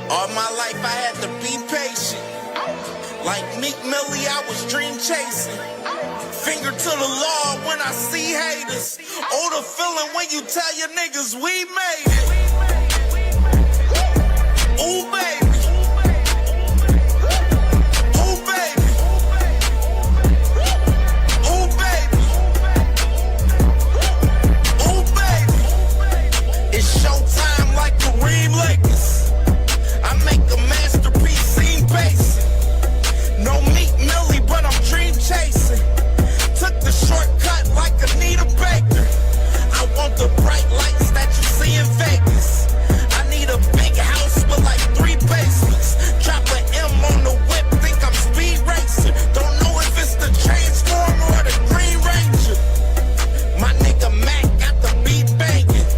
All my life I had to be patient. Like Meek Millie, I was dream chasing. Finger to the law when I see haters. Oh, the feeling when you tell your niggas we made it. Ooh, baby. Ooh, baby. Ooh, baby. Ooh, baby. It's showtime like Kareem Lakers. I make a masterpiece, scene basic. No Meek Millie, but I'm dream chasing. Took the shortcut like Anita Baker. I want the bright lights that you see in Vegas. I need a big house with like 3 basements. Drop an M on the whip, think I'm speed racing. Don't know if it's the Transformer or the Green Ranger. My nigga Mac got the beat banging.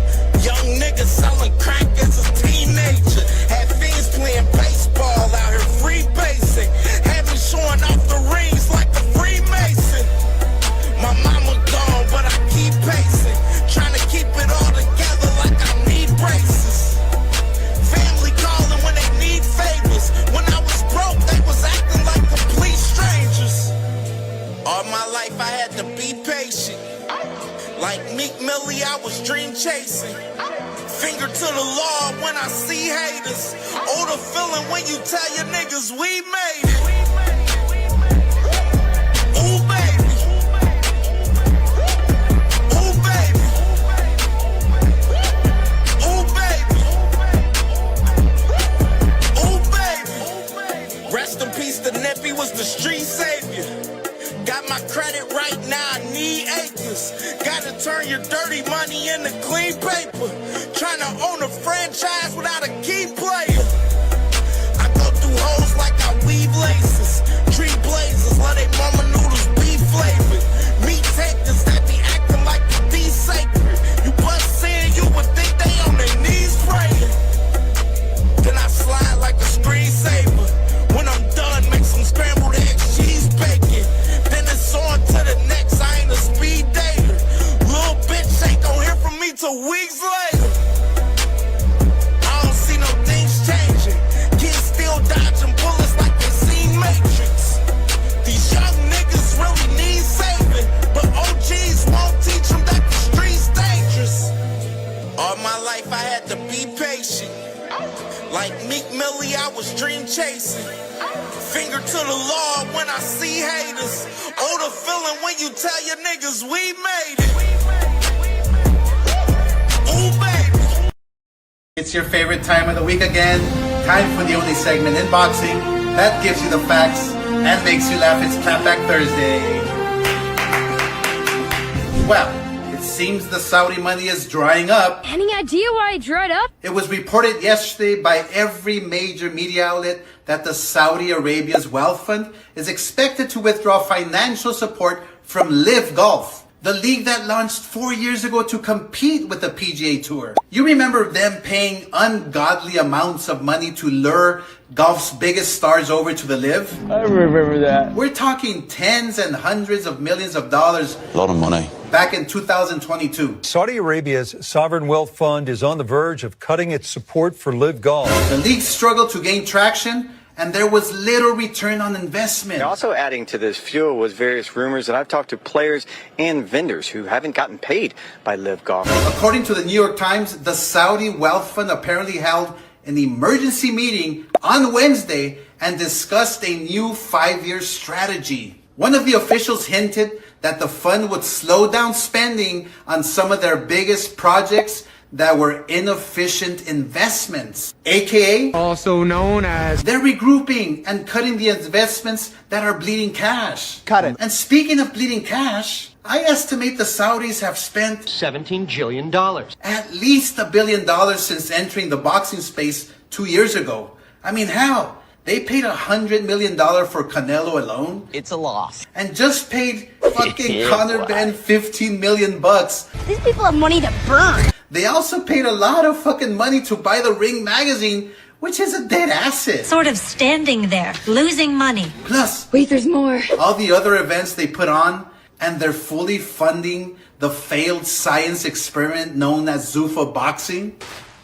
Young nigga selling crack as a teenager. Had fiends playing baseball out here free basing. Had me showing off the rings like a Freemason. My mama gone, but I keep pacing. Trying to keep it all together like I need braces. Family calling when they need favors. When I was broke, they was acting like complete strangers. All my life I had to be patient. Like Meek Millie, I was dream chasing. Finger to the law when I see haters. Oh, the feeling when you tell your niggas we made it. Ooh, baby. Ooh, baby. Ooh, baby. Ooh, baby. Rest in peace, the Nippy was the street savior. Got my credit right now, I need acres. Gotta turn your dirty money into clean paper. Trying to own a franchise without a key player. I go through hoes like I weave laces. Tree blazers, let they mama noodles be flavored. Meat takers that be acting like the D sacred. You bust in, you would think they on their knees praying. Then I slide like a screensaver. When I'm done, make some scrambled eggs, cheese bacon. Then it's on to the next, I ain't a speed dater. Little bitch ain't gon' hear from me till weeks later. I don't see no things changing. Kids still dodging bullets like they seen Matrix. These young niggas really need saving, but OGs won't teach them that the street's dangerous. All my life I had to be patient. Like Meek Millie, I was dream chasing. Finger to the law when I see haters. Oh, the feeling when you tell your niggas we made it. Ooh, baby. It's your favorite time of the week again. Time for the only segment in boxing that gives you the facts and makes you laugh. It's Clapback Thursday. Well, it seems the Saudi money is drying up. Any idea why it dried up? It was reported yesterday by every major media outlet that the Saudi Arabia's wealth fund is expected to withdraw financial support from Live Golf, the league that launched 4 years ago to compete with the PGA Tour. You remember them paying ungodly amounts of money to lure golf's biggest stars over to the Live? I remember that. We're talking tens and hundreds of millions of dollars. A lot of money. Back in 2022. Saudi Arabia's sovereign wealth fund is on the verge of cutting its support for Live Golf. The league struggled to gain traction, and there was little return on investment. Also adding to this fuel was various rumors that I've talked to players and vendors who haven't gotten paid by Live Golf. According to the New York Times, the Saudi wealth fund apparently held an emergency meeting on Wednesday and discussed a new 5-year strategy. One of the officials hinted that the fund would slow down spending on some of their biggest projects that were inefficient investments, aka Also known as they're regrouping and cutting the investments that are bleeding cash. Cut it. And speaking of bleeding cash, I estimate the Saudis have spent $17 billion. at least $1 billion since entering the boxing space 2 years ago. I mean, how? They paid $100 million for Canelo alone? It's a loss. And just paid fucking Conor Ben $15 million bucks. These people have money to burn. They also paid a lot of fucking money to buy the Ring magazine, which is a dead asset. Sort of standing there, losing money. Plus, Wait, there's more. all the other events they put on, and they're fully funding the failed science experiment known as Zuffa boxing.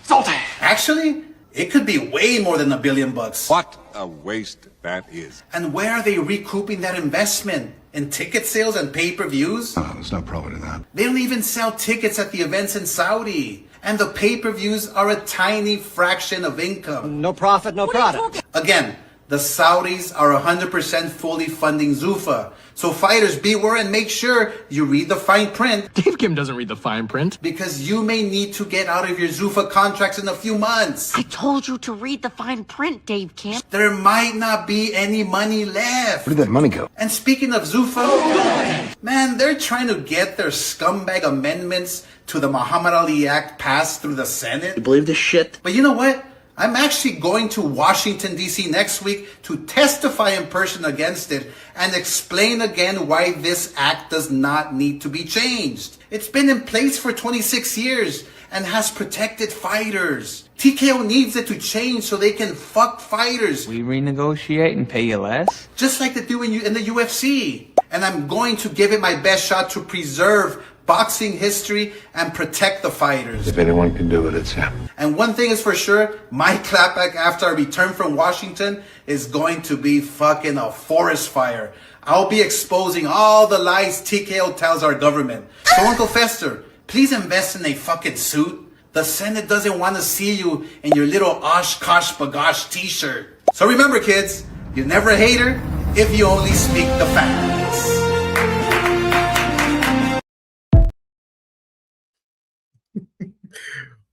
Salty. Actually, It could be way more than $1 billion. What a waste that is. And where are they recouping that investment? In ticket sales and pay-per-views? Oh, there's no profit in that. They don't even sell tickets at the events in Saudi. And the pay-per-views are a tiny fraction of income. No profit, no product. Again, the Saudis are 100% fully funding Zuffa. So fighters, beware and make sure you read the fine print. Dave Kim doesn't read the fine print. Because you may need to get out of your Zuffa contracts in a few months. I told you to read the fine print, Dave Kim. There might not be any money left. Where did that money go? And speaking of Zuffa, man, they're trying to get their scumbag amendments to the Muhammad Ali Act passed through the Senate. You believe this shit? But you know what? I'm actually going to Washington, D.C. next week to testify in person against it and explain again why this act does not need to be changed. It's been in place for 26 years and has protected fighters. TKO needs it to change so they can fuck fighters. We renegotiate and pay you less? Just like they do in the UFC. And I'm going to give it my best shot to preserve boxing history and protect the fighters. If anyone can do it, it's him. And one thing is for sure, my clapback after I return from Washington is going to be fucking a forest fire. I'll be exposing all the lies TKO tells our government. So Uncle Fester, please invest in a fucking suit. The Senate doesn't want to see you in your little Oshkosh Bagosh t-shirt. So remember kids, you're never a hater if you only speak the facts.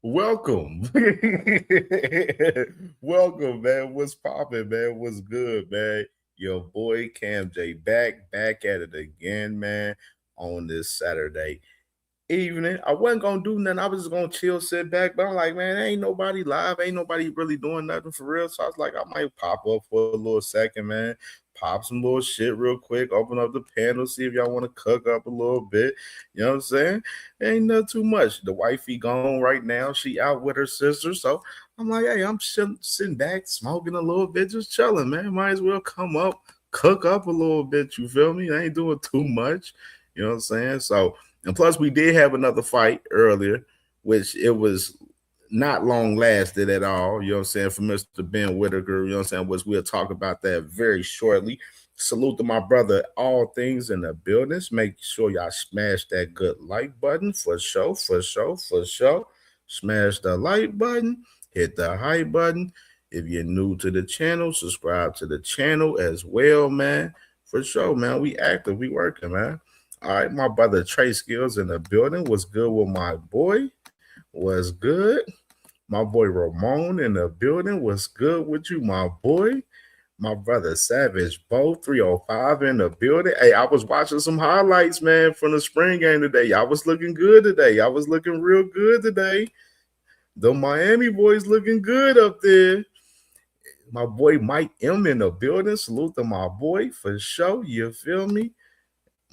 Welcome. Welcome, man. What's poppin', man? What's good, man? Your boy Cam J back at it again, man, on this Saturday evening. I wasn't gonna do nothing. I was just gonna chill, sit back, but I'm like, man, ain't nobody live, ain't nobody really doing nothing for real. So I was like, I might pop up for a little second, man. Pop some little shit real quick, open up the panel, see if y'all want to cook up a little bit. You know what I'm saying? Ain't nothing too much. The wifey gone right now. She out with her sister. So I'm like, hey, I'm sitting back, smoking a little bit, just chilling, man. Might as well come up, cook up a little bit. You feel me? I ain't doing too much. You know what I'm saying? So, and plus we did have another fight earlier, which it was not long lasted at all, you know what I'm saying, for Mr. Ben Whitaker, you know what I'm saying, which we'll talk about that very shortly. Salute to my brother, all things in the building. Make sure y'all smash that good like button for sure. Smash the like button, hit the hype button. If you're new to the channel, subscribe to the channel as well, man. For sure, man. We active, we working, man. All right, my brother Trey Skills in the building. What's good with my boy? What's good? My boy Ramon in the building. What's good with you, my boy? My brother Savage Bo 305 in the building. Hey, I was watching some highlights, man, from the spring game today. Y'all was looking good today. Y'all was looking real good today. The Miami boys looking good up there. My boy Mike M in the building. Salute to my boy for sure. You feel me?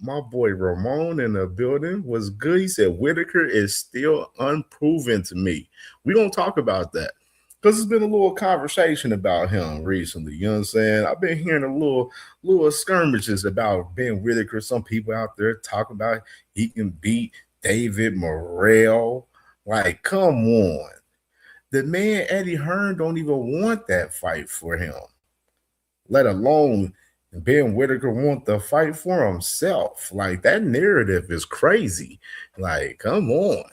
My boy Ramon in the building was good. He said Whitaker is still unproven to me. We're going to talk about that because there's been a little conversation about him recently. You know what I'm saying? I've been hearing a little skirmishes about Ben Whitaker. Some people out there talk about he can beat David Morrell. Like, come on. The man Eddie Hearn don't even want that fight for him, let alone Ben Whitaker want the fight for himself. Like, that narrative is crazy. Like, come on,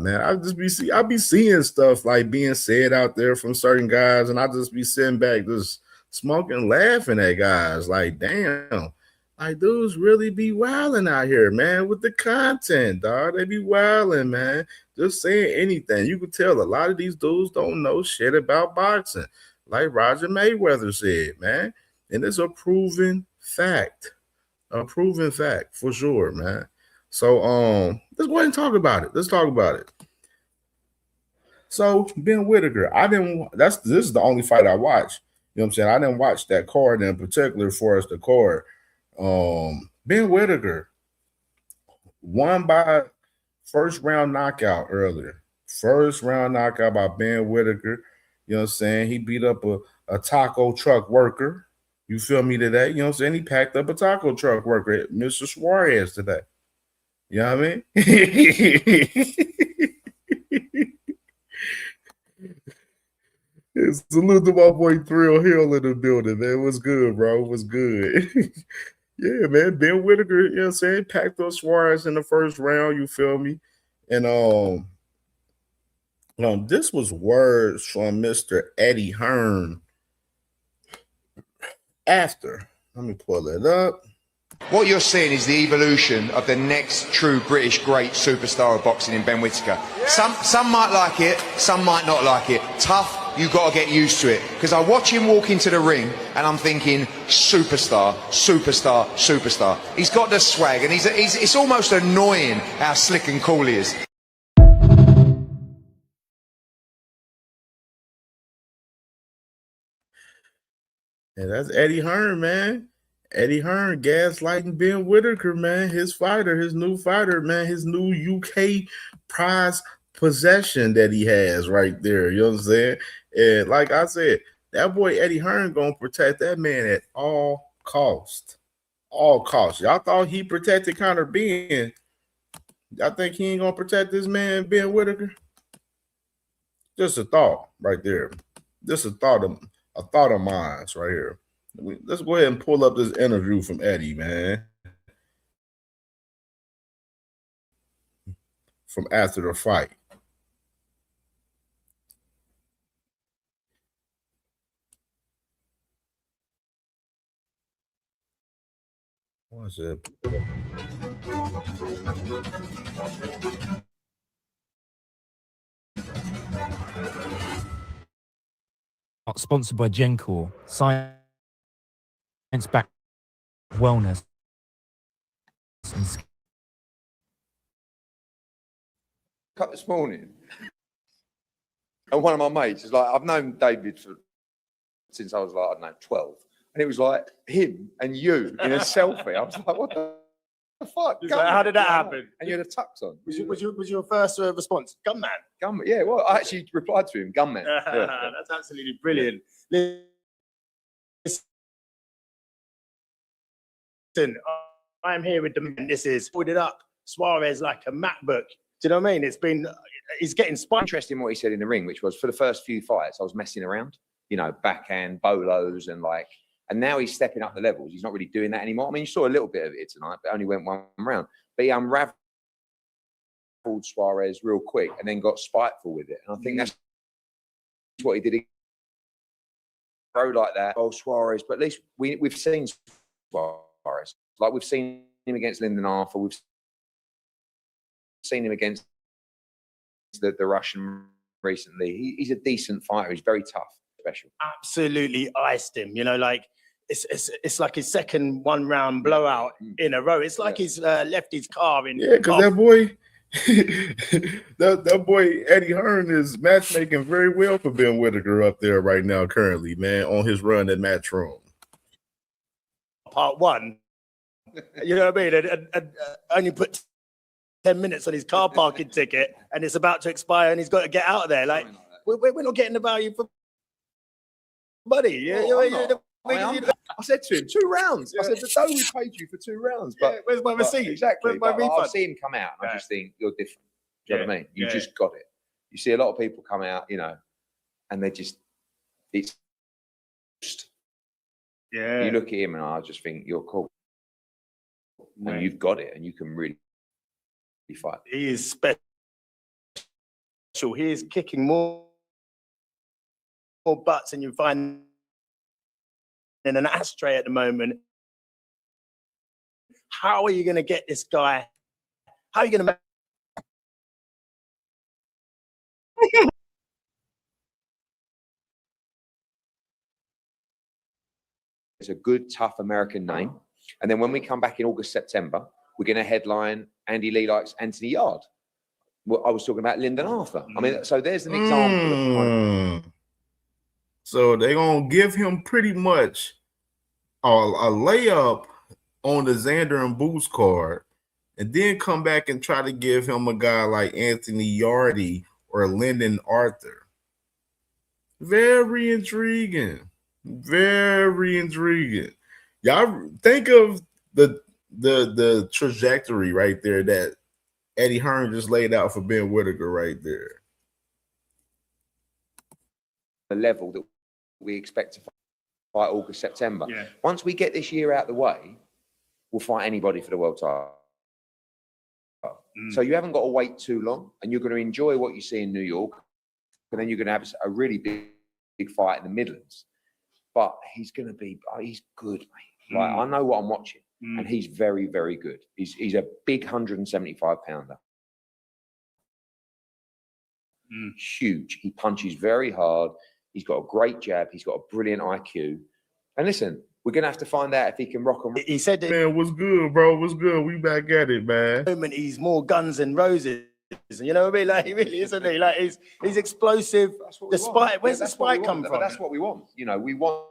man. I be seeing stuff like being said out there from certain guys, and I just be sitting back just smoking, laughing at guys. Like, damn, like dudes really be wilding out here, man, with the content, dog. They be wilding, man. Just saying anything. You can tell a lot of these dudes don't know shit about boxing, like Roger Mayweather said, man. And it's a proven fact. A proven fact for sure, man. So let's go ahead and talk about it. Let's talk about it. So Ben Whitaker, this is the only fight I watched. You know what I'm saying? I didn't watch that card in particular for us, the card. Ben Whitaker won by first round knockout earlier. First round knockout by Ben Whitaker. You know what I'm saying? He beat up a taco truck worker. You feel me today? You know what I'm saying? He packed up a taco truck worker at Mr. Suarez today. You know what I mean? Salute to my boy Thrill Hill in the building, man. What's good, bro? What's good? Yeah, man. Ben Whitaker, you know what I'm saying? Packed those Suarez in the first round, you feel me? And this was words from Mr. Eddie Hearn after. Let me pull it up. What you're seeing is the evolution of the next true British great superstar of boxing in Ben Whitaker. Some might like it, some might not like it. Tough, you've got to get used to it. Because I watch him walk into the ring and I'm thinking, superstar, superstar, superstar. He's got the swag and it's almost annoying how slick and cool he is. And that's Eddie Hearn, man. Eddie Hearn gaslighting Ben Whitaker, man. His fighter, his new fighter, man. His new UK prize possession that he has right there. You know what I'm saying? And like I said, that boy Eddie Hearn gonna protect that man at all cost. All costs. Y'all thought he protected Conor Ben. Y'all think he ain't gonna protect this man, Ben Whitaker? Just a thought right there. Just a thought of mine right here. Let's go ahead and pull up this interview from Eddie, man. From after the fight. What's it? Sponsored by Gencor, science-backed wellness. Cut this morning, and one of my mates is like, I've known David since I was like, I don't know, 12, and it was like him and you in a selfie. I was like, what the fuck? Like, how did that happen? And you had a tux on. Was your first response gunman? Gunman, yeah. Well, I actually replied to him, gunman. Yeah. That's absolutely brilliant. Listen, I am here with the man. This is put it up Suarez like a MacBook. Do you know what I mean? He's getting spun. Interesting what he said in the ring, which was for the first few fights, I was messing around, you know, backhand, bolos, and now he's stepping up the levels. He's not really doing that anymore. I mean, you saw a little bit of it tonight, but only went one round. But he unraveled Suarez real quick and then got spiteful with it. And I think that's what he did. Throw like that, Suarez. But at least we've seen Suarez. Like we've seen him against Lyndon Arthur. We've seen him against the Russian recently. He's a decent fighter. He's very tough, special. Absolutely iced him. You know, like it's like his second one-round blowout in a row. It's like he's left his car in. Yeah, because that boy, that boy Eddie Hearn is matchmaking very well for Ben Whitaker up there right now, currently, man, on his run at Matchroom. Part one. You know what I mean? And only put 10 minutes on his car parking ticket and it's about to expire and he's got to get out of there. Like, we're not getting the value for money. I said to him, 2 rounds. I said, the dough we paid you for 2 rounds. But where's my receipt? Exactly. Where's my refund? I see him come out and I just think, you're different. Do you know what I mean? You just got it. You see a lot of people come out, you know, and it's yeah. You look at him and I just think, you're cool. And you've got it and you can really fight. He is special. He is kicking more butts than you find in an ashtray at the moment. How are you going to get this guy? How are you going to It's a good, tough American name. And then when we come back in August, September, we're going to headline Andy Lee likes Anthony Yard. Well, I was talking about Lyndon Arthur. I mean, so there's an example. So they're going to give him pretty much a layup on the Xander and Boots card and then come back and try to give him a guy like Anthony Yardy or Lyndon Arthur. Very intriguing. Very intriguing. Y'all think of the trajectory right there that Eddie Hearn just laid out for Ben Whitaker right there. level that we expect to fight August, September. Yeah. Once we get this year out the way, we'll fight anybody for the world title. So you haven't got to wait too long, and you're going to enjoy what you see in New York, and then you're going to have a really big fight in the Midlands. But he's good, mate. Like, I know what I'm watching, and he's very, very good. He's a big 175-pounder. Huge. He punches very hard. He's got a great jab. He's got a brilliant IQ. And listen, we're going to have to find out if he can rock and roll. He said that, Man, what's good, bro? What's good? We back at it, man. moment he's more Guns and Roses. You know what I mean? Like, he really isn't he? Like, he's explosive. The spike. Where's the spike come from? But that's what we want. You know, we want.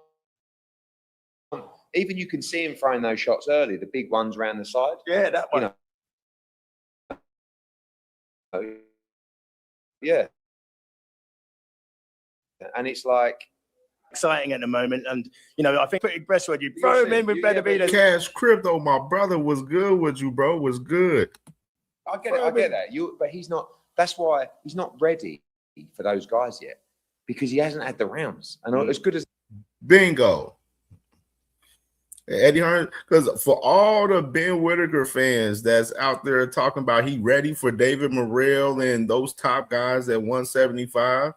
Even you can see him throwing those shots early, the big ones around the side. Yeah, that one. You know, yeah. And it's like exciting at the moment, and you know, I think pretty impressed when you throw him in with Benavidez. Cash Crypto, my brother, was good with you, bro. Was good. I get it. I get that. But he's not. That's why he's not ready for those guys yet, because he hasn't had the rounds. And as good as bingo, Eddie Hearn. Because for all the Ben Whittaker fans that's out there talking about he ready for David Morrell and those top guys at 175,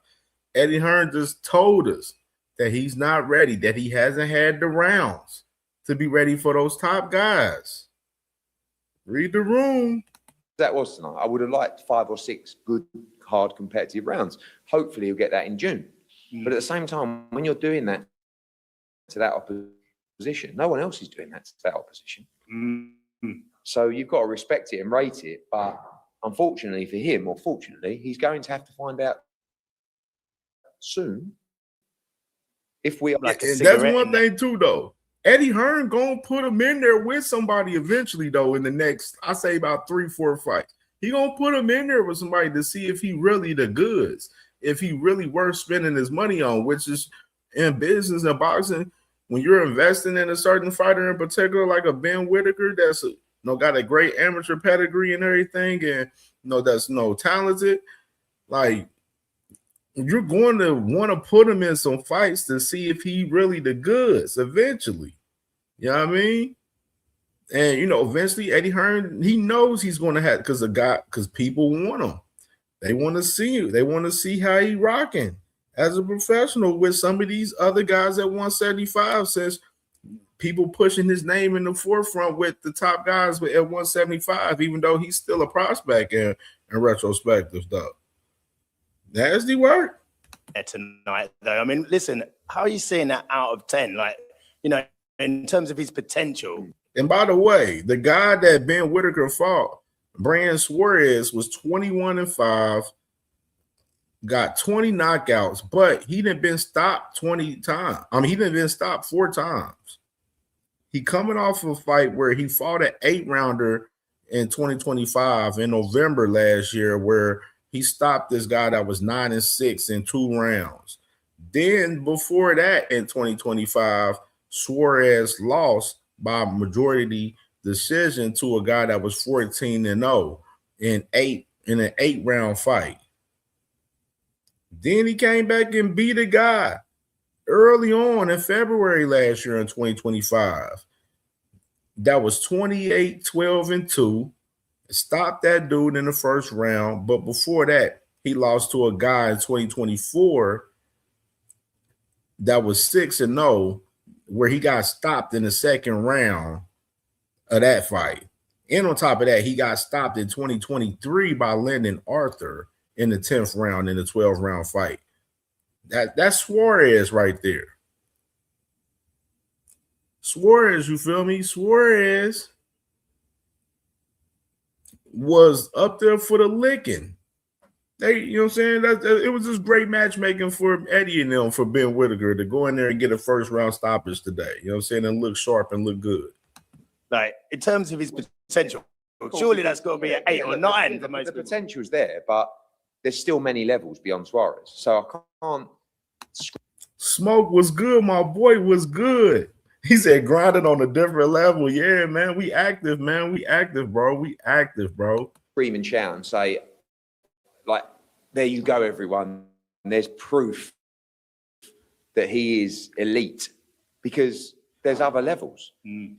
Eddie Hearn just told us that he's not ready, that he hasn't had the rounds to be ready for those top guys. Read the room. That was tonight. I would have liked 5 or 6 good, hard, competitive rounds. Hopefully, he'll get that in June. But at the same time, when you're doing that to that opposition, no one else is doing that to that opposition. So you've got to respect it and rate it. But unfortunately for him, or fortunately, he's going to have to find out soon if we are like and that's one thing too, though. Eddie Hearn gonna put him in there with somebody eventually, though. In the next, I say about 3-4 fights, he gonna put him in there with somebody to see if he really the goods, if he really worth spending his money on. Which is in business and boxing, when you're investing in a certain fighter in particular, like a Ben Whittaker, that's got a great amateur pedigree and everything, and that's talented, like. You're going to want to put him in some fights to see if he really the goods eventually. You know what I mean? And, eventually Eddie Hearn, he knows he's going to have, because people want him. They want to see you. They want to see how he rocking as a professional with some of these other guys at 175, since people pushing his name in the forefront with the top guys at 175, even though he's still a prospect in retrospective stuff. Nasty work tonight, though. I mean, listen, how are you seeing that out of 10? Like, in terms of his potential. And by the way, the guy that Ben Whittaker fought, Brian Suarez, was 21-5, got 20 knockouts, but he didn't been stopped 20 times. I mean, he didn't been stopped 4 times. He coming off a fight where he fought an 8-rounder in 2025 in November last year, where he stopped this guy that was 9-6 in 2 rounds. Then before that, in 2025, Suarez lost by majority decision to a guy that was 14-0 in an 8-round fight. Then he came back and beat a guy early on in February last year in 2025. That was 28-12-2. Stopped that dude in the first round, but before that, he lost to a guy in 2024 that was 6-0, where he got stopped in the second round of that fight. And on top of that, he got stopped in 2023 by Lyndon Arthur in the 10th round in the 12-round fight. That's Suarez right there. Suarez, you feel me? Suarez was up there for the licking. You know what I'm saying? It was just great matchmaking for Eddie and them, for Ben Whittaker to go in there and get a first-round stoppage today. You know what I'm saying? And look sharp and look good. Like, in terms of his potential, surely that's got to be an 8 or 9 for most people. The potential's there, but there's still many levels beyond Suarez. So I can't. Smoke was good. My boy was good. He said grinding on a different level. Yeah, man. We active, man. We active, bro. We active, bro. Scream and shout and say, like, there you go, everyone. And there's proof that he is elite because there's other levels.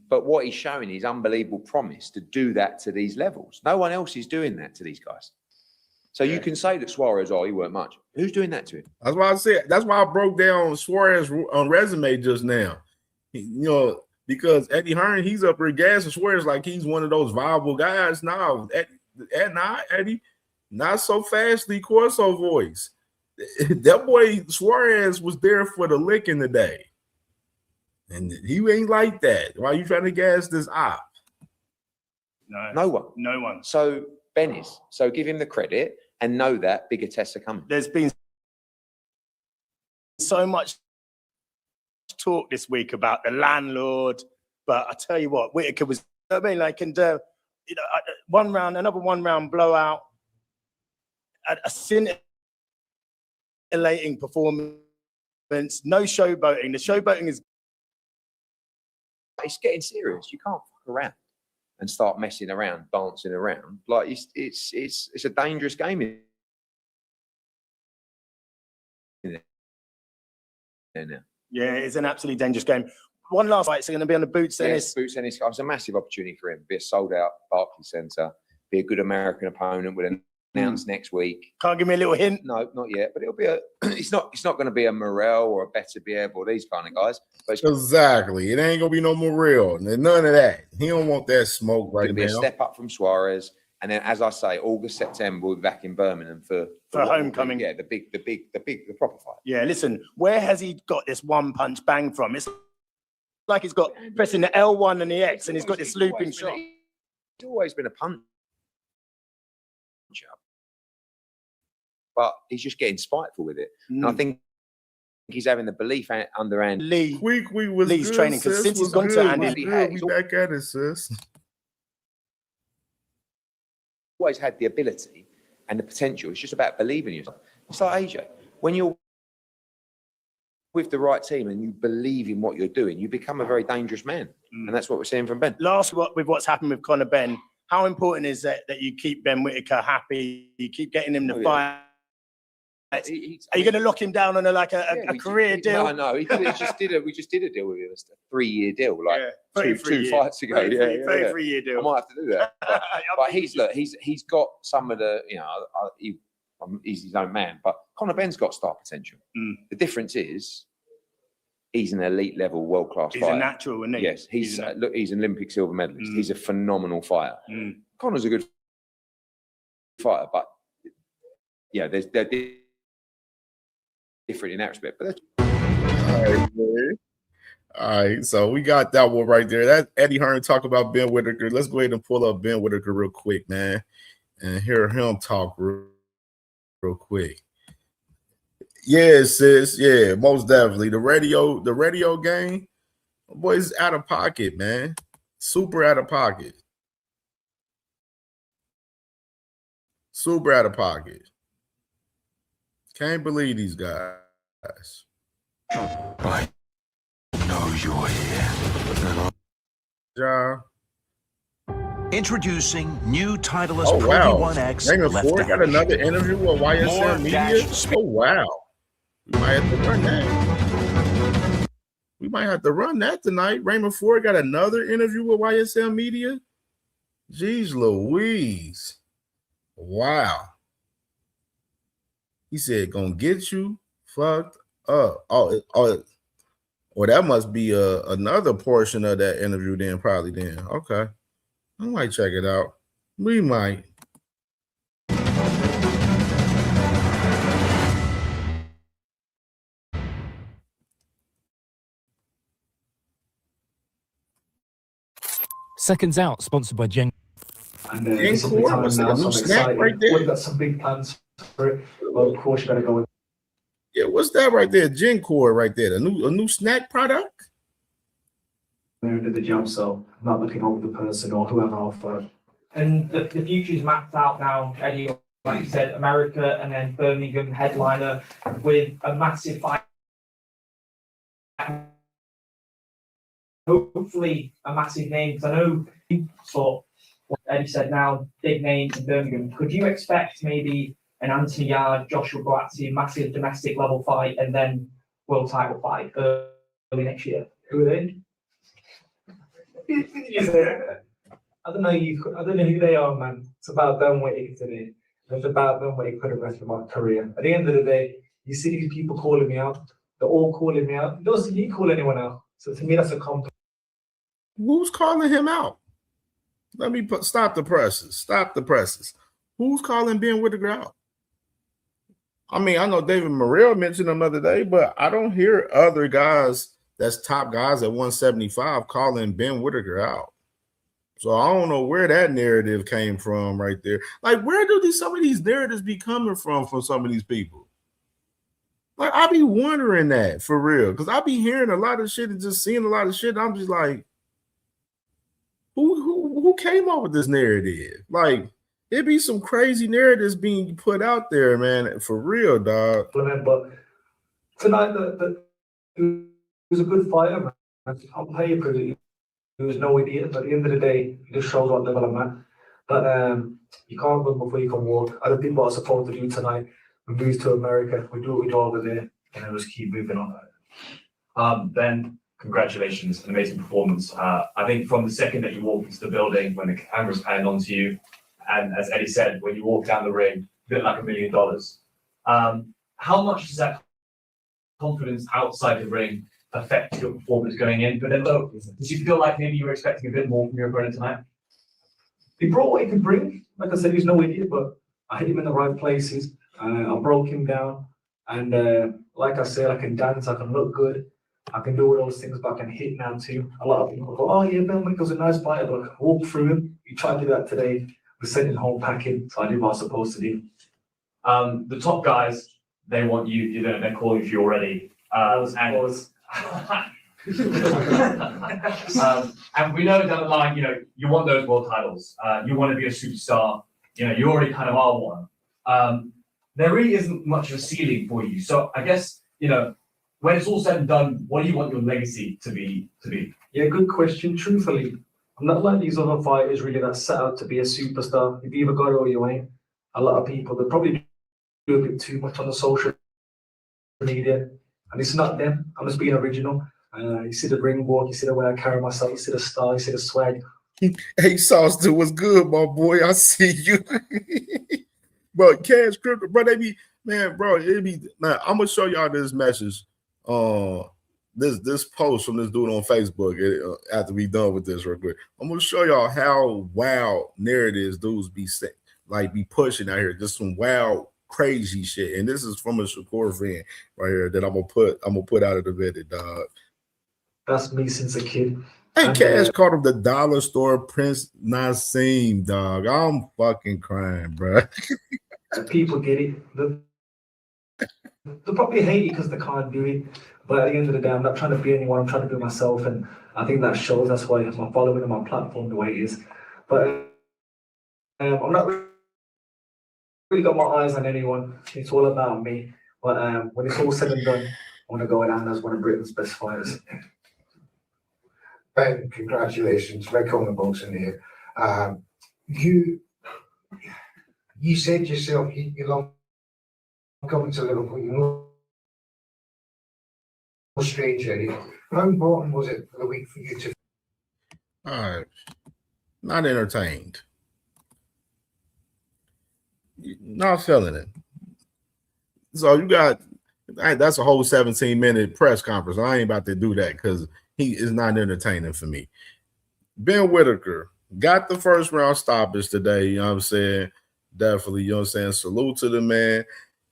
But what he's showing is unbelievable promise to do that to these levels. No one else is doing that to these guys. So you can say that Suarez, he weren't much. Who's doing that to him? That's why I said. That's why I broke down Suarez on resume just now. Because Eddie Hearn, he's up there gassing Suarez like he's one of those viable guys. Now, Eddie, not so fastly Corso voice. That boy Suarez was there for the licking today. And he ain't like that. Why are you trying to gas this op? No one. So Ben is. So give him the credit and know that bigger tests are coming. There's been so much talk this week about the landlord, but I tell you what, Whitaker was, another one round blowout, a scintillating performance, no showboating. The showboating is. It's getting serious. You can't fuck around and start messing around, dancing around. Like it's a dangerous game in there now. Yeah, it's an absolutely dangerous game. One last fight, so going to be on the boots tennis. Yes, boots tennis. It's a massive opportunity for him. Be a sold out Barclays Centre. Be a good American opponent. Will announce next week. Can't give me a little hint. No, not yet. But it'll be a. It's not going to be a Morel or a Better Bieb or these kind of guys. But Exactly. It ain't gonna be no Morel. None of that. He don't want that smoke right now. It'll be a step up from Suarez. And then, as I say, August, September, we'll be back in Birmingham for homecoming. Yeah, the proper fight. Yeah, listen, where has he got this one punch bang from? It's like he's got pressing the L1 and the X, and he's got this looping shot. He's always been a puncher, but he's just getting spiteful with it. And I think he's having the belief underhand. Lee's good, training because since he's gone to Andy, we back at it, sis. Always had the ability and the potential. It's just about believing in yourself. It's like AJ. When you're with the right team and you believe in what you're doing, you become a very dangerous man. And that's what we're seeing from Ben. With what's happened with Conor Ben, how important is that you keep Ben Whitaker happy, you keep getting him to fight? Are you going to lock him down on a career deal? No. We just did a deal with him, a 3-year deal, two fights ago. 3-year deal. I might have to do that. But he's got some of the, he's his own man. But Conor Ben's got star potential. The difference is he's an elite level, world class fighter. He's a natural, isn't he? Yes, he's an Olympic silver medalist. He's a phenomenal fighter. Conor's a good fighter, but yeah, they're different in that respect. But all right, so we got that one right there. That Eddie Hearn talk about Ben Whitaker. Let's go ahead and pull up Ben Whitaker real quick, man, and hear him talk real quick. Yeah, sis. Yeah, most definitely. The radio game, boy's out of pocket, man. Super out of pocket. Super out of pocket. Can't believe these guys. I know you're here. Ja. Introducing new Titleist Oh, Pro wow. V1X Raymond left Ford got another interview with YSL Media. Oh, wow. We might have to run that. We might have to run that tonight. Raymond Ford got another interview with YSL Media. Jeez Louise. Wow. He said, gonna get you fucked up. Oh, that must be another portion of that interview then, probably then. Okay. I might check it out. We might. Seconds Out, sponsored by Jen. And it's a big time now, so I'm excited. Right there. We've got some big plans for it. Well, of course, you better go with. Yeah, what's that right there? Gencore right there. A new snack product? Into the jump, so I'm not looking over the person or whoever offered. And the future's mapped out now, Eddie. Like you said, America and then Birmingham headliner with a massive fight. Hopefully, a massive name, because I know you saw what Eddie said now, big names in Birmingham. Could you expect maybe an Anthony Yard, Joshua Boazzi, massive domestic level fight, and then world title fight early next year. Who are they? I don't know who they are, man. It's about them waiting today. It's about them waiting for the rest of my career. At the end of the day, you see these people calling me out. They're all calling me out. You don't see me call anyone out. So to me, that's a compliment. Who's calling him out? Let me stop the presses. Stop the presses. Who's calling Ben Whitaker out? I mean, I know David Morrell mentioned him the other day, but I don't hear other guys that's top guys at 175 calling Ben Whitaker out. So I don't know where that narrative came from right there. Like, where do some of these narratives be coming from some of these people? Like, I be wondering that for real, because I be hearing a lot of shit and just seeing a lot of shit. And I'm just like, who came up with this narrative? Like, it be some crazy narratives being put out there, man, for real, dog. But tonight, he was a good fighter, man. I'll pay you for it. He was no idiot, but at the end of the day, he just shows what level I'm at. But you can't run before you can walk. I don't think what I'm supposed to do tonight. We move to America, we do what we do over there, and then just keep moving on. Ben, congratulations, an amazing performance. I think from the second that you walked into the building, when the camera's panned onto you, and as Eddie said, when you walk down the ring, you look like $1 million. How much does that confidence outside the ring affect your performance going in? But then, though, did you feel like maybe you were expecting a bit more from your opponent tonight? He brought what he could bring. Like I said, he's no idiot, but I hit him in the right places. I broke him down. And like I said, I can dance, I can look good, I can do all those things, but I can hit now too. A lot of people go, oh yeah, Ben Whitaker's a nice fighter, but I can walk through him. You tried to do that today. We're sending home packing, so I did what I was supposed to do. The top guys, they want you, you know, they're calling for you already. And we know down the line, you know, you want those world titles. You want to be a superstar. You know, you already kind of are one. There really isn't much of a ceiling for you. So I guess, you know, when it's all said and done, what do you want your legacy to be? Yeah, good question. Truthfully, I'm not like these other fighters really that set out to be a superstar. If you either got it or you ain't. A lot of people, they probably do a bit too much on the social media. And it's not them. I'm just being original. You see the ring walk, you see the way I carry myself, you see the style, you see the swag. Hey, Sauce, what's good, my boy? I see you. Bro, Cash Crypto, bro, they be, man, bro, it be, man, I'm going to show y'all this message, this post from this dude on Facebook after we done with this real quick. I'm going to show y'all how wild narratives dudes be pushing out here, just some wild, crazy shit. And this is from a Shakur fan right here that I'm gonna put out of the video, dog. That's me since a kid. Hey, Cash called him the dollar store Prince Nassim, dog. I'm fucking crying, bro. People get it. They probably hate it because they can't do it. But at the end of the day, I'm not trying to be anyone. I'm trying to be myself, and I think that shows. That's why my following and my platform the way it is. But I'm not really got my eyes on anyone. It's all about me. But when it's all said and done, I want to go down as one of Britain's best fighters. Ben, congratulations. Red Corner Boxing here. You said yourself you love coming to Liverpool. You're no stranger here. How important was it for the week for you to? All right. Not entertained. Not feeling it. So you got, that's a whole 17-minute press conference. I ain't about to do that because he is not entertaining for me. Ben Whitaker got the first round stoppage today. You know what I'm saying? Definitely, you know what I'm saying? Salute to the man.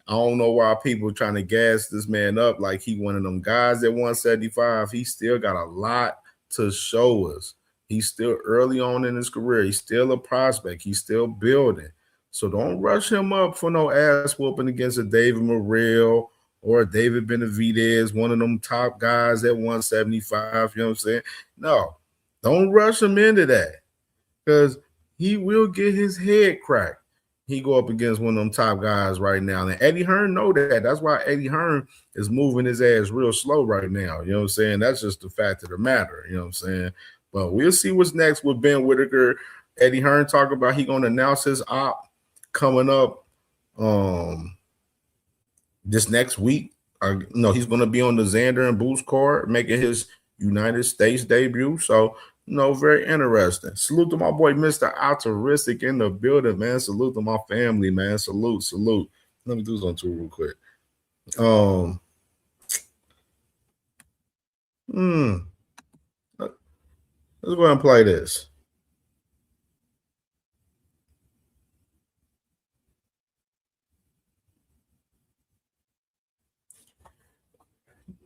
I don't know why people are trying to gas this man up like he one of them guys at 175. He still got a lot to show us. He's still early on in his career. He's still a prospect. He's still building. So don't rush him up for no ass whooping against a David Morrell or a David Benavidez, one of them top guys at 175. You know what I'm saying? No, don't rush him into that because he will get his head cracked. He go up against one of them top guys right now. And Eddie Hearn know that. That's why Eddie Hearn is moving his ass real slow right now. You know what I'm saying? That's just the fact of the matter. You know what I'm saying? But we'll see what's next with Ben Whitaker. Eddie Hearn talking about he going to announce his op coming up this next week. No, he's going to be on the Xander and Boost card, making his United States debut. So, very interesting. Salute to my boy, Mr. Altruistic in the building, man. Salute to my family, man. Salute. Let me do something too real quick. Let's go ahead and play this.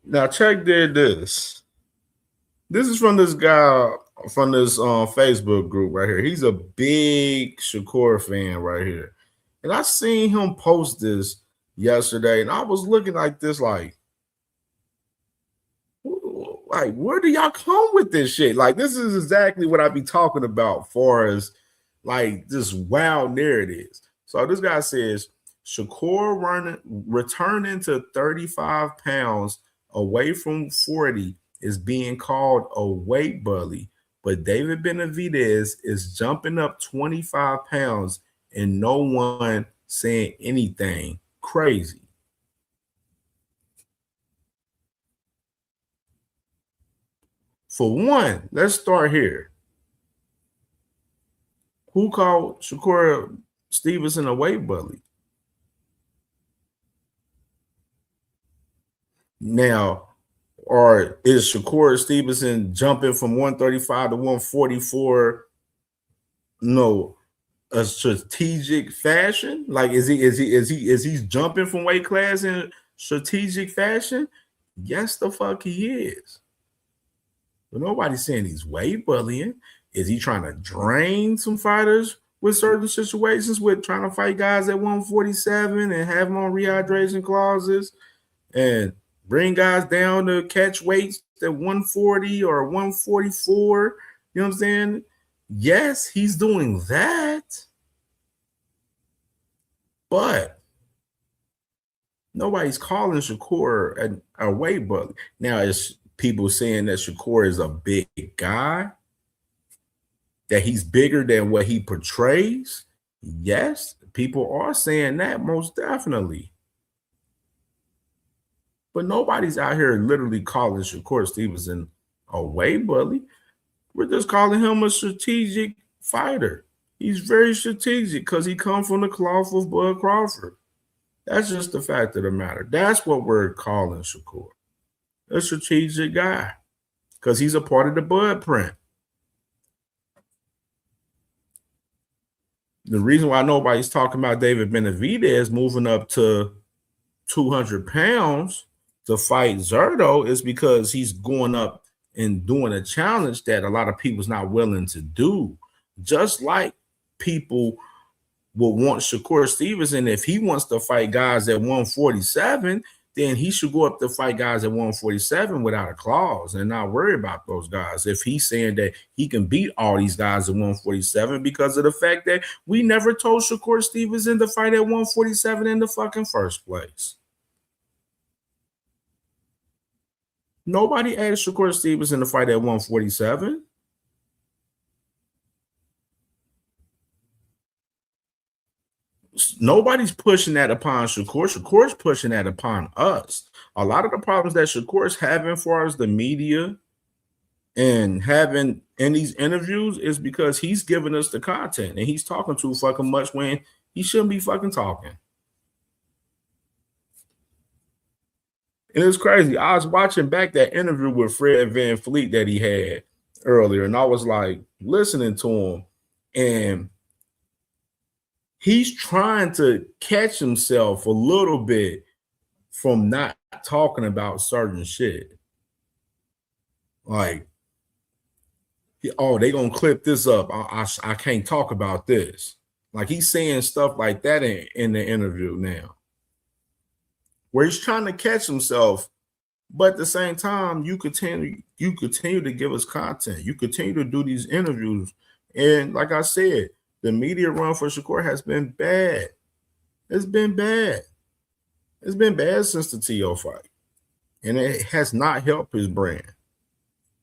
Now, Chuck did this. This is from this guy from this Facebook group right here. He's a big Shakur fan right here. And I seen him post this yesterday, and I was looking like this, like, where do y'all come with this shit? Like, this is exactly what I be talking about far as, like, this wild narratives. So this guy says, Shakur returning to 35 pounds away from 40 is being called a weight bully, but David Benavidez is jumping up 25 pounds and no one saying anything. Crazy. For one, let's start here. Who called Shakur Stevenson a weight bully? Now, or is Shakur Stevenson jumping from 135 to 144? No, a strategic fashion? Like, is he jumping from weight class in strategic fashion? Yes, the fuck he is. But nobody's saying he's weight bullying. Is he trying to drain some fighters with certain situations, with trying to fight guys at 147 and have them on rehydration clauses and bring guys down to catch weights at 140 or 144? You know what I'm saying? Yes, he's doing that. But nobody's calling Shakur a weight bully. Now, it's people saying that Shakur is a big guy, that he's bigger than what he portrays. Yes, people are saying that, most definitely. But nobody's out here literally calling Shakur Stevenson a weight bully. We're just calling him a strategic fighter. He's very strategic because he comes from the cloth of Bud Crawford. That's just the fact of the matter. That's what we're calling Shakur. A strategic guy, because he's a part of the Bud print. The reason why nobody's talking about David Benavidez moving up to 200 pounds to fight Zerto is because he's going up and doing a challenge that a lot of people's not willing to do. Just like people will want Shakur Stevenson, if he wants to fight guys at 147, then he should go up to fight guys at 147 without a clause and not worry about those guys. If he's saying that he can beat all these guys at 147 because of the fact that we never told Shakur Stevenson to fight at 147 in the fucking first place. Nobody asked Shakur Stevenson to fight at 147. Nobody's pushing that upon Shakur. Shakur's pushing that upon us. A lot of the problems that Shakur's having as far as the media and having in these interviews is because he's giving us the content and he's talking too fucking much when he shouldn't be fucking talking. And it's crazy. I was watching back that interview with Fred Van Fleet that he had earlier, and I was like listening to him, and he's trying to catch himself a little bit from not talking about certain shit. Like, oh, they gonna clip this up. I can't talk about this. Like, he's saying stuff like that in the interview now, where he's trying to catch himself, but at the same time, you continue to give us content. You continue to do these interviews, and like I said, the media run for Shakur has been bad. It's been bad. It's been bad since the TO fight, and it has not helped his brand.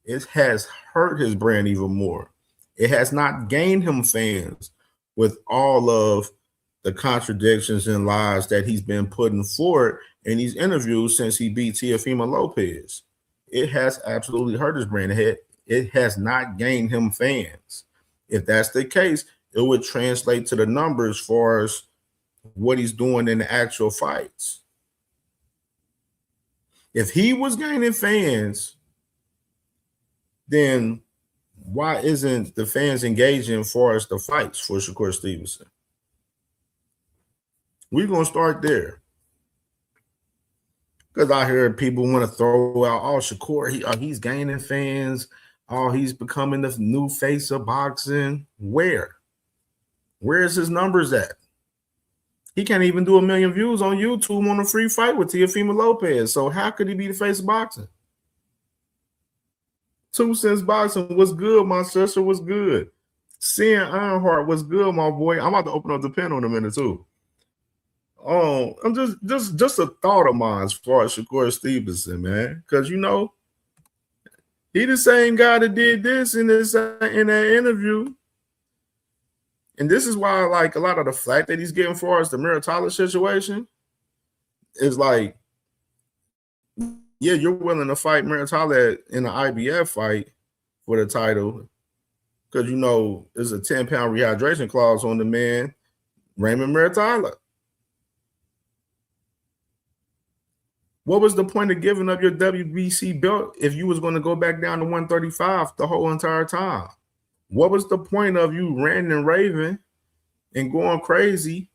It has hurt his brand even more. It has not gained him fans with all of the contradictions and lies that he's been putting forward in these interviews since he beat Teofimo Lopez. It has absolutely hurt his brand. It has not gained him fans. If that's the case, it would translate to the numbers as far as what he's doing in the actual fights. If he was gaining fans, then why isn't the fans engaging as far as the fights for Shakur Stevenson? We're going to start there. Because I heard people want to throw out, oh, Shakur, he's gaining fans. Oh, he's becoming the new face of boxing. Where? Where's his numbers at? He can't even do 1 million views on YouTube on a free fight with Teofimo Lopez. So how could he be the face of boxing? 2 Cents Boxing was good, my sister was good. Seeing Ironheart was good, my boy. I'm about to open up the pen on a minute too. Oh, I'm just a thought of mine as far as Shakur Stevenson, man. Because he the same guy that did this in that interview. And this is why I like a lot of the flack that he's getting for us, the Muratalla situation, is like, yeah, you're willing to fight Muratalla in an IBF fight for the title because there's a 10-pound rehydration clause on the man, Raymond Muratalla. What was the point of giving up your WBC belt if you was going to go back down to 135 the whole entire time? What was the point of you ranting and raving and going crazy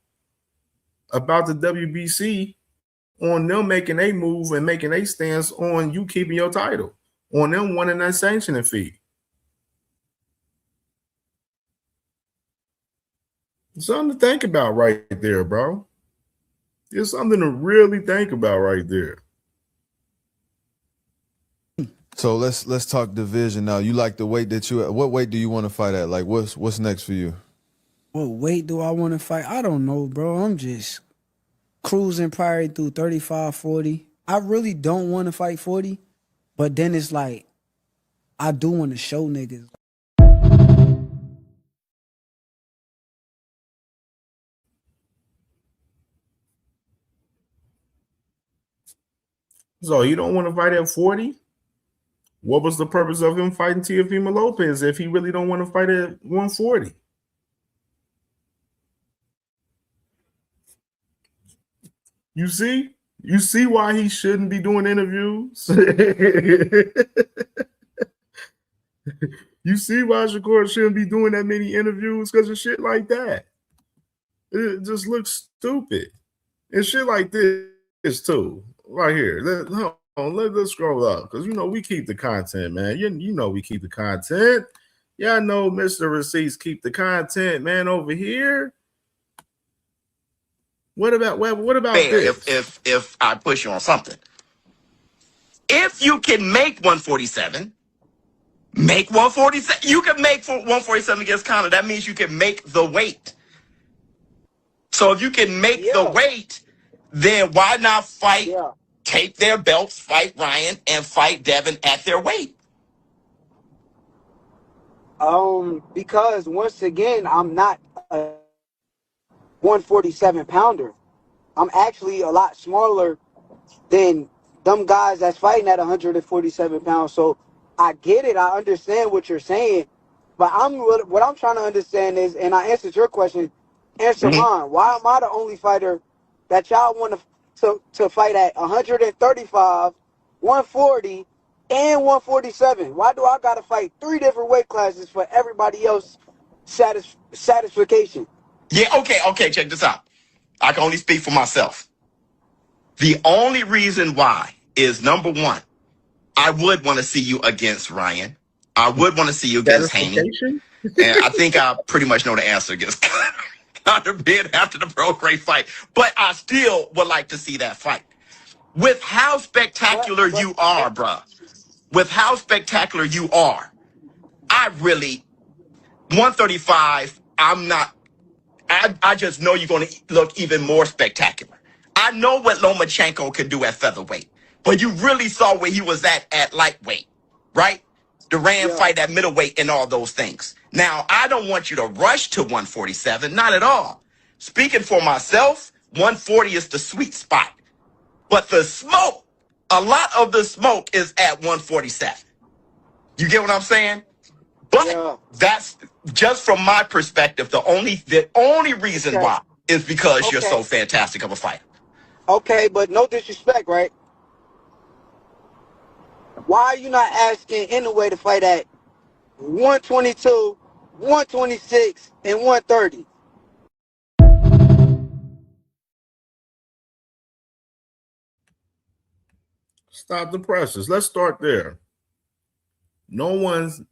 about the WBC on them making a move and making a stance on you keeping your title, on them wanting that sanctioning fee? Something to think about right there, bro. It's something to really think about right there. So let's talk division now. You like the weight that you at? What weight do you want to fight at? Like what's next for you? What weight do I want to fight? I don't know, bro. I'm just cruising probably through 35, 40. I really don't want to fight 40, but then it's like I do want to show niggas. So you don't want to fight at 40? What was the purpose of him fighting Teofimo Lopez if he really don't want to fight at 140? You see why he shouldn't be doing interviews? You see why Shakur shouldn't be doing that many interviews because of shit like that. It just looks stupid. And shit like this too. Right here. Let's scroll up because we keep the content, man. You know we keep the content. Y'all know Mr. Receipts keep the content, man, over here. What about this? If I push you on something. If you can make 147, make 147. You can make 147 against Conor. That means you can make the weight. So if you can make the weight, then why not fight? Take their belts, fight Ryan, and fight Devin at their weight. Because once again, I'm not a 147 pounder. I'm actually a lot smaller than them guys that's fighting at 147 pounds. So I get it. I understand what you're saying. But what I'm trying to understand is, and I answered your question, answer mine. Why am I the only fighter that y'all want to fight at 135, 140, and 147? Why do I got to fight 3 different weight classes for everybody else satisfaction? Yeah, okay, check this out. I can only speak for myself. The only reason why is, number one, I would want to see you against Ryan. I would want to see you against Haney. And I think I pretty much know the answer against Conor being after the pro-grade fight. But I still would like to see that fight. With how spectacular you are, bruh. With how spectacular you are, I really, 135, I just know you're going to look even more spectacular. I know what Lomachenko could do at featherweight, but you really saw where he was at lightweight, right? Duran fight at middleweight and all those things. Now, I don't want you to rush to 147, not at all. Speaking for myself, 140 is the sweet spot. But the smoke, a lot of the smoke is at 147. You get what I'm saying? But that's just from my perspective. The only reason why is because you're so fantastic of a fighter. Okay, but no disrespect, right? Why are you not asking Inoue to fight at 122, 126, and 130? Stop the presses. Let's start there. No one's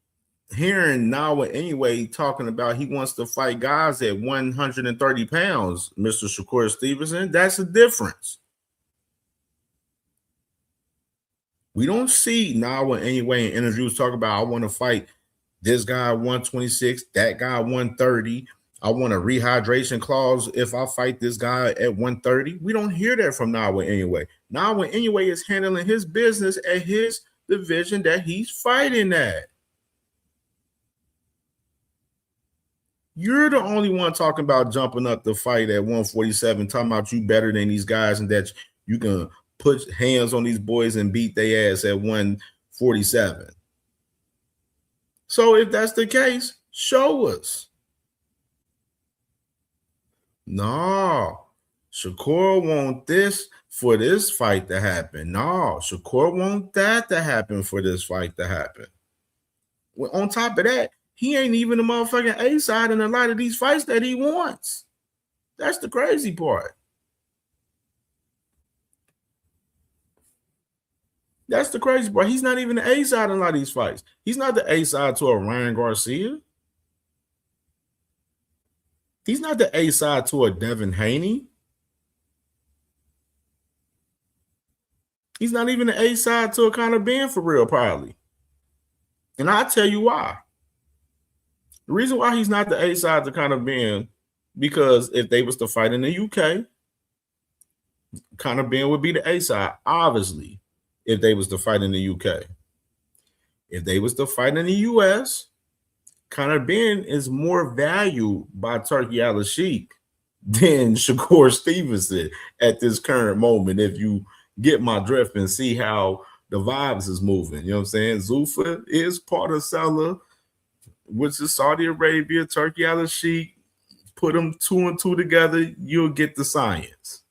hearing Nawa anyway talking about he wants to fight guys at 130 pounds, Mr. Shakur Stevenson. That's the difference. We don't see Nawa anyway in interviews talk about I want to fight this guy 126, that guy 130. I want a rehydration clause if I fight this guy at 130. We don't hear that from Nawa anyway. Nawa anyway is handling his business at his division that he's fighting at. You're the only one talking about jumping up the fight at 147, talking about you better than these guys and that you can put hands on these boys and beat their ass at 147. So if that's the case, show us. No, Shakur want this for this fight to happen. No, Shakur want that to happen for this fight to happen. Well, on top of that, he ain't even the motherfucking A side in a lot of these fights that he wants. That's the crazy part. That's the crazy part. He's not even the A side in a lot of these fights. He's not the A side to a Ryan Garcia. He's not the A side to a Devin Haney. He's not even the A side to a Conor Ben for real, probably. And I'll tell you why. The reason why he's not the A side to Conor Ben, because if they was to fight in the UK, Conor Ben would be the A side, obviously, if they was to fight in the UK. If they was to fight in the US, Conor Ben is more valued by Turki Al-Sheikh than Shakur Stevenson at this current moment, if you get my drift and see how the vibes is moving. You know what I'm saying? Zuffa is part of Salah, which is Saudi Arabia, Turki Al-Sheikh. Put them 2 and 2 together, you'll get the science.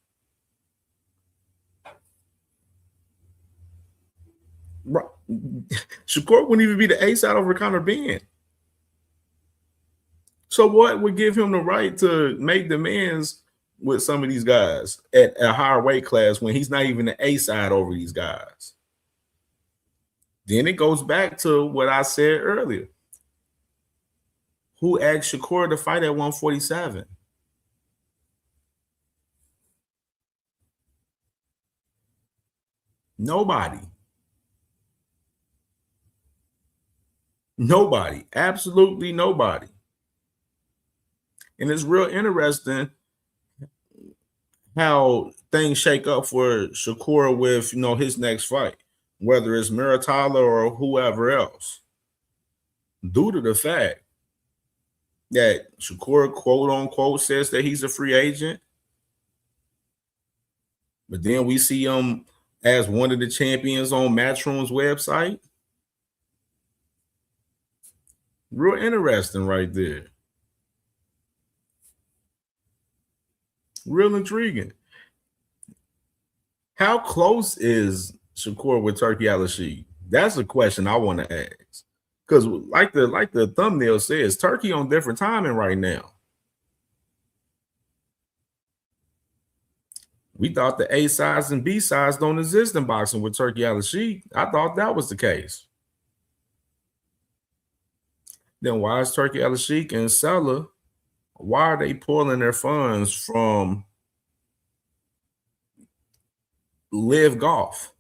Right. Shakur wouldn't even be the A side over Conor Ben. So what would give him the right to make demands with some of these guys at a higher weight class when he's not even the A side over these guys? Then it goes back to what I said earlier. Who asked Shakur to fight at 147? Nobody. Nobody. Absolutely nobody. And it's real interesting how things shake up for Shakur with, his next fight, whether it's Muratalla or whoever else, due to the fact that Shakur, quote unquote, says that he's a free agent. But then we see him as one of the champions on Matchroom's website. Real interesting right there. Real intriguing. How close is Shakur with Turki Al-Sheikh? That's a question I want to ask. Because like the thumbnail says, Turkey on different timing right now. We thought the A sides and B sides don't exist in boxing with Turki Al-Sheikh. I thought that was the case. Then why is Turki Al-Sheikh and Salah, why are they pulling their funds from Live Golf?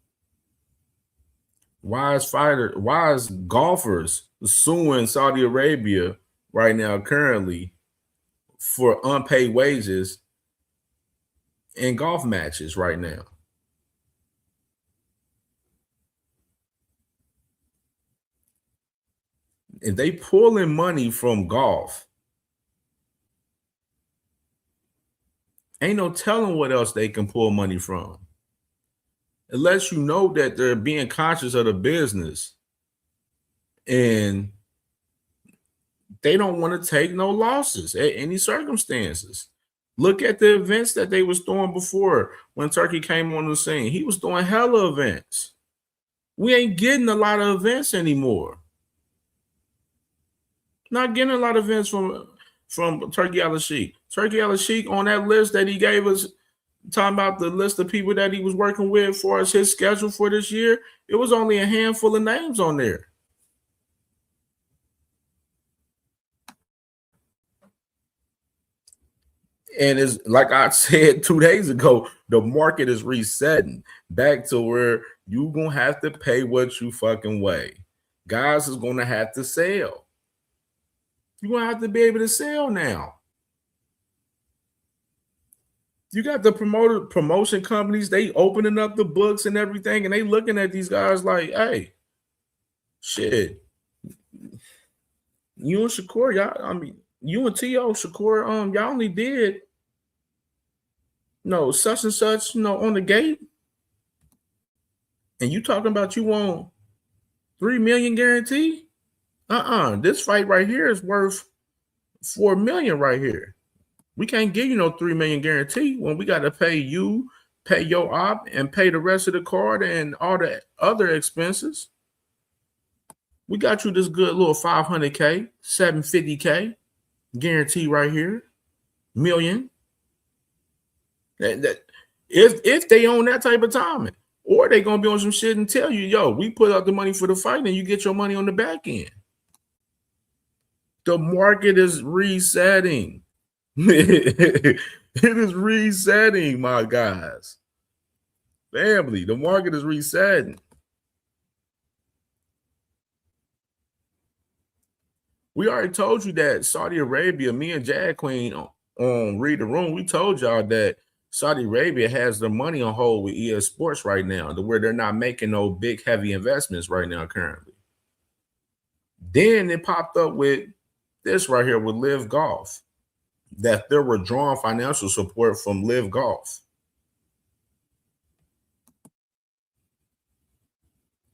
Why is golfers suing Saudi Arabia right now currently for unpaid wages in golf matches right now? If they pulling money from golf, Ain't no telling what else they can pull money from. It lets you know that they're being conscious of the business and they don't want to take no losses at any circumstances. Look at the events that they was doing before when Turkey came on the scene. He was doing hella events. We ain't getting a lot of events anymore. Not getting a lot of events from Turkey Al-Sheikh. Turkey Al-Sheikh on that list that he gave us, talking about the list of people that he was working with for his schedule for this year, it was only a handful of names on there. And it's like I said 2 days ago, the market is resetting back to where you're going to have to pay what you fucking weigh. Guys is going to have to sell. You're going to have to be able to sell now. You got the promotion companies, they opening up the books and everything, and they looking at these guys like, hey, shit. You and Shakur, y'all, I mean, you and T.O. Shakur, y'all only did such and such, on the gate. And you talking about you want $3 million guarantee? This fight right here is worth $4 million right here. We can't give you no $3 million guarantee when we got to pay you, pay your op, and pay the rest of the card and all the other expenses. We got you this good little $500K, $750K guarantee right here, million. That if they own that type of timing, or they gonna be on some shit and tell you, yo, we put out the money for the fight and you get your money on the back end. The market is resetting. It is resetting, my guys. Family, the market is resetting. We already told you that Saudi Arabia, me and Jag Queen on Read the Room, we told y'all that Saudi Arabia has their money on hold with EA Sports right now, to where they're not making no big, heavy investments right now currently. Then it popped up with this right here with Live Golf, that they're withdrawing financial support from Live Golf.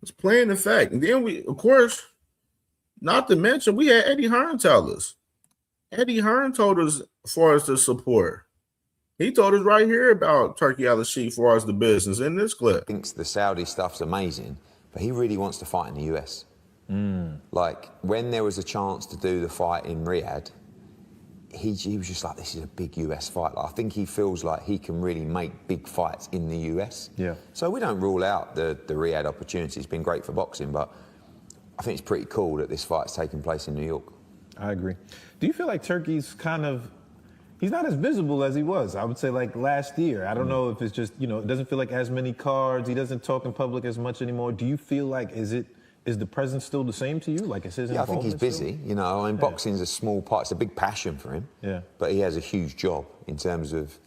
It's plain the fact. And then we, of course, not to mention, we had Eddie Hearn tell us. Eddie Hearn told us for us to support. He told us right here about Turki Al-Sheikh for us the business in this clip. Thinks the Saudi stuff's amazing, but he really wants to fight in the US. Like, when there was a chance to do the fight in Riyadh, he was just like, this is a big US fight. Like, I think he feels like he can really make big fights in the US. Yeah. So we don't rule out the Riyadh opportunity. It's been great for boxing, but I think it's pretty cool that this fight's taking place in New York. I agree. Do you feel like Turkey's he's not as visible as he was, I would say, like last year? I don't know if it's just, it doesn't feel like as many cards. He doesn't talk in public as much anymore. Do you feel like, is the presence still the same to you? Like, is his I think he's busy. Still? Boxing's a small part. It's a big passion for him. Yeah. But he has a huge job in terms of,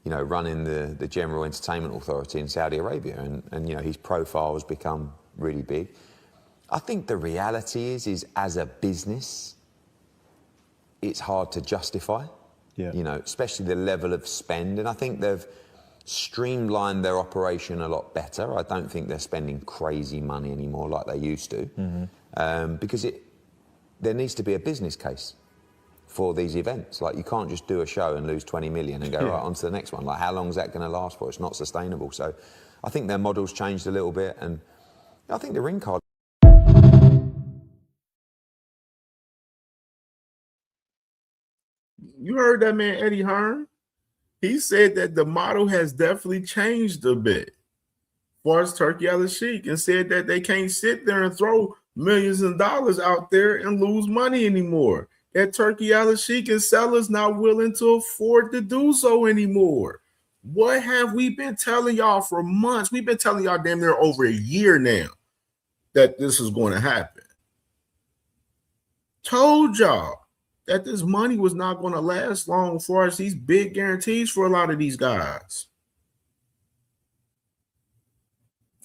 running the General Entertainment Authority in Saudi Arabia. And his profile has become really big. I think the reality is as a business, it's hard to justify. Yeah. Especially the level of spend. And I think they've streamlined their operation a lot better. I don't think they're spending crazy money anymore like they used to. Because there needs to be a business case for these events. Like, you can't just do a show and lose 20 million and go right on to the next one. Like, how long is that going to last for? It's not sustainable. So I think their model's changed a little bit. And I think the ring card. You heard that man, Eddie Hearn? He said that the model has definitely changed a bit for as Turki Al-Sheikh, and said that they can't sit there and throw millions of dollars out there and lose money anymore. That Turki Al-Sheikh and sellers not willing to afford to do so anymore. What have we been telling y'all for months? We've been telling y'all damn near over a year now that this is going to happen. Told y'all that this money was not going to last long for us, these big guarantees for a lot of these guys.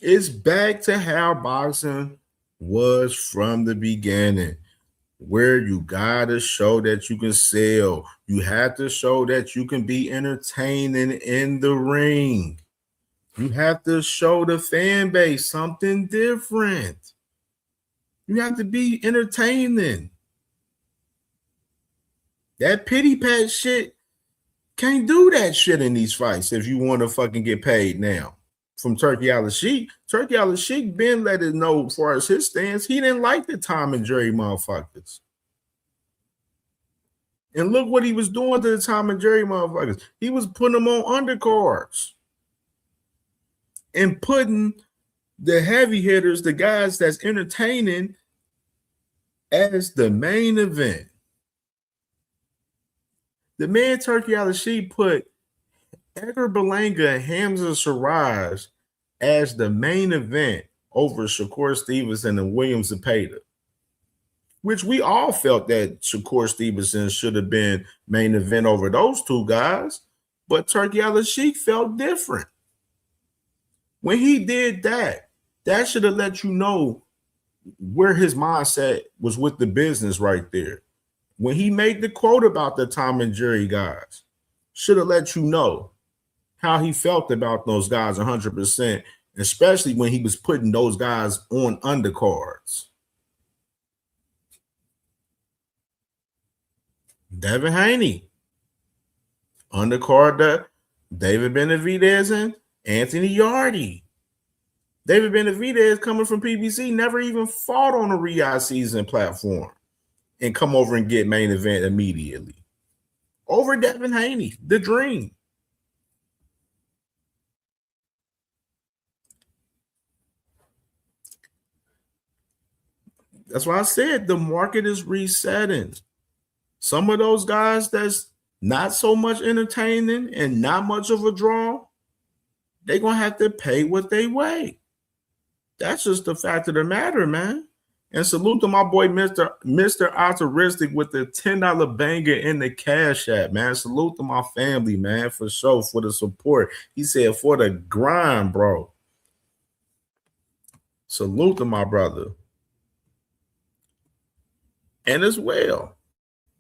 It's back to how boxing was from the beginning. where you gotta show that you can sell. You have to show that you can be entertaining in the ring. You have to show the fan base something different. You have to be entertaining. That pity pat shit, can't do that shit in these fights if you want to fucking get paid now. From Turkey Al-Sheikh. Turkey Al-Sheikh been let it know as far as his stance. He didn't like the Tom and Jerry motherfuckers. And look what he was doing to the Tom and Jerry motherfuckers. He was putting them on undercards and putting the heavy hitters, the guys that's entertaining, as the main event. The man Turkey Al-Sheikh put Edgar Berlanga and Hamza Siraj as the main event over Shakur Stevenson and William Zepeda, which we all felt that Shakur Stevenson should have been main event over those two guys, but Turkey Al-Sheikh felt different. When he did that, that should have let you know where his mindset was with the business right there. When he made the quote about the Tom and Jerry guys, should have let you know how he felt about those guys 100%, especially when he was putting those guys on undercards. Devin Haney, undercard David Benavidez and Anthony Yardy. David Benavidez, coming from PBC, never even fought on a Riyadh season platform and come over and get main event immediately. Over Devin Haney, the dream. That's why I said the market is resetting. Some of those guys that's not so much entertaining and not much of a draw, they're going to have to pay what they weigh. That's just the fact of the matter, man. And salute to my boy, Mr. Altruistic, with the $10 banger in the Cash App, man. Salute to my family, man, for sure, for the support. He said, for the grind, bro. Salute to my brother. And as well,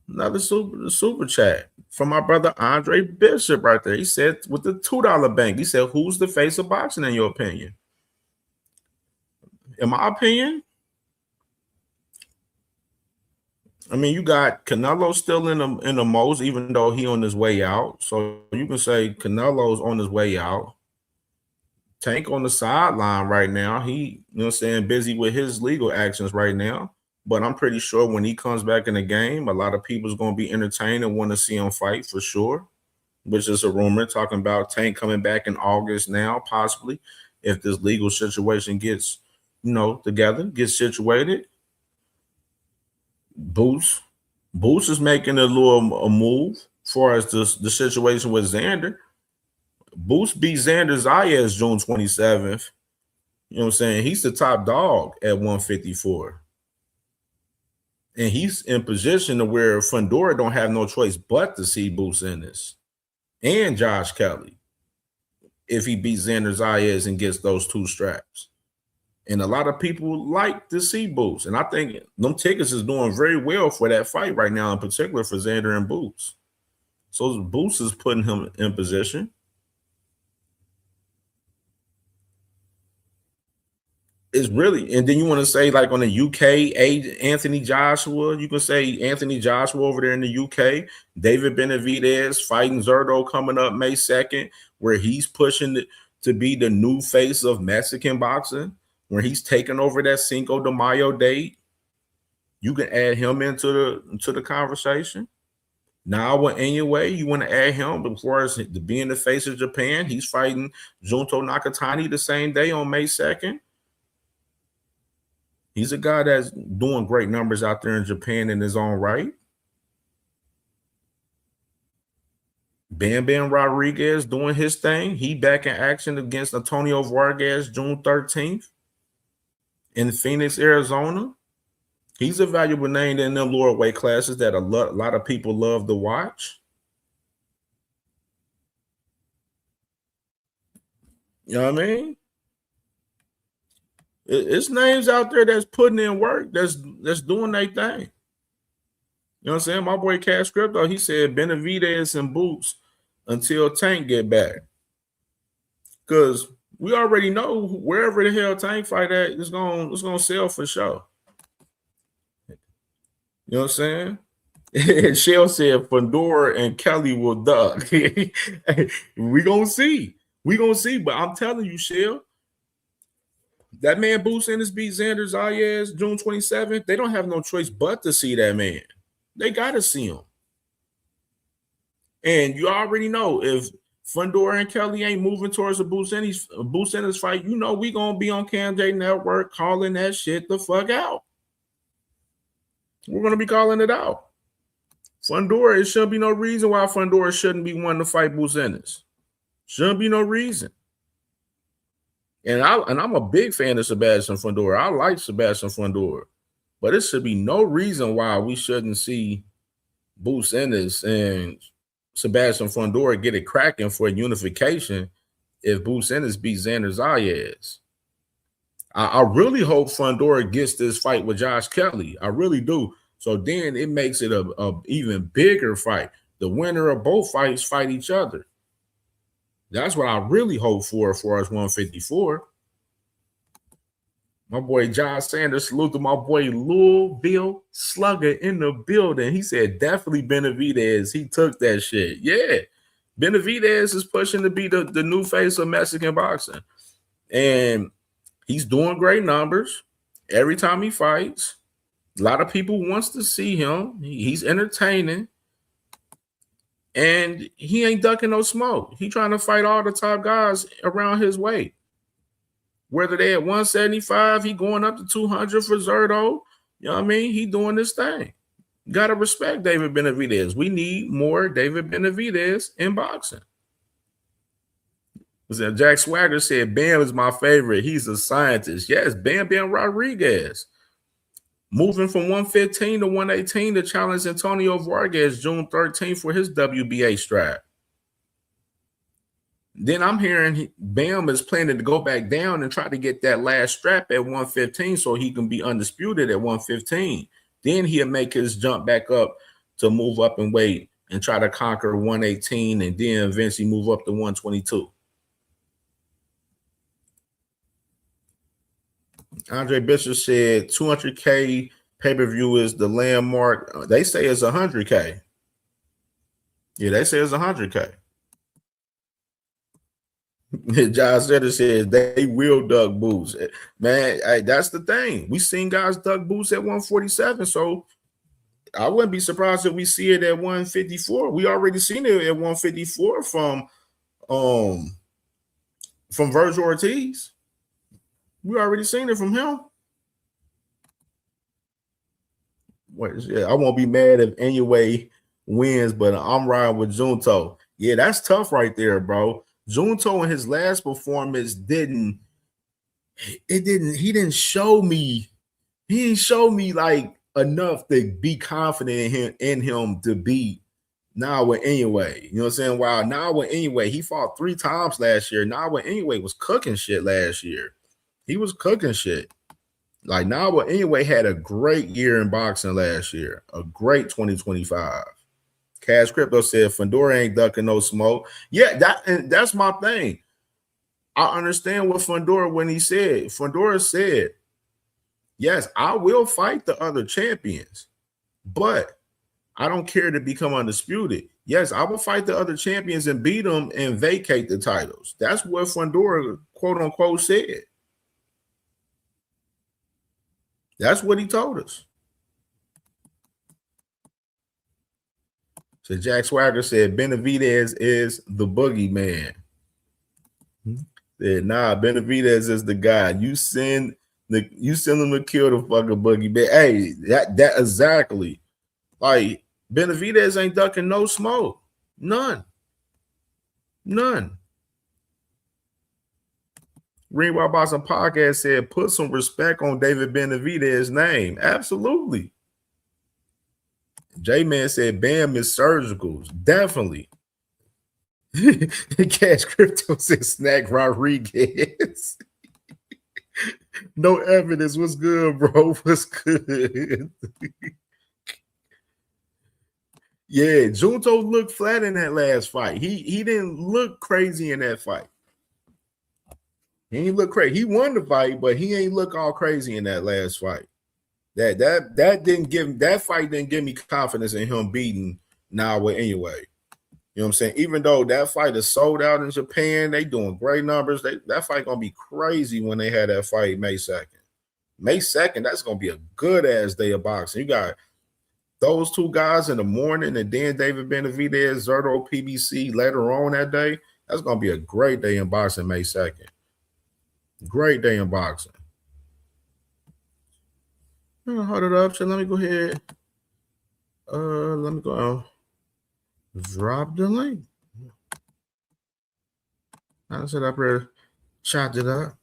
another super chat from my brother Andre Bishop right there. He said, with the $2 bank, he said, who's the face of boxing in your opinion? In my opinion, I mean, you got Canelo still in the most, even though he on his way out. So you can say Canelo's on his way out. Tank on the sideline right now. He, you know what I'm saying, busy with his legal actions right now. But I'm pretty sure when he comes back in the game, a lot of people's going to be entertained and want to see him fight for sure, which is a rumor talking about Tank coming back in August now, possibly, if this legal situation gets, you know, together, gets situated. Boots is making a move as far as the situation with Xander. Boots beat Xander Zayas June 27th. You know what I'm saying? He's the top dog at 154. And he's in position to where Fundora don't have no choice but to see Boots in this. And Josh Kelly, if he beats Xander Zayas and gets those two straps. And a lot of people like to see Boots. And I think them tickets is doing very well for that fight right now, in particular for Xander and Boots. So Boots is putting him in position. It's really, and then you want to say, like, on the UK, Anthony Joshua, you can say Anthony Joshua over there in the UK, David Benavidez fighting Zerto coming up May 2nd, where he's pushing to be the new face of Mexican boxing, where he's taking over that Cinco de Mayo date. You can add him into the conversation. Now, anyway, you want to add him before as being the face of Japan. He's fighting Junto Nakatani the same day on May 2nd. He's a guy that's doing great numbers out there in Japan in his own right. Bam Bam Rodriguez doing his thing. He back in action against Antonio Vargas June 13th in Phoenix, Arizona. He's a valuable name in them lower weight classes that a lot of people love to watch. You know what I mean? It's names out there that's putting in work, that's doing their thing. You know what I'm saying? My boy Cash Crypto, he said Benavidez and Boots until Tank get back. Because we already know wherever the hell Tank fight at, it's gonna sell for sure. You know what I'm saying? And Shell said Fandora and Kelly will duck. We gonna see. We gonna see. But I'm telling you, Shell, that man Boots Ennis beat Xander Zayas June 27th. They don't have no choice but to see that man. They gotta see him. And you already know if Fundora and Kelly ain't moving towards a Boots Ennis fight, you know we gonna be on CamJNetwork calling that shit the fuck out. We're gonna be calling it out. Fundora, it shouldn't be no reason why Fundora shouldn't be wanting to fight Boots Ennis. Shouldn't be no reason. And I'm a big fan of Sebastian Fundora. I like Sebastian Fundora, but it should be no reason why we shouldn't see Boots Ennis and Sebastian Fundora get it cracking for a unification if Boots Ennis beats Xander Zayas. I really hope Fundora gets this fight with Josh Kelly. I really do. So then it makes it a even bigger fight. The winner of both fights fight each other. That's what I really hope for us 154. My boy John Sanders, salute to my boy Louisville Slugger in the building. He said definitely Benavidez. He took that shit. Yeah. Benavidez is pushing to be the new face of Mexican boxing. And he's doing great numbers every time he fights. A lot of people wants to see him. He's entertaining. And he ain't ducking no smoke. He trying to fight all the top guys around his weight. Whether they at 175, he going up to 200 for Zerto. You know what I mean? He doing this thing. Got to respect David Benavidez. We need more David Benavidez in boxing. Jack Swagger said, Bam is my favorite. He's a scientist. Yes, Bam Rodriguez. Moving from 115 to 118 to challenge Antonio Vargas June 13th for his WBA strap. Then I'm hearing Bam is planning to go back down and try to get that last strap at 115 so he can be undisputed at 115. Then he'll make his jump back up to move up in weight and try to conquer 118 and then eventually move up to 122. Andre Bishop said 200K pay-per-view is the landmark. They say it's 100K. Yeah, they say it's 100K. Josh Setter says they will duck Boots. Man, that's the thing. We seen guys duck Boots at 147, so I wouldn't be surprised if we see it at 154. We already seen it at 154 from Virgil Ortiz. We already seen it from him. I won't be mad if Inoue wins, but I'm riding with Junto. Yeah, that's tough right there, bro. Junto in his last performance didn't show me like enough to be confident in him to beat Nawa Inoue. You know what I'm saying? Wow, Nawa Inoue, he fought 3 times last year. Nawa Inoue was cooking shit last year. He was cooking shit. Like Nawa Inoue had a great year in boxing last year. A great 2025. Cash Crypto said Fundora ain't ducking no smoke. Yeah, that's my thing. I understand what Fundora when he said. Fundora said, yes, I will fight the other champions, but I don't care to become undisputed. Yes, I will fight the other champions and beat them and vacate the titles. That's what Fundora, quote unquote, said. That's what he told us. So Jack Swagger said Benavidez is the boogeyman. Said, nah, Benavidez is the guy. You send him to kill the fucking boogeyman. Hey, that exactly. Like Benavidez ain't ducking no smoke. None. Ring While Boxing Podcast said, put some respect on David Benavidez's name. Absolutely. J-Man said, Bam is surgical. Definitely. Cash Crypto said, Snack Rodriguez. No evidence. What's good, bro? What's good? Yeah, Junto looked flat in that last fight. He didn't look crazy in that fight. He didn't look crazy. He won the fight, but he ain't look all crazy in that last fight. That didn't give that fight didn't give me confidence in him beating Nawa anyway. You know what I'm saying? Even though that fight is sold out in Japan, they doing great numbers. That fight gonna be crazy when they had that fight May 2nd. May 2nd, that's gonna be a good ass day of boxing. You got those two guys in the morning, and then David Benavidez, Zerto, PBC later on that day. That's gonna be a great day in boxing May 2nd. Great day in boxing. Hold it up. So let me go ahead. Let me go. Drop the link. I said I better chopped it up.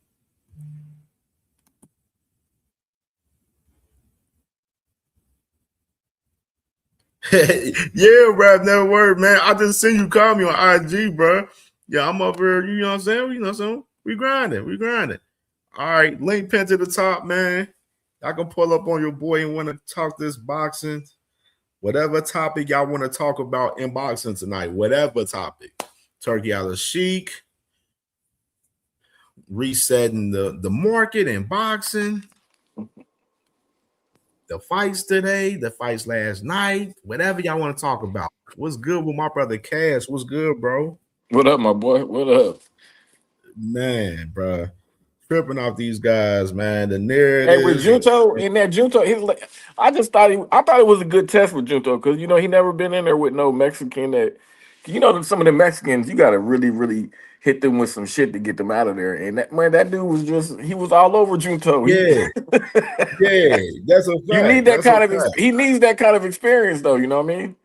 Yeah, bro. Never word, man. I just seen you call me on IG, bro. Yeah, I'm up here. You know what I'm saying? You know what I'm saying? We grinding. We grinding. All right. Link pinned to the top, man. I can pull up on your boy and want to talk this boxing. Whatever topic y'all want to talk about in boxing tonight. Whatever topic. Turkey Al-Sheikh. Resetting the market in boxing. The fights today, the fights last night, whatever y'all want to talk about. What's good with my brother Cass? What's good, bro? What up, my boy? What up? Man, bro. Tripping off these guys, man. The Hey, with narratives. Junto in that Junto, I just thought I thought it was a good test with Junto because you know he never been in there with no Mexican that you know some of the Mexicans you got to really hit them with some shit to get them out of there. And that dude was just he was all over Junto. Yeah, yeah, that's a fact. You need that kind of he needs that kind of experience though. You know what I mean?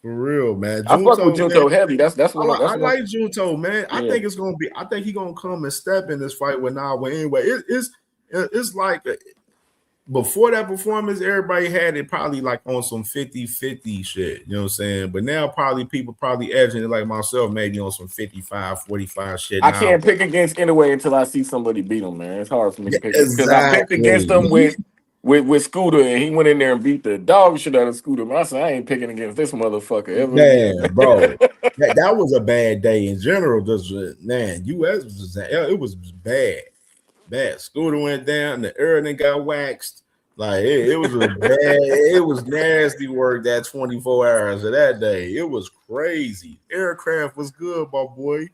For real, man. I fuck with Junto man. heavy. That's what I like Junto, man. Yeah. I think it's gonna be. I think he's gonna come and step in this fight with Nawa anyway. It's like before that performance, everybody had it probably like on some 50-50 shit. You know what I'm saying? But now probably people probably edging it like myself, maybe on some 55-45 shit. I can't pick against anyway until I see somebody beat him, man. It's hard for me to pick because I picked Exactly. against him with Scooter, and he went in there and beat the dog shit out of Scooter. I said, I ain't picking against this motherfucker ever again. Bro, that was a bad day in general. Just man, US was it was bad. Scooter went down, the everything got waxed. Like it was a bad, it was nasty work that 24 hours of that day. It was crazy. Aircraft was good, my boy.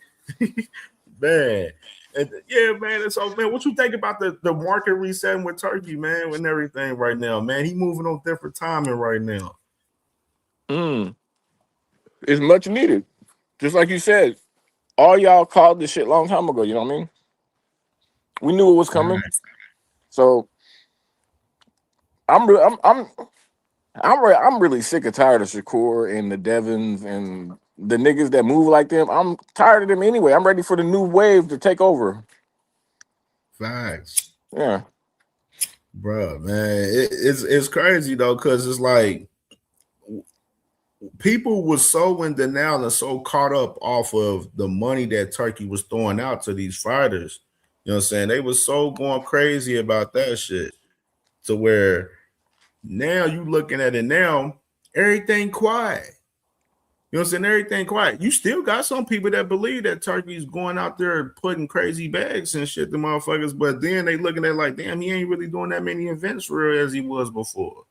Man. And yeah, man. And so, man, what you think about the market resetting with Turkey, man, and everything right now, man? He moving on different timing right now. It's much needed. Just like you said, all y'all called this shit long time ago. You know what I mean? We knew it was coming. So I'm really sick and tired of Shakur and the Devons and the niggas that move like them. I'm tired of them anyway. I'm ready for the new wave to take over. Facts. Yeah. Bro, man, it's crazy though, because it's like people were so in denial and so caught up off of the money that Turkey was throwing out to these fighters. You know what I'm saying? They were so going crazy about that shit to where now you looking at it now, everything quiet. You know what I'm saying? Everything quiet. You still got some people that believe that Turkey's going out there putting crazy bags and shit to motherfuckers, but then they looking at it like, damn, he ain't really doing that many events for real as he was before.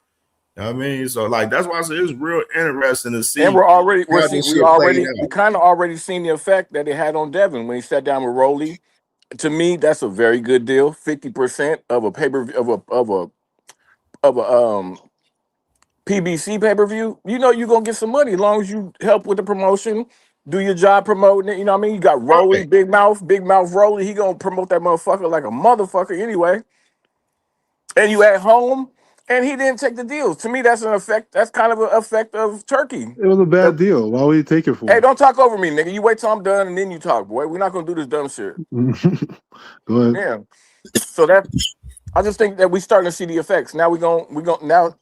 You know what I mean? So like that's why I said it's real interesting to see. And we kind of already seen the effect that it had on Devin when he sat down with Rolly. To me, that's a very good deal. 50% of a PBC pay-per-view, you know you're gonna get some money as long as you help with the promotion, do your job promoting it. You know what I mean? You got Rolly, Big Mouth Rolly. He gonna promote that motherfucker like a motherfucker anyway. And you at home, and he didn't take the deals. To me, that's an effect. That's kind of an effect of Turkey. It was a bad deal. Why would you take it for? Hey, don't talk over me, nigga. You wait till I'm done and then you talk, boy. We're not gonna do this dumb shit. Go ahead. Yeah. So that I just think that we starting to see the effects. Now now.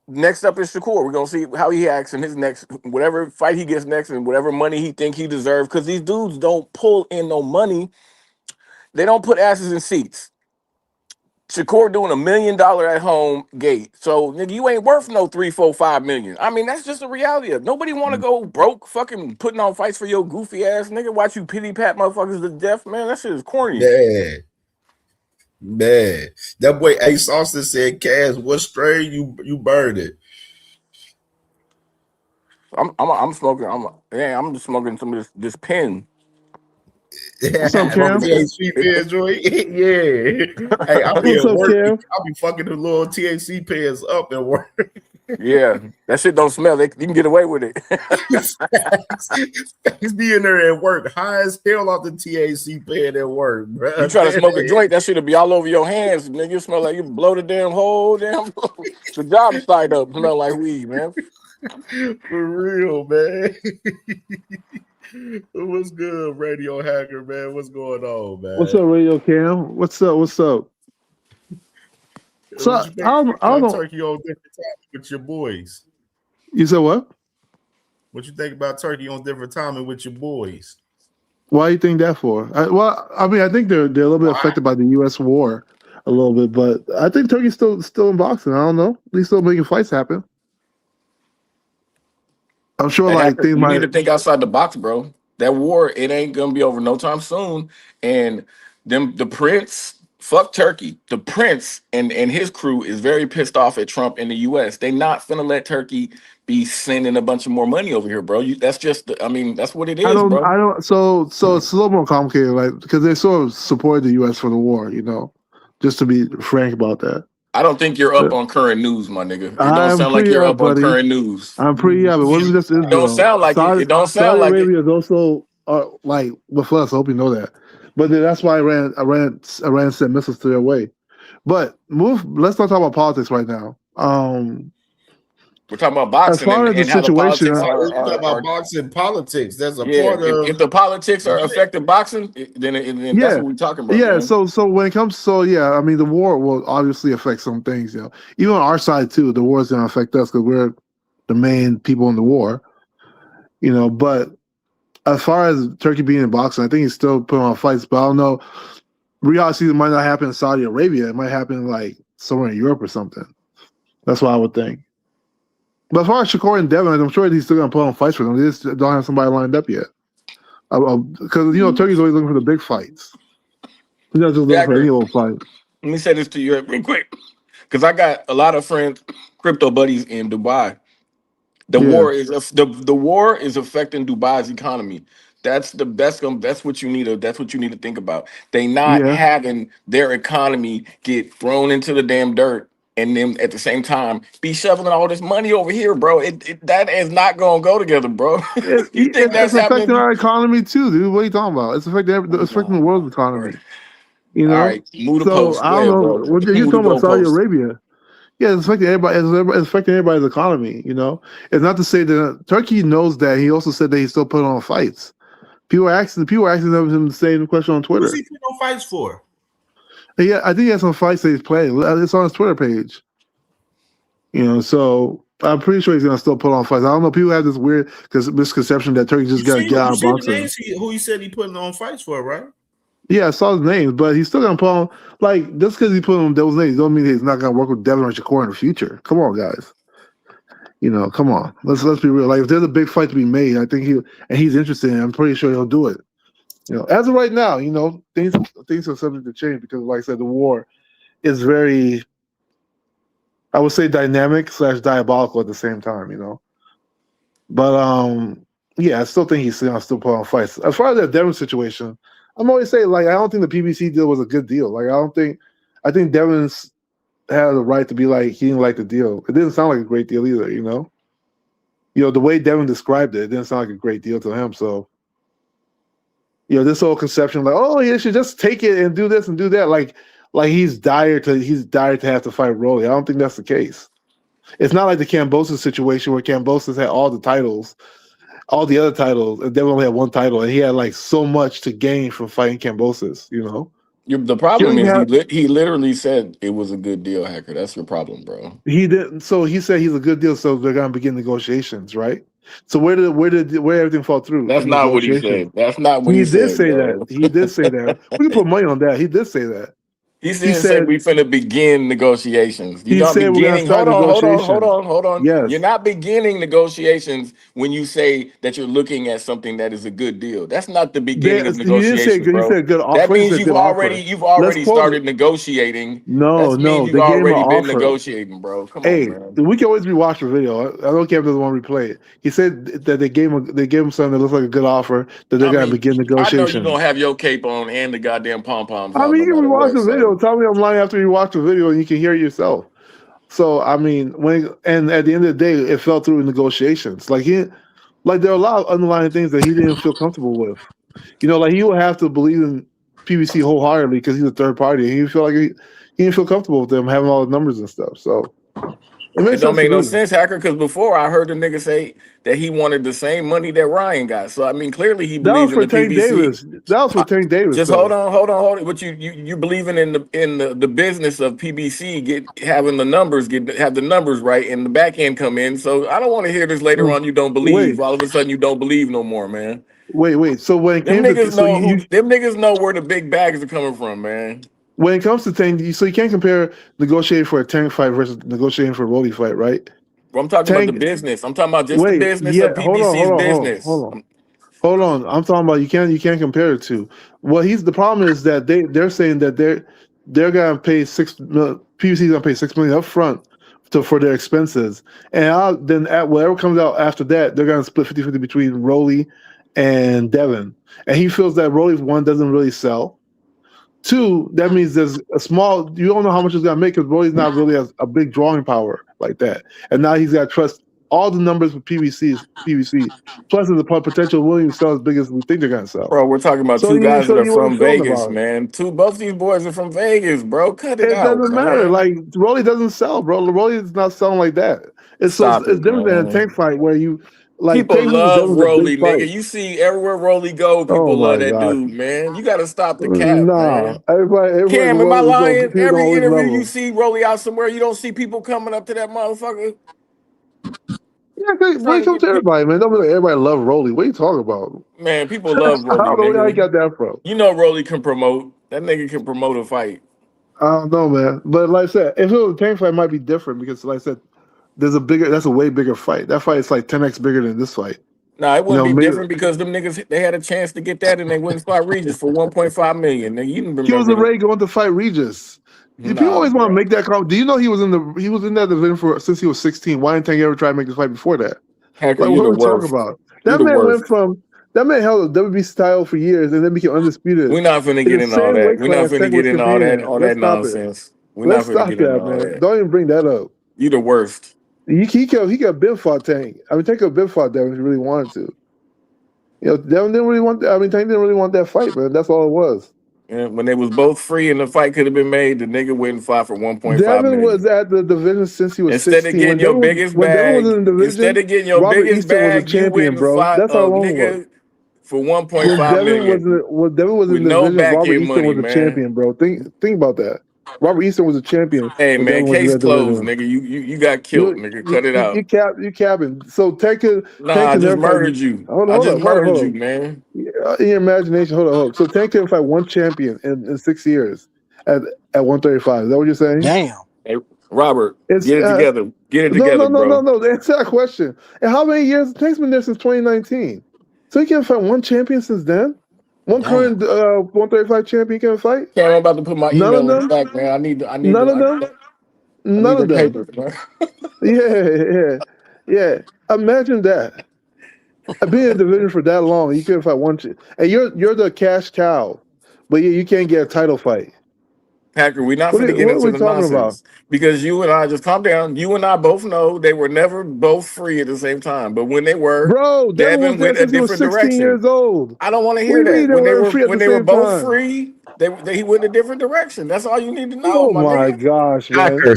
Next up is Shakur. We're gonna see how he acts in his next whatever fight he gets next and whatever money he think he deserves. Because these dudes don't pull in no money. They don't put asses in seats. Shakur doing $1 million at home gate. So nigga, you ain't worth no 3, 4, 5 million. I mean, that's just the reality of it. Nobody want to go broke, fucking putting on fights for your goofy ass nigga. Watch you pity pat motherfuckers to death, man. That shit is corny. Man, that boy Ace Austin said, "Cass, what strain you burned it?" I'm smoking. I'm just smoking some of this pen. What's up, Cam? THC pen, Joy. Yeah. Hey, I'll be What's at up, work. Cam? I'll be fucking the little THC pens up at work. Yeah, that shit don't smell. You can get away with it. He's be in there at work, high as hell off the THC pen at work, bro. You try to smoke a joint, that shit'll be all over your hands, nigga. You smell like you blow the damn whole damn the job site up. Smell like weed, man. For real, man. What's good, Radio Hacker, man? What's going on, man? What's up, Radio Cam? What's up? What's up? So What you think I don't about know. Turkey on different timing with your boys? You said what? What you think about Turkey on different timing with your boys? Why do you think that for? I mean, I think they're a little bit affected by the U.S. war a little bit, but I think Turkey's still in boxing. I don't know. He's still making fights happen. I'm sure, And like things you need to might. think outside the box, bro. That war, it ain't gonna be over no time soon. And the prince, fuck Turkey. The prince and his crew is very pissed off at Trump and the U.S. They not finna let Turkey be sending a bunch of more money over here, bro. That's just, I mean, that's what it is, bro. I don't. So it's a little more complicated, like because they sort of supported the U.S. for the war. You know, just to be frank about that. I don't think you're up on current news, my nigga. It don't I'm sound like pretty you're up, up on buddy. current news. I'm pretty up. It wasn't just Israel. It don't sound like it. It don't sound Saudi like it. Arabia is also like with us. I hope you know that. But then that's why Iran sent missiles to their way. But let's not talk about politics right now. We're talking about As boxing far as the and how the situation, politics We're talking are about boxing politics. That's a yeah. part of. If the politics are affecting boxing, then that's what we're talking about. yeah. Man. So when it comes, I mean, the war will obviously affect some things. You know, even on our side too, the war is going to affect us because we're the main people in the war. You know, but as far as Turkey being in boxing, I think he's still putting on fights. But I don't know. Riyadh season might not happen in Saudi Arabia. It might happen like somewhere in Europe or something. That's what I would think. But as far as Shakur and Devin, I'm sure he's still going to put on fights for them. They just don't have somebody lined up yet. Because, Turkey's always looking for the big fights. He's not just looking for any old fight. Let me say this to you real quick, because I got a lot of friends, crypto buddies in Dubai. The war is affecting Dubai's economy. That's what you need to think about. They not having their economy get thrown into the damn dirt, and then at the same time be shoveling all this money over here, bro. That is not gonna go together, bro. You think that's It's affecting happening? our economy too, dude. What are you talking about? It's affecting the world's economy. You know. All right, move the So post. I Go don't ahead, know. bro. What you're Move the talking about Saudi goalpost. Arabia? Yeah, it's affecting everybody. It's affecting everybody's economy. You know, it's not to say that Turkey knows that. He also said that he's still putting on fights. People are asking him the same question on Twitter. Who's he putting on fights for? Yeah, I think he has some fights that he's playing. It's on his Twitter page. You know, so I'm pretty sure he's gonna still put on fights. I don't know. People have this weird misconception that Turkey just got to get out of boxing. Who he said he putting on fights for, right? Yeah, I saw his names, but he's still gonna put on just because he put on those names don't mean he's not gonna work with Devin or Shakur in the future. Come on, guys. You know, come on. Let's be real. Like if there's a big fight to be made, I think he's interested in it, I'm pretty sure he'll do it. You know, as of right now, things are subject to change because, like I said, the war is very, I would say, dynamic / diabolical at the same time. But yeah, I still think he's gonna still put on fights. As far as that Devin situation, I'm always saying I don't think the PBC deal was a good deal. I think Devin's had the right to be like he didn't like the deal. It didn't sound like a great deal either. The way Devin described it didn't sound like a great deal to him. So. This whole conception he should just take it and do this and do that. Like he's dire to have to fight Rolly. I don't think that's the case. It's not like the Kambosos situation where Kambosos had all the titles, all the other titles, and Devin only had one title, and he had so much to gain from fighting Kambosos. The problem is he literally said it was a good deal, Hacker. That's your problem, bro. He didn't. So he said he's a good deal. So they're gonna begin negotiations, right? So where everything fall through? That's not what he said. That's not what he said. He did say that. He did say that. We can put money on that. He did say that. He He said said we finna begin negotiations. You're he not said we're gonna beginning. start Hold negotiations. on. You're Yes. not beginning negotiations when you say that you're looking at something that is a good deal. That's not the beginning of You didn't say negotiations, good. You bro. said good That offer. You means said good offer. you've Let's already quote it. started negotiating. No, That means no, you've they gave him an already been offer. negotiating, bro. Come on, Hey, man. we can always rewatch the video. I don't care if doesn't want to replay it. He said that they gave him something that looks like a good offer that they're I gonna mean, begin I know you're negotiations. gonna have your cape on and the goddamn pom poms I out, mean, no you can matter rewatch what. the video. So Tell me I'm lying after you watch the video and you can hear it yourself. So I mean, and at the end of the day, it fell through in negotiations. Like there are a lot of underlying things that he didn't feel comfortable with. Like he would have to believe in PBC wholeheartedly because he's a third party. And he felt like he didn't feel comfortable with them having all the numbers and stuff. So it makes it don't sense to make no me. sense, Hacker, because before I heard the nigga say that he wanted the same money that Ryan got. So I mean, clearly he That was believes in for the Tank PBC. Davis. That was for Tank Davis, Just though. hold on. But you believing in the business of PBC have the numbers right and the back end come in. So I don't want to hear this later on. You don't Wait, believe. All of a sudden you don't believe no more, man. wait. So when it Them came to niggas know them niggas know where the big bags are coming from, man. when it comes to Tank, so you can't compare negotiating for a Tank fight versus negotiating for a Rolly fight, right? Well, I'm talking about the business. I'm talking about just the business of PBC's business. Hold on. I'm talking about you can't compare the two. Well, the problem is that they're saying that they're gonna pay PBC's gonna pay $6 million up front for their expenses, and then at whatever comes out after that, they're gonna split 50-50 between Rolly and Devin. And he feels that Rolly one doesn't really sell. Two, that means there's you don't know how much it's gonna make because Rolly's not really a big drawing power like that. And now he's got to trust all the numbers for PBC. Plus, there's a potential Williams sell as big as we think they're gonna sell. Bro, we're talking about So two guys that are he wasn't from feeling Vegas, about it. man. Both these boys are from Vegas, bro. Cut it It out, doesn't man. matter. Like Rolly doesn't sell, bro. Rolly is not selling like that. It's Stop it, different than a man. Tank fight where you like People Tank versus love Devin's a big Rolly, fight. nigga. You see everywhere Rolly go, Oh people love my that gosh. dude, man. You got to stop the cap, Nah, man. everybody Cam, am I Rolly go. lying? People don't Every always interview love you him. see Rolly out somewhere, you don't see people coming up to that motherfucker. Yeah, when it comes to everybody, man, don't be like everybody love Rolly. What are you talking about? Man, people love I Rolly, don't know where I nigga. got that from. You know Rolly can promote. That nigga can promote a fight. I don't know, man. But like I said, if it was a Tank fight, it might be different because, like I said, that's a way bigger fight. That fight is like 10x bigger than this fight. Nah, it wouldn't be Maybe different because them niggas they had a chance to get that and they wouldn't fight Regis for 1.5 million. Nigga, you didn't he was remember already going to fight Regis. People Nah, always want to bro. make that comment. Do you know he was in that division since he was 16? Why didn't Tank ever try to make this fight before that? Hacker, Like, you what the are we talking worst. about? You That the man worst. that man held a WB title for years and then became undisputed. We're not finna in get the into all same that. weight We're not class finna Tank get was into all competing that in. Let's stop it. nonsense. We're not Let's finna stop get into that, all man. that. Don't even bring that up. You the worst. He could have been fought Tank. I mean, Tank could have been fought Devin if he really wanted to. Devin didn't really want. Tank didn't really want that fight, man. That's all it was. And when they was both free and the fight could have been made, the nigga wouldn't fight for 1.5 Devin million. was at the division since he was Instead of 16. getting your biggest When Devin was bag, in the division, Robert Easton was a you went champion, and bro. fought That's a how long it was. nigga for 1.5 million When Devin was with in the no division, back Robert end Easton money, was a man. champion, bro. Think about that. Robert Easton was a champion Hey when man, Devin was in case that closed, division. nigga. You got killed, nigga. Cut it out. You capping. So Tank can Nah, I just never fight. murdered you. Hold I just on. murdered you, man. In your imagination, hold on. So Tank can fight one champion in 6 years at 135. Is that what you're saying? Damn. Hey, Robert, It's get it together. Get it no, together, bro. no. Answer that question. And how many years? Tank's been there since 2019. So he can't fight one champion since then. One current 135 champion can't fight. Cam, I'm about to put my None of email in them. the back, man. I need None of them. None the of them. papers, man. Yeah. Imagine that. I've been in the division for that long. You couldn't fight one, and you're the cash cow, but you can't get a title fight. Hacker, we're not What going to get are into we the talking about? nonsense because you and I just calm down. You and I both know they were never both free at the same time, but when they were, Bro, Devin was there went a since he was different 16 years direction. old. I don't want to What do hear you mean that. they weren't free at When the they were same both time? free, he went a different direction. That's all you need to know, Oh my my nigga. gosh, man. Hacker,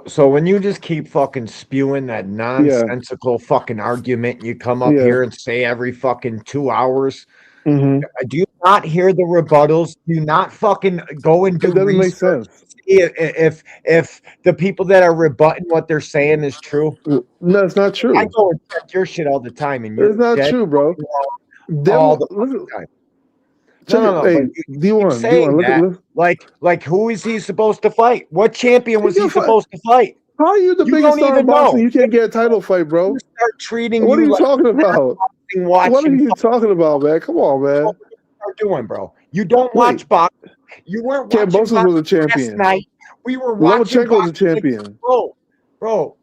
so when you just keep fucking spewing that nonsensical fucking argument, you come up here and say every fucking 2 hours. Mm-hmm. Do you not hear the rebuttals? Do you not fucking go and do It doesn't make research? sense. If the people that are rebutting what they're saying is true. No, it's not true. I go and check your shit all the time, and you're It's not dead true, bro. all the Listen, time. No. Hey, But you keep D1, saying look that. at Like, who is he supposed to fight? What champion was can't he fight. supposed to fight? How are you the You biggest don't star in even boxing? know. You can't get a title fight, bro. You start treating What are you you like talking about? boxing What are watching. you talking about, man? Come on, man. What are you doing, bro? You don't Wait, watch boxing. You weren't watching Kambosos was a boxing last champion. night. We were watching Lomachenko was a boxing. champion. Bro,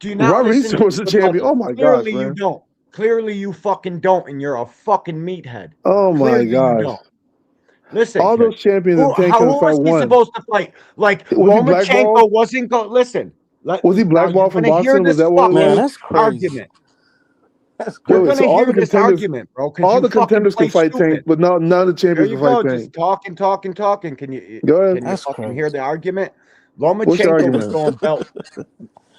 do you not listen Rodriguez to was a the champion. brother? Oh my gosh, Clearly you man. don't. Clearly you fucking don't, and you're a fucking meathead. Oh my Clearly you gosh. don't. Listen, All kid. those champions and Tank Who couldn't fight was he one. supposed to fight? Like Was he blackballed? Lomachenko wasn't going. Listen, Was he now you're blackballed from gonna hear boxing? Was this that what it Man, was? that's fucking crazy. argument. That's You're crazy. So gonna all hear the this contenders, argument, bro, because all you the fucking contenders play could fight stupid. Tank, but none of the There champions you could fight go, Tank. just talking. Can you Go ahead. That's fucking crazy. hear the argument? What's the Lomachenko was argument? going belt.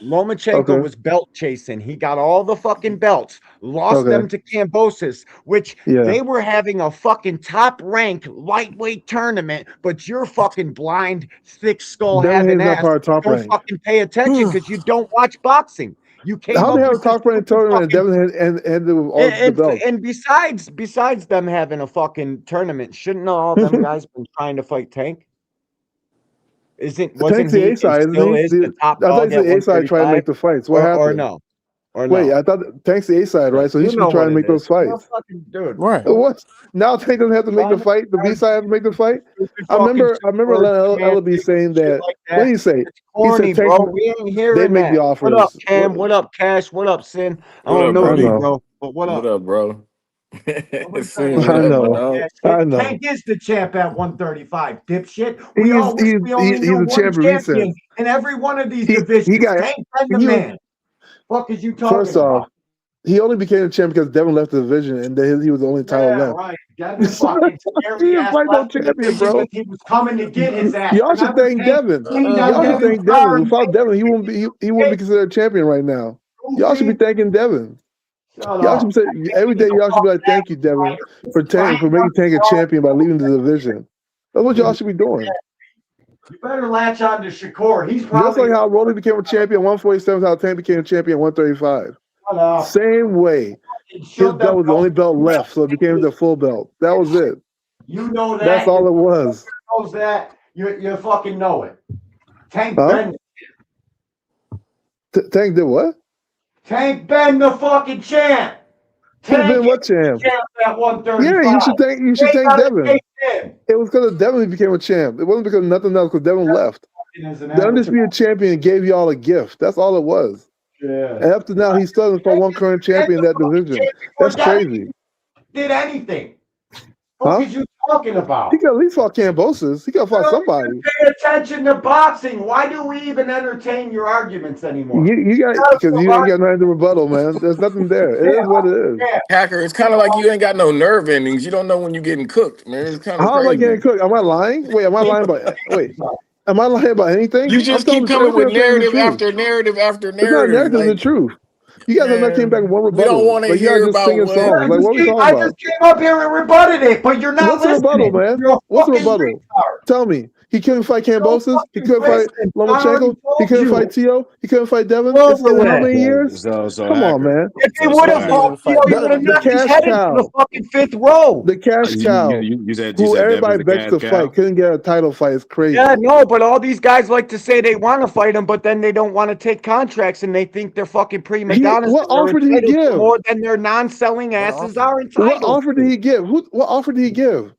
Lomachenko Okay. was belt chasing. He got all the fucking belts, lost them Okay. to Kambosos, which Yeah. they were having a fucking top ranked lightweight tournament, but you're fucking blind, thick skull Devin having Haney's not ass. part of top Don't rank. fucking pay attention because you don't watch boxing. You came How up they have a with this top rank stupid tournament and fucking Devin ended with all the belts? and besides them having a fucking tournament, shouldn't all them guys been trying to fight Tank? Wasn't Tank's the he A and side, isn't still he? is the top I thought dog he's at the A side trying to 135? make the fights. What Or happened? no? Or Wait, no? I thought Tank's the A side, right? So he You should be know trying what to make it those is. You're a fights. fucking dude. Right. What? Now Tank doesn't have to make the Trying to fight. The B side has to make the fight. stupid I fucking remember words, man, Ellaby saying shit that. like What that. did he say? It's He corny, said Tank. bro. We ain't They hearing make the that. What up, offers. Cam? What up, Cash? What up, Sin? I What don't up, know I Brody? you, know. bro, but what What up? up, bro? Nobody Sin, saying what I up, my know. dog? I know. Tank is the champ at 135, dipshit. He's We all wish we only he's knew a one champ of champion recent. in every one of these He divisions. got Tank been the he was man. Fuck is you first talking off. about? He only became a champ because Devin left the division, and then he was the only title Yeah, left. right. Devin he fucking scary didn't ass fight no left the champion, division bro. because he was coming to get his ass. Y'all should Remember, thank Tank? Devin. Tank got Y'all should Devin's thank car Devin. and Without Devin, he wouldn't be Tank considered a champion right now. Y'all should be goofy. thanking Devin. Shut Y'all should up. be saying every day. Y'all should be like, "Thank you, Devin, for making Tank a champion by leaving the division." That's what y'all should be doing. You better latch on to Shakur. He's Just probably like how Rolly became a champion at 147, how Tank became a champion at 135. shut up. Same way. His Shut belt was the only belt up. left, so it became the full belt. That was it. You know that. That's all it was. Knows that. You fucking know it. Tank Huh? Ben. Tank did what? Tank Ben the fucking champ. He's Tank been what is the champ? champ at 135. Yeah, you should thank They gotta Devin. take him. It was because of Devin he became a champ. It wasn't because of nothing else, because Devin left. The undisputed champion gave y'all a gift. That's all it was. Yeah. And up to now, he still hasn't fought one current champion in that division. That's crazy. Did anything. Huh? What are you talking about? He could at least fought Kambosos. He could have fought somebody. Pay attention to boxing. Why do we even entertain your arguments anymore? You got because you ain't got nothing to rebuttal, man. There's nothing there. It is what it is. Hacker, it's kind of like you ain't got no nerve endings. You don't know when you're getting cooked, man. It's kind of How am I crazy. getting cooked? Am I lying? Wait, am I lying about? Wait, am I lying about anything? You just keep coming with narrative after narrative after It's not narrative. narrative, it's the truth. You guys have not came back with one we rebuttal. don't want to like, you hear guys just about singing what. songs. Like, what are we talking I about? just came up here and rebutted it, but you're not What's the listening. rebuttal, man? You're a What's the fucking rebuttal? retard. Tell me. He couldn't fight Kambosos. He couldn't fight listen. I Lomachenko. already He told couldn't you. fight Tio. He couldn't fight Devin. Over It's in how with. many years? So Come on, man. If he would have fought Theo, he would have The knocked his cash head into the cow. fucking fifth row. The cash cow. You said Who Devin everybody was a begs cash to cow? fight. Couldn't get a title fight. It's crazy. Yeah, no, but all these guys like to say they want to fight him, but then they don't want to take contracts and they think they're fucking prima donnas. What and they're offer did he entitled to give? more than their non-selling asses are entitled. What offer did he give? What offer did he give?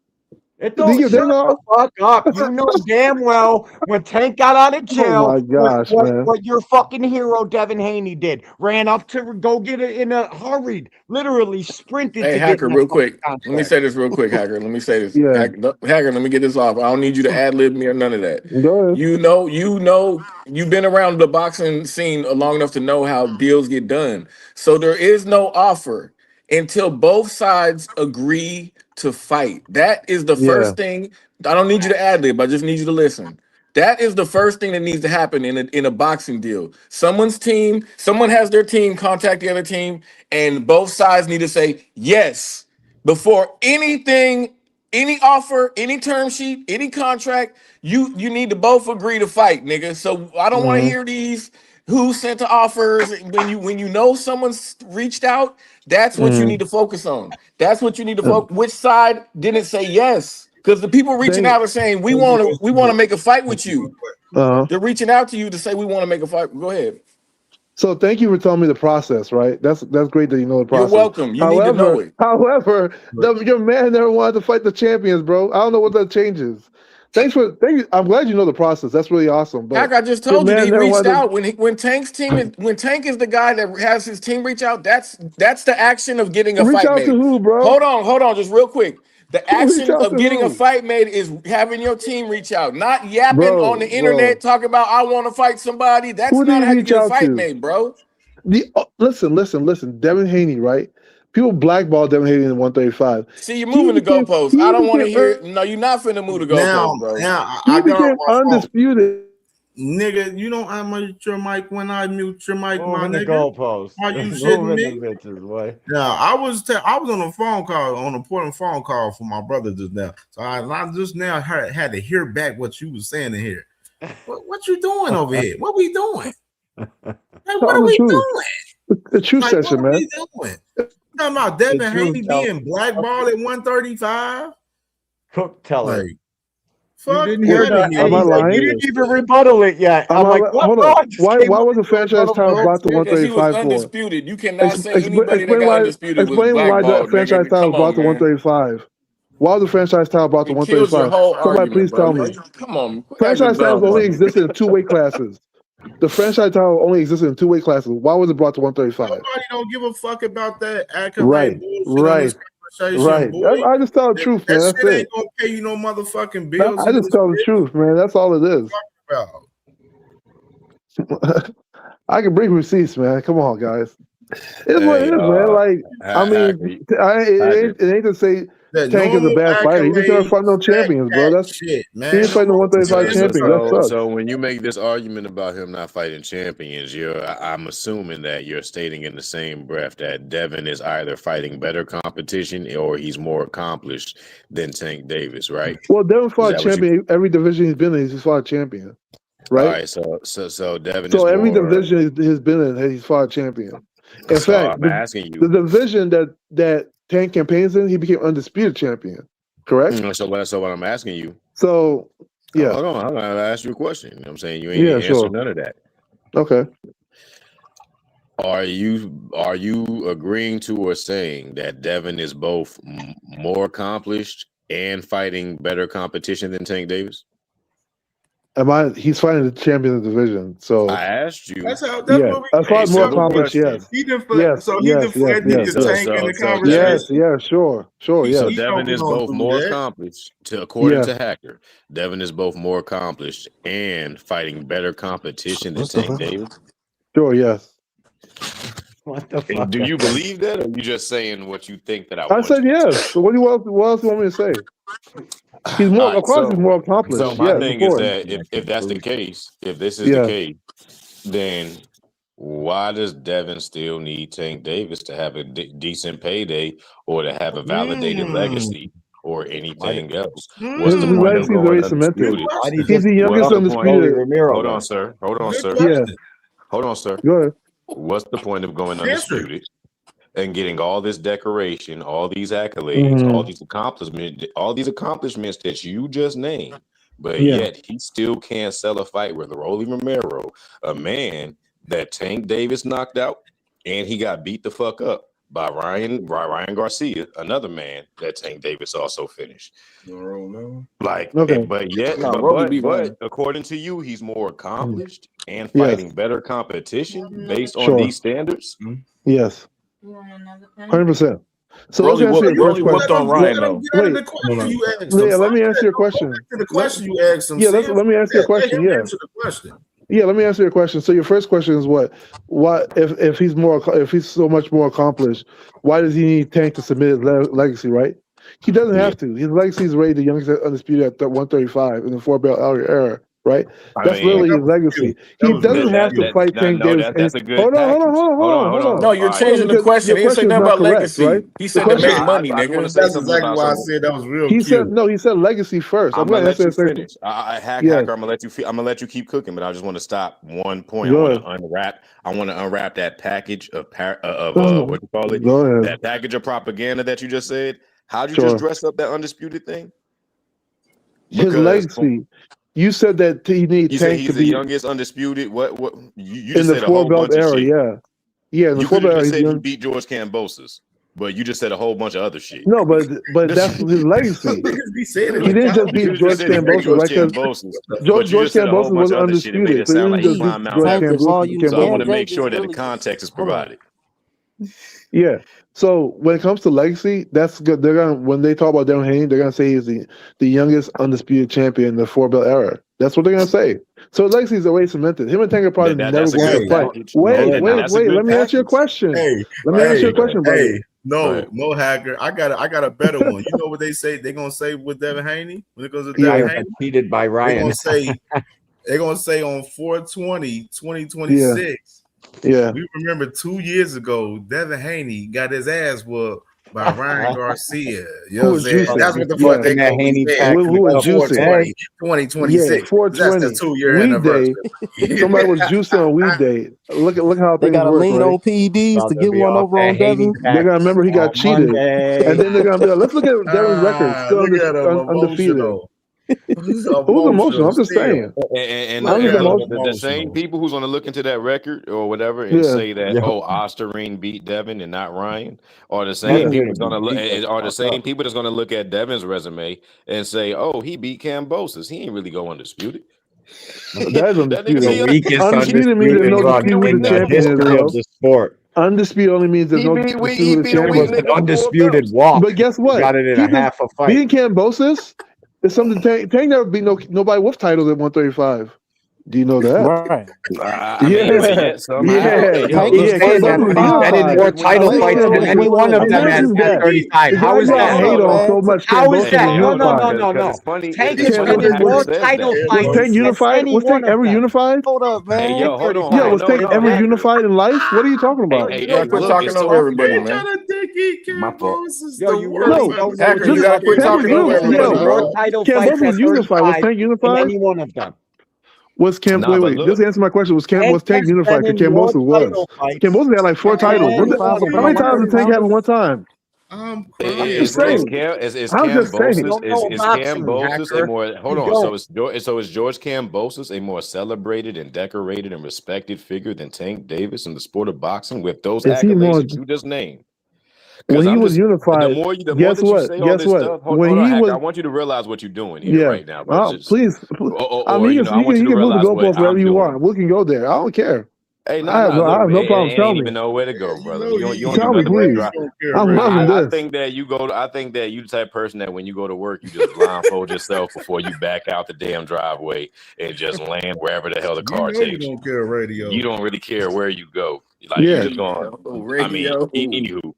It Did he don't give shut their the fuck up. You know damn well when Tank got out of jail, Oh my gosh, man. what your fucking hero Devin Haney did. Ran up to go get it in a hurried, literally sprinted Hey, to Hacker, get in real that fucking quick. Let me contract. say this real quick, Hacker. Let me say this. Yeah. Hacker, let me get this off. I don't need you to ad lib me or none of that. Go ahead. You know, you've been around the boxing scene long enough to know how deals get done. So there is no offer until both sides agree to fight. That is the Yeah. first thing. I don't need you to ad lib. I just need you to listen. That is the first thing that needs to happen in a boxing deal. Someone has their team contact the other team, and both sides need to say yes before anything, any offer, any term sheet, any contract. You need to both agree to fight, nigga. So I don't want to hear these. who sent the offers. When you know someone's reached out, that's what you need to focus on. That's what you need to focus. Which side didn't say yes? Because the people reaching out are saying we want to make a fight with you. They're reaching out to you to say we want to make a fight. Go ahead. So thank you for telling me the process, right? That's great that you know the process. You're welcome. You need to know it. However, your man never wanted to fight the champions, bro. I don't know what that changes. Thank you. I'm glad you know the process. That's really awesome. But Like I just told you, he reached out when Tank's team is when Tank is the guy that has his team reach out. That's the action of getting a reach fight out made. to who, bro? Hold on, just real quick. The action out of to getting who? a fight made is having your team reach out, not yapping Bro, on the internet talking about I want to fight somebody. That's Who did not he how you reach get a out fight to? made, bro. Listen. Devin Haney, right? People blackball Devin Haney in 135. See, you're moving the goalposts. I don't want to hear it. No, you're not finna move the Now, goalposts, bro. He I got became my phone. undisputed. Nigga, you don't unmute your mic when I mute your mic, my Moving the nigga. goalposts. Are you shitting Moving me? the bitches, boy. Yeah, I was on a phone call, on an important phone call for my brother just now. So I just now had to hear back what you was saying in here. What you doing over here? What we doing? Like, what are we doing? The truth session, what are man. we doing? Talking about Devin Haney being blackballed at 135? Cook teller. Like, fuck You didn't hear that. Am I lying? You didn't even rebuttal it yet. I'm like, what? Hold bro? on. I just Why came up was the with a franchise rebuttal title for brought to that. Because he was 135 for? undisputed. You cannot say anybody that Explain got why. undisputed was Explain why the blackballed. franchise Nigga. title Come brought on, to man. 135. Why was the franchise title brought to It kills your 135? whole Somebody argument, please bro. tell me. Come on. Quit acting Franchise titles dumb, only bro. existed in two weight classes. The franchise title only existed in two weight classes. Why was it brought to 135? Nobody don't give a fuck about that accolade Right, bullshit on this conversation, boy. I just tell the truth, man. That That's shit it. ain't gonna pay you no motherfucking bills. I just tell the truth, man. That's all it is. I can bring receipts, man. Come on, guys. It's what it is, man. Like, I mean, it ain't to say That Tank is a bad fighter. He just never accolades, fought no champions, bro. That's shit, man. he ain't fighting no 135 champions. That sucks. So when you make this argument about him not fighting champions, I'm assuming that you're stating in the same breath that Devin is either fighting better competition or he's more accomplished than Tank Davis, right? Well, Devin fought a champion every division he's been in. He's fought a champion, right? All right, so Devin So is every more, division he's been in, he's fought a champion. In so fact, I'm asking you. the division that Tank campaigns in, he became undisputed champion. Correct? So what I'm asking you. So yeah. Hold on. I'm gonna ask you a question. You know what I'm saying? You ain't answered none of that. Okay. Are you agreeing to or saying that Devin is both more accomplished and fighting better competition than Tank Davis? He's fighting the champion of the division. So I asked you. That's what we. As far as more accomplished, yes. He deflected the Tank in the conversation. Yes, sure, yes. So Devin is both more accomplished. According to Hacker, Devin is both more accomplished and fighting better competition than Tank Davis. Sure, yes. What the fuck? Do you believe that, or are you just saying what you think that I said yes. So what else do you want me to say? He's more, of course, he's more accomplished. So my thing is that if that's the case, if this is the case, then why does Devin still need Tank Davis to have a decent payday or to have a validated legacy or anything else? What's the point of going undisputed? He's the youngest undisputed. Hold on, sir. Yeah. Hold on, sir. Go ahead. What's the point of going undisputed and getting all this decoration, all these accolades, all these accomplishments that you just named, but yet he still can't sell a fight with Rolly Romero, a man that Tank Davis knocked out, and he got beat the fuck up by Ryan Garcia, another man that Tank Davis also finished. But according to you, he's more accomplished and fighting better competition based on these standards. Yes, 100%. So Rolly let's answer your whooped on Ryan, though. Wait, let me answer your question. The question you asked him. Let me answer your question. Yeah, let me answer your question. So your first question is what if he's so much more accomplished, why does he need Tank to submit his legacy, right? He doesn't have to. His legacy is rated the youngest undisputed at 135 in the 4-belt era. right? I That's mean, literally his legacy. He doesn't have to fight Tank Davis. that's a good package. Hold on. No, you're All right. changing the Because question. your He didn't say question is nothing not about correct, right? legacy. He The said to question. make money, I want to nigga. say That's something exactly about why I something. said that was real He said cute. no. He said legacy first. I'm going gonna to let you answer that. finish. Hacker. Yes. I'm gonna let you. I'm gonna let you keep cooking, but I just want to stop one point. Go I ahead. want to unwrap. I want to unwrap that package of what you call it. Go ahead. That package of propaganda that you just said. How'd you Sure. just dress up that undisputed thing? His Because legacy. You said that he need you said Tank he's to the be youngest undisputed. What? You in just the said a 4 whole belt bunch of era. shit. Yeah. In the You 4 could have belt era, just he's said he young. beat George Kambosos, but you just said a whole bunch of other shit. No, but that's his legacy. He didn't just beat You George just said he beat Kambosos, George right? Because Kambosos, George but you just said a whole Kambosos bunch wasn't of other shit and made undisputed, it so he sound didn't like he just beat climbed Mount George Everest. So I want to Kambosos. make sure that the context is provided. Yeah. So when it comes to legacy, that's good. They're gonna when they talk about Devin Haney, they're gonna say he's the youngest undisputed champion in the 4 belt era. That's what they're gonna say. So legacy is already cemented. Him and Tank are probably never That's a going good to fight. package. Wait. That's a good Let me answer your package. question. Hey, Let me answer your question, brother. No, Hacker. I got a better one. You know what they say? They're gonna say with Devin Haney when it goes to I Devin got Haney. cheated by Ryan. They're gonna say on 4/20, 2026. Yeah. We remember 2 years ago, Devin Haney got his ass whooped by Ryan Garcia. You know what I'm saying? That's what the fuck they gonna be saying. Who was juicing? 2026. Yeah, 420. That's the 2-year Weed day. anniversary. Somebody was juicing on weed day. Look how They things gotta work, lean right? on PEDs to get one over on Devin. They're gonna remember he got cheated, and then they're gonna be like, "Let's look at Devin's record, still Look at him, undefeated." emotional. Who's emotional? I'm just saying. And I'm just the same people who's going to look into that record or whatever and Yeah. say that Yeah. Osterine beat Devin and not Ryan, are the same people that's going to look people that's going to look at Devin's resume and say, "Oh, he beat Kambosos. He ain't really go undisputed." That is undisputed. The weakest Undisputed means there's no dispute who the in the champion is, history bro. of the sport. Undisputed only means there's no dispute who the champion is. An undisputed walk. But guess what? Got it in a half a fight. Beating Kambosos is something Tank never beat nobody with titles at 135. Do you know that? Right. I mean, but somehow, more title fights than any one of them at 35. How is that? Hate on so much. How is that? No. Tank is winning more title fights. Was Tank unified? Was Tank ever unified? Hold up, man. Hey, yo, hold on. Yeah, was Tank ever unified in life? What are you talking about? Hey, quit talking over everybody, man. My fault. Yo, you really don't know. Hacker, you gotta quit talking over everybody, bro. Kambosos was unified. Was Tank unified? Any one of them. Was Cam? Wait. Just answer my question. Was Tank unified? Because Kambosos was. Kambosos had like 4 titles. How many titles did Tank have at one time? Is Kambosos a more? Hold on. So is George Kambosos a more celebrated and decorated and respected figure than Tank Davis in the sport of boxing with those accolades that you just named? When he was unified, the more guess that what? you say all this stuff, hold on, Hack, I want you to realize what you're doing here right now. Bro. Please. I mean, you can move the goalposts wherever you want. We can go there. I don't care. Hey, I have no problem. I Tell ain't me. even know where to go, brother. You don't Tell me, please. I'm loving this. I think that you the type of person that when you go to work, you just blindfold yourself before you back out the damn driveway and just land wherever the hell the car takes you. You don't care radio. You don't really care where you go. Like you just going. I mean, anywho.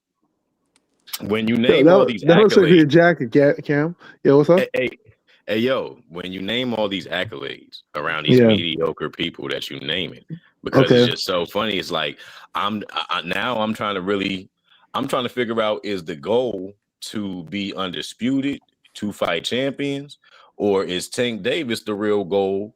When you name all these that looks like your accolades, jacket, Cam. Yo, what's up? Hey, yo, when you name all these accolades around these mediocre people that you name it, because it's just so funny. It's like I'm trying to figure out, is the goal to be undisputed, to fight champions, or is Tank Davis the real goal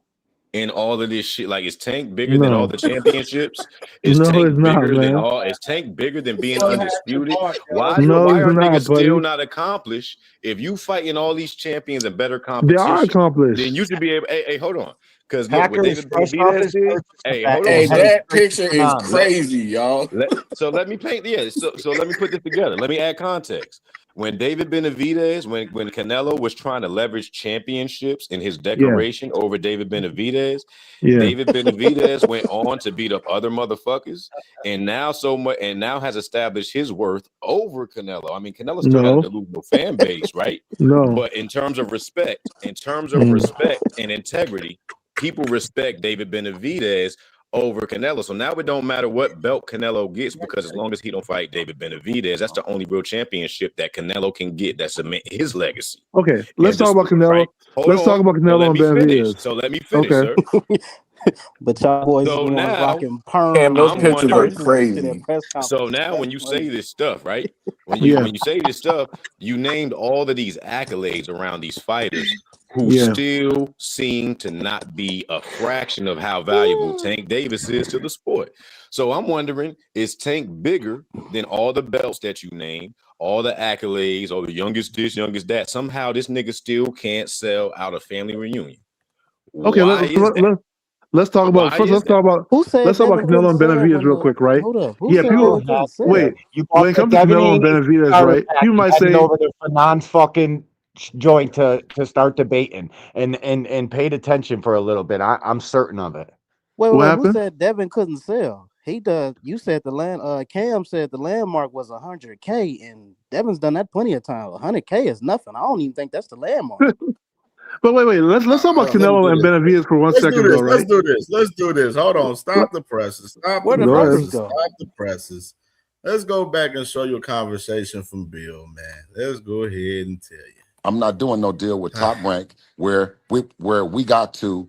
in all of this shit? Like, is Tank bigger than all the championships? Is Tank bigger than being undisputed? Why are niggas still not accomplished? If you fighting all these champions and better competition, they are accomplished. Then you should be able. Hey, hold on. Because look, what David Benavidez did. Hey, hold on. Hey, that picture is crazy, y'all. So let me paint. Yeah. So let me put this together. Let me add context. When David Benavidez, when Canelo was trying to leverage championships in his decoration over David Benavidez, David Benavidez went on to beat up other motherfuckers, and now has established his worth over Canelo. I mean, Canelo still has a delusional fan base, right? But in terms of respect, and integrity, people respect David Benavidez over Canelo. So now it don't matter what belt Canelo gets, because as long as he don't fight David Benavidez, that's the only real championship that Canelo can get that cement his legacy. Okay, let's And talk about Canelo. right? Let's talk about Canelo and Benavidez. So let me finish, Okay. sir. But y'all boys So be on now, rocking perms. Damn, those I'm pictures are wondering. crazy. So now, when you say this stuff, right? When you say this stuff, you named all of these accolades around these fighters who still seem to not be a fraction of how valuable Tank Davis is to the sport. So I'm wondering, is Tank bigger than all the belts that you named, all the accolades, or the youngest this, youngest that? Somehow this nigga still can't sell out a family reunion. Okay, Why is that? let's talk about Why first. is Let's talk about Who said let's talk about Devin couldn't Canelo and sell Benavidez when real the quick, right? hold up? Who Yeah, said people. Devin couldn't sell? Wait, You when it comes to Devin Canelo and Haney Benavidez, started right? back, You he might heading say, over there for non-fucking joint to start debating and paid attention for a little bit. I'm certain of it. Wait, What who happened? said Devin couldn't sell? He does. You said the land. Cam said the landmark was 100K, and Devin's done that plenty of times. 100K is nothing. I don't even think that's the landmark. But wait. Let's talk about Let me Canelo do and this. Benavidez for 1 Let's second, do this. though, right? Let's do this. Hold on. Stop the presses. Stop Where the the numbers presses. go? Stop the presses. Let's go back and show you a conversation from Bill, man. Let's go ahead and tell you. I'm not doing no deal with Top Rank where we got to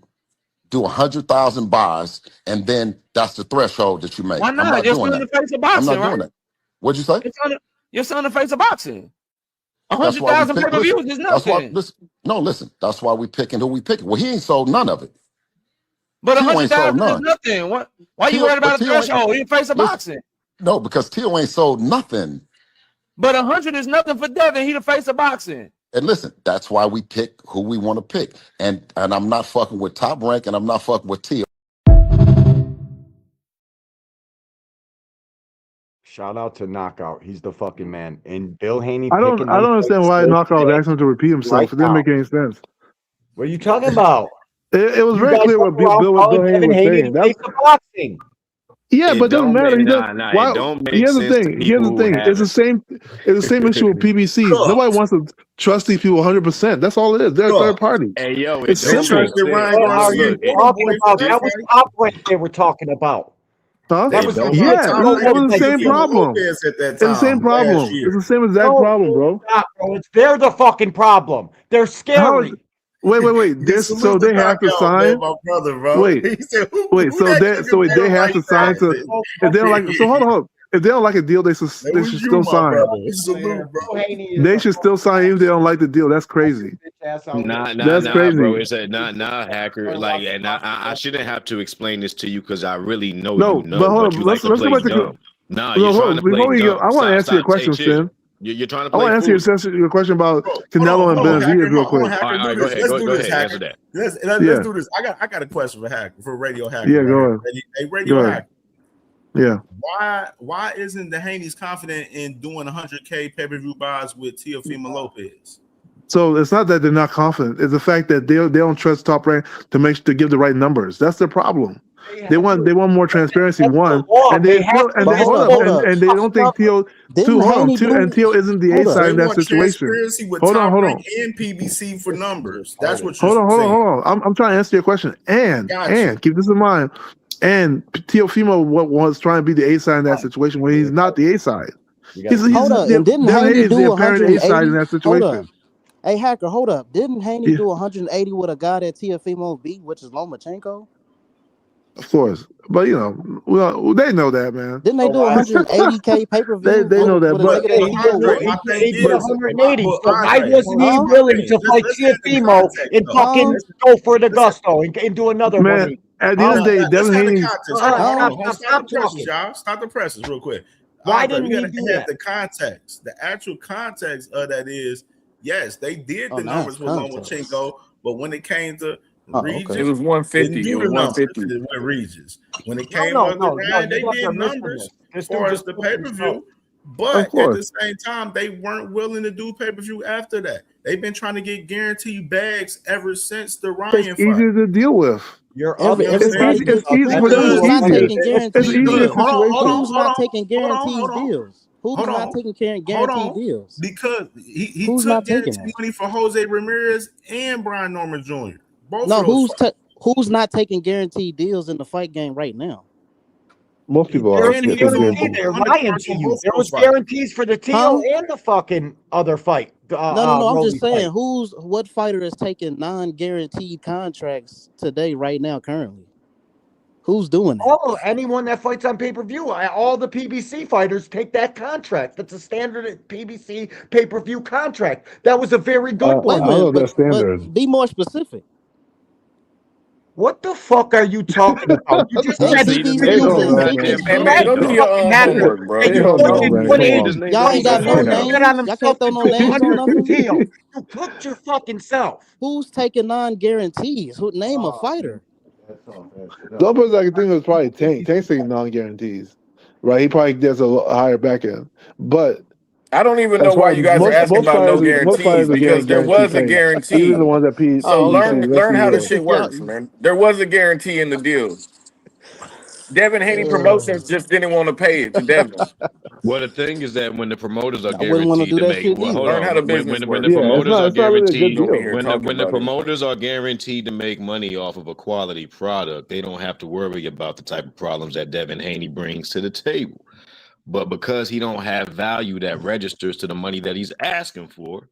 do 100,000 buys, and then that's the threshold that you make. Why I'm not? not You're doing still in the that. face of I'm boxing, not doing right? that. What'd you say? You're still in the face of boxing. That's why we 100,000 pick. pay-per-views Listen, is that's why. nothing. Listen. That's why we picking who we picking. Well, he ain't sold none of it. But Tio ain't sold 100,000 is none. nothing. Why you worried about a threshold? You're in the face of listen, boxing. No, because Tio ain't sold nothing. But 100 is nothing for Devin. He the face of boxing. And listen, that's why we pick who we want to pick. And I'm not fucking with Top Rank, and I'm not fucking with Tio. Shout out to Knockout. He's the fucking man. And Bill Haney I picking don't them understand fights why so Knockout was today, asking him to repeat himself. right It didn't now. make any sense. What are you talking about? It was You very guys clear went what around Bill calling Haney Devin was Haney saying. the face of boxing. Yeah, but It it doesn't don't matter. make He does. it don't make Here's the sense to thing. people who It's the same. It's the same issue with PBCs. Nobody wants to trust these people 100%. That's all it is. They're a third party. Hey, yo, It's it don't simple. make sense. What are you Look, talking about? this That was Top Rank they were talking about. Huh? That was the Yeah, fight. it was the same problem. Lopez at that It's the same time problem. last year. It's the same exact problem, bro. Stop, bro. They're the fucking problem. They're How is, scary. wait. So they have to sign. my brother, bro. Wait, He said, wait. So they have to sign to. If they don't like, so hold on. If they don't like a deal, they should still sign. Salute, bro. They should still sign even if they don't like the deal. That's crazy. That's crazy, bro. It's a hacker. Like, and I shouldn't have to explain this to you because I really know No, you know, but hold but on. you like Let's to go play back to. dumb. Nah, No, you're hold trying on. to play Before we go, dumb. I want to answer your Stop. question, Hey, chill. Sin. You're trying to I want play to fool. answer your question about Canelo and Benavidez real quick. Hacker, All right, do go this. ahead. Let's do Go this, ahead. Hacker. Answer that. Let's do this. I got a question for Hacker, for Radio Hacker. Yeah, right go here. ahead. Hey, Radio Go ahead. Hacker. Yeah. Why isn't the Haney's confident in doing 100K pay-per-view buys with Teofimo Lopez? So it's not that they're not confident. It's the fact that they don't trust Top Rank to give the right numbers. That's their problem. They want more transparency. One, and they don't think Teo. Two, hold on. Two, and Teo isn't the A side in that situation. Transparency with Hold Top on. Rank and PBC for numbers. That's what you're Hold saying. on. I'm trying to answer your question. And keep this in mind. And Teofimo was trying to be the A side in that situation when he's not the A side. Hold up, and didn't Haney do the apparent A side 180? in that Hold up. situation. Hey, Hacker, hold up. Didn't Haney Yeah. do 180 with a guy that Teofimo beat, which is Lomachenko? Of course, but well, they know that, man. Didn't they do 180K pay-per-view? They know that, but He did 180. So why wasn't he willing to fight Teofimo and fucking go for the gusto and do another one? At the end of the day, Devin Haney. Stop the presses real quick. Why didn't he do have that? the context? The actual context of that is, yes, they did the numbers with Lomachenko, but when it came to Regis, it was 150. It was 150 with Regis. When it came up to Ryan, they did numbers as far as the pay-per-view, but at the same time, they weren't willing to do pay-per-view after that. They've been trying to get guaranteed bags ever since the Ryan fight. It's easier to deal with. It's easy for them. Who's not taking guaranteed deals? Situation. Who's not taking guaranteed deals? Who's not taking guaranteed deals? Because he Who's took not taking guaranteed money for Jose Ramirez and Brian Norman Jr. Both No, of those Who's not taking guaranteed deals in the fight game right now? Most people are. They're lying to you. There was guarantees for the Teal and the fucking other fight. No. I'm just Rolly saying, fight. what fighter is taking non-guaranteed contracts today, right now, currently? Who's doing that? Anyone that fights on pay-per-view. All the PBC fighters take that contract. That's a standard PBC pay-per-view contract. That was a very good one. I don't know if that's standard. But be more specific. What the fuck are you talking about? You just said y'all ain't got no names. Y'all can't throw no names on nothing. You cooked your fucking self. Who's taking non-guarantees? Who name a fighter? The only person I can think of is probably Tank. Tank's taking non-guarantees, right? He probably gets a higher back end. But I don't even know why you guys are asking about no guarantees, because there was a guarantee. Even the ones that Pete. So learn how the shit works, man. There was a guarantee in the deal. Devin Haney Promotions just didn't want to pay it to Devin. Well, the thing is that when the promoters are wouldn't wanna guaranteed do to that make, shit well, either. hold Learn on. how the business When the works. promoters are it's not really a good guaranteed, deal. when the promoters are guaranteed to make money off of a quality product, they don't have to worry about the type of problems that Devin Haney brings to the table. But because he don't have value that registers to the money that he's asking for,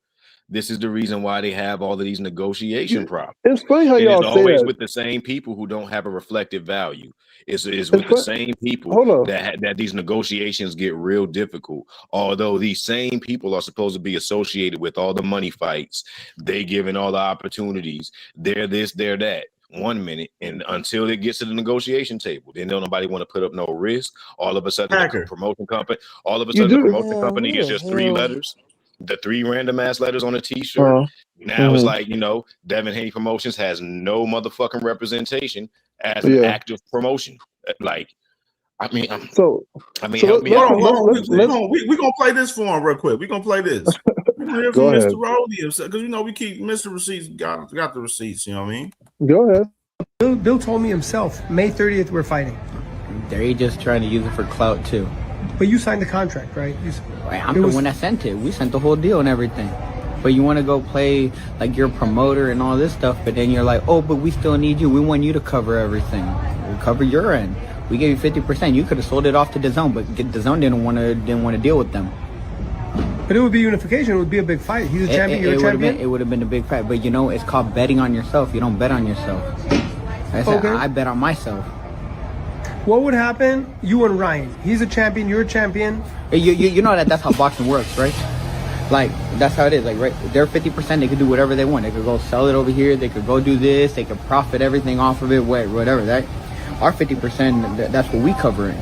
this is the reason why they have all of these negotiation problems. It's funny how And y'all it's say always that. with the same people who don't have a reflective value. It's with It's the fun- same people Hold on. that these negotiations get real difficult. Although these same people are supposed to be associated with all the money fights, they given all the opportunities. They're this, they're that. 1 minute, and until it gets to the negotiation table, then don't nobody want to put up no risk. All of a sudden, the promotion company, is just three letters. The 3 random ass letters on a t-shirt. Now it's like, Devin Haney Promotions has no motherfucking representation as an active promotion. Like, help me out. We're gonna play this for him real quick. We're gonna play this. We're gonna hear from Mr. Rowley, because we keep Mr. Receipts got the receipts, you know what I mean? Go ahead. Bill told me himself, May 30th we're fighting. They're just trying to use it for clout too. But you signed the contract, right? I'm the one that sent it. We sent the whole deal and everything. But you want to go play like you're a promoter and all this stuff, but then you're like, oh, but we still need you. We want you to cover everything. We'll cover your end. We gave you 50%. You could have sold it off to DAZN, but DAZN didn't want to deal with them. But it would be unification. It would be a big fight. He's a champion. You're a champion. It would have been a big fight. But it's called betting on yourself. You don't bet on yourself. I said, I bet on myself. What would happen? You and Ryan. He's a champion. You're a champion. You know that's how boxing works, right? Like that's how it is. Like, right? They're 50%. They could do whatever they want. They could go sell it over here. They could go do this. They could profit everything off of it. Whatever. That our 50%. That's what we cover it.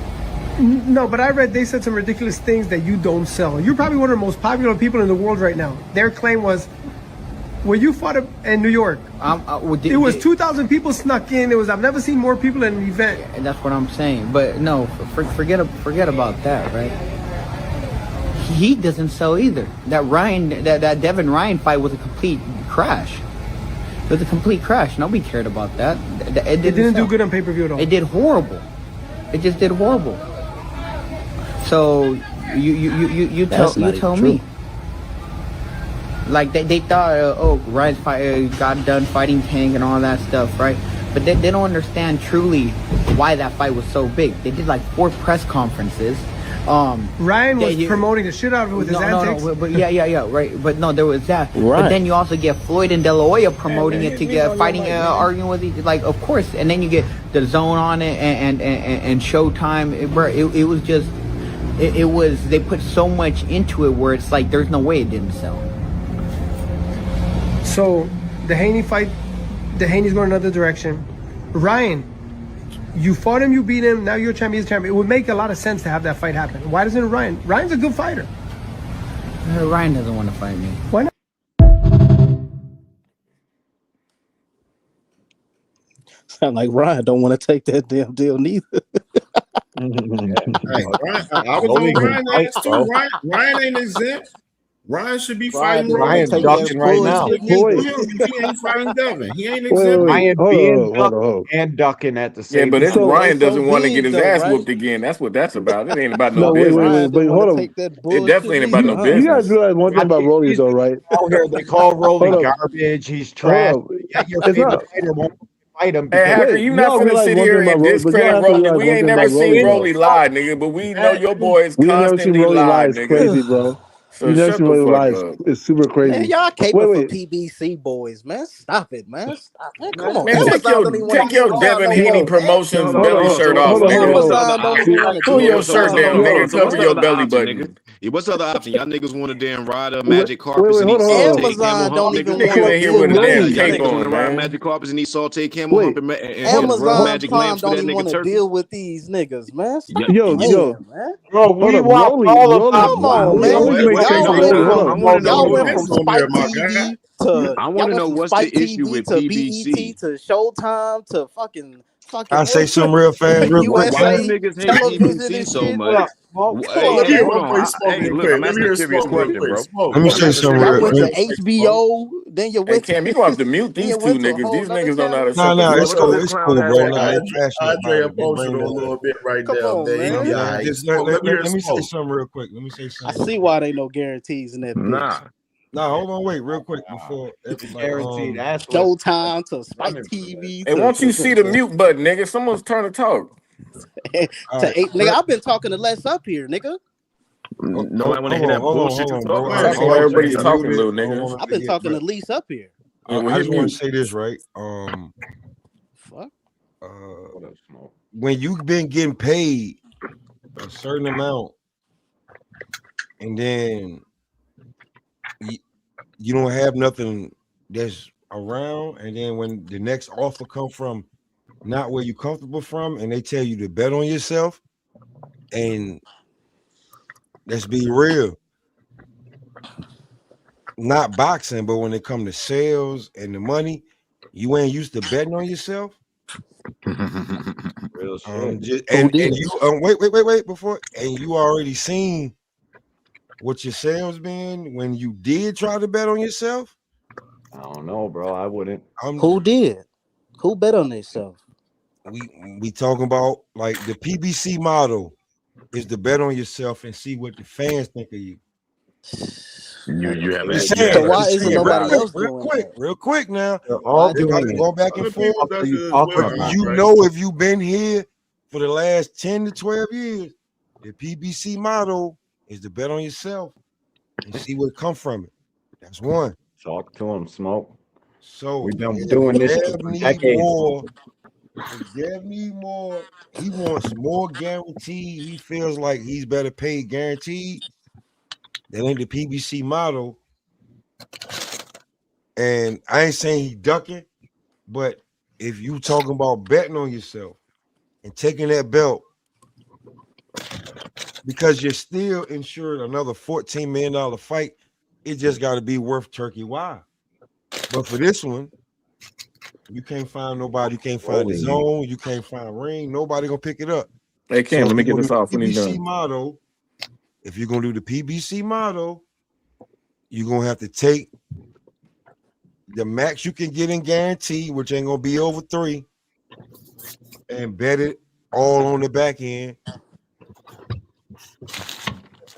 No, but I read they said some ridiculous things that you don't sell. You're probably one of the most popular people in the world right now. Their claim was, when you fought in New York, it was 2,000 people snuck in. I've never seen more people at an event. And that's what I'm saying. But no, forget about that, right? He doesn't sell either. That Devin Ryan fight was a complete crash. It was a complete crash. Nobody cared about that. It didn't do good on pay-per-view at all. It did horrible. It just did horrible. So you tell me. Like they thought, Ryan's fight got done fighting Tank and all that stuff, right? But they don't understand truly why that fight was so big. They did like 4 press conferences. Ryan was promoting the shit out of it with his antics. But yeah, right. But no, there was that. Right. But then you also get Floyd and De La Hoya promoting it to get fighting, arguing with each, like, of course. And then you get the Zone on it and Showtime. It was just, it was. They put so much into it where it's like there's no way it didn't sell. So the Haney fight, the Haney's going another direction. Ryan, you fought him, you beat him, now you're champion, he's champion. It would make a lot of sense to have that fight happen. Why doesn't Ryan? Ryan's a good fighter. Ryan doesn't want to fight me. Why not? Sound like Ryan don't want to take that damn deal neither. Hey, Ryan, I was on Ryan's ass too. Ryan ain't exempt. Ryan should be fighting. Ryan's ducking right now. He ain't fighting Devin. He ain't exempt. Ryan being ducked and ducking at the same Yeah, but Ryan doesn't want to get his ass right? whooped again. That's what that's about. It ain't about no Wait, business. but hold on. It definitely ain't about no business. You guys realize one thing about Rolly, though, right? Out here, they call Rolly garbage. He's trash. Yet your favorite fighter won't fight him. Hey, Hacker, you not finna sit here and discredit Rolly. We ain't never seen Rolly lie, nigga, but we know your boy is We never seen constantly Rolly lie. lie, It's nigga. crazy, bro. So We never shut seen the Rolly lie. fuck up. It's super crazy. Man, y'all caping for Wait. PBC boys, man. Stop it, man. Stop. Man, come on. Man, Amazon take don't even want to your give y'all Devin no Haney love, man. Promotions Hold on, belly hold on. shirt So off, what's nigga. what's the other Amazon don't option? even want to Pull give your shirt y'all no down, nigga. love. So what's Cover the your other belly option, button. nigga? What's the other option? Y'all niggas want to damn ride a Wait, magic carpets and eat hold on. sauteed camel Amazon hump, don't even nigga? want Nigga to in here deal with a with damn Yeah, these y'all cape niggas niggas, want to on, ride man. man. magic carpets and eat sauteed camel Wait. hump and rub Amazon magic Prime lamps for don't that even nigga want to turkey? deal with these niggas, man. Stop Yo, playing, man. Bro, hold we up. watched all of Rolly. Come on, Rolly man. always Wait, makes wait, sense. Y'all no, Rolly, no. hold I up. want to know y'all went what. from This on there, Spike my guy. TV to I y'all want to went know from what's the Spike issue TV with to BET PBC. to Showtime to fucking I say what something real fast, real quick, Why do man. USA niggas hate television PBC and so shit. Hold much? up, Smoke. Come on, Let me Hey, hear hold man. one quick on. smoke Hey, real look, quick. I'm Let me asking hear a serious smoke real question, quick. bro. Smoke. Let me I'm say asking a something serious Y'all real. went to question. HBO, then you Hey, went Cam, you to gonna have to mute then these you two went to a niggas. whole These nother niggas don't know how channel. to shut the Nah, Hey, it's fuck what's up cool. with up. It's clown cool, ass bro. Hey, Now hacker? they passionate Andre about it. They bring emotional a that up. little bit right Come there, on, man. He No, be man. all no, right. just Smoke. Let me hear let me say smoke. something real quick. Let me say I something real see quick. why they no guarantees in that bitch. Nah. Nah, hold on, wait, real quick before everybody. Guaranteed. That's what's Showtime to Spike running from that. TV Hey, won't you see the mute button, nigga? Someone's trying to talk. All right, to eight. Nigga, I've been talking to less up here, nigga. Nobody want to hear that hold bullshit you on, bro. talking I about. Talking don't while want you to everybody's get talking, muted. little I don't nigga. want I've it to been get, talking but to least up here. Yeah, well, I hit just want to mute. say this, right? Fuck. When you've been getting paid a certain amount, and then you don't have nothing that's around, and then when the next offer come from not where you're comfortable from, and they tell you to bet on yourself, and let's be real, not boxing, but when it come to sales and the money, you ain't used to betting on yourself. Real shit. Just, Who and did? you wait before, and you already seen what your sales been when you did try to bet on yourself. I don't know, bro. I wouldn't. Who did? Who bet on themselves? We talking about like the PBC model is to bet on yourself and see what the fans think of you. You I'm haven't just you saying, So haven't why just isn't saying, nobody else doing that? real quick now. They're all Everybody doing can it. go back and Other forth. people does it as talking well, about? You Andre. know, if you've been here for the last 10 to 12 years, the PBC model is to bet on yourself and see what come from it. That's one. Talk to them, Smoke. So We've been if doing this Dev for need decades. more, if Dev need more, he wants more guaranteed. He feels like he's better paid guaranteed. That ain't the PBC model. And I ain't saying he ducking, but if you talking about betting on yourself and taking that belt because you're still insured another $14 million fight, it just got to be worth Turkey. Why? But for this one, you can't find nobody. You can't find the zone. You can't find ring. Nobody gonna pick it up. Hey, Cam, So let me if get you're this gonna off do when the he's PBC done. model, if you're gonna do the PBC model, you're gonna have to take the max you can get in guarantee, which ain't gonna be over 3, and bet it all on the back end.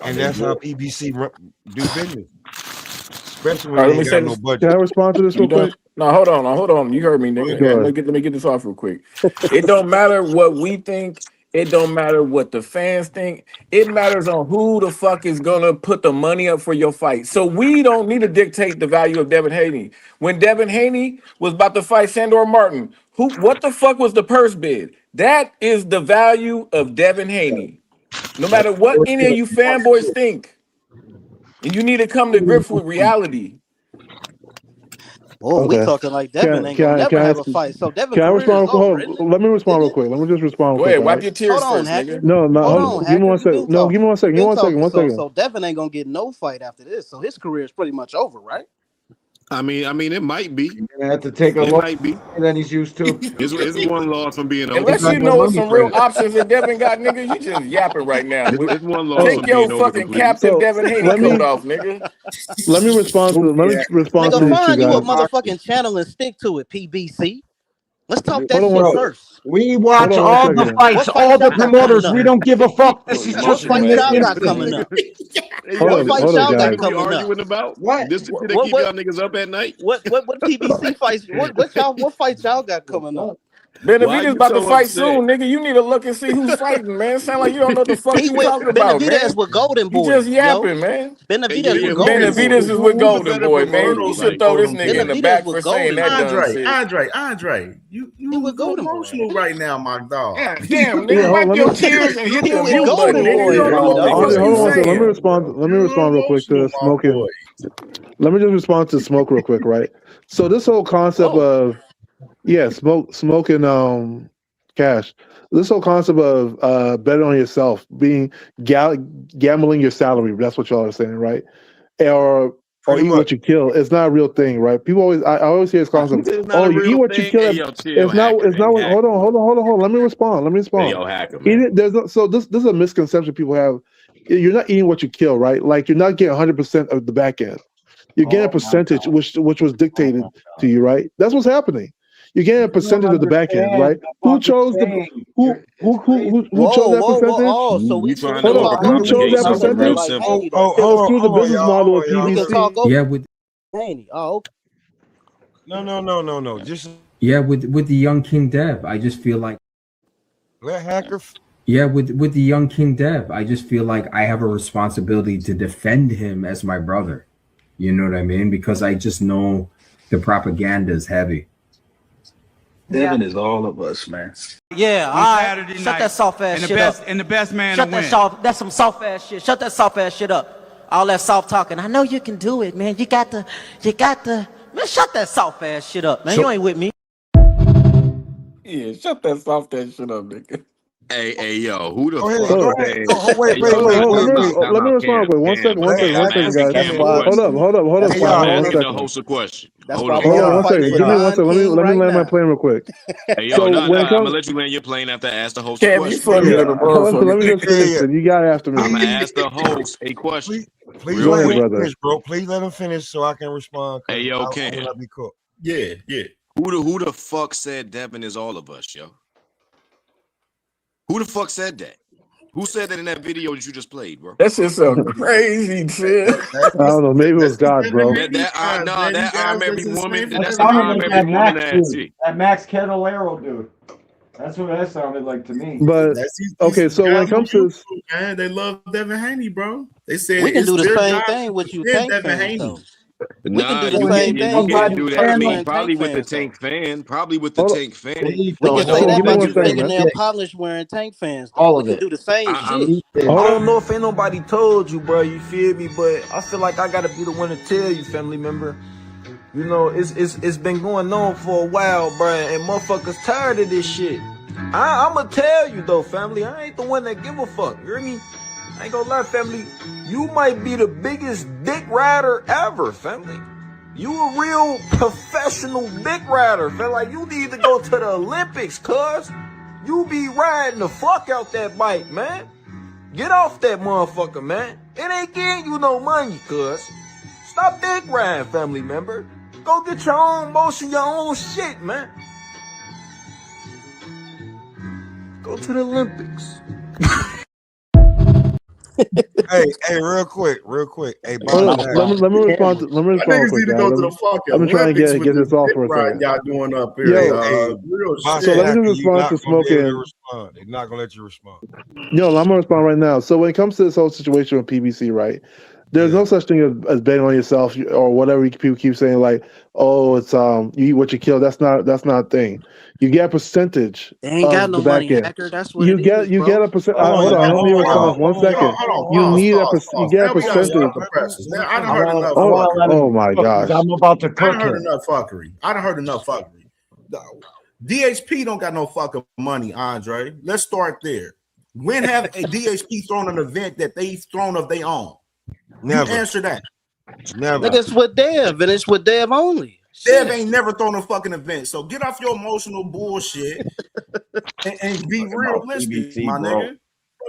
And that's how PBC do business, especially All when right, they let me ain't say got no this. Can I budget. respond to this You real done? quick? No, hold on. You heard me, nigga. Go Let ahead. me get this off real quick. It don't matter what we think. It don't matter what the fans think. It matters on who the fuck is gonna put the money up for your fight. So we don't need to dictate the value of Devin Haney. When Devin Haney was about to fight Sandor Martin, what the fuck was the purse bid? That is the value of Devin Haney. No matter what any of you fanboys think, and you need to come to grips with reality. Oh, we Okay. talking like Devin ain't gonna Can never I have ask? a fight. So Devin Can I career is respond? over, isn't it? Let me respond real Isn't it? quick. Let me just respond real Go quick. ahead, All wipe right. your Hold tears on, first, Hacker. nigga. No. Hold on, Give me Hacker. 1 You second. been No, talking. give me 1 second. You Give me been 1 second. talking. 1 So second. so Devin ain't gonna get no fight after this. So his career is pretty much over, right? I mean, it might be. You're gonna have to take a It look might be. than he's used to. It's one loss from being over Unless He's you not completely. no know it's money some for real him. options that Devin got, nigga, you just yapping right now. It's one loss Oh, from Take your being over fucking completely. captain so Devin Haney let coat me off, nigga. let me respond to Yeah. this Nigga, issue, find you a guys. motherfucking channel and stick to it, PBC. Let's talk that Hold on shit one first. We watch on one all the second. fights, What all fights the y'all got coming promoters. up? We don't give a fuck. This is What just Emotional fights ass y'all got niggas. coming up? Hey, What yo, this fights is y'all got what we coming up? arguing about? What? This the shit that keep What y'all niggas up at night? what PBC fights? What fights y'all got coming up? Why Benavidez you about to so fight upset? soon, nigga. You need to look and see who's fighting, man. Sound like you don't know what the fuck He you with talking about, Benavidez man. with Golden You Boy, just yo. yapping, man. Hey, yeah, Benavidez yeah, with who Golden is Boy. Benavidez is with Who's the Golden better Boy, man. promoter You of should Like, throw this Golden nigga in Boy? the Benavidez back with for saying Golden that Boy. dumb shit. Andre, you He with real Golden Boy, ain't emotional he? right now, my dog. Damn, Yeah, nigga, wipe let your me. tears and hit He the with mute button, Golden nigga. You Boy, don't know what the Andre, fuck hold you on one second. Let me saying. respond. Let me You're respond real quick emotional, to my Smoking. boy. Let me just respond to Smoke real quick, right? So this whole concept Whoa. of smoking cash. This whole concept of betting on yourself, being gambling your salary. That's what y'all are saying, right? Or Pretty eat much. what you kill. It's not a real thing, right? People always I always hear this concept. it's not Oh, a you eat real what you thing. kill. Hey, yo, chill, It's not. hacker, It's not. man. What, Hacker, man. hold on. Let me respond. Hey, yo, hacker, man. Eating, so this is a misconception people have. You're not eating what you kill, right? Like you're not getting 100% of the back end. You're getting a percentage, which was dictated to you, right? That's what's happening. You're getting a percentage of the back end, right? Who chose the who chose that percentage? Oh, so You we trying can to Hold on, talk over who chose overcomplicate that PBC something just real percentage? like simple? Haney though. It was through the Hold on, business y'all. model Hold of on, y'all. We can Let, PBC. talk over Haney. Oh, okay. no. Just with the young King Dev, I just feel like let Hacker. with the young King Dev, I just feel like I have a responsibility to defend him as my brother. You know what I mean? Because I just know the propaganda is heavy. Devin is all of us, man. Yeah, On all right. Saturday Shut night, that soft ass and the shit best up. and the best man Shut to that win. soft. That's some soft ass shit. Shut that soft ass shit up. All that soft talking. I know you can do it, man. You got the. Man, shut that soft ass shit up, man. So- You ain't with me. Yeah, shut that soft ass shit up, nigga. Hey, yo, who the Go ahead. fuck Go So, ahead. said? Oh, wait, Hey, wait, yo, hold wait, nah, wait, time wait. out, time let me out, respond Cam. quick. One Cam, second, one Cam, I'm asking guys. That's Cam a why. Hold question. up, hold up, Hey, Smoke. y'all. Hold I'm on, one asking Let, the second. host a question. That's Hold why on, we Hold on, gotta one fight second. for Give me one Don second. King Let me right land my now. plane real quick. Hey, yo, So nah, when it I'm gonna comes, let you land your plane after I ask the host a Cam, you question. funny yeah, than a let me motherfucker. just finish it. You got after I'm me. gonna ask the host a question. please Real Go let ahead, him quick. brother. finish, bro. Please let him finish so I can respond Hey, because yo, I will Cam. not be cooked. Yeah. Who the fuck said Devin is all of us, yo? Who the fuck said that? Who said that in that video that you just played, bro? That shit so crazy, shit. That's I don't know. Maybe it was that's the God, bro. Haney guys, man. You guys I'm every listen to the woman. same That's That some sounded I'm like every that woman Max ass dude, shit. that Max Catalero dude. That's what that sounded like to me. But That's these okay, so when guys it on comes to this, YouTube, man. They love Devin Haney, bro. They said We can it's do the their same job thing to with you, defend Tank Devin fans, Haney. though. We can Nah, do the you same can't. thing You with can't you, do that to me. personal and Probably Tank with the fans, though. tank fan. Probably with the hold tank fan. We can But say so that give me about one you second, man. fingernail polish wearing Tank fans, though. All We of can it. do the same shit. I don't know if ain't nobody told you, bro. You feel me? But I feel like I gotta be the one to tell you, family member. You know, it's been going on for a while, bro, and motherfuckers tired of this shit. I'ma tell you though, family. I ain't the one that give a fuck. You hear me? I ain't gonna lie, family. You might be the biggest dick rider ever, family. You a real professional dick rider, feel like you need to go to the Olympics, cuz. You be riding the fuck out that bike, man. Get off that motherfucker, man. It ain't getting you no money, cuz. Stop dick riding, family member. Go get your own motion, your own shit, man. Go to the Olympics. Hey, real quick. Hey, Hold boss up. man. Let me respond. Let me My respond niggas quick, need to guys. go to the fucking Let me try and Olympics with get this this off dick for a riding second. y'all doing up here. Yo, Real Boss shit. so let me Hacker, just you're respond not to gonna be able to smoking. respond. They're not gonna let you respond. Yo, I'm gonna respond right now. So when it comes to this whole situation with PBC, right? There's no such thing as betting on yourself or whatever people keep saying, like, oh, it's you eat what you kill. That's not a thing. You get a percentage They ain't got of the no back money, end. hacker. That's what it is, You get bro. a percent. Hold on, Hold on, y'all. let me Hold respond. on. 1 second. Hold on. You Pause. need Pause. you get a Now we gotta start percentage. the presses. Now I done I heard want enough Oh, fuckery. to let oh him my cook 'cause gosh. I'm about to I done cook heard him. enough fuckery. I done heard enough fuckery. DHP don't got no fucking money, Andre. Let's start there. When have a DHP thrown an event that they've thrown of their own? Never. You answer that. Never. Nigga, it's with Dev, and it's with Dev only. Dev Shit. ain't never thrown a fucking event. So get off your emotional bullshit and be Talking about realistic, PBC, my bro. nigga.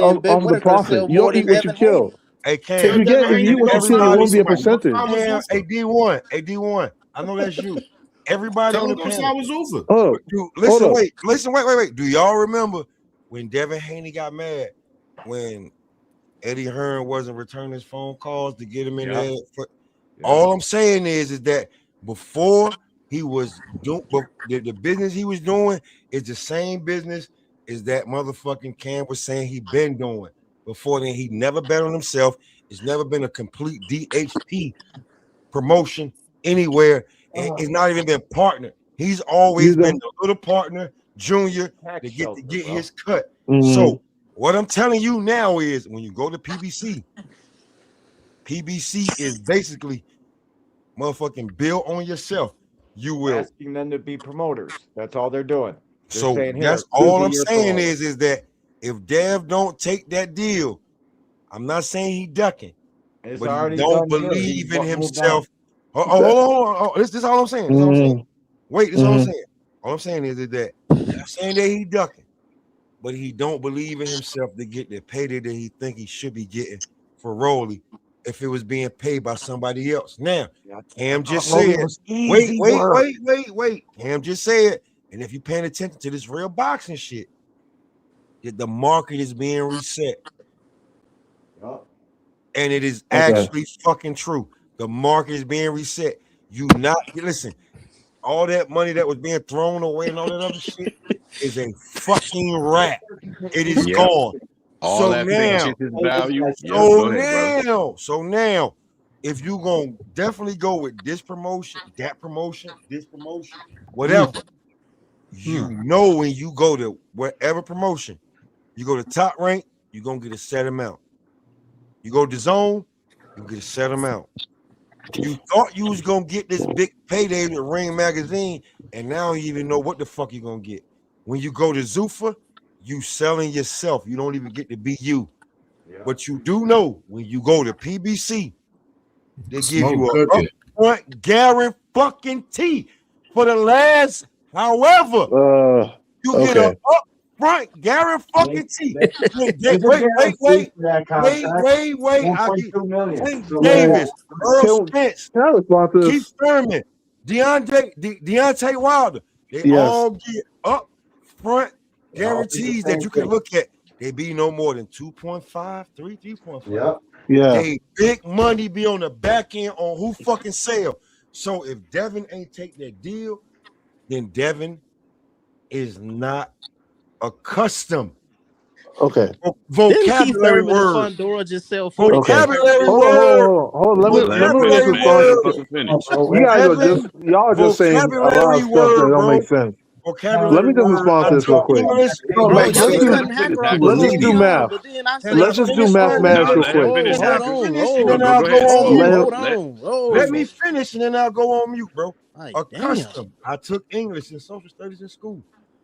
saying Big the Whitaker profit. sell You more don't than eat what you Devin Haney. kill. Hey, If Cam, you eat what you kill, it won't be a percentage. Cam, hey, D1, hey, D1. I know that's you. Everybody Tell on him the go panel. side was over. Oh, Dude, hold up. wait. Do y'all remember when Devin Haney got mad when Eddie Hearn wasn't returning his phone calls to get him in there? All I'm saying is that before he was doing the business he was doing is the same business as that motherfucking Cam was saying he been doing. Before then, he never bet on himself. It's never been a complete DHT. promotion anywhere. It's not even been partnered. He's always been the little partner, junior, to get his cut. So what I'm telling you now is when you go to PBC is basically motherfucking build on yourself. You will asking them to be promoters. That's all they're doing. They're so saying, that's "Here, all be I'm your saying promoter." is that if Dev don't take that deal, I'm not saying he ducking, It's but he already don't done deal. He believe in moved himself. on. Hold on. This is all I'm saying. This is all I'm saying. Wait, this is all I'm saying. All I'm saying is that I'm not saying that he ducking, but he don't believe in himself to get the payday that he think he should be getting for Rolly if it was being paid by somebody else. Now, Cam just said, wait. Cam just said, and if you're paying attention to this real boxing shit, that the market is being reset. And it is actually fucking true. The market is being reset. Listen, all that money that was being thrown away and all that other shit is a fucking wrap. It is gone. All that fake shit is value. So now, if you gonna definitely go with this promotion, that promotion, this promotion, whatever, you know when you go to whatever promotion, you go to Top Rank, you're gonna get a set amount. You go to Zone, you get a set amount. You thought you was gonna get this big payday with Ring Magazine, and now you even know what the fuck you're gonna get. When you go to Zuffa, you selling yourself. You don't even get to be you. But you do know when you go to PBC, they give you a upfront guarantee for the last, however, you get an upfront guarantee. Wait. I get Tank Davis, Earl Spence, Keith Thurman, Deontay Wilder. They all get upfront guarantees that you can look at. They be no more than 2.5, 3.5. They big money be on the back end on who fucking sell. So if Devin ain't take that deal, then Devin is not accustomed. Vocabulary word. Just sell Vocabulary word. Hold on. Let me respond. You guys are just saying a lot of stuff that don't make sense. Let me just respond to this real quick. Let's just do math. Let's just do mathematics real quick. Let me finish and then I'll go on mute, bro. Accustomed. I took English and social studies in school.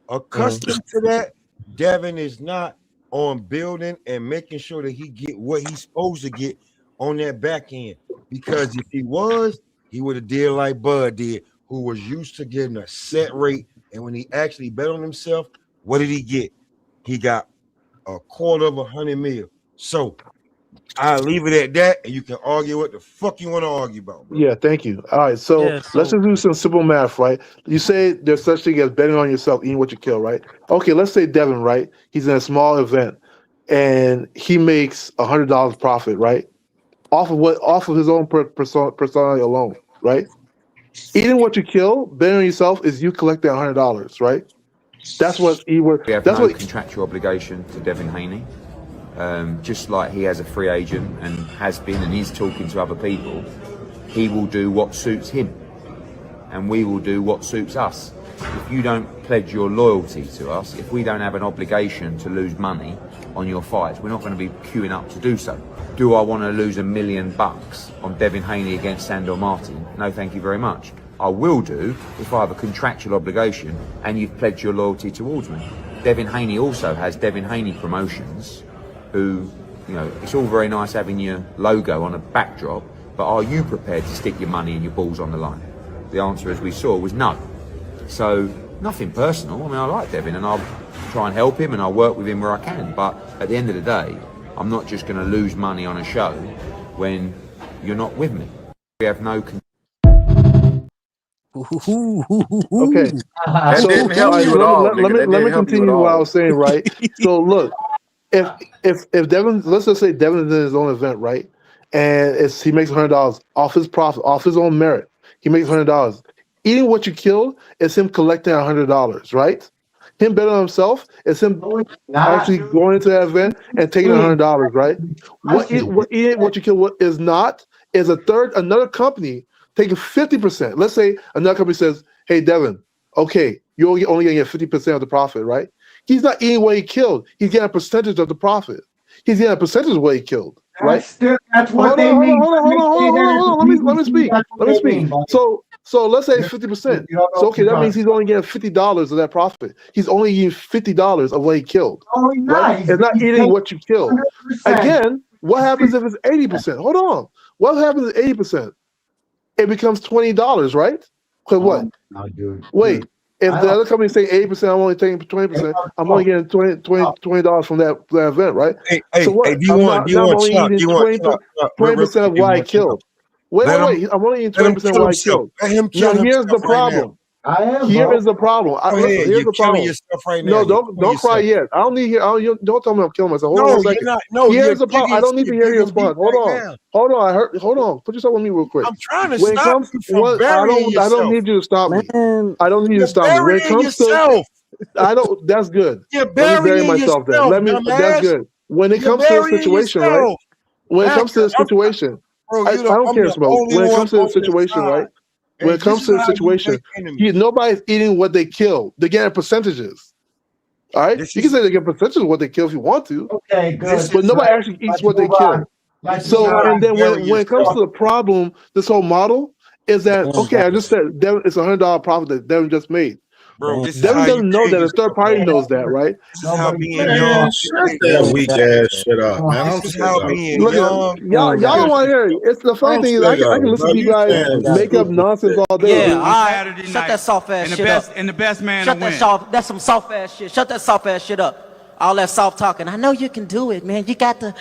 Accustomed to that, Devin is not on building and making sure that he get what he's supposed to get on that back end. Because if he was, he would have did like Bud did, who was used to getting a set rate. And when he actually bet on himself, what did he get? He got $250 million. So I leave it at that, and you can argue what the fuck you want to argue about, bro. Yeah, thank you. All right, so let's just do some simple math, right? You say there's such thing as betting on yourself, eating what you kill, right? Okay, let's say Devin, right? He's in a small event, and he makes $100 profit, right? Off of his own personality alone, right? Eating what you kill, betting on yourself is you collecting $100, right? That's what he would. We have that's no what contractual obligation to Devin Haney. Just like he has a free agent and has been and is talking to other people, he will do what suits him, and we will do what suits us. If you don't pledge your loyalty to us, if we don't have an obligation to lose money on your fights, we're not going to be queuing up to do so. Do I want to lose $1 million on Devin Haney against Sandor Martin? No, thank you very much. I will do if I have a contractual obligation and you've pledged your loyalty towards me. Devin Haney also has Devin Haney Promotions, who, you know, it's all very nice having your logo on a backdrop, but are you prepared to stick your money and your balls on the line? The answer, as we saw, was no. So nothing personal. I mean, I like Devin and I'll try and help him and I'll work with him where I can. But at the end of the day, I'm not just going to lose money on a show when you're not with me. We have no. Okay. That didn't help you at all. Let me continue what I was saying, right? So look, if Devin, let's just say Devin is in his own event, right? And he makes $100 off his profit, off his own merit. He makes $100. Eating what you kill is him collecting $100, right? Him betting on himself is him actually going into that event and taking $100, right? What eating what you kill is not is another company taking 50%. Let's say another company says, "Hey, Devin, okay, you're only going to get 50% of the profit, right?" He's not eating what he killed. He's getting a percentage of the profit. He's getting a percentage of what he killed, right? That's what they mean. Hold on. Let me speak. Let me speak. So let's say 50%. So okay, that means he's only getting $50 of that profit. He's only eating $50 of what he killed. Oh, he's right? not. It's not eating what you killed. 100%. Again, what happens if it's 80%? Hold on. What happens if 80%? It becomes $20, right? Because what? No, dude. Wait. If the other company say 80%, I'm only taking 20%. I'm only getting $20 from that event, right? Hey, so what? hey, D1, I'm only eating 20% of what I killed. Wait. I'm only eating 20% of what I killed. Let him kill Now here's the himself right now. problem. I am. Here bro. is the problem. Go ahead. Here's You're the killing problem. yourself right now. No, You're don't killing cry yourself. yet. I don't need here. Don't tell me I'm killing myself. Hold on No, one you're second. not. No, Here's you're the problem. I digging don't need to shit, hear your digging deep response. Hold right on. now. Hold on. Hold on. Put yourself on me real quick. I'm trying to When it stop comes, you from burying I don't yourself. need you to stop me. Man, I don't need you You're to stop me. When it burying comes to, yourself. I don't. That's good. You're Let me bury burying myself then. yourself, That's dumbass. good. When it You're comes to the burying situation, right? yourself. When it Hacker, comes to the situation, bro, I don't I'm care, the Smoke. only When it one comes to the on your situation, side. right? When Hey, it comes this to is the how you make situation, enemies. nobody's eating what they kill. They're getting percentages. All right, This you can is say they get percentages of what they kill if you want to, Okay, good. but nobody actually eats Let's what they move on. kill. Let's So, move on. and then bury when it comes yourself. to the problem, this whole model is that okay. I just said Devin, it's $100 profit that Devin just made. Bro, this is Devin how you doesn't know kill that a third yourself, party bro. knows that, right? This is how being Man, young. shut that weak ass shit up, man. I'm This is sick how of it. being Look at young. y'all don't want to hear it. It's the funny I'm thing is sick I of can it, listen bro. to you You guys saying make up stupid nonsense shit. all day. Yeah, dude. all right. Shut that soft ass shit up. And the best man Shut to that win. soft. That's some soft ass shit. Shut that soft ass shit up. All that soft talking. I know you can do it, man. You got the.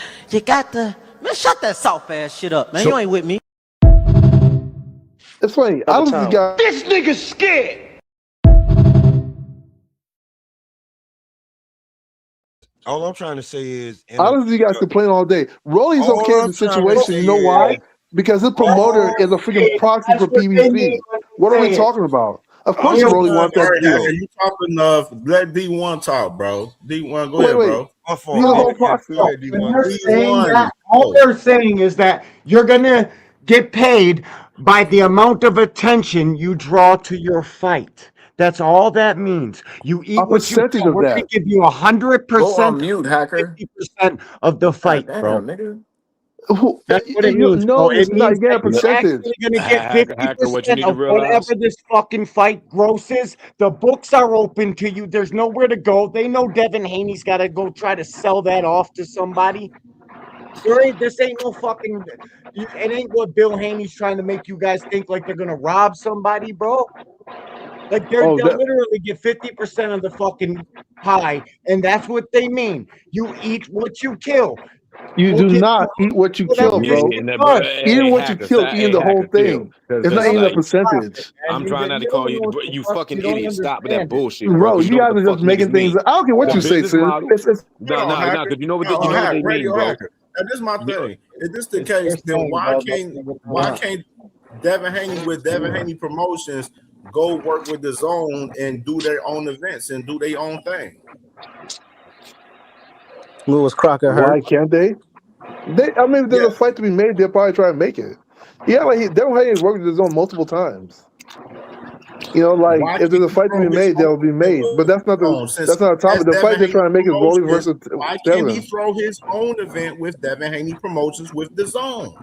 Man, shut that soft ass shit up, man. So- You ain't with me. It's funny. I listen to you guys. This nigga's scared. All I'm trying to say is, I listen to you guys complain all day. Rolly's all okay in I'm the trying to situation. say You know why? is, Because his promoter is a freaking proxy That's for what they mean PBC. when What are we they say it. talking about? Of All course, right, Rolly wants that deal. you talk enough. Let D1 talk, bro. D1, go Wait, ahead, bro. my He's fault. a Go whole ahead, proxy. go ahead, When D1. they're saying D1. that, all they're saying is that you're gonna get paid by the amount of attention you draw to your fight. That's all that means. You eat A what you percentage kill. of We're gonna that. give you Go on 100%, mute, hacker. 50% of the God fight, damn, bro. nigga. That's what it means, No, bro. It you're not means getting a that you're percentage. actually gonna get Hacker, what you 50% need to of realize. whatever this fucking fight grosses. The books are open to you. There's nowhere to go. They know Devin Haney's gotta go try to sell that off to somebody. This ain't no fucking. It ain't what Bill Haney's trying to make you guys think like they're gonna rob somebody, bro. Like Oh, they'll literally get 50% of the fucking pie, and that's what they mean. You eat what you kill. You We'll do give not eat what you whatever kill, you bro. And done. Eating hey, what you hacker, kill is eating the whole hacker, chill. thing. Because It's not that's eating a like, percentage. I'm And trying not to you call don't you, know what you the fuck, fucking you don't idiot. Stop with that understand it. bullshit, bro. Bro, Because you you know what guys the are fuck just niggas making things. mean. I don't care what The you say, business sis. model. Hold on, No, hacker. because you know what No, you know what hacker, they mean, radio bro. hacker. Now, this is my You- thing. If this the It's case, their then thing, why bro. That's can't what they why want. can't Devin Haney with Devin Haney Promotions go work with the Zone and do their own events and do their own thing? Lewis Crocker Why hurt. can't they? I mean, if there's a Yes. fight to be made, they'll probably try and make it. Yeah, like Devil Haney has worked with his own multiple times. You know, like Why if there's can't a he fight to be throw his made, own they'll be event made. But with that's not the Zone? Since that's not a he has topic. The fight Devin they're Haney trying to make is Rolly Promotions, versus why can't he Devin. throw his own event with Devin Haney Promotions with the Zone?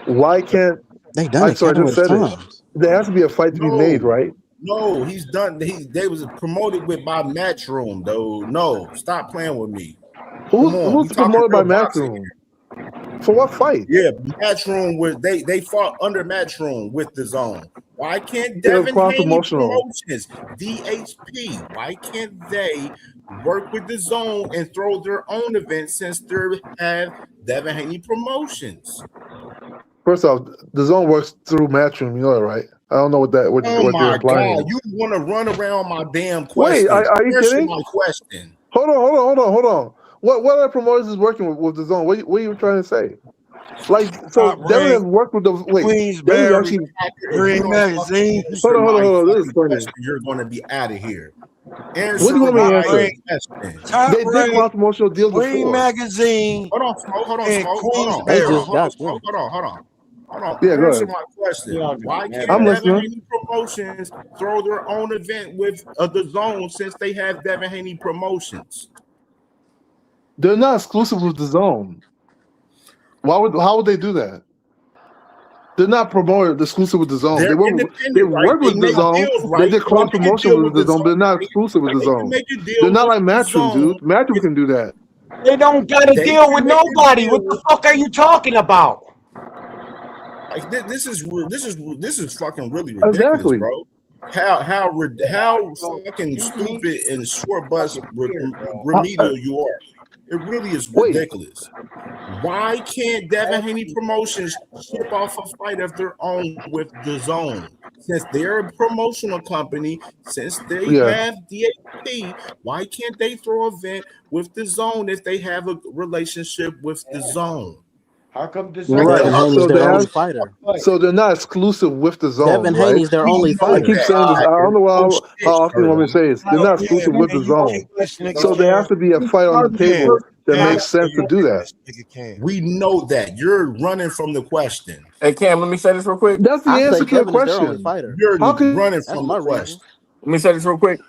Why can't They done it I just countless said it. times. There has to be a fight to be made, No. right? No, he's done. They was promoted with by Matchroom, though. No, stop playing with me. Come on, we Who's talking promoted by real boxing Matchroom? For what fight? here. Yeah, Matchroom was they fought under Matchroom with the Zone. Why can't It was Devin cross Haney promotional. Promotions, DHP? Why can't they work with the Zone and throw their own events since they have Devin Haney Promotions? First off, the Zone works through Matchroom. You know that, right? I don't know what Oh you're my implying. God, you want to run around my damn Wait, questions. are you Answer kidding? my question. Hold on. What other promoters is working with the Zone? What are you trying to say? Like, so Top Devin has Rank, worked with the Devin Queensberry, actually. If you Green don't Magazine. answer Hold my on. This is fucking funny. question, you're going to be out of here. What Answer do you want me to my answer? question. Top They did Rank, cross promotional deals Green before. Magazine, Hold on, Smoke. and They Queensberry. just got them. Hold on. Hold on. Yeah, go Answer ahead. my question. Why can't I'm Devin listening. Haney Promotions throw their own event with the Zone since they have Devin Haney Promotions? They're not exclusive with the Zone. How would they do that? They're not promoted exclusive with the Zone. They're They independent, right? work They with the make Zone. deals, They right? did They cross make a promotion deal with with the the Zone, but they're Zone, not right? exclusive with the They can Zone. make a deal They're not with like the Matchroom, Zone. dude. Matchroom can do that. They don't got to They deal can with make a nobody. What the deal. fuck are you talking about? Like this is fucking really ridiculous, Exactly. bro. How fucking stupid and short bus remedial you are. It really is Wait. ridiculous. Why can't Devin Haney Promotions ship off a fight of their own with the Zone? Since they're a promotional company, since they Yeah. have DAP, why can't they throw an event with the Zone if they have a relationship with the Zone? How come the Well, Zone? Right. Devin Haney's So their only fighter. so they're not exclusive with the Zone, Devin right? Haney's their We only know I fighter. keep saying this. I don't know Oh, how often you want me to say this. They're not Yeah, exclusive with the man, you Zone. keep listening So there has to be a fight on the table that Cam, makes sense to do that. we know that. You're running from the question. Hey Cam, let me say this real quick. That's the I say answer to the Devin is their only question. fighter. You're How can running That's from my the reason. question. Let me say this real quick.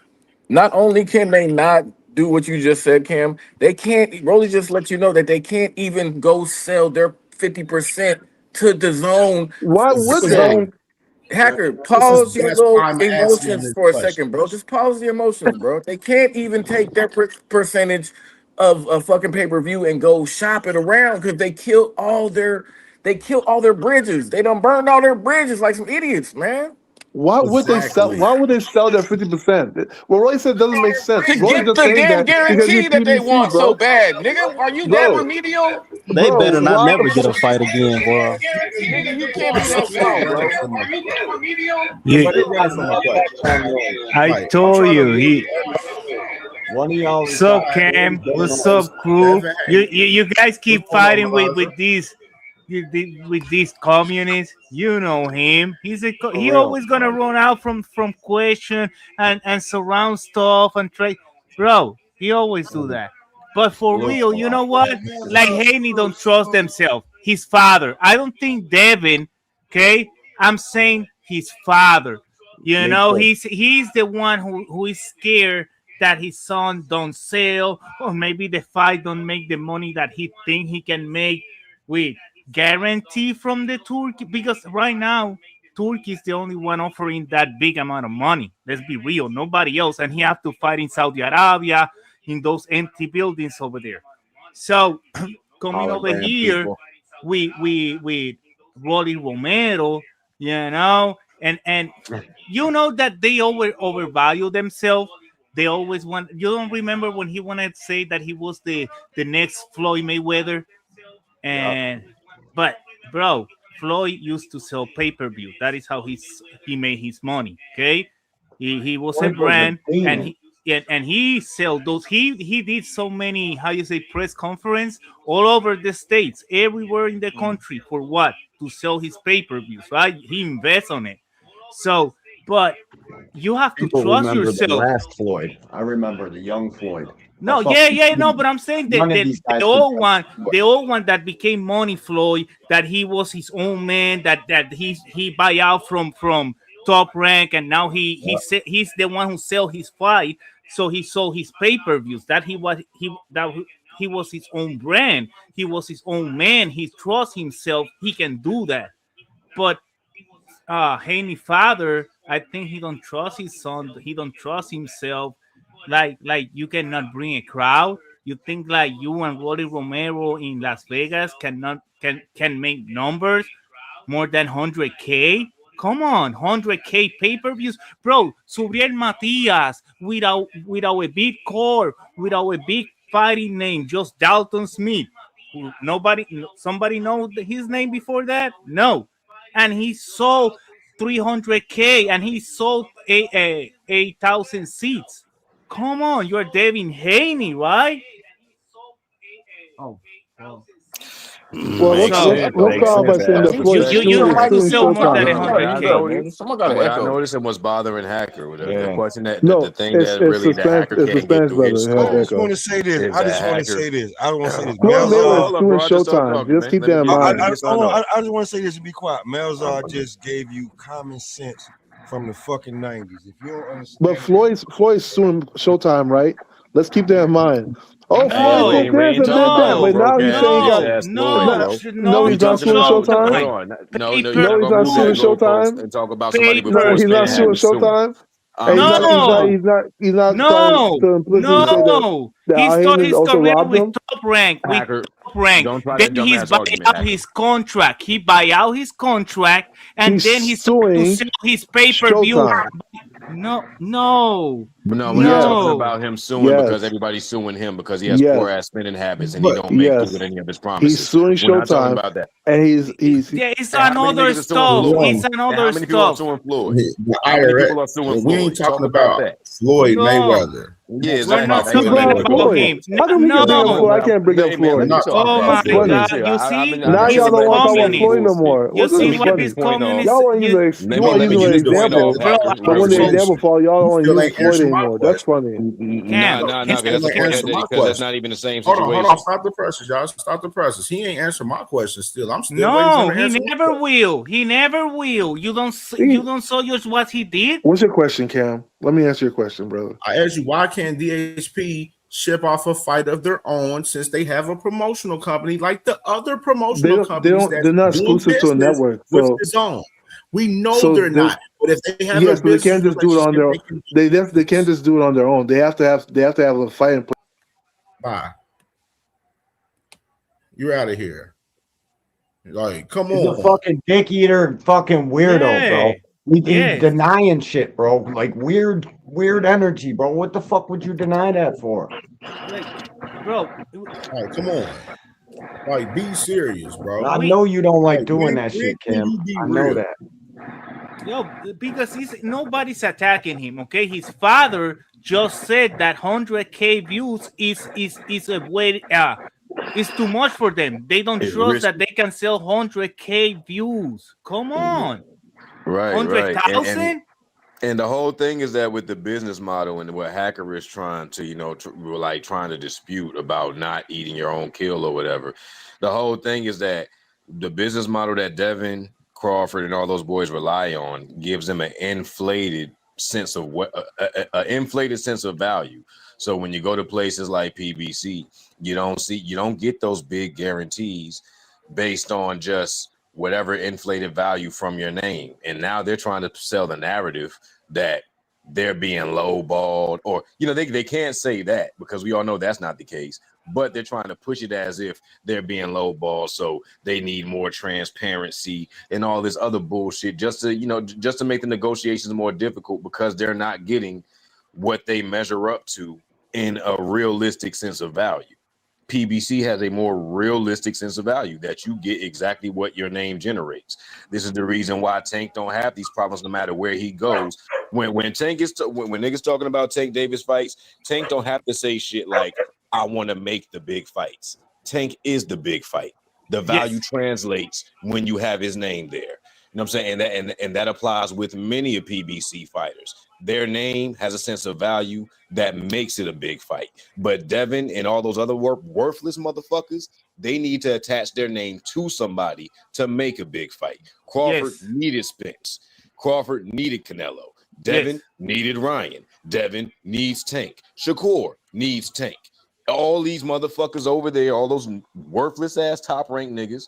Not only can they not do what you just said, Cam, they can't. Rolly just let you know that they can't even go sell their 50% to the Zone. why would The they? Zone Hacker, pause your That's why little I'm asking emotions this for a question. second, bro. Just pause the emotions, bro. They can't even take their percentage of a fucking pay-per-view and go shop it around because they killed all their bridges. They done burned all their bridges like some idiots, man. Why would they sell? Exactly. Why would they sell their 50%? What Roy said doesn't make sense. To Roy's get just the saying damn that because he's guarantee that they PBC, want so bro. bad, nigga. Are you that Bro, remedial? They bro, better not why? never get a fight again, bro. Nigga, you can't be that slow, bro. Are you that remedial? But they running from the question. I Like, I'm told trying to you really he. One of y'all What's up, Cam? What's up, crew? Devin You guys keep What's going on, fighting with Elijah? these communists. You know him. for He real. always gonna run out from question and surround stuff and try. Bro, he always do that. But for real, you know what? Like Haney don't trust themselves. His father. I don't think Devin. Okay, I'm saying his father. You Me know, too. he's the one who is scared that his son don't sell, or maybe the fight don't make the money that he think he can make with guarantee from the Turkey. Because right now, Turkey is the only one offering that big amount of money. Let's be real, nobody else, and he have to fight in Saudi Arabia in those empty buildings over there. So coming over Hologram here, people. we Rolly Romero, you know, and you know that they overvalue themselves. They always want. You don't remember when he wanted to say that he was the next Floyd Mayweather, Yep. and but bro, Floyd used to sell pay-per-view. That is how he made his money. Okay, he was a Floyd was a brand, and demon. he sell those. He did so many, how you say, press conference all over the states, everywhere in the country, for what? To sell his pay-per-views, right? He invests on it. So, but you have to People trust remember the yourself. last Floyd. I remember the young Floyd. No, yeah, no, but I'm saying that None of these the guys could old touch one, Floyd. the old one that became Money Floyd, that he was his own man, that he buy out from Top Rank, and now he's the one who sell his fight, so he sold his pay-per-views. He was his own brand, he was his own man. He trusts himself, he can do that. But Haney father, I think he don't trust his son. He don't trust himself. Like you cannot bring a crowd. You think like you and Rolly Romero in Las Vegas can make numbers more than 100K? Come on, 100K pay-per-views, bro. Subriel Matias without a big core, without a big fighting name, just Dalton Smith. Somebody know his name before that? No, and he sold 300K, and he sold 8,000 seats. Come on, you're Devin Haney, right? Oh, well. Well, let's Makes let's, sense. let's Makes start off by sense. It saying has that some Floyd is respect. you don't suing, have to suing sell more than Showtime. What I 100K. noticed, Someone got an what I echo. noticed, and what's bothering Hacker, the Yeah. question that the No, thing that it's really the suspense. hacker It's can't get suspense, through his brother. It has I skull just want echo. to say this. is I that just want to hacker. say this. I want to say this. Floyd Mayweather is Hold on, suing bro. I just started Showtime. talking, Just man. keep Let me that in get I, let me mind. I, get hold started on. off. I just want to say this and be quiet. Melzar just gave you common sense from the fucking 90s. If you don't But understand that, Floyd's suing Showtime, right? Let's keep that in mind. Oh, Hey, Floyd did No, we this ain't and talking did about that, no but no, now broke he's ass saying he bitch got no, ass Floyd, no, no. bro. No, We he's to not talking suing about Showtime. Showtime. hold on. No, you're No, not Paper he's gonna not move suing that two, goalpost Showtime. and talk about somebody with No, paper he's force not and suing two. habits suing. Showtime. And I'm he's telling not No, you. he's not he's not trying no, to implicitly say that no. He Al started Heyman his also career robbed with him. Top Rank, Hacker, don't try Then that he's dumbass buy argument, out Hacker. his contract. He buy out his contract, and He's then he started to suing sell his pay-per-view. Showtime. No, no, But no, we're not talking Yes. no. about him suing because Yes. everybody's suing him because he has poor Yes. ass spending habits and he but don't make good with Yes. any of his He's promises. suing We're not talking Showtime about that. and he's Yeah, it's And how many another niggas are suing stuff. Floyd? It's No, And how another many people are stuff. suing Floyd? the How many IRS. people are suing We ain't Floyd? talking Talk about about that. Floyd No, Mayweather. Yeah, We're not talking we're exactly. about not Thank Who's you, Floyd talking bringing man. up Let Mayweather. me about get. Floyd? him. How come he can bring up No, No, Floyd? I no. can't bring up Hey, man, We're let Floyd. me not talk, talking oh man. about This my is See, Floyd funny. God! see, You I see, mean, Now I you feel y'all like don't see, want to y'all talk see about this Floyd no communist. bullshit. more. You Well, this see is Let's what get the funny. this point off. communist? Y'all want to You, use Let you me want to let use me because an get you the just point example, off, said bro, Hacker. but Real when the quick. example conversation. fall, y'all You don't want to still use ain't Floyd answer my anymore. That's question. funny. Nah, Cam, nah, Cam, nah. Still That's the ain't point answer my because that's question. not even the same Hold on. situation. Stop the presses, y'all. Stop the presses. He ain't answer my question still. I'm still waiting for him no, to he answer my never question. will. He never will. You don't saw just what he did. What's your question, Cam? Let me answer your question, brother. I asked you, why can't DHP ship off a fight of their own since they have a promotional company like the other promotional companies They're that's not doing exclusive to a business network. with his own? We know So they're not. But if they have a yes, but they business can't just do it on relationship, their they can they can't just do it on their own. They have to have a fight and play. buy. You're out of here. Like, come He's a on. fucking dick eater, fucking weirdo, Yeah, bro. He's yes. denying shit, bro. Like weird energy, bro. What the fuck would you deny that for? Like, bro, Like, come on. Like, be serious, bro. I we know you don't like Like, doing that when shit, can Kim. you be I know real? that. yo because nobody's attacking him. Okay, his father just said that 100K views is a way. It's too much for them. They don't It's trust that risky. they can sell 100K views. Come on, Right, right. And 100,000. and the whole thing is that with the business model and what Hacker is trying to, like trying to dispute about not eating your own kill or whatever. The whole thing is that the business model that Devin Crawford and all those boys rely on gives them an inflated sense of inflated sense of value. So when you go to places like PBC, you don't get those big guarantees based on just whatever inflated value from your name. And now they're trying to sell the narrative that they're being lowballed, or they can't say that because we all know that's not the case, but they're trying to push it as if they're being lowballed, so they need more transparency and all this other bullshit just to make the negotiations more difficult because they're not getting what they measure up to in a realistic sense of value. PBC has a more realistic sense of value that you get exactly what your name generates. This is the reason why Tank don't have these problems no matter where he goes. When Tank is when niggas talking about Tank Davis fights, Tank don't have to say shit like I want to make the big fights. Tank is the big fight. The value translates when you have his name there. You know what I'm saying? And that applies with many of PBC fighters. Their name has a sense of value that makes it a big fight. But Devin and all those other worthless motherfuckers, they need to attach their name to somebody to make a big fight. Crawford needed Spence. Crawford needed Canelo. Devin needed Ryan. Devin needs Tank. Shakur needs Tank. All these motherfuckers over there, all those worthless ass top ranked niggas,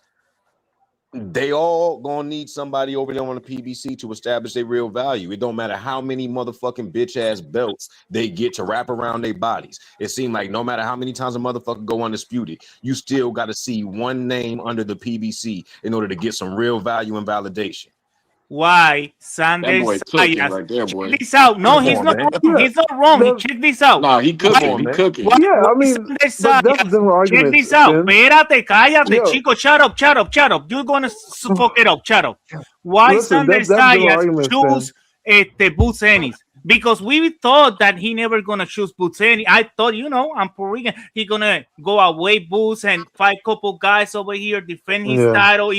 they all gonna need somebody over there on the PBC to establish their real value. It don't matter how many motherfucking bitch ass belts they get to wrap around their bodies. It seems like no matter how many times a motherfucker go undisputed, you still got to see one name under the PBC in order to get some real value and validation. Why That Sanders boy cooking Sayas? right there, Check boy. this out. No, Come he's on, not man. wrong. He's not wrong. Check this out. Nah, he Come cooking. on, He man. cooking. Why Yeah, I mean, Sanders but that's Sayas? different Check arguments, this out. Sin. Espérate, cállate, Yo, chico. Shut up, shut up, shut up. You're gonna fuck it up. Shut up. Why listen, Sanders that's different Sayas arguments, Sin. choose Boots Ennis? because we thought that he never gonna choose Boots. I thought, I'm Puerto Rican. He gonna go away Boots and fight couple guys over here, defend his Yeah. title.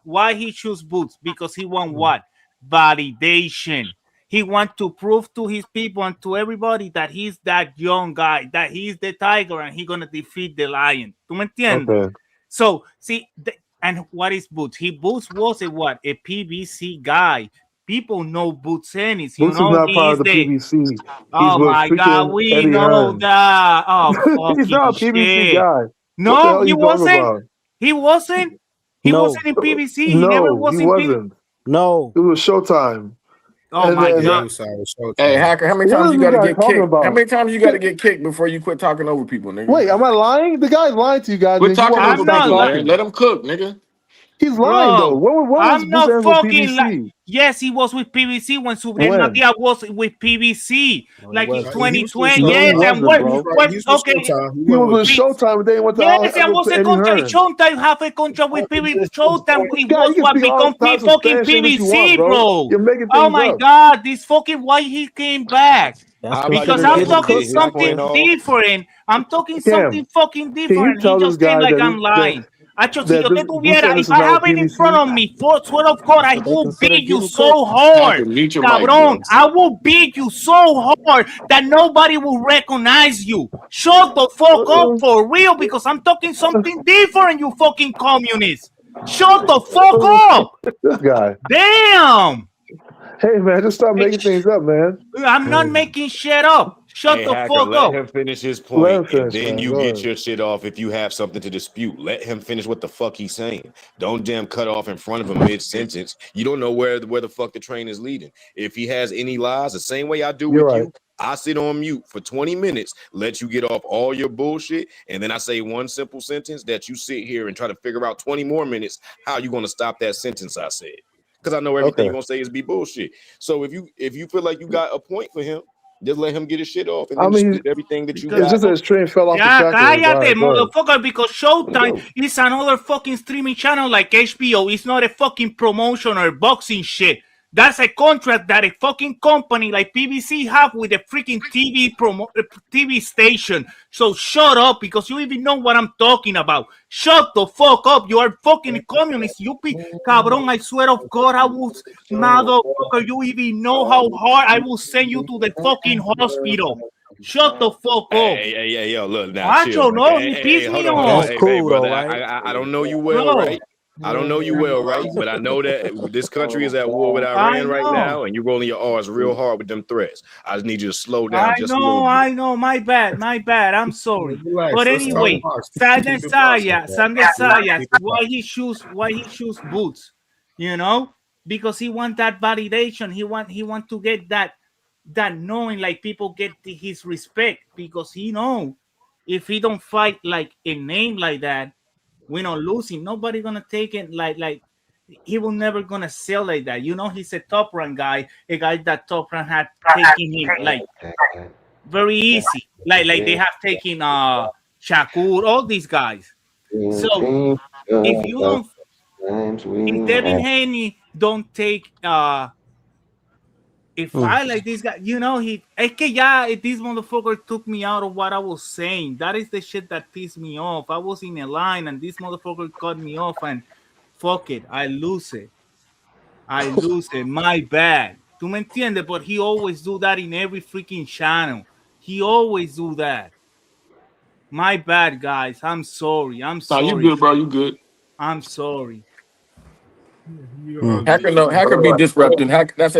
Why he choose Boots? Because he want what? Validation. He want to prove to his people and to everybody that he's that young guy, that he's the tiger, and he gonna defeat the lion. ¿Tú me entiendes? Okay. So see, and what is Boots? Boots was a what? A PBC guy. People know Boots Ennis. Boots is not part of the PBC. He's Oh with my God, freaking we Eddie know Hearn. that. Oh, He's fucking not a PBC shit. guy. What the No, hell he you talking wasn't. about? He wasn't. He No. wasn't in PBC. He never No, was he in PBC. wasn't. No. It was Showtime. Oh my and God. Hey, Hacker, how many What times is you this got to guy get talking kicked? about? How many times you got to get kicked before you quit talking over people, nigga? Wait, am I lying? The guy's lying to you guys. Quit and you talking want me to over stop people, talking. man. Let him cook, nigga. He's lying though. What was I'm Boots not Ennis with fucking PBC? Yes, he was with PBC when Subriel When? Nadia was with PBC, like in wasn't. 2020. No, he Yes, wasn't, and what? bro. Okay. He was with Showtime, and then he went to Yes, and was a Eddie contract. Hearn. Showtime have a contract with PBC. Showtime it Guy, you was can what speak all become types of fucking Spanish English you PBC, want, bro. You're making Oh things my up. God, this fucking why he came back. How about Because you I'm let him talking get his something point off? different. I'm talking Cam, something fucking can you different. He tell this just came guy like that I'm lying. Acho, si that yo this te Boots tuviera, Ennis if is I not have with it in PBC? front of me, for swear of God, I will they beat you consider so getting hard. Hacker, mute your mic, Cabron, bro. I will beat you so hard that nobody will recognize you. Shut the fuck up for real, because I'm talking something different, you fucking communist. Shut the fuck up. This guy. Damn. Hey man, just stop making things up, man. I'm not making shit up. Shut Hey, the Hacker, fuck let up. him finish his Let point, him finish, and then man. you Go get ahead. your shit off if you have something to dispute. Let him finish what the fuck he's saying. Don't damn cut off in front of him mid-sentence. You don't know where the fuck the train is leading. If he has any lies, the same way I do You're with right. you, I sit on mute for 20 minutes, let you get off all your bullshit, and then I say one simple sentence that you sit here and try to figure out 20 more minutes how you going to stop that sentence I said. Because I know everything Okay. you're going to say is be bullshit. So if you feel like you got a point for him, just let him get his shit off and I then mean, dispute everything that you Because it's got. just that his train fell off the yeah, track. All cállate, right, go ahead. motherfucker, because Showtime is another fucking streaming channel like HBO. It's not a fucking promotion or boxing shit. That's a contract that a fucking company like PBC have with a freaking TV station. So shut up, because you even know what I'm talking about. Shut the fuck up. You are fucking communist. You cabron, I swear of God, I will, motherfucker, you even know how hard I will send you to the fucking hospital. Shut the fuck up. Hey, yo, look now, Macho, chill. no, Hey, he hey, pissed hold me on, hold on. off. Hey, brother, I don't know you well, Bro. right? I don't know you well, right? But I know that this country is at war with I Iran right know. now, and you're rolling your R's real hard with them threats. I just need you to slow down just a little bit. I know. My bad. I'm sorry. Relax, But let's talk anyway, box. Sander Keep it boxing, Sayas, why he choose Boots? You know, because he want that validation. He want to get that knowing, like people get his respect, because he know if he don't fight like a name like that, we not losing. Nobody gonna take it like he will never gonna sell like that. You know, he's a top rank guy, a guy that top rank had taken him like very easy. Like they have taken Shakur, all these guys. So if you don't, if Devin Haney don't take if I like this guy, you know, es que ya this motherfucker took me out of what I was saying. That is the shit that pissed me off. I was in a line and this motherfucker cut me off, and fuck it, I lose it. My bad. ¿Tú me entiendes? But he always do that in every freaking channel. He always do that. My bad, guys. I'm sorry. Nah, you good, bro. You good. I'm sorry. Hacker be disrupting. That's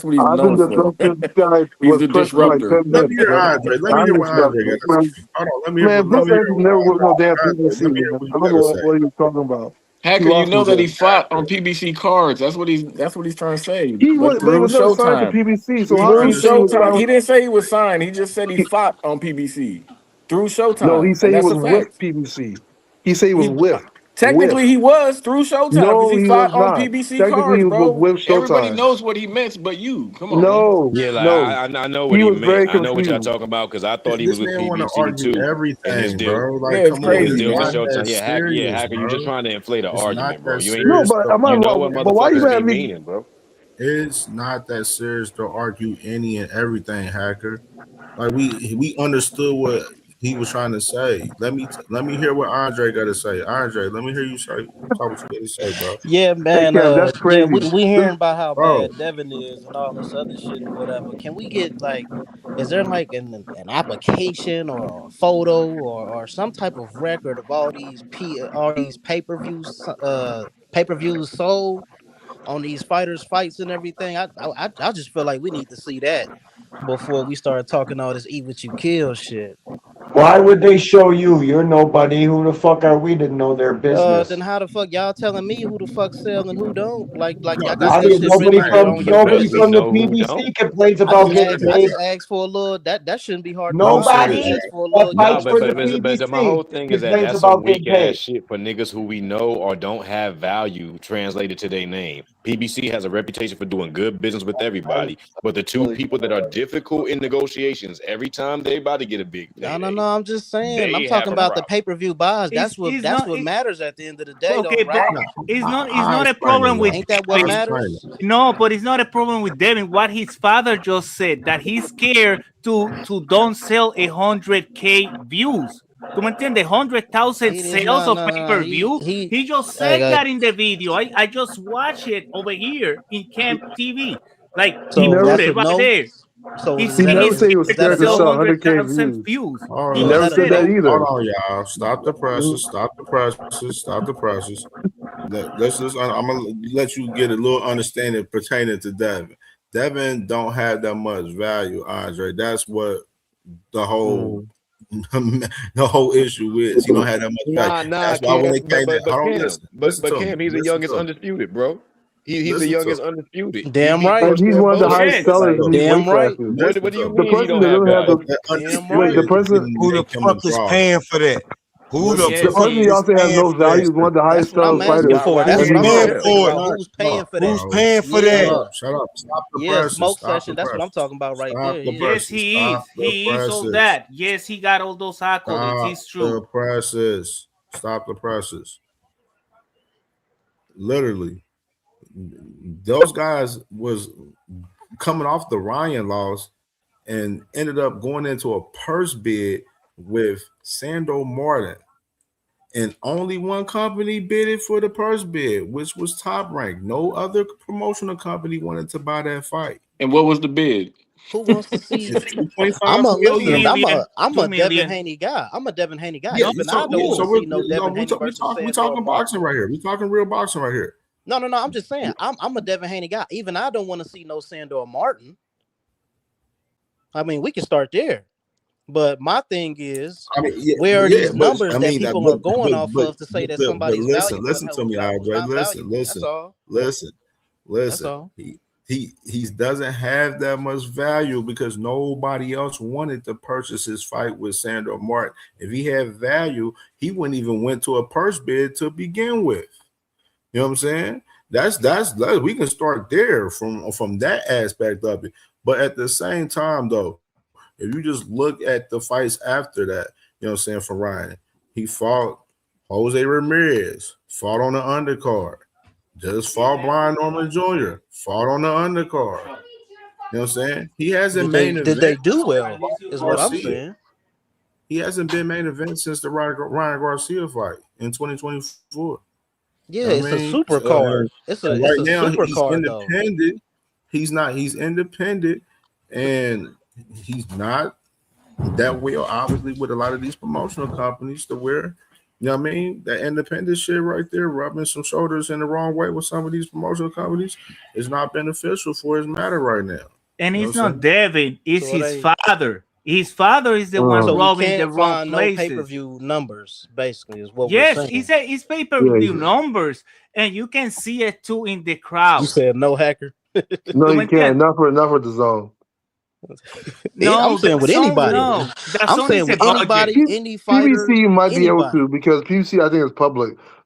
what he's I've been known for. disrupting guys He's with the questions like disruptor. 10 Let minutes. me hear Man. Andre. Let me I'm hear what Andre disrupting. got to say. Hold on. Let me hear Man, let Boots me hear Ennis what never was no damn Andre. PBC, Let me hear man. what I you don't got know to what say. he's talking about. He Hacker, you lost know me that there. he fought on PBC cards. That's what he's trying to say. He But was, but he through was never signed to Showtime. PBC, so how Through can you say he was Showtime. signed? He didn't say he was signed. He just said he fought on PBC. Through No, he Showtime. said And he that's was a with fact. PBC. He said he was He with. technically he was through Showtime because No, he he fought was on not. PBC Technically, cards, he was bro. with Everybody Showtime. knows what he meant, but you. Come on, man. No, Yeah, like no. I know what He he was meant. very I know what y'all confused. talking about because I thought he This was with man want to PBC argue too. And it's everything, still bro. Yeah, Like, it's come on, it's it's crazy, still for not man. Showtime. that serious, Hacker, you bro. just trying to inflate an It's not argument, bro. that You ain't No, serious, but bro. am I you know wrong? what But why you motherfuckers be mad at me? meaning, bro. It's not that serious to argue any and everything, hacker. Like we understood what he was trying to say. Let me hear what Andre got to say. Andre, let me hear you say talk what you got to say, bro. Yeah, Hey, man. Cam, that's Yeah, crazy. we hearing about how Bro, bad Devin is and all this other shit or whatever. Can we get like, is there like an application or a photo or some type of record of all these pay-per-views sold on these fighters fights and everything? I just feel like we need to see that before we start talking all this eat what you kill shit. Why would they show you? You're nobody. Who the fuck are we to know their Then business? how the fuck y'all telling me who the fuck sell and who don't? Like no, y'all this got I that this mean, shit this is written nobody on your crazy. from on your nobody Because we from resume. the know who don't. PBC complains I about just getting asked. I paid. just asked for a little. That shouldn't be hard to No, I'm find. I serious, just Nobody Jack. asked for a that little. No, fights for the but my whole PBC thing is that complains that's some about getting weak ass paid. shit for niggas who we know or don't have value translated to their name. PBC has a reputation for doing good business with everybody, but the two people that are difficult in negotiations, every time they about to get a big No, payday, I'm just saying. I'm they talking have a about the problem. pay-per-view buys. It's That's not. what matters at the end of the day, though, Okay, but right? No, it's I not a explain it, problem with y'all. Ain't that I what Devin. explain matters? it. No, but it's not a problem with Devin. What his father just said that he's scared to don't sell 100K views. ¿Tú me entiendes? 100,000 He did sales no, of no, pay no, no. per view. He. He just Like, said that in the video. I just watched it over here in Camp TV. Like He he so never put that's it a right no. there. So He's is he that never he's a said he was is that scared a scared to to sell sell no? 100K 100,000 views. views. Hold He He So is on. never just that a said said that it. no? Hold either. on, y'all. Stop the presses. Stop the presses. Stop the presses. Let's just. I'm gonna let you get a little understanding pertaining to Devin. Devin don't have that much value, Andre. That's what the whole the whole issue is. He don't have that much value. Nah, That's why when Cam, it came to hold on, Cam, listen but to me. Cam, he's the Listen youngest to me. undisputed, bro. He's the Listen to youngest me. undisputed. Damn He right. And pushed he's their one of the buttons. highest Listen sellers to in me. these Damn weight right. classes. What Listen do you to The me. mean he person don't that have doesn't have But value? the that Damn wait, the right. undisputed person didn't Who the make him a fuck is draw. paying for that? Who the the Listen Yes, to fuck me. he person y'all is is. say has paying no for that? value is one of the highest That's what I'm selling asking fighters for. Rocky That's Who's what in I'm the paying trying world. to Martel. figure for it? out. Shut Who's paying up, for that? Who's bro. paying for Shut that? Yeah. up. Shut up. Stop the Yeah, presses. smoke Stop session. the That's what I'm presses. talking about right Stop there. the Yeah. Yes, presses. he Stop is. the He is all presses. that. Yes, he got all those accolades. Stop It's the true. presses. Stop the presses. Literally, those guys was coming off the Ryan loss and ended up going into a purse bid with Sando Martin. And only one company bidded for the purse bid, which was Top Rank. No other promotional company wanted to buy that fight. And what was the bid? Who wants to see? It's 2.5 I'm a Two million. listen. million. I'm Two a Devin million. Haney guy. I'm a Devin Haney guy. Yeah, No, you Even I talk. don't Yeah, want so to we're see no Devin we Haney talk, versus we Sandor talking boxing Martin. right here. We talking real boxing right here. No. I'm just saying. I'm a Devin Haney guy. Even I don't want to see no Sandor Martin. I mean, we can start there. But my thing is, I mean, yeah, where are yeah, these but numbers I that mean that, people are going off of to say that but somebody's listen, valuable and listen to me, who's Andre. not Listen, valuable? That's listen, all. listen, That's listen. all. He doesn't have that much value because nobody else wanted to purchase his fight with Sandor Martin. If he had value, he wouldn't even went to a purse bid to begin with. You know what I'm saying? That's we can start there from that aspect of it. But at the same time, though, if you just look at the fights after that, you know what I'm saying, for Ryan, he fought Jose Ramirez, fought on the undercard, just fought Brian Norman Jr., fought on the undercard. You know what I'm saying? He hasn't main Did they event do well? Is what I'm Garcia. saying. He hasn't been main event since the Ryan Garcia fight in 2024. Yeah, You know what it's I a mean? super card. It's Right a now super he's card though. independent. He's independent, and he's not that well, obviously, with a lot of these promotional companies to where, you know what I mean, that independent shit right there, rubbing some shoulders in the wrong way with some of these promotional companies is not beneficial for his matter right now. and You know it's what I'm not saying? Devin. It's So it his ain't. father. His father is the one So he robbing the can't wrong find no places. pay-per-view numbers, basically, is what we're Yes, saying. it's pay-per-view numbers, and you can see it too in the You crowd. said no hacker. No, ¿Tú you me can't. entiendes? Not for the zone. I'm No, saying the with zone. anybody. No, the I'm zone saying is a with budget. anybody, any PBC fighter, you might be able anybody. to because PBC I think is public.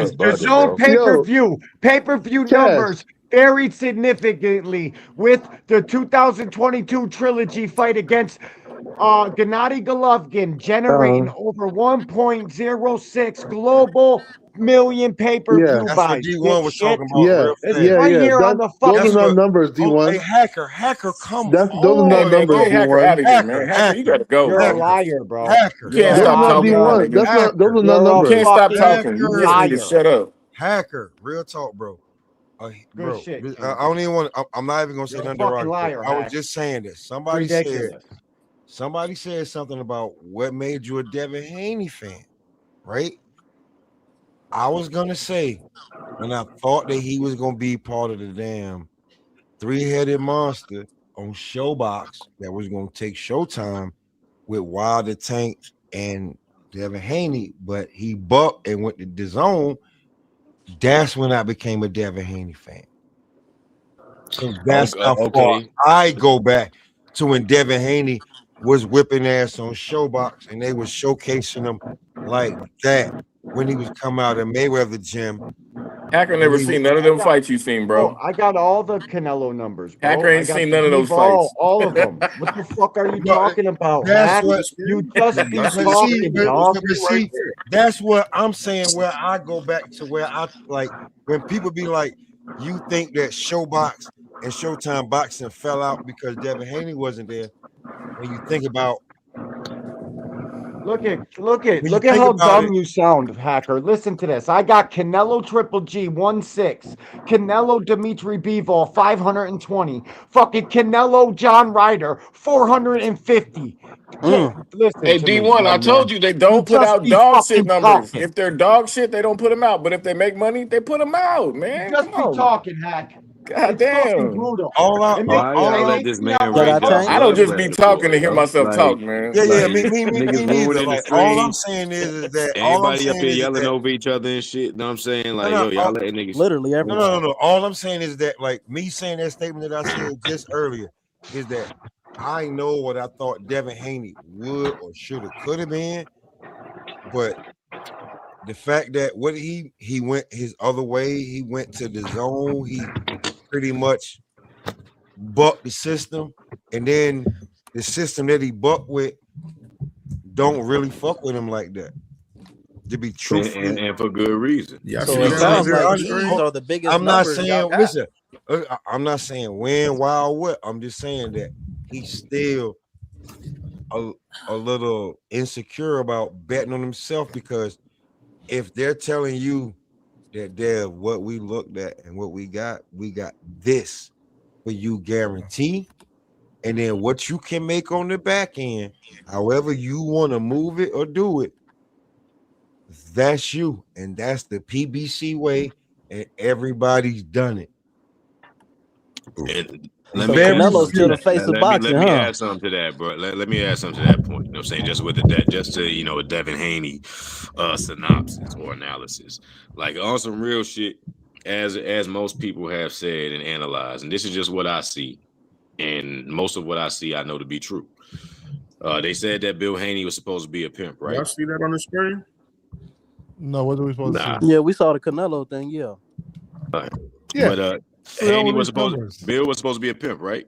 Yes, the bugging, zone bro. pay-per-view Cash. numbers varied significantly with the 2022 trilogy fight against Gennady Golovkin, generating over 1.06 global million pay-per-view Yeah. That's what buys. D1 was Dipshit. talking about Yeah. real It's fast. right here on That, the those fucking. are not what? numbers, Oh, hey, D1. hacker, come Those are on, not Hey man, numbers, get Hacker out D1. of here, man. Hacker, you gotta go, You're a bro. liar, bro. hacker, You can't You're a Those stop are not talking liar. now, D1. nigga. Those are not You're a You numbers. can't stop fucking talking. You just need to liar. shut up. hacker, real talk, bro. Good Bro, shit, I King. don't even want. I'm not even gonna say You're a nothing fucking derogatory. liar, I was Hack. just saying this. Ridiculous. Somebody said something about what made you a Devin Haney fan, right? I was gonna say when I thought that he was gonna be part of the damn three-headed monster on Showbox that was gonna take Showtime. with Wilder Tank and Devin Haney, but he bucked and went to the zone. That's when I became a Devin Haney fan. So that's how far Okay. I go back to when Devin Haney was whipping ass on Showbox and they was showcasing him like that when he was coming out of Mayweather gym. Hacker never seen none of them fights you seen, Bro, bro. I got all the Canelo numbers, bro. Hacker I ain't got seen the none of those D-ball, fights. all of them. What the fuck are you talking about, That's Hack? what You just be but talking, dog. see, that's what I'm saying. Where I go back to where I like when people be like, you think that Showbox and Showtime Boxing fell out because Devin Haney wasn't there. When you think about Look at when you how think about it, dumb you sound, Hacker. Listen to this. I got Canelo Triple G 1-6, Canelo Dimitri Bivol 520, fucking Canelo John Ryder 450. Listen Hey to me, D1, I young man. told you they You don't put just out be dog shit fucking numbers. talking. If they're dog shit, they don't put them out. But if they make money, they put them out, You man. just Come be on. talking, Hack. God It's fucking damn. brutal. Why y'all let Makes this me man not write want to this talk. I don't blood just be report, talking to hear yo? myself talk, man. yeah, me Niggas neither. ruining the Like all I'm stream. saying is that Everybody up here yelling over each other and shit. Know what I'm saying? Like, yo, y'all letting niggas. Literally everybody. No. All I'm saying is that, like me saying that statement that I said just earlier, is that I know what I thought Devin Haney would or should have could have been, but the fact that what he went his other way, he went to the zone, he pretty much bucked the system, and then the system that he bucked with don't really fuck with him like that. To be truthfully, And for good reason. Yeah, I So see it that on sounds here like on these screen. are the biggest I'm not numbers y'all saying, got. listen, I'm not saying when, why, or what. I'm just saying that he's still a little insecure about betting on himself, because if they're telling you that Dev, what we looked at and what we got this for you guarantee, and then what you can make on the back end, however you want to move it or do it, that's you, and that's the PBC way, and everybody's done it. And So Canelo's still the few. face of let boxing, me huh? add something to that, bro. Let me add something to that point. You know what I'm saying? Just with the just to, a Devin Haney synopsis or analysis. Like on some real shit, as most people have said and analyzed, and this is just what I see, and most of what I see I know to be true. They said that Bill Haney was supposed to be a pimp, right? Y'all see that on the screen? No, what are we supposed to see? Yeah, we saw the Canelo thing. Yeah. Yeah. But So all Haney was these supposed numbers. Bill was supposed to be a pimp, right?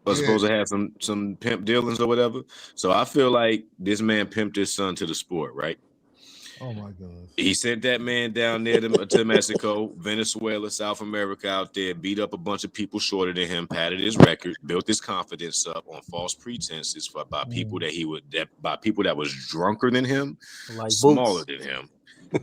Was Yeah. supposed to have some pimp dealings or whatever. So I feel like this man pimped his son to the sport, right? Oh my goodness. He sent that man down there to Mexico, Venezuela, South America out there, beat up a bunch of people shorter than him, padded his record, built his confidence up on false pretenses by people that was drunker than him, Like smaller Boots. than him,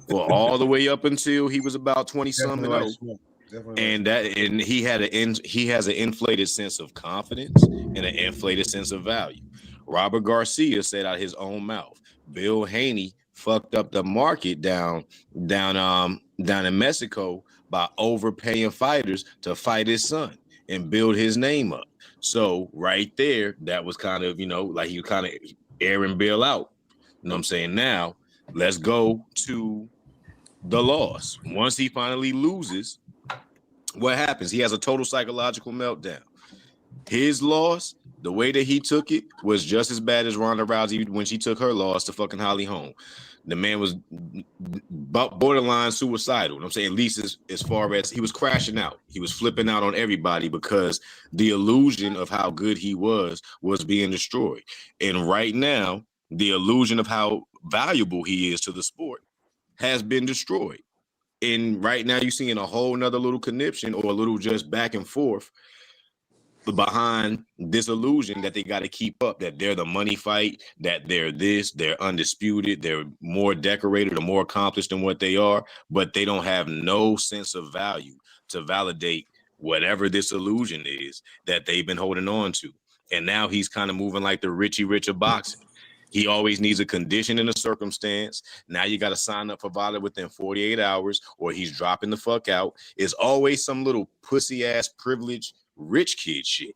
for all the way up until he was about 20-something and Definitely old. Definitely And he has an inflated sense of confidence and an inflated sense of value. Robert Garcia said out his own mouth, Bill Haney fucked up the market down in Mexico by overpaying fighters to fight his son and build his name up. So right there, that was kind of, like he was kind of airing Bill out. You know what I'm saying? Now let's go to the loss. Once he finally loses, what happens? He has a total psychological meltdown. His loss, the way that he took it, was just as bad as Ronda Rousey when she took her loss to fucking Holly Holm. The man was borderline suicidal. You know what I'm saying? At least as far as he was crashing out. He was flipping out on everybody because the illusion of how good he was being destroyed. And right now, the illusion of how valuable he is to the sport has been destroyed. And right now you're seeing a whole nother little conniption or a little just back and forth behind this illusion that they got to keep up, that they're the money fight, that they're undisputed, they're more decorated or more accomplished than what they are, but they don't have no sense of value to validate whatever this illusion is that they've been holding on to. And now he's kind of moving like the Richie Rich of boxing. He always needs a condition and a circumstance. Now you got to sign up for VADA within 48 hours or he's dropping the fuck out. It's always some little pussy ass privileged rich kid shit.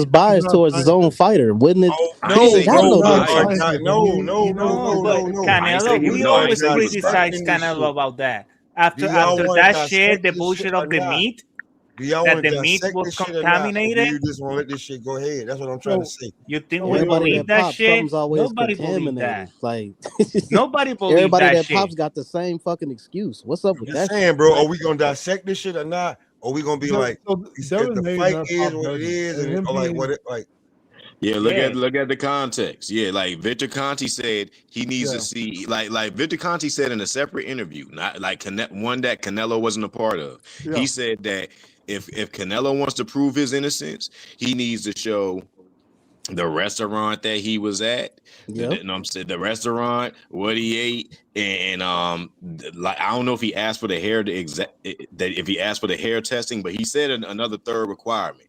was biased towards his own fighter, wouldn't it? Oh, I ain't He no, say ain't got he was bro, no no, good biased. fights. no, no, no, No, no, but no, no. I ain't Canelo, say he was. we No, I ain't always say he was criticize biased. Respecting this Canelo shit. about that. Do y'all after want to that dissect shit, the this bullshit shit or of the not? meat, Do y'all that want the to meat dissect was this shit or not? Or do contaminated. you just want to let this shit go ahead? That's what I'm trying to So, say. You think so we wait, Everybody believe that that pops, shit? something's always Nobody believe that. contaminated. Like Nobody believe everybody that that shit. pops got the same fucking excuse. What's up I'm with just that shit? saying, bro. Are we gonna dissect this shit or not? Or we gonna be So, like, so if Devin the Haney's fight not is Pop what it Dirty, is, and him or like being what it like? Yeah, Yeah. look at the context. Yeah, like Victor Conti said, he needs to yeah. see like Victor Conti said in a separate interview, not like one that Canelo wasn't a part of. Yeah. He said that if Canelo wants to prove his innocence, he needs to show the restaurant that he was at, Yep. no, I'm saying the restaurant, what he ate, and like I don't know if he asked for the hair that if he asked for the hair testing, but he said another third requirement.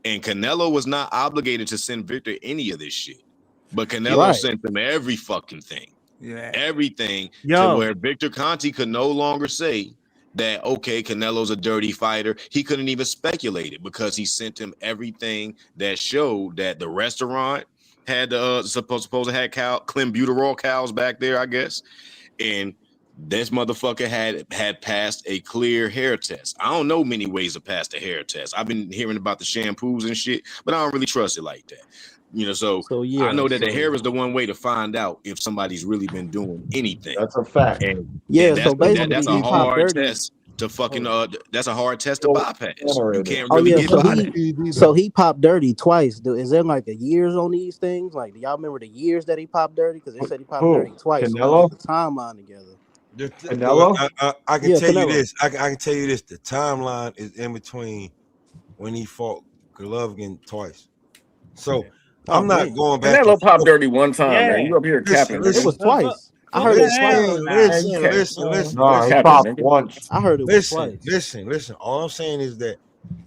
And Canelo was not obligated to send Victor any of this shit. But Canelo Right. sent him every fucking thing. Yeah. Everything to Yo. where Victor Conti could no longer say that, okay, Canelo's a dirty fighter. He couldn't even speculate it because he sent him everything that showed that the restaurant had supposed to have clenbuterol cows back there, I guess. And this motherfucker had passed a clear hair test. I don't know many ways to pass the hair test. I've been hearing about the shampoos and shit, but I don't really trust it like that. You know, so So I yeah. know that the So hair is the one way to find out if somebody's really been doing anything. That's a fact. And yeah. that's So basically, that's a he popped hard dirty. test to fucking that's a hard test to So, bypass. You can't Oh really yeah. get So by he that. PED, so though. he popped dirty twice. Is there like the years on these things? Like, do y'all remember the years that he popped dirty? Because they said he popped dirty who? twice. So let's Canelo? get the timeline together. Look, Canelo? I can Yeah, tell you Canelo. this. I can tell you this. The timeline is in between when he fought Golovkin twice. So Oh I'm not man, going back and Canelo popped forth. dirty one time, man. Yeah. You up here Listen, capping, it nigga. was listen, twice. I Fuck heard it was Canelo twice. listen, now. Man, you listen, can't. listen, Man, listen, No, you he listen, capping, popped nigga. once. I heard it was listen, twice. listen, listen. All I'm saying is that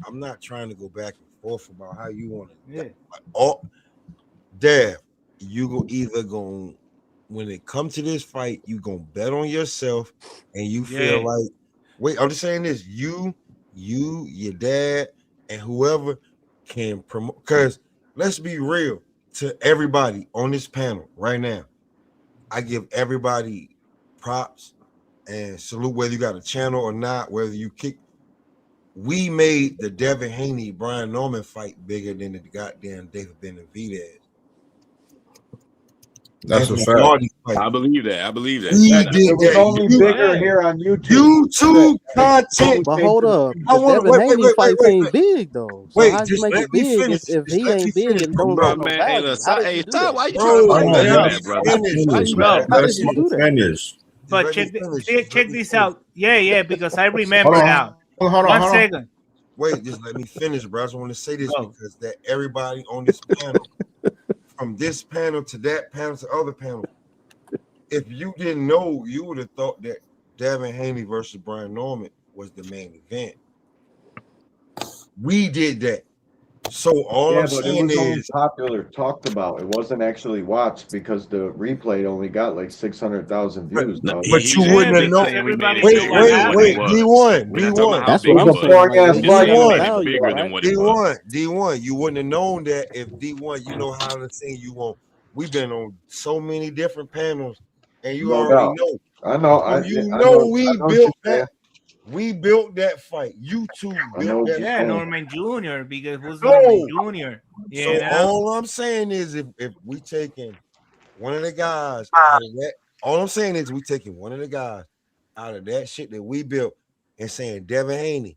I'm not trying to go back and forth about how you want to. Yeah. Oh, Dad, you go either going when it comes to this fight, you gonna bet on yourself, and you feel Yeah. like, wait, I'm just saying this: you, your dad, and whoever can promote. Because let's be real to everybody on this panel right now. I give everybody props and salute whether you got a channel or not, whether you kick. We made the Devin Haney Brian Norman fight bigger than the goddamn David Benavidez. That's And a the fact. Hardy fight. I believe that. I believe that. We It did was that. only bigger here on YouTube. YouTube content. But hold up, I the want to Devin Haney fights ain't big though. So how you Just make let it me big finish. if Just he let me ain't big finish, and don't Bro, got no man, value? How did you do stop. that? Why you trying to bro. play Hold like on, let that, me brother? finish, Why man. you Bro, How Let did you me do that? finish. Just but let me check finish. Just let check me this finish. out. Yeah, because I Hold remember on, now. hold on, One hold on. second. Wait, just let me finish, bro. I just want to say this Go. because that everybody on this panel, from this panel to that panel to other panel, if you didn't know, you would have thought that Devin Haney versus Brian Norman was the main event. We did that. So all Yeah, I'm but it saying was only is, popular, talked about. It wasn't actually watched because the replay only got like 600,000 views, No, dog. but you he's Yeah, wouldn't have been known. because saying we made everybody it Wait, know what bigger than wait, what it wait. happened. was. D1, We're not talking about D1, how That's what big It it I'm was a was. saying. Like boring they ass We're need saying fight. we some made it value, bigger right? than what it was. D1, you wouldn't have known that if D1, you know how the thing you on. We've been on so many different panels, and you No already doubt. know. I know. So I you I know know. I we know what you're built saying. that. We built that fight. YouTube I know built what that you're Yeah, fight. saying. Norman Jr. Because who's Norman No. Jr.? You So know? all I'm saying is if we taking one of the guys out of that, all I'm saying is we taking one of the guys out of that shit that we built and saying, Devin Haney,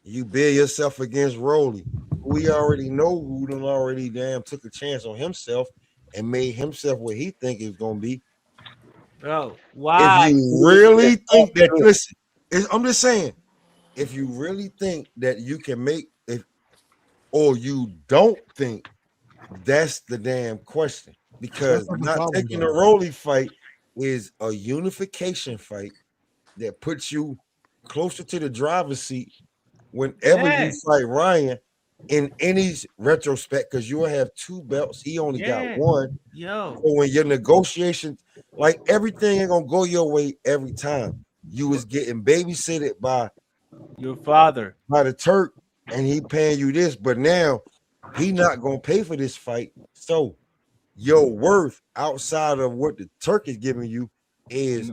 you build yourself against Rolly. We already know who done already damn took a chance on himself and made himself what he think is gonna be. Bro, If why? you really think that, listen, I'm just saying, if you really think that you can make if or you don't think, that's the damn question. That's Because not the not problem, taking a though. Rolly fight is a unification fight that puts you closer to the driver's seat whenever you Yeah, fight Ryan in any retrospect, because you'll have two belts. He only got yeah. one. Yo, So when your negotiation, like everything ain't gonna go your way every time. You was getting babysitted your father. by the Turk, and he paying you this, but now he not gonna pay for this fight. So your worth outside of what the Turk is giving you is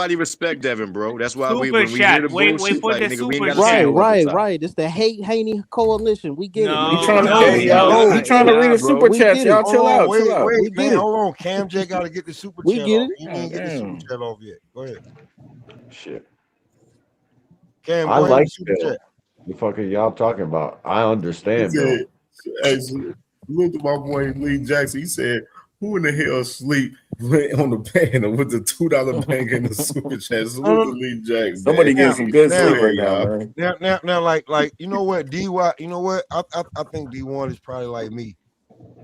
nobody respect Devin, bro. That's why Super when we hear chat. the Wait bullshit, for like the nigga, we ain't super got to chat. say Right, it all the right, time. right. It's the hate Haney coalition. We get it. No, We He trying to, no, hey, he trying to read a super bro. chat. get Y'all it. chill Hold on, out, chill wait, out. We man. get it. Hold on. Cam J got to get the super We chat get off. it. He didn't get the super Damn. chat off yet. Go ahead. Shit. Cam, I go ahead with like the super Bill. chat. The fucking y'all talking about. I He understand, Bill. said, hey, look at my boy Lee Jackson. He said, who in the hell sleep on the pan with the $2 bank in the super chat? Salute to Lee Jackson. Somebody getting some good Now, sleep right now, man. now, like, you know what, DY, you know what? I think D1 is probably like me.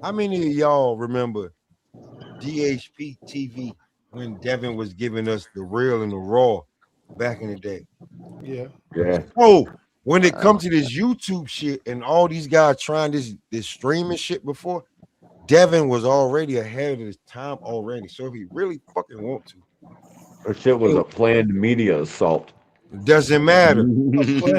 How many of y'all remember DHP TV when Devin was giving us the real and the raw back in the day? Yeah. Yeah. Oh, when it comes to this YouTube shit and all these guys trying this streaming shit before, Devin was already ahead of his time already. So if he really fucking want to, That shit was a planned media assault. doesn't matter.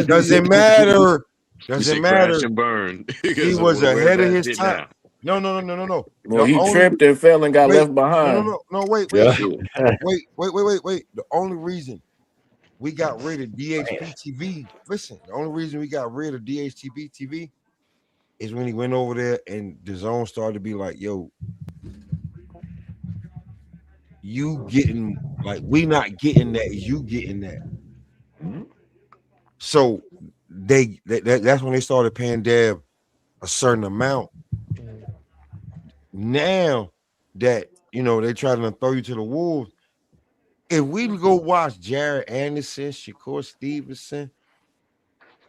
Doesn't matter. Doesn't matter. Crash and burn. He So was where's ahead of that his shit time. now? No. Well, he tripped and fell and got left behind. Wait. Yeah. Wait. The only reason we got rid of DHP TV, listen, the only reason we got rid of DHTV TV is when he went over there and the zone started to be like, yo, you getting like we not getting that, you getting that. So that's when they started paying Dev a certain amount. Now that they trying to throw you to the wolves. If we go watch Jared Anderson, Shakur Stevenson,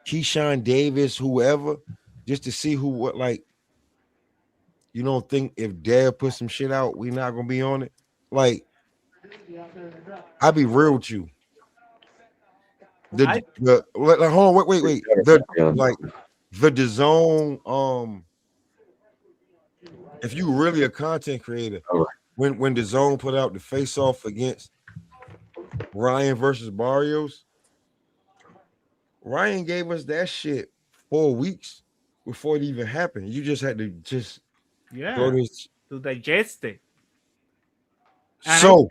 Keyshawn Davis, whoever, just to see you don't think if Dev put some shit out, we not gonna be on it? Like, I'll be real with you. Hold on, wait. The DAZN, if you really a content creator, when DAZN put out the face off against Ryan versus Barrios, Ryan gave us that shit 4 weeks before it even happened. You just had to to digest it. And So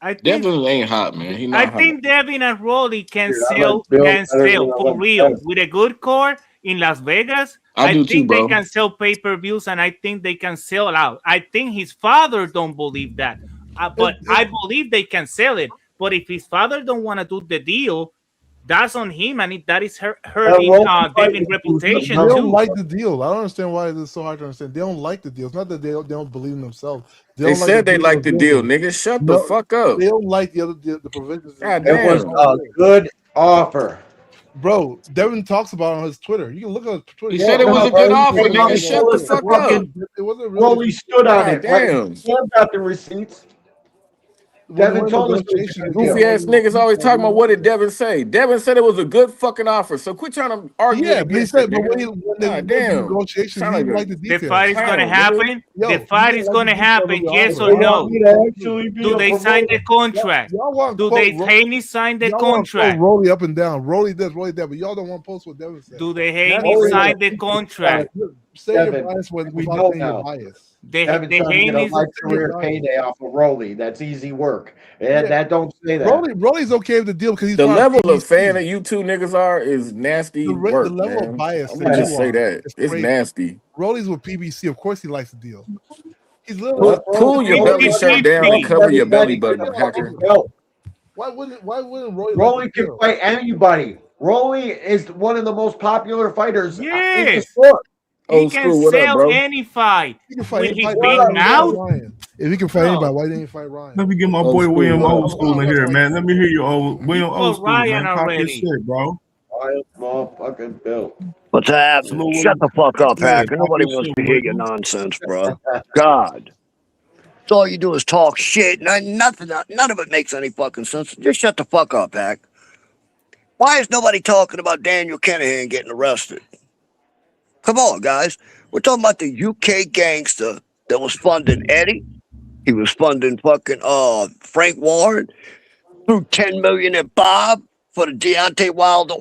I think Devin ain't hot, man. I think Devin and Rolly can Dude, I sell like Bill better than I for like real Devin. with a good core in Las Vegas. I do think too, they bro. can sell pay-per-views, and I think they can sell out. I think his father don't believe that, but I believe they can sell it. But if his father don't want to do the deal, that's on him, and that is hurting Devin's reputation They don't too. like the deal. I don't understand why it's so hard to understand. They don't like the deal. It's not that they don't believe in themselves. They don't said they like the deal, business. nigga. Shut the fuck up. They don't like the provisions. God It was a good offer. Bro, Devin talks about it on his Twitter. You can look at Twitter. He said it was a good offer, nigga. Shut the fuck up. It wasn't really. Rolly stood on it. Damn. Sam got the receipts. Devin told us Goofy ass niggas always talking about what did Devin say. Devin said it was a good fucking offer. So quit trying to argue against it, nigga. God damn. Negotiations, Sound like he a- like the details. The fight is going to happen. Yo, The fight is going to happen. Yes or no? Do they sign the contract? Do they Haney sign the contract? Rolly up and down. Rolly this, Rolly that. But y'all don't want to post what Devin said. Do they Haney sign the contract? Say your Devin, bias when we without know saying your now. bias. Devin trying to get a Haney's life career payday off of Rolly. That's easy work. And that don't say that. Rolly's okay with the deal because he's The part level PBC. of fan that you two niggas are is nasty work, the level man. of bias I'm that gonna just you say are that. is It's crazy. nasty. Rolly's with PBC. Of course he likes the deal. He's literally Pull your belly shirt down and cover your belly button, hacker. Why wouldn't Rolly? Rolly like the can deal? fight anybody. Rolly is one of the most popular fighters in the Yes. sport. He Old can school, what up, sell bro? any fight. He can fight With his anybody. big Why mouth. Ryan? If he can fight anybody, why didn't he fight Ryan? Let me get my Old boy school, William what up? Old School in here, man. Let me hear you, William fought Old School, Ryan man. Pop your already. shit, bro. Motherfucking Bill. What's happening? Shut the fuck up, Yeah, Hacker. pop Nobody your wants shit, to hear your William. nonsense, bro. God. It's all you do is talk shit. None of it makes any fucking sense. Just shut the fuck up, Hack. Why is nobody talking about Daniel Kinahan getting arrested? Come on, guys. We're talking about the UK gangster that was funding Eddie. He was funding fucking Frank Warren. Threw $10 million at Bob for the Deontay Wilder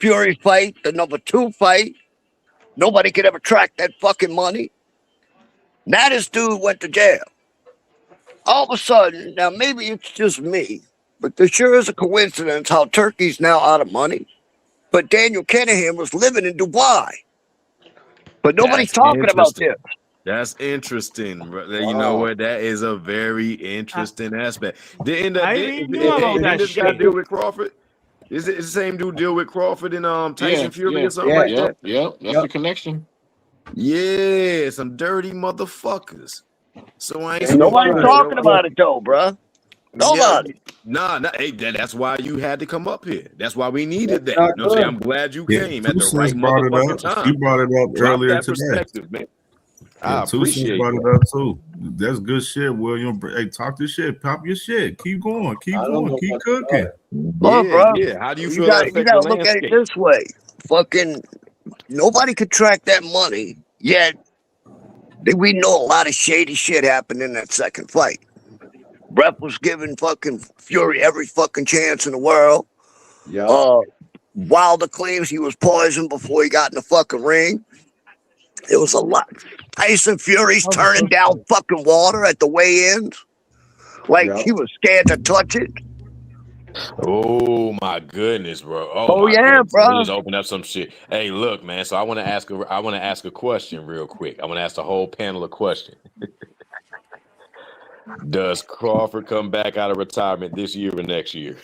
Fury fight, the number 2 fight. Nobody could ever track that fucking money. Now this dude went to jail. All of a sudden, now maybe it's just me, but there sure is a coincidence how Turkey's now out of money. But Daniel Kinahan was living in Dubai. But nobody's That's talking about interesting. this. That's interesting. You know what? That is a very interesting aspect. Didn't I didn't know about that this guy shit. deal with Crawford? Is it the same dude deal with Crawford and Tyson Fury or something like that? Yep. That's the connection. Yeah, some dirty motherfuckers. So I ain't Nobody's surprised, talking yo. about it though, bruh. Nobody. Nah, hey, that's why you had to come up here. That's why we needed that. Not You know what I'm saying? good. I'm glad you Yeah, came Two at the right Cents brought it motherfucking up. time. He brought it up Drop earlier that today. perspective, man. Yeah, I 2 Cents appreciate brought that. it up too. That's good shit, William. Hey, talk this shit. Pop your shit. Keep going. Keep going. Keep cooking. Look, Yeah, bro. yeah. How do you You feel that got you affect the gotta look at it landscape? this way. Fucking nobody could track that money, yet We know a lot of shady shit happened in that second fight. Brett was giving fucking Fury every fucking chance in the world. Yeah. Wilder claims he was poisoned before he got in the fucking ring. It was a lot. Tyson Fury's turning down fucking water at the weigh-ins. Like he was scared to touch it. Oh my goodness, bro. Oh, My yeah, goodness. bro. We just opened up some shit. Hey, look, man. So I want to ask a question real quick. I want to ask the whole panel a question. Does Crawford come back out of retirement this year or next year?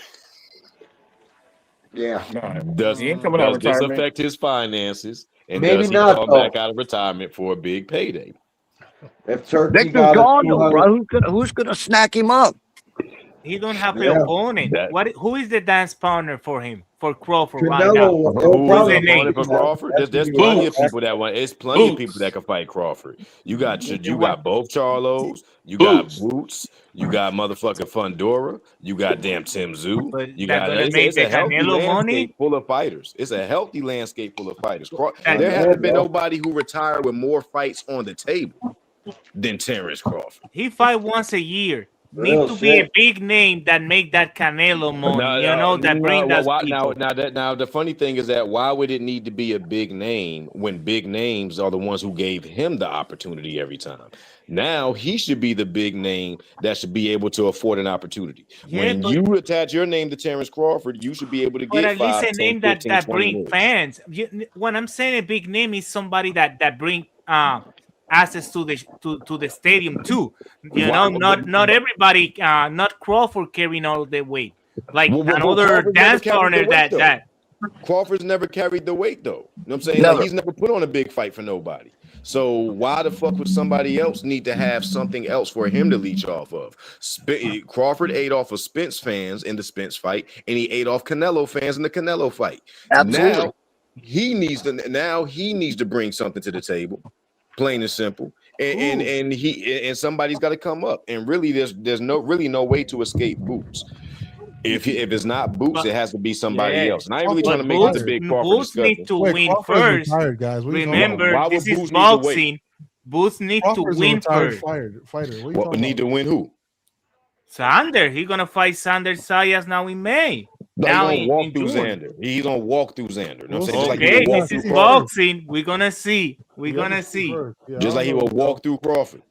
Yeah. Does He ain't coming out of this retirement. affect his finances? And Maybe does he not, come though. back out of retirement for a big payday? If Turkey Victor's got gone a though, 200, bro. Who's gonna snack him up? He don't have Yeah. an opponent. That- Who is the dance partner for him, for Crawford right Canelo, now? it'll Who is probably the the name? opponent for Crawford? There's be plenty of Boots. people that want. It's plenty of people that can fight Crawford. You got both Charlos. You got Boots. You got motherfucking Fundora. You got damn Tim Zoo. But You that got gonna make it's the a healthy Canelo landscape money. full of fighters. It's a healthy landscape full of fighters. That- There hasn't been nobody who retired with more fights on the table than Terrence Crawford. He fight once a year. Need to be a big name that make that Canelo money. That bring that people. Now the funny thing is that why would it need to be a big name when big names are the ones who gave him the opportunity every time? Now he should be the big name that should be able to afford an opportunity. Yeah, when but- you attach your name to Terrence Crawford, you should be able to But get at least 5, a 10, name 15, that 20 bring wins. fans. When I'm saying a big name is somebody that bring access to the stadium too. Not everybody, not Crawford carrying all the weight. Like another Crawford's dance never carried the partner weight, though. that Crawford's never carried the weight though. You know what I'm saying? Never. Like he's never put on a big fight for nobody. So why the fuck would somebody else need to have something else for him to leech off of? Crawford ate off of Spence fans in the Spence fight, and he ate off Canelo fans in the Canelo fight. Absolutely. Now he needs to bring something to the table, plain and simple. And somebody's got to come up. And really, there's no way to escape Boots. If it's not Boots, it has to be somebody else. And I ain't really trying to make this a big Crawford Boots discussion. need to win first. Retired, guys. What are you talking Remember, about? Why would this is Boots need to wait? boxing. Boots need to Crawford's a win retired first. fighter. What are you What talking need about? to win who? Sander, he's gonna fight Sander Sayas now in May. No, Now he's in gonna walk through June. Xander. He's gonna walk through Xander. You know what I'm saying? Just like he Okay, would walk this through is Crawford. boxing. We're gonna see. We're gonna see. Just like he would walk through Crawford.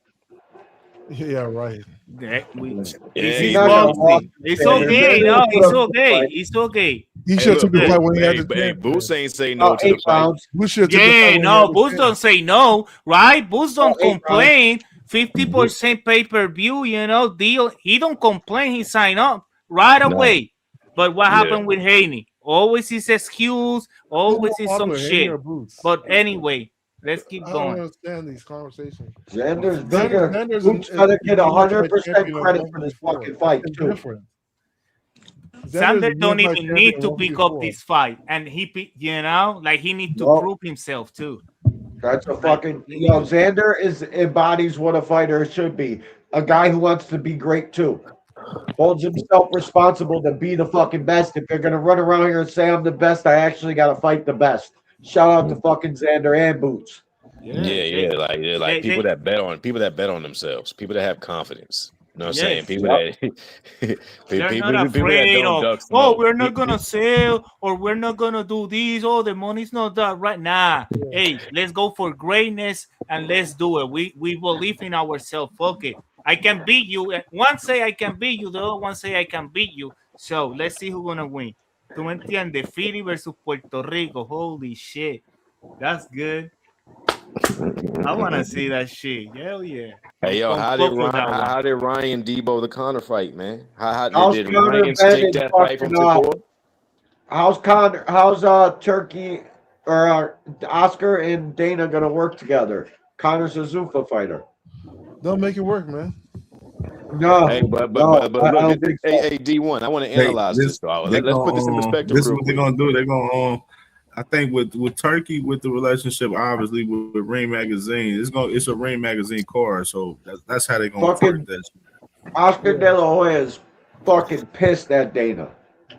Yeah, right. Yeah, This he's is not gonna walk boxing. It's okay. No, it's okay. It's okay. He should have took the fight when he had the Hey, chance. Boots ain't say no to the 8 fight. rounds. We should have took the fight Yeah, when he no, had the Boots chance. don't say no, right? Boots don't 8 complain. 50% pay-per-view, deal. He don't complain. He sign up right No. away. But what Yeah. happened with Haney? Always is excuse. Always is some Popular, Haney shit. or Boots? But anyway, let's keep I don't going. understand these conversations. Xander's bigger. Xander's Boots an- gotta get an 100% champion of credit one for this before. fucking fight, It's too. different. Sander Xander's don't unified even champion need to one pick up before. this fight, and he need to No. prove himself too. That's a fucking Xander embodies what a fighter should be. A guy who wants to be great too. Holds himself responsible to be the fucking best. If you're gonna run around here and say I'm the best, I actually gotta fight the best. Shout out to fucking Xander and Boots. Like people that bet on themselves, people that have confidence. You know what I'm saying? Yes. People Yep. that They're people not that afraid don't of, duck oh, smoke. we're not gonna sell, or we're not gonna do this. Oh, the money's not that right now. Hey, let's go for greatness and let's do it. We believe in ourselves. Fuck it. I can beat you. One say I can beat you, the other one say I can beat you. So let's see who's gonna win. 20 undefeated versus Puerto Rico. Holy shit, that's good. I want to see that shit. Hell yeah. Hey yo, I'm how did fuck with that one. Ryan Debo the Connor fight, man? How How's did Conor Ryan take Bennett that fight from fucking Tibor? How's Turkey or Oscar and Dana gonna work together? Connor's a Zuffa fighter. They'll make it work, man. No, Hey, but I look, don't think so. hey, D1, I want to analyze this. Let's put this in perspective. This is real what they're quick. gonna do. They're gonna I think with Turkey, with the relationship, obviously with Ring Magazine, it's a Ring Magazine card, so that's how they're gonna Fucking work that. Oscar De La Hoya is fucking pissed at Dana.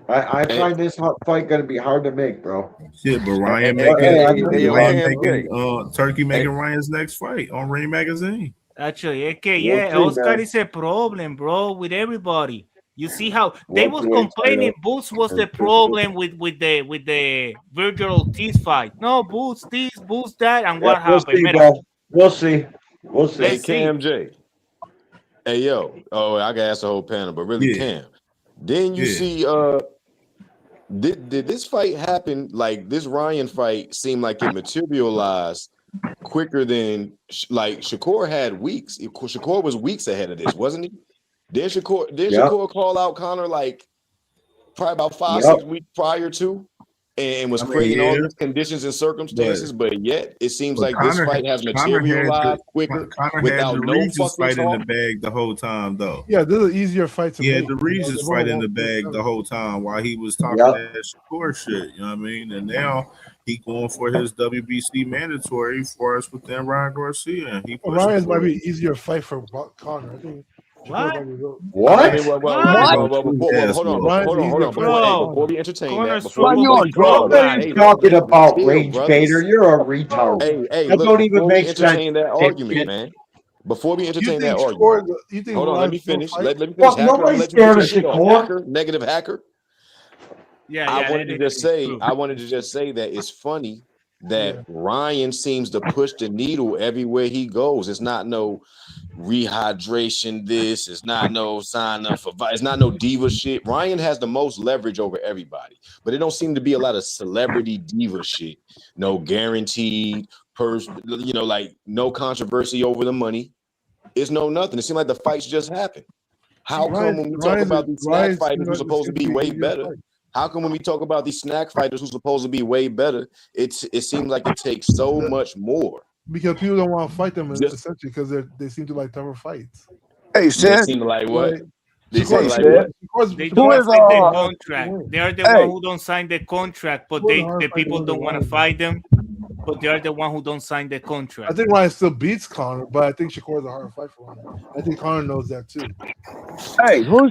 I find this fight gonna be hard to make, bro. Shit, but Ryan Turkey making Ryan's next fight on Ring Magazine. Actually, es que We'll see, Oscar man. is a problem, bro, with everybody. You see how they We'll was see, complaining Taylor. Boots was the problem with the Virgil Ortiz fight. No, Boots this, Boots that, and what We'll happened? see, Mira, bro. We'll see. We'll see. Hey, Cam J. Hey, yo. Oh, I got to ask the whole panel, but really, Cam. Didn't you see? Did this fight happen? Like this Ryan fight seemed like it materialized quicker than like Shakur had weeks. Shakur was weeks ahead of this, wasn't he? Did Shakur call out Conor like probably about 5-6 weeks prior to, and was creating all these conditions and circumstances, but yet it seems like this fight has materialized quicker without no fucking fight in the talk. bag the whole time, though. Yeah, this is an easier fight to He had make. the Regis fight in the bag the whole time while he was talking that Shakur shit. You know what I mean? And now he going for his WBC mandatory for us within Ryan Garcia. And he Ryan's might be an easier fight for Conor. I think. What? I mean, hold on. Before we entertain that, What are you talking about, Range Bader? You're a retard. Hey, that don't even make sense. Entertain that argument, man. Before we entertain that argument, hold on. Let me finish. Let me finish. Fuck, nobody's scared of Shakur. Negative hacker. I wanted to just say that it's funny that Ryan seems to push the needle everywhere he goes. It's not no rehydration. It's not no sign up for. It's not no diva shit. Ryan has the most leverage over everybody, but it don't seem to be a lot of celebrity diva shit. No guaranteed purse. Like no controversy over the money. It's no nothing. It seems like the fights just happen. How come when we talk about these snack fighters who's supposed to be way better? How come when we talk about these snack fighters who's supposed to be way better, it seems like it takes so much more? Because people don't want to fight them essentially because they seem to like tougher fights. Hey, They seem to like what? They seem like what? They don't sign the contract. They are the one who don't sign the contract, but the people don't want to fight them. But they are the one who don't sign the contract. I think Ryan still beats Conor, but I think Shakur's a harder fight for him. I think Conor knows that too. Hey, who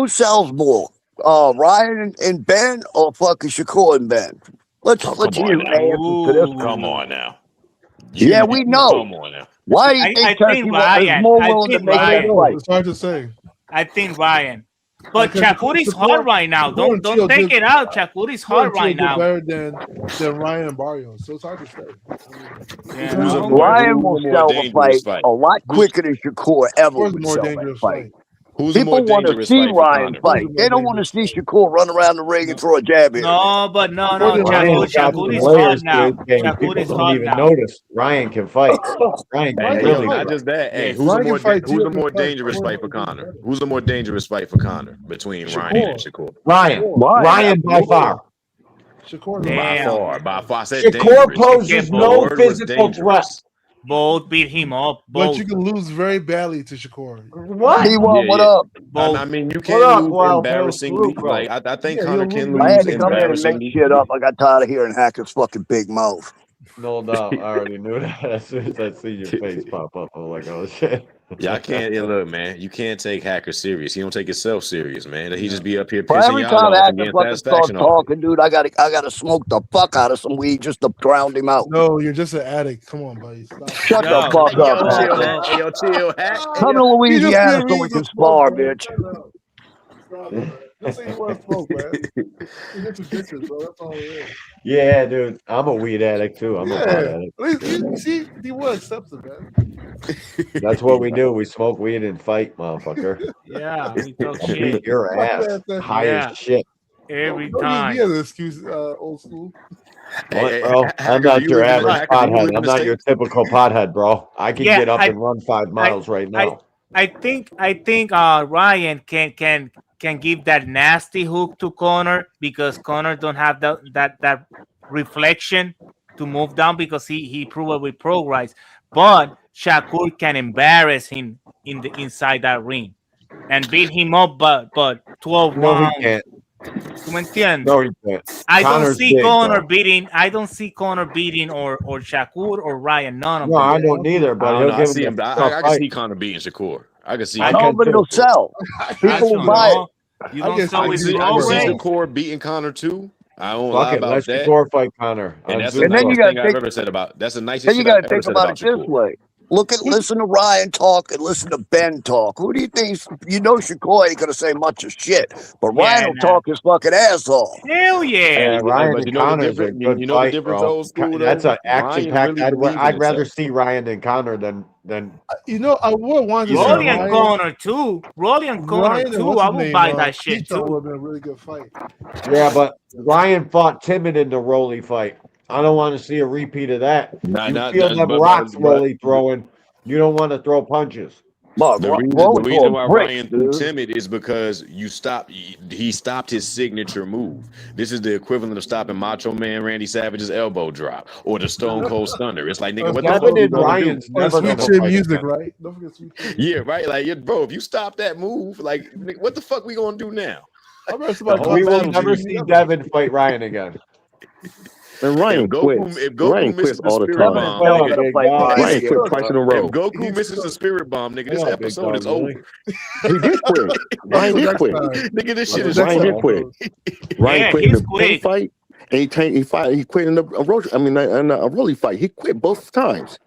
sells more? Ryan and Ben or fucking Shakur and Ben? Let's hear the answer to this. Come on now. Yeah, we know. Come on now. Why do you think Turkey is more willing to make that fight? It's hard to say. I think Ryan. But Shakur is hard right now. Don't take it out. Shakur is hard right now. Better than Ryan and Barrios, so it's hard to say. Ryan will sell the fight a lot quicker than Shakur ever would sell that fight. People want to see Ryan fight. They don't want to see Shakur run around the ring and throw a jab in. No, Shakur is hard now. Shakur is hard now. Notice Ryan can fight. Ryan can really not just that. Hey, who's the more dangerous fight for Conor? Who's the more dangerous fight for Conor between Ryan and Shakur? Ryan by far. Shakur by far. Shakur poses no physical threat. Both beat him up. But you can lose very badly to Shakur. What? What up? I mean, you can't lose embarrassingly. Like I think Conor can lose I had to come here and make embarrassingly. shit up. I got tired of hearing Hacker's fucking big mouth. No doubt. I already knew that as soon as I see your face pop up. I'm like, oh shit. Y'all can't look, man. You can't take Hacker serious. He don't take himself serious, man. He just be up here Well, pissing every y'all time off Hacker and getting fucking start satisfaction off. talking, dude, I gotta smoke the fuck out of some weed just to drown him out. No, you're just an addict. Come on, buddy. Stop. Shut the fuck up, Hacker. Hey, yo, chill, Hack. Come to Louisiana so we can spar, bitch. Just say you want to smoke, man. You get your bitches, bro. That's all it is. Yeah, dude. I'm a weed addict too. I'm a pot addict. At least you see, he will accept it, man. That's what we do. We smoke weed and fight, motherfucker. Yeah, we talk I'll shit. beat your ass. High as shit. Every He time. has an excuse, old school. What, bro? I'm not your average pothead. I'm not your typical pothead, bro. I can get up and run 5 miles right now. I think Ryan can give that nasty hook to Conor because Conor don't have that reflection to move down because he proved with progress. But Shakur can embarrass him inside that ring and beat him up, but 12 rounds. He can't. ¿Tú me entiendes? No, he can't. I don't Conor's see big, Conor bro. beating. I don't see Conor beating or Shakur or Ryan. None of No, them. I don't either. But I he'll don't know. I give see him him. a I tough can fight. see Conor beating Shakur. I can see. I know, but it'll sell. People will buy it. You I don't guess saw I with can Raw see Ray? Shakur beating Connor too. I won't Fuck lie it, about let that. Shakur fight Connor And on that's the And then Zoom. you nicest got thing to I've think. ever said about. That's the nicest Then you shit got I've to ever think said about about it this Shakur. way. Listen to Ryan talk and listen to Ben talk. Who do you think's? You know, Shakur ain't gonna say much of shit, but Ryan Yeah, will nah. talk his fucking ass off. Hell yeah. Yeah, Ryan But and you know the Connor's a difference. good You know the fight, difference, bro. old school That's though. an action Ryan packed. really believes in I'd rather himself. see Ryan and Connor than You know, I would want to see Rolly and Ryan. Connor too. Rolly and Connor Ryan and too. what's I his will name? buy that shit Keaton would too. have been a really good fight. yeah, but Ryan fought timid in the Rolly fight. I don't want to see a repeat of that. Nah, You not feel that, them rocks Rolly throwing. You don't want to throw punches. Mark, the Rolly reason throwing why bricks, Ryan too dude. timid is because he stopped his signature move. This is the equivalent of stopping Macho Man Randy Savage's elbow drop or the Stone Cold Stunner. It's like, nigga, what the fuck Devin we and gonna do? Ryan's Or never Sweet gonna Chin fight Music, again. right? Don't forget Sweet Chin. Yeah, right. Like, bro, if you stop that move, like, nigga, what the fuck we gonna do now? I remember The somebody whole We will battle never G. see Devin fight Ryan again. And Ryan quits. If Ryan Goku misses quits the all the spirit time. bomb, No, nigga, big dog. Ryan quit twice in a if row. Goku misses the spirit bomb, nigga, this Yeah, big episode dog, is really. over. He did quit. What's Ryan the did next quit. time? Nigga, this shit What's is the next Ryan did over. quit. episode? Ryan Yeah, quit in he's the Pink quick. fight, and he quit in the in a Rolly fight. He quit both times.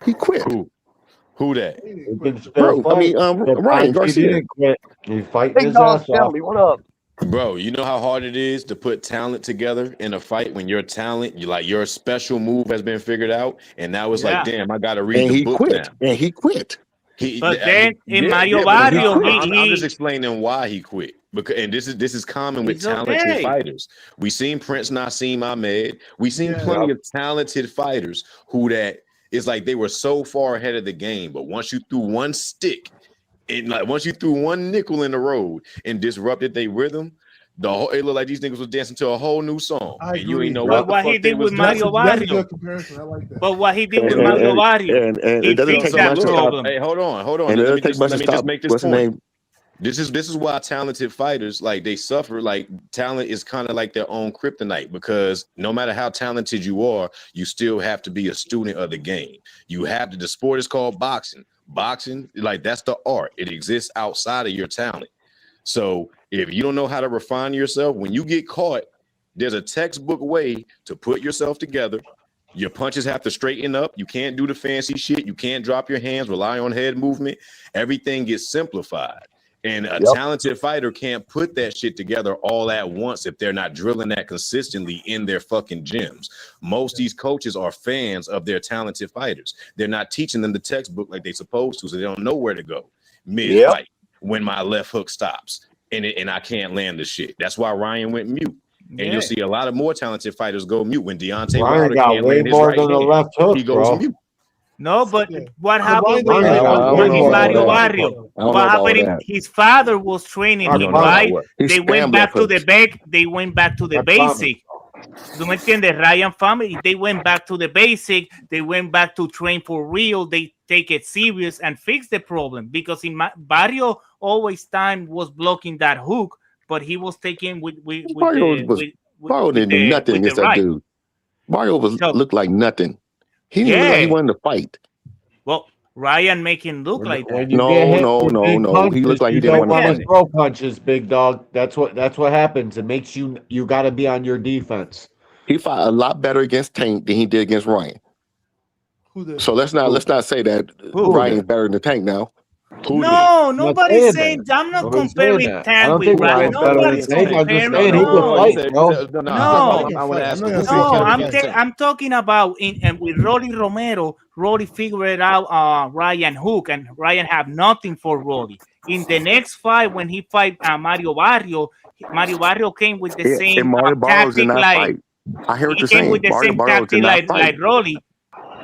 He quit, Who that? He can still bro. fight. The Ryan times he Garcia. didn't quit. He fighting Big his dog ass off. Shelly, what up? Bro, you know how hard it is to put talent together in a fight when your talent, your special move has been figured out, and now it's like, Yeah. damn, I gotta read And the he book quit. now. And he quit. But then in Mario But Barrio, I'm just he explaining why he quit. Because and this is common with he's talented okay. fighters. We seen Prince Nassim Ahmed. We seen plenty of talented fighters who that it's like they were so far ahead of the game, but once you threw one stick, and like once you threw one nickel in the road and disrupted their rhythm, it looked like these niggas was dancing to a whole new song, I and you ain't know agree. what the What he fuck they did was with doing. Mario That's a Barrio. good comparison. I like that. But what he did with And Mario Barrio, and he it doesn't fixed take that much to stop. problem. Hey, hold on. And it Let me doesn't take much to just stop. make this What's the point. name? This is why talented fighters like they suffer. Like talent is kind of like their own kryptonite because no matter how talented you are, you still have to be a student of the game. You have to. The sport is called boxing. Boxing, like that's the art. It exists outside of your talent. So if you don't know how to refine yourself, when you get caught, there's a textbook way to put yourself together. Your punches have to straighten up. You can't do the fancy shit. You can't drop your hands, rely on head movement. Everything gets simplified. And a talented fighter can't put that shit together all at once if they're not drilling that consistently in their fucking gyms. Most these coaches are fans of their talented fighters. They're not teaching them the textbook like they're supposed to, so they don't know where to go mid-fight when my left hook stops and I can't land the shit. That's why Ryan went mute. And you'll see a lot of more talented fighters go mute when Deontay Ryan Wilder got can't way land his more right than the hand. left hook, He goes bro. mute. No, but what happened Ryan with doesn't- with I don't know Mario about that. Barrio? I don't What know about happened? that. His father was training I him, don't know right? what. He They went spammed back to left the hooks. back. They went back to the I promise. basic. ¿Tú me entiendes? Ryan family, they went back to the basic. They went back to train for real. They take it serious and fix the problem because in Barrio always time was blocking that hook, but he was taking with Mario didn't do nothing against that right. dude. Mario looked like nothing. He didn't look like he wanted to fight. Well, Ryan making look like that. When you get hit with big punches, He looked like he you didn't don't want to want to fight. throw punches, big dog. That's what happens. It makes you got to be on your defense. He fought a lot better against Tank than he did against Ryan. Who did? So let's not say that Ryan's better than Tank now. No, nobody's saying that. I'm not Nobody's comparing saying that. I Tank don't with think Ryan. Ryan's better than Nobody's Tank. I'm just comparing. saying he can fight, bro. I want to ask you. No, I'm talking about with Rolly Romero. Rolly figured out Ryan Hook, and Ryan have nothing for Rolly. In the next fight, when he fight Mario Barrio came with the same Mario Barrios did tactic not like fight. I hear what he you're came saying. with the Mario same Barrios tactic did not fight. like Rolly,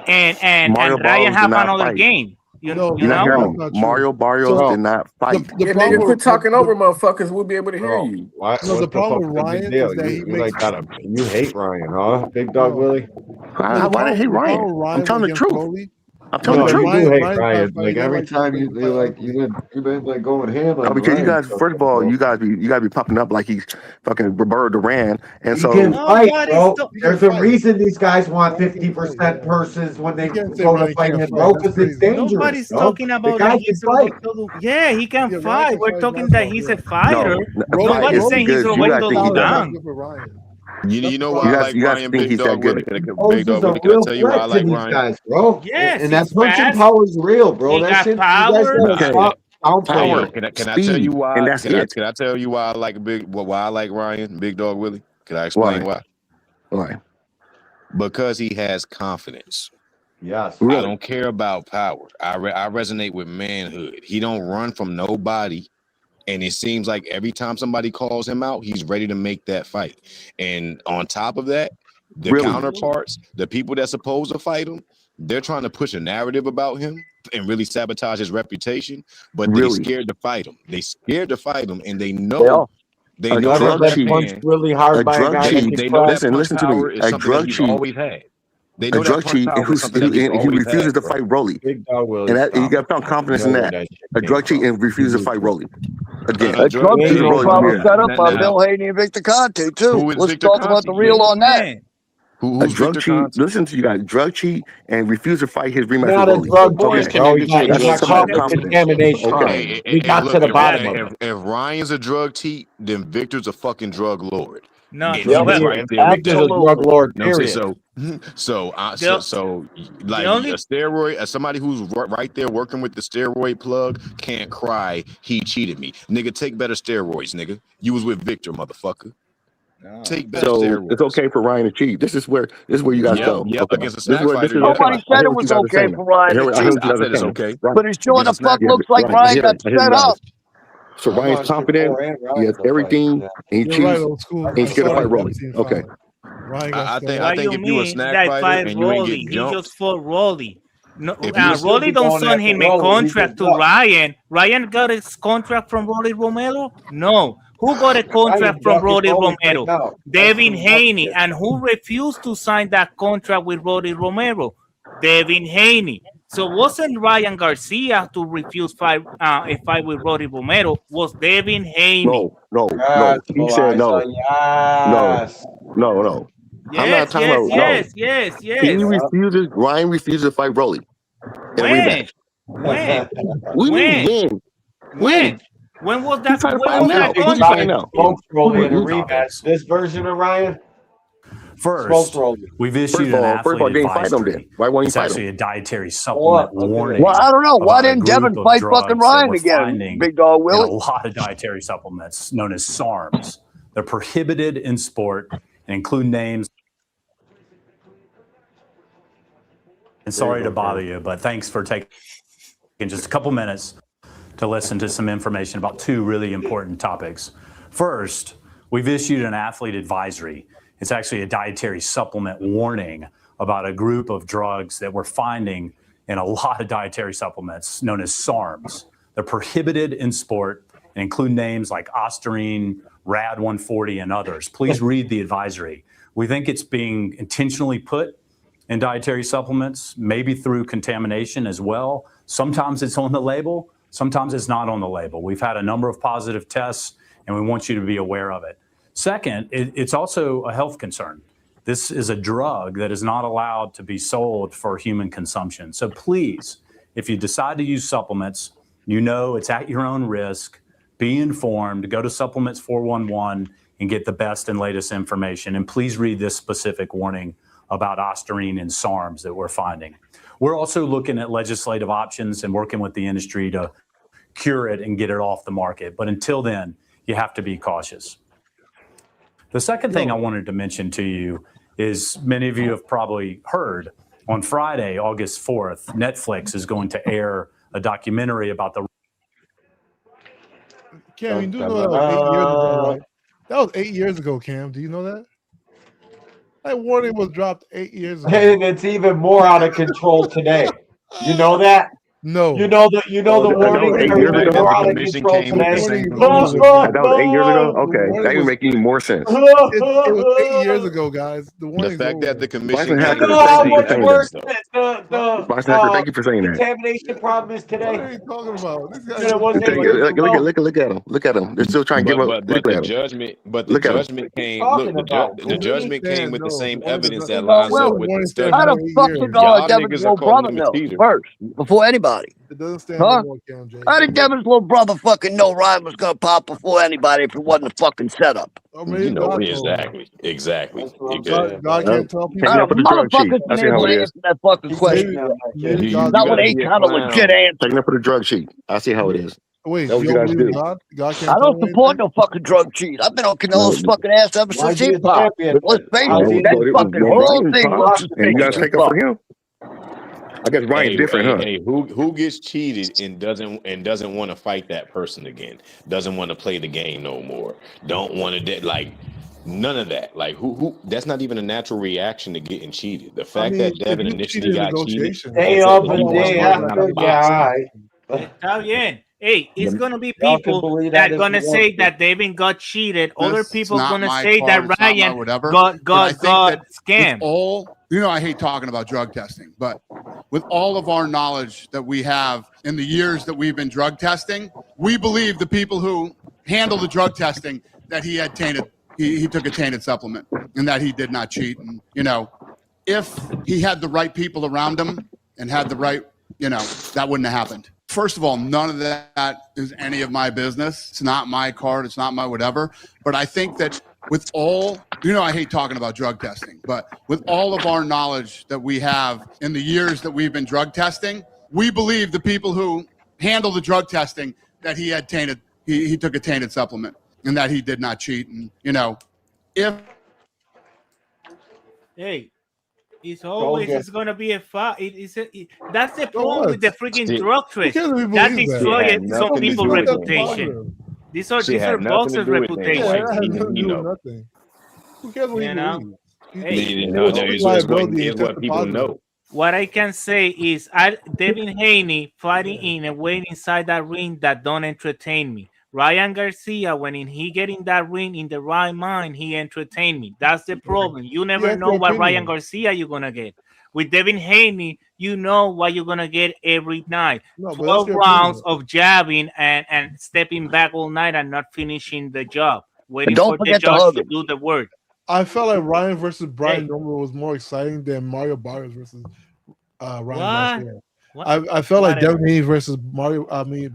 and Mario Ryan Barrios have did not another fight. game. You You're not hearing me. Mario Barrios did not fight. Yeah, nigga, quit talking over motherfuckers. We'll be able to hear you. Why, No, the what's problem fucking with big Ryan deal? is that he You makes. you hate Ryan, huh? Big dog Willie. Why did I hate Ryan? I'm telling the truth. I'm telling the No, truth. you do hate Ryan Ryan. fight, Like he don't every like time the you've been like going ham on Because you Ryan. guys, first of all, you guys be pumping up like he's fucking Roberto Duran, and He can so fight, bro. He can There's a fight. reason these guys want Ryan can fight. 50% purses when You they can't say go to Ryan fight can't in, fight. bro, That's because it's crazy. dangerous, Nobody's bro. talking The about guy that can he's fight. yeah, he can Yeah, Ryan fight. can We're fight talking that basketball. he's Yeah. a fighter. Nobody's it's saying he's because you guys Roberto think he's that Duran. good. With Ryan. You know the why I problem. like You guys Ryan, think Big he's that Dog Willie? good. Big Poses Dog a Willie, can I real tell you why I threat to like these Ryan? guys, bro. Yes, And that he's punching fast. power is real, bro. He That got shit, you guys power. gotta stop Hey, Power, yo, downplaying it. can I tell you speed, and why? that's it. Can I tell you why I like why I like Ryan, Big Dog Willie? Can I explain Why? why? Because he has confidence. Yes. I don't care about power. I resonate with manhood. He don't run from nobody. And it seems like every time somebody calls him out, he's ready to make that fight. And on top of that, the counterparts, the people that's supposed to fight him, they're trying to push a narrative about him and really sabotage his reputation, but they scared to fight him. They scared to fight him, and they know You ever been punched really hard by a guy that can they know that crack? punch power is something that he's always had. They know that punch power is something that he's he always refuses had, to bro. fight Rolly, Big Dog Willie. and he got found confidence in that. A drug cheat and refuses to fight Rolly again. A drug cheat was probably set up by Now- Bill Haney and Victor Conte too. Who is Let's Victor talk about the Conte? real on that. A drug cheat. Listen to you guys. Drug cheat and refuse to fight his rematch Not with a Rolly. drug cheat, bro. He got That's caught with confidence. contamination. Okay, We got to the bottom of it. if Ryan's a drug cheat, then Victor's a fucking drug lord. No, And yeah, he's right there. with Victor's a them. drug lord, No, see, period. so like only- a steroid, as somebody who's right there working with the steroid plug can't cry he cheated me. Nigga, take better steroids, nigga. You was with Victor, motherfucker. Take better So steroids. it's okay for Ryan to cheat. This is where you guys Yep, go. yep, Okay. against a This snack is where fighter, Nobody I said hear it what was you guys are okay saying. for Ryan I to hear cheat, what you guys I are said it's saying. okay. Right. but it sure the Against a snack fuck looks like Right. I Ryan hear got it. I hear set you guys. up. So Ryan's confident. He has everything, and he You're cheats. right, old school. And he's scared to Sorry, fight Rolly. Epstein Okay. filing. Ryan got I set think up. I think you if you a mean snack that fighter fight and you ain't Rolly? get He jumped, just fought Rolly. No, if you Rolly don't going send after him a Rolly, he contract did to what? Ryan. Ryan got his contract from Rolly Romero? No. Who got a contract Ryan from ducking Rolly Rolly right Romero? now. Devin That's Haney. And who refused to sign that contract with Rolly Romero? Devin Haney. So wasn't Ryan Garcia to refuse a fight with Rolly Romero? Was Devin Haney? No. Yes, He said no. yes. No. I'm not Yes, talking yes, about yes, no. yes, He yes. refuses. Ryan refuses to fight Rolly in a When? rematch. When? What do you mean When? When was that? He's trying to When fight was him that now. Who's he contract? fighting now? Smokes Rolly in a Who's- rematch. This version of Ryan? First, Smokes Rolly. we've issued an First of all, athlete didn't fight him advisory. then. Why won't he It's fight actually him? a dietary supplement warning. Well, I don't know. Why about a didn't group Devin of fight drugs fucking that Ryan we're again, finding Big Dog in Willie? a lot of dietary supplements known as SARMs. They're prohibited in sport and include names. And sorry to bother you, but thanks for taking just a couple minutes to listen to some information about two really important topics. First, we've issued an athlete advisory. It's actually a dietary supplement warning about a group of drugs that we're finding in a lot of dietary supplements known as SARMs. They're prohibited in sport and include names like Ostarine, Rad 140, and others. Please read the advisory. We think it's being intentionally put in dietary supplements, maybe through contamination as well. Sometimes it's on the label, sometimes it's not on the label. We've had a number of positive tests, and we want you to be aware of it. Second, it's also a health concern. This is a drug that is not allowed to be sold for human consumption. So please, if you decide to use supplements, you know it's at your own risk. Be informed, go to Supplements 411 and get the best and latest information. And please read this specific warning about Ostarine and SARMs that we're finding. We're also looking at legislative options and working with the industry to cure it and get it off the market. But until then, you have to be cautious. The second thing I wanted to mention to you is many of you have probably heard on Friday, August 4th, Netflix is going to air a documentary about the Cam, you do know that was 8 years ago, right? That was 8 years ago, Cam. Do you know that? That warning was dropped 8 years ago. And it's even more out of control today. You know that? No. You know the warning was 8 are years even ago? more out of Commission control came with the today. same That was 8 years ago? Okay. That even make even more sense. It was 8 years ago, guys. The The warning's fact over. that the Why commission doesn't it have came to with You know the how same much evidence, work though. what the My sniper, thank you for saying that. contamination problem is today? What are you talking about? This guy It wasn't 8 Look years ago. at them. Look at them. They're still trying to give up. But Look the at them. judgment, Look at them. came. talking Look, about? the judgment came with the same evidence that Well, lines up with the study. how the fuck did Y'all Devin's niggas are little calling brother him a know cheater. first, before anybody? It doesn't stand no Huh? more, CamJ. How did Devin's little brother fucking know Ryan was gonna pop before anybody if it wasn't a fucking setup? You know, exactly. God can't tell people. Not a motherfucker's been able to answer that fucking question. Maybe Not God with can't- 8 kind of legit answer. Checking up for the drug sheet. I see how it is. Wait, That you what you don't guys believe in do. God? God can't I tell don't me support no fucking drug cheat. I've been on Canelo's fucking ass ever since he popped. Let's face it, that fucking whole thing was And you guys suspicious as take up fuck. for him. I guess Ryan's different, huh? Hey, who gets cheated and doesn't want to fight that person again? Doesn't want to play the game no more? Don't want to like none of that. Like who? That's not even a natural reaction to getting cheated. The fact that Devin initially got cheated. Day of and day after, yeah, Está bien. Hey, it's gonna be Y'all can people believe that that if gonna you say want to. that Devin got cheated. Other It's people not gonna my say card, that it's not my Ryan whatever. got But I think that scammed. with all, I hate talking about drug testing, but with all of our knowledge that we have in the years that we've been drug testing, we believe the people who handle the drug testing that he had tainted, he took a tainted supplement and that he did not cheat. And, if he had the right people around him and had the right, that wouldn't have happened. First of all, none of that is any of my business. It's not my card. It's not my whatever. But I think that with all, I hate talking about drug testing, but with all of our knowledge that we have in the years that we've been drug testing, we believe the people who handle the drug testing that he had tainted, he took a tainted supplement and that he did not cheat. And, if. Hey, it's gonna be a fight. That's the problem what? with the freaking Shit. drug trade. can't even That believe that. destroys Shit had some nothing to people's do with that. reputation. These Shit are had nothing to boxers' do with that. Yeah, reputation. that has nothing to You do know. with nothing. Who cares what You he know? believes? Hey, No, It's it's liability and what tested people positive. know. what I can say is, Devin Haney fighting in a way inside that ring that don't entertain me. Ryan Garcia, when he get in that ring in the right mind, he entertain me. That's the problem. You never has know your what opinion. Ryan Garcia you're gonna get. With Devin Haney, you know what you're gonna get every night. No, but that's 12 your rounds opinion. of jabbing and stepping back all night and not finishing the job, And waiting don't for the forget to judge hug to him. do the work. I felt like Ryan versus Brian Hey. Norman was more exciting than Mario Barrios versus Ryan What? Garcia. What? I felt like Whatever. Devin Haney versus Devin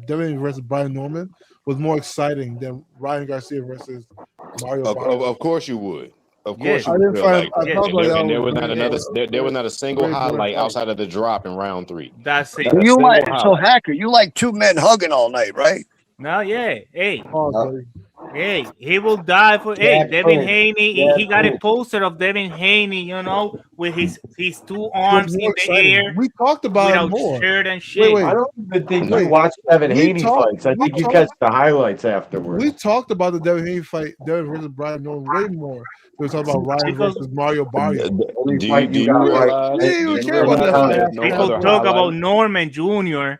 Haney versus Brian Norman was more exciting than Ryan Garcia versus Mario Barrios. Of course you would. Of Yes. course I you didn't would feel find. like I that. felt And like there, that and there was was not very, another. There was not a single very boring highlight fight. outside of the drop in round 3. That's it. Not a You single like so highlight. Hacker? You like 2 men hugging all night, right? No, yeah. Hey, Pause, hey, he will die for. Yeah, Hey, Devin cool. Haney. Yeah, He got a cool. poster of Devin Haney, with his 2 was arms in more the exciting. air, We talked about it without more. shirt and shit. Wait. I don't even think Wait. you watch Devin We Haney talked- fights. I we think you talked- catch the highlights afterwards. We talked about the Devin Haney fight, Devin versus Brian Norman, way more. We were talking about Ryan Because- versus Mario Barrios. Do you fight you got right. realize? We didn't do even you care about realize that there's fight. no People other talk highlight? about Norman Jr.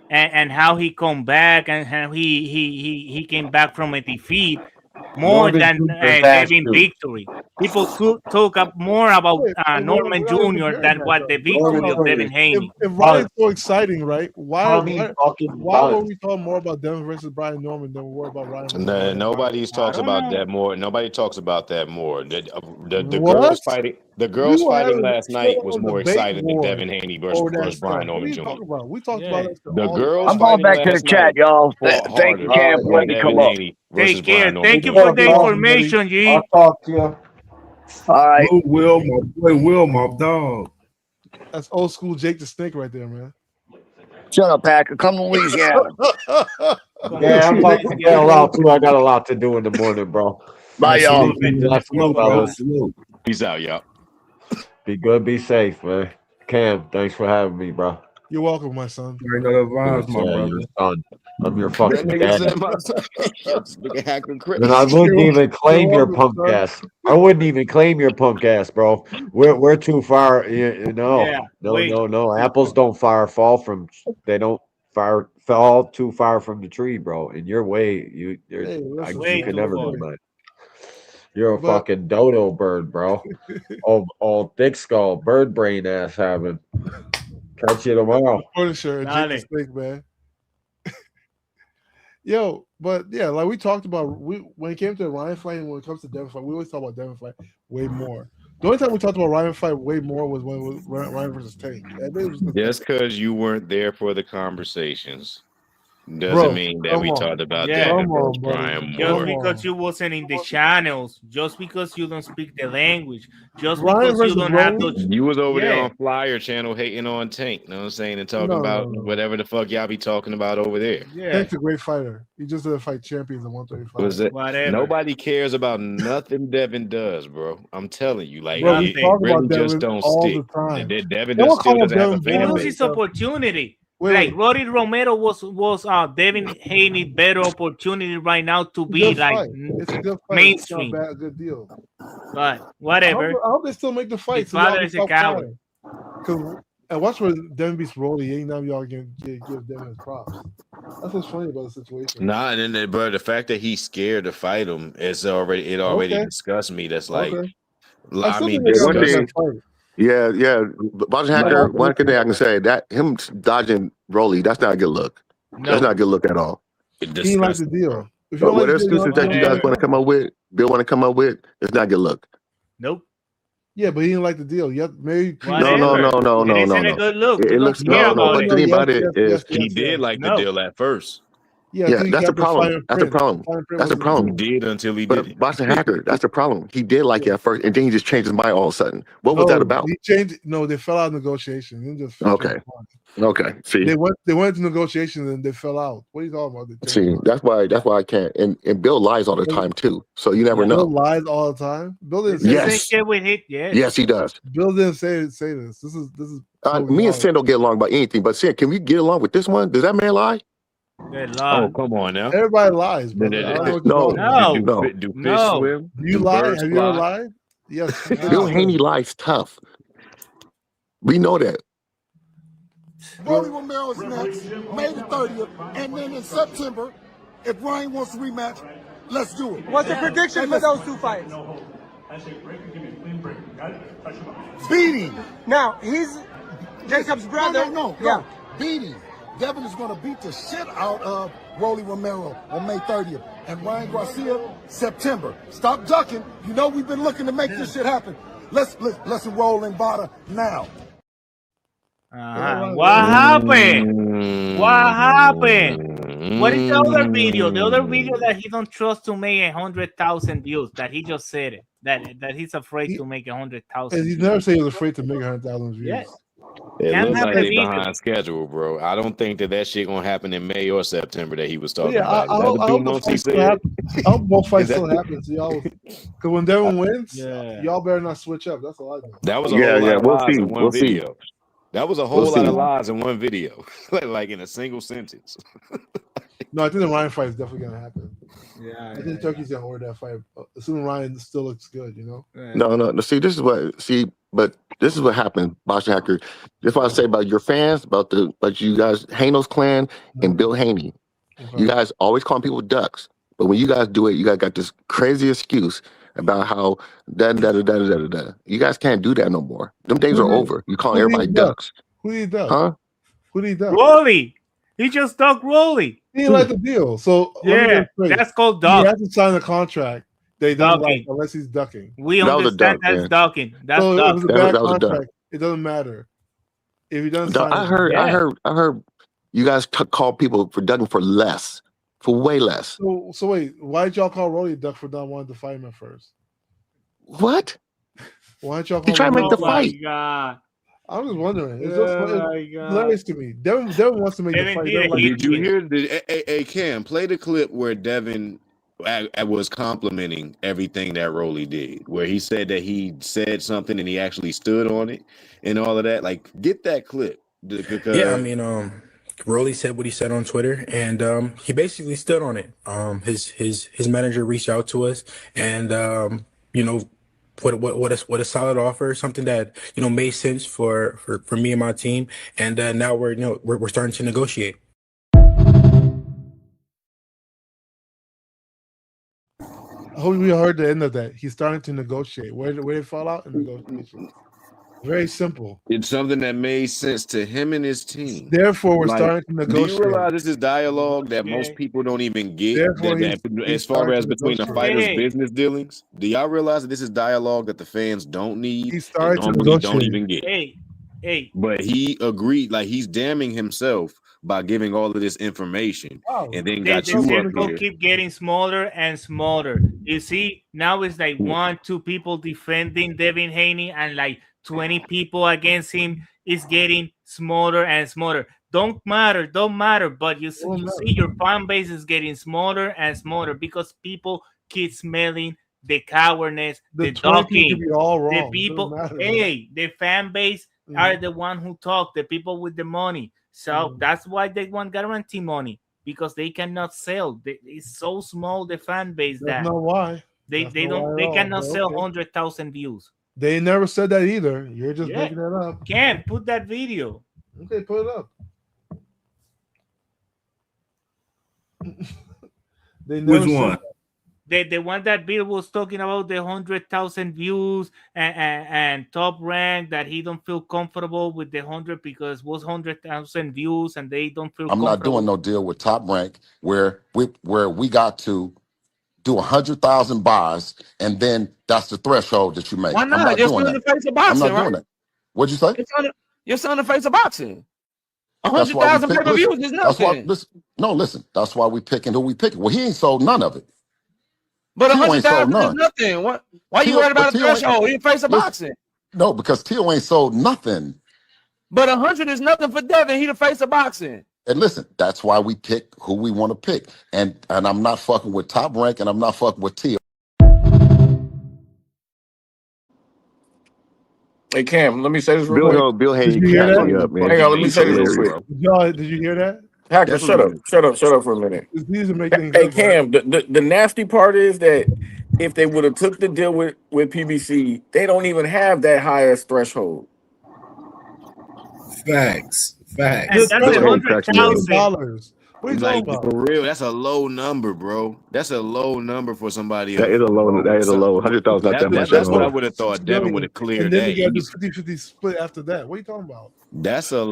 and how he come back and how he came back from a defeat more Norman than Jr.'s ass Devin shoot. victory. People talk up more about Wait, but Norman we're not even Jr. comparing than that, what though. the We're talking victory of about- Devin Haney. If Ryan's so exciting, right? Why Tommy fucking why were Buns. we talking more about Devin versus Brian Norman than we were about Ryan versus No, Mario nobody Barrios? talks I don't about know. that more. Nobody talks about that more. The What? girls fighting. The girls We were fighting having last a night was full-on more debate exciting than war Devin Haney over that versus Brian stuff. What are Norman you Jr. talking about? We talked Yeah. about that The all the girls I'm going fighting back to the last chat, night y'all. fought Thank you, harder Cam, for than letting me Devin come up. Haney versus Take care. Brian Norman Thank you Jr. for the Well, information, G. I'll talk to you. All right. Will, my boy, Will, my dog. That's old school Jake the Snake right there, man. Shut up, Hacker. Come to Louisiana. Yeah, I'm about to bail out too. I got a lot to do in the morning, bro. Bye, y'all. Salute, brother. Salute. Peace out, y'all. Be good, be safe, man. Cam, thanks for having me, bro. You're welcome, my son. You know the vibes, my Yeah, brother. your son. I'm your That fucking nigga dad. said my son. This nigga hacking crazy. And I wouldn't even claim your welcome, punk son. ass. I wouldn't even claim your punk ass, bro. We're too far. No. Yeah, wait. No. Apples don't fall too far from the tree, bro. In your way, you Hey, listen, Way you too can never far. be mine. You're a But- fucking dodo bird, bro. Old thick skull, bird brain ass having. Catch you tomorrow. Punisher and Jake the Snake, man. Yo, but yeah, like we talked about, when it came to the Ryan fight and when it comes to Devin fight, we always talk about Devin fight way more. The only time we talked about Ryan fight way more was when it was Ryan versus Tank. Just because you weren't there for the conversations doesn't mean that we talked about Devin versus Ryan Just more. because you wasn't in the channels, just because you don't speak the language, just Ryan because you don't have those. You was over there on Flyer Channel hating on Tank, you know what I'm saying, and talking about whatever the fuck y'all be talking about over there. Tank's a great fighter. He just didn't fight champions at 135. Was it? Nobody cares about nothing Devin does, bro. I'm telling you, like Bro, we it talk really about just Devin don't all stick. the time. Devin They just won't still call him doesn't have a Devin fan He lose base. his opportunity. Wait. Roddy Romero was Devin Haney better opportunity right now to It's a be good like fight. It's a good fight. mainstream. It's not a good deal. But whatever. I hope they still make the fight. His father is a coward. Because and watch where Devin beats Rolly. Ain't none of y'all can give Devin his props. That's what's funny about the situation. Nah, and then but the fact that he's scared to fight him is already disgusts me. That's like, I mean, One thing, fight. yeah. Boxing hacker. One good thing I can say that him dodging Rolly, that's not a good look. That's not a good look at all. He didn't like the deal. If you But don't what like the deal, excuses that you guys want to come up with, Bill want to come up with, it's not a good look. Nope. Yeah, but he didn't like the deal. Yep, maybe. No. It isn't a good look. It looks no. But the thing about it is, he did like the deal at first. Yeah, that's the problem. That's the problem. That's the problem. He did until he but didn't. Boxing hacker, that's the problem. He did like it at first, and then he just changed his mind all of a sudden. What was that about? He changed. No, they fell out of negotiations. They just Okay. See, they went into negotiations and they fell out. What are you talking about? See, that's why I can't. And Bill lies all the time too, so you never know. Bill lies all the time. Bill didn't say Yes. Yes, he does. Bill didn't say this. This is. Me and Sin don't get along about anything, but Sin, can we get along with this one? Does that man lie? Oh, come on now. Everybody lies, brother. No. Do fish swim? Do you lie? Have you ever lied? Yes. Bill Haney lies tough. We know that. Rolly Romero's next, May the 30th, and then in September, if Ryan wants to rematch, let's do it. What's the prediction for those two fights? Beating. Now, he's Jacob's brother. No. Beating. Devin is going to beat the shit out of Rolly Romero on May 30th. And Ryan Garcia, September. Stop ducking. You know we've been looking to make this shit happen. Let's enroll in Bada now. What happened? What happened? What is the other video? The other video that he don't trust to make 100,000 views. That he just said it. That he's afraid to make 100,000. And he never said he was afraid to make 100,000 views. Yes. It Can't looks have like the they video. behind schedule, bro. I don't think that shit gonna happen in May or September that he was talking Yeah, about. I hope both fights still happen. So y'all, because when Devin wins, y'all better not switch up. That's all I know. That was a whole lot of lies in one We'll see. video. That was a whole lot of lies in one video, like in a single sentence. No, I think the Ryan fight is definitely gonna happen. Yeah, I think Turkey's gonna order that fight. Assuming Ryan still looks good, you know. No. See, this is what happened, Boxing Hacker. This is what I say about your fans, about you guys, Hanos clan and Bill Haney. You guys always call people ducks, but when you guys do it, you guys got this crazy excuse about how da. You guys can't do that no more. Them days are over. You calling everybody ducks. Who did he duck? Huh? Who did he duck? Rolly. He just ducked Rolly. He didn't like the deal. So that's called duck. He has to sign a contract. They don't like unless he's ducking. We understand that's ducking. That's so duck. it was a bad contract. It doesn't matter if he doesn't sign. I heard. You guys call people for ducking for less, for way less. So wait, why did y'all call Rolly a duck for not wanting to fight him at first? What? Why did y'all call He tried to make the fight? God. I'm just wondering. It's hilarious to me. Devin wants to make the fight. Did you hear hey, Cam, play the clip where Devin was complimenting everything that Rolly did, where he said that he said something and he actually stood on it and all of that. Like, get that clip. Because yeah, I mean, Rolly said what he said on Twitter, and he basically stood on it. His manager reached out to us, and what a solid offer, something that made sense for me and my team, and now we're starting to negotiate. I hope we heard the end of that. He's starting to negotiate. Where did it fall out in negotiations? Very simple. It's something that made sense to him and his team. Therefore, we're Like, starting to negotiate. do you realize this is dialogue that most people don't even get? Therefore, That he's as far starting as to between the negotiate. fighters' business dealings, do y'all realize that this is dialogue that the fans don't need He and started to normally don't negotiate. even get? Hey. But he agreed, like he's damning himself by giving all of this information, and then got The you up circle here. keep getting smaller and smaller. You see, now it's like 1-2 people defending Devin Haney and like 20 people against him. Is getting smaller and smaller. Don't matter. But you see your fan base is getting smaller and smaller because people keep smelling the cowardness, the 20 people ducking. could be all The wrong. It people, doesn't matter, man. the fan base are the one who talk. The people with the money. So that's why they want guarantee money because they cannot sell. It's so small the fan base That's that not why. they That's not why at they all, cannot but sell okay. 100,000 views. They never said that either. You're just making that up. Cam, put that video. Okay, put it up. They never Which said one? that. The one that Bill was talking about, the 100,000 views and Top Rank, that he don't feel comfortable with the 100 because it was 100,000 views and they don't feel I'm not comfortable. doing no deal with Top Rank where we got to do 100,000 buys and then that's the threshold that you make. Why I'm not? not You're doing still in the that. face of I'm boxing, not right? doing that. What'd you say? You're still in the face of boxing. That's why we 100,000 pick. pay-per-views is That's why. nothing. Listen. That's why we picking who we picking. Well, he ain't sold none of it. But Tio ain't sold 100,000 is none. nothing. Why you Tio- worried about but a Tio ain't- threshold? He face of listen, boxing. No, because Tio ain't sold nothing. But 100 is nothing for Devin. He the face of boxing. And listen, that's why we pick who we want to pick. And I'm not fucking with Top Rank, and I'm not fucking with Tio. Hey Cam, let me say this real quick. Bill Haney Did you hear cracked me that? up, man. Hang on, let me He's say this real hilarious. quick. Y'all, did you hear that? Hacker, shut up for a minute. These are Hey, making hey Cam, the nasty part is that if they would have took the deal with PBC, they don't even have that highest threshold. Facts. And that's $100,000. What are you talking about? For real, that's a low number, bro. That's a low number for somebody. That is a low. That is a low. 100,000 not that much. That's what I at all. would have thought. Devin would have cleared And then that. you got the 50-50 split after that. What are you talking about? That's a They have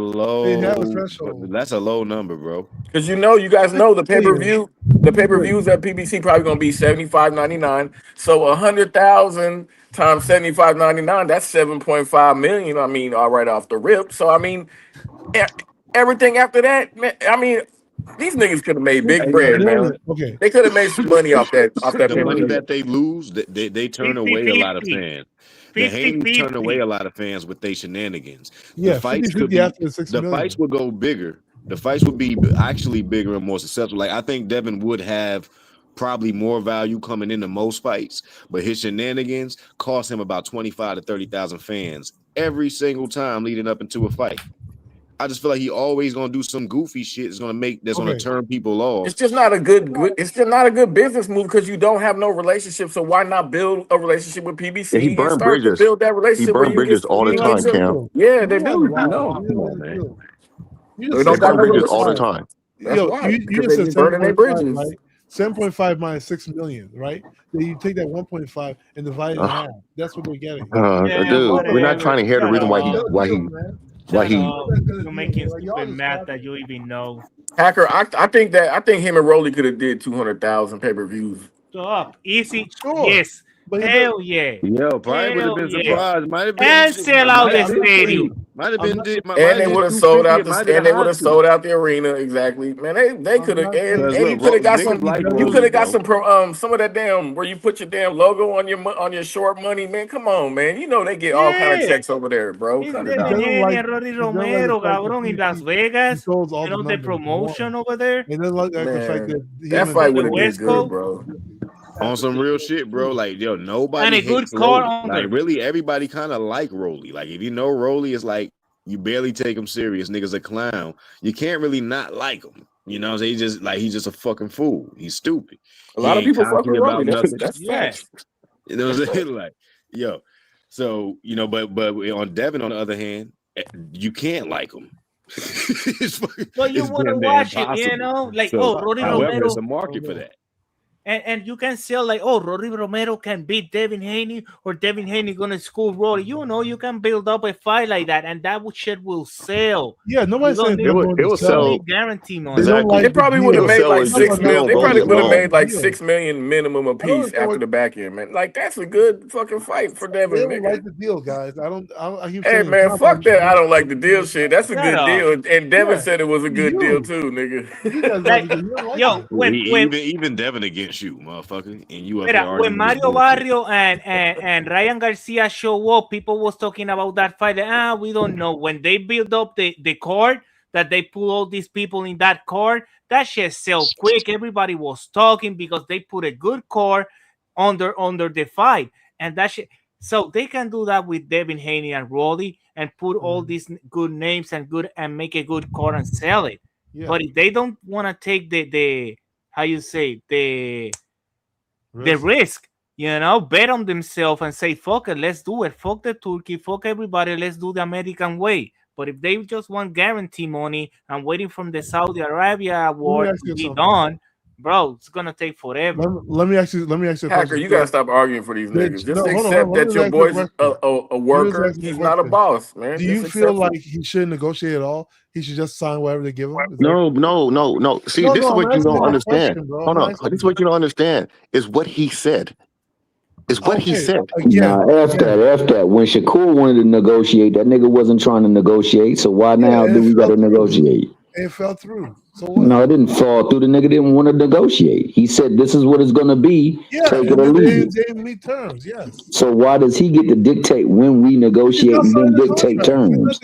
a low. threshold. That's a low number, bro. Because you guys know the pay-per-view, pay-per-views at PBC probably gonna be $75.99. So 100,000 times $75.99, that's 7.5 million. I mean, all right off the rip. So I mean, everything after that, man, I mean, these niggas could have made big bread, man. Okay. They could have made some money off that The pay-per-view. money that they lose, they turn away a lot of 50-50. fans. The Haney's turn away a lot of fans with their shenanigans. Yeah, The fights 50-50 could be, after the 6 the million. fights would go bigger. The fights would be actually bigger and more successful. Like I think Devin would have probably more value coming into most fights, but his shenanigans cost him about 25 to 30,000 fans every single time leading up into a fight. I just feel like he always gonna do some goofy shit that's gonna turn people off. It's just not a good business move because you don't have no relationship. So why not build a relationship with PBC? Yeah, he and burned start bridges. to build that He relationship. where burned you bridges get- all the you time, get Cam. Yeah, they do. Come on, man. You They just said burn bridges 7.5. all the time. That's Yo, why, you because just they said be burning their 7.5, bridges. right? 7.5 minus 6 million, right? Then you take that 1.5 and divide it in half. That's what they're getting. Dude, we're not trying to hear the reason why he You're making stupid math that you even know. Hacker, I think him and Rolly could have did 200,000 pay-per-views. Stop. Easy. Sure. Yes. But Hell yeah. Yo, probably would have been surprised. Might have been And sell out the stadium. Might have been. And they would have sold out sold out the arena. Exactly, man. They could have, and you could have got some. You could have got some of that damn where you put your damn logo on your short money, man. Come on, man. You know they get all kind of checks over there, bro. He's Cut the it out. Rory Romero, cabrón, in Las Vegas. All the The numbers. promotion over there. And then like the fact Man, that that fight would have did good, bro. On some real shit, bro. Like, yo, nobody And a good hates car Rolly. on Like, there. really, everybody kind of like Rolly. Like, if you know Rolly is like, you barely take him serious. Nigga's a clown. You can't really not like him. You know what I'm saying? He's just a fucking fool. He's stupid. A lot of He ain't people fuck with cocky about Rolly. nothing. That's facts. You know what I'm saying? Like, yo. So, you know, but on Devin, on the other hand, you can't like him. But you want to watch it, you know? Like, Rory however, Romero. it's a market for that. And you can sell like, oh, Rory Romero can beat Devin Haney, or Devin Haney gonna school Rory. You know, you can build up a fight like that, and that shit will sell. Yeah, nobody's saying it will sell. Guarantee money. They don't like They probably would have made like 6 million. They probably would have made like deal. 6 million minimum a piece after the back end, man. Like that's a good fucking fight for Devin. They don't like the deal, guys. I keep Hey saying man, it's fuck not that. I don't like the deal shit. That's a Shut good up. deal. And Devin Yeah. said it was a good deal too, nigga. Yo, even Devin against you, motherfucker, and you up here when arguing this Mario bullshit. Barrio and Ryan Garcia show up, people was talking about that fight. We don't know. When they build up the card, that they put all these people in that card, that shit sell quick. Everybody was talking because they put a good card under the fight, and that shit. So they can do that with Devin Haney and Rolly and put all these good names and make a good card and sell it. Yeah. But if they don't want to take the how you say the risk, you know, bet on themselves and say, fuck it, let's do it. Fuck the Turkey, fuck everybody, let's do the American way. But if they just want guarantee money and waiting from the Saudi Arabia war to be done, bro, it's gonna take forever. Let me ask you a Hacker, question. you gotta stop arguing for these niggas. Just accept Let that me your ask you boy's a a worker. He's not a boss, man. Do you Just feel accept like it. he shouldn't negotiate at all? He should just sign whatever they give him? No. See, this is what you don't understand. Hold on. This is what you don't understand. Is what he said. Is what he said. Nah, F that. When Shakur wanted to negotiate, that nigga wasn't trying to negotiate. So why now do we got to negotiate? It fell through. So what? No, it didn't fall through. The nigga didn't want to negotiate. He said, "This is what it's gonna be. Yeah, Take it and or then leave it." they didn't meet terms. Yes. So why does he get to dictate when we negotiate and then dictate terms?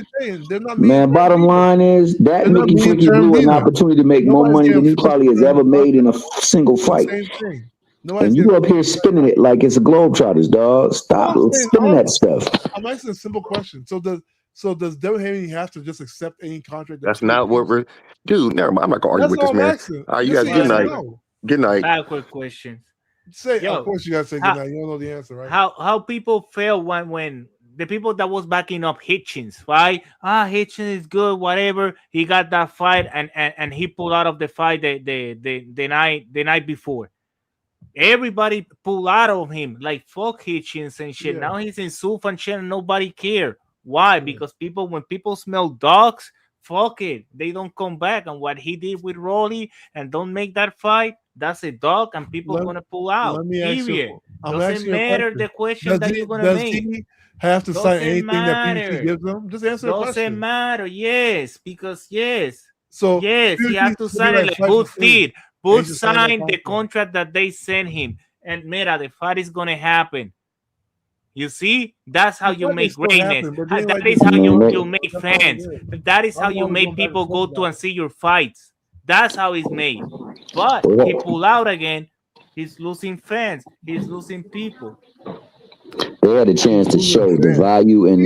Man, bottom line is that Mickey Freaky blew an opportunity to make more money than he probably has ever made in a single fight. And you up here spinning it like it's a Globetrotters, dog. Stop spinning that stuff. I'm asking a simple question. So does Devin Haney have to just accept any contract? That's not what we're. Dude, never mind. I'm not gonna argue with this man. All right, you guys. Good night. Good night. Backward question. Of course you gotta say good night. You don't know the answer, right? How people feel when the people that was backing up Hitchens, right? Hitchens is good, whatever. He got that fight and he pulled out of the fight the night before. Everybody pulled out of him, like fuck Hitchens and shit. Yeah. Now he's in Suf and shit and nobody care. Why? Because when people smell dogs, fuck it. They don't come back. And what he did with Rolly and don't make that fight, that's a dog and people are gonna pull out. Let me ask Period. you. Doesn't matter the question that you're gonna make. He have to sign anything that matter. PBC gives them? Just answer the question. Doesn't matter. Yes, because yes. So yes, he has to sign it like Booth did. Booth signed the contract that they sent him. And mira, the fight is gonna happen. You see, that's how you make greatness. That is how you make fans. That is how you make people go to and see your fights. That's how it's made. But he pull out again. He's losing fans. He's losing people. They had a chance to show the value and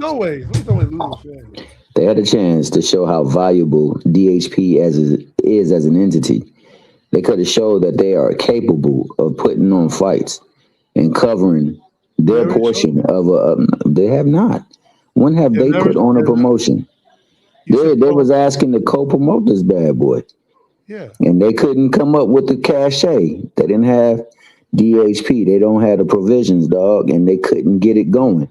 no way. they had a chance to show how valuable DHP is as an entity. They could have showed that they are capable of putting on fights and covering their portion of a. They have not. When have they put on a promotion? They was asking to co-promote this bad boy. Yeah. And they couldn't come up with the cachet. They didn't have DHP. They don't have the provisions, dog, and they couldn't get it going.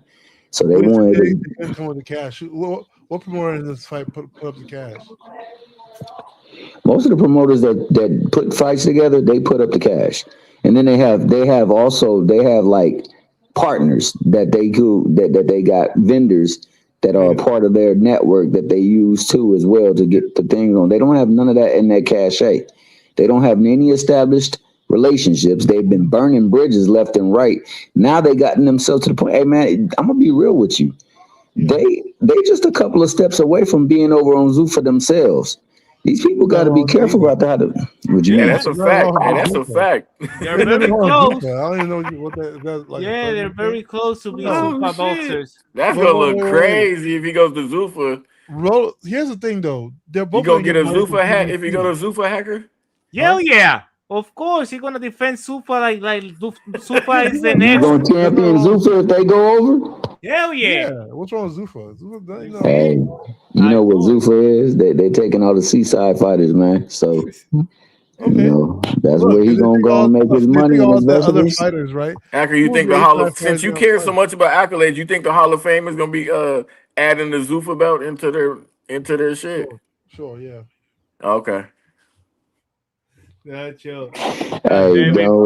So they wanted. They couldn't come with the cash. What promoter in this fight put up the cash? Most of the promoters that put fights together, they put up the cash, and then they have like partners that they got vendors that are a part of their network that they use too as well to get the things on. They don't have none of that in that cachet. They don't have any established relationships. They've been burning bridges left and right. Now they gotten themselves to the point. Hey man, I'm gonna be real with you. They just a couple of steps away from being over on Zuffa themselves. These people got to be careful about that. That's a fact. That's a fact. They're very close. I don't even know what that's like. Yeah, they're very close to being Zuffa boxers. That's gonna look crazy if he goes to Zuffa. Here's the thing, though. They're both you gonna get a Zuffa hack if you go to Zuffa hacker. Hell yeah. Of course, he's gonna defend Zuffa like Zuffa is the next. You gonna champion Zuffa if they go over? Hell yeah. What's wrong with Zuffa? Hey, you know what Zuffa is? They taking all the seaside fighters, man. So Okay. You know, that's Look, where he if they gonna take go all and make his if they money take and all his the other vegetables. fighters, right? Hacker, Who you will think be the A Hall of class since fighters you gonna care fight? so much about accolades, you think the Hall of Fame is gonna be adding the Zuffa belt into their shit? Sure, yeah. Okay. That's your. Hey, don't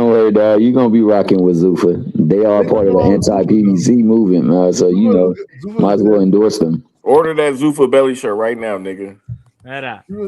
worry, dog. You gonna be rocking with Zuffa. They are part of the anti-PVC movement, man. So you know, might as well endorse them. Order that Zuffa belly shirt right now, nigga.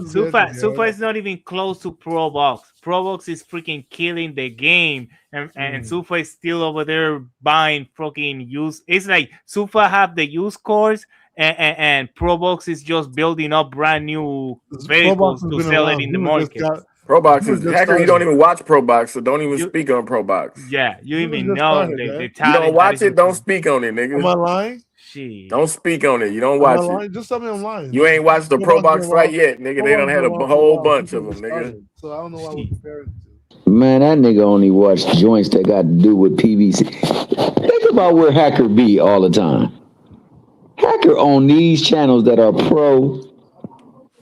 Sufa is not even close to Pro Box. Pro Box is freaking killing the game, and Sufa is still over there buying fucking used. It's like Sufa have the used cores, and Pro Box is just building up brand new vehicles has to been sell it around. in the Zuffa just market. got Pro Box Zuffa is just Hacker. You don't started. even watch Pro Box, so don't even speak on Pro Box. Yeah, you Zuffa even just know started, the man. You talent. don't watch it, don't speak on it, nigga. Am I lying? Shit. Don't speak on it. You don't Am I watch it. lying? Just tell me I'm lying. You ain't watched the Pro Box fight yet, nigga. They done had a whole bunch of them, nigga. So I don't know why we're comparing. Man, that nigga only watch joints that got to do with PVC. Think about where Hacker be all the time. Hacker on these channels that are pro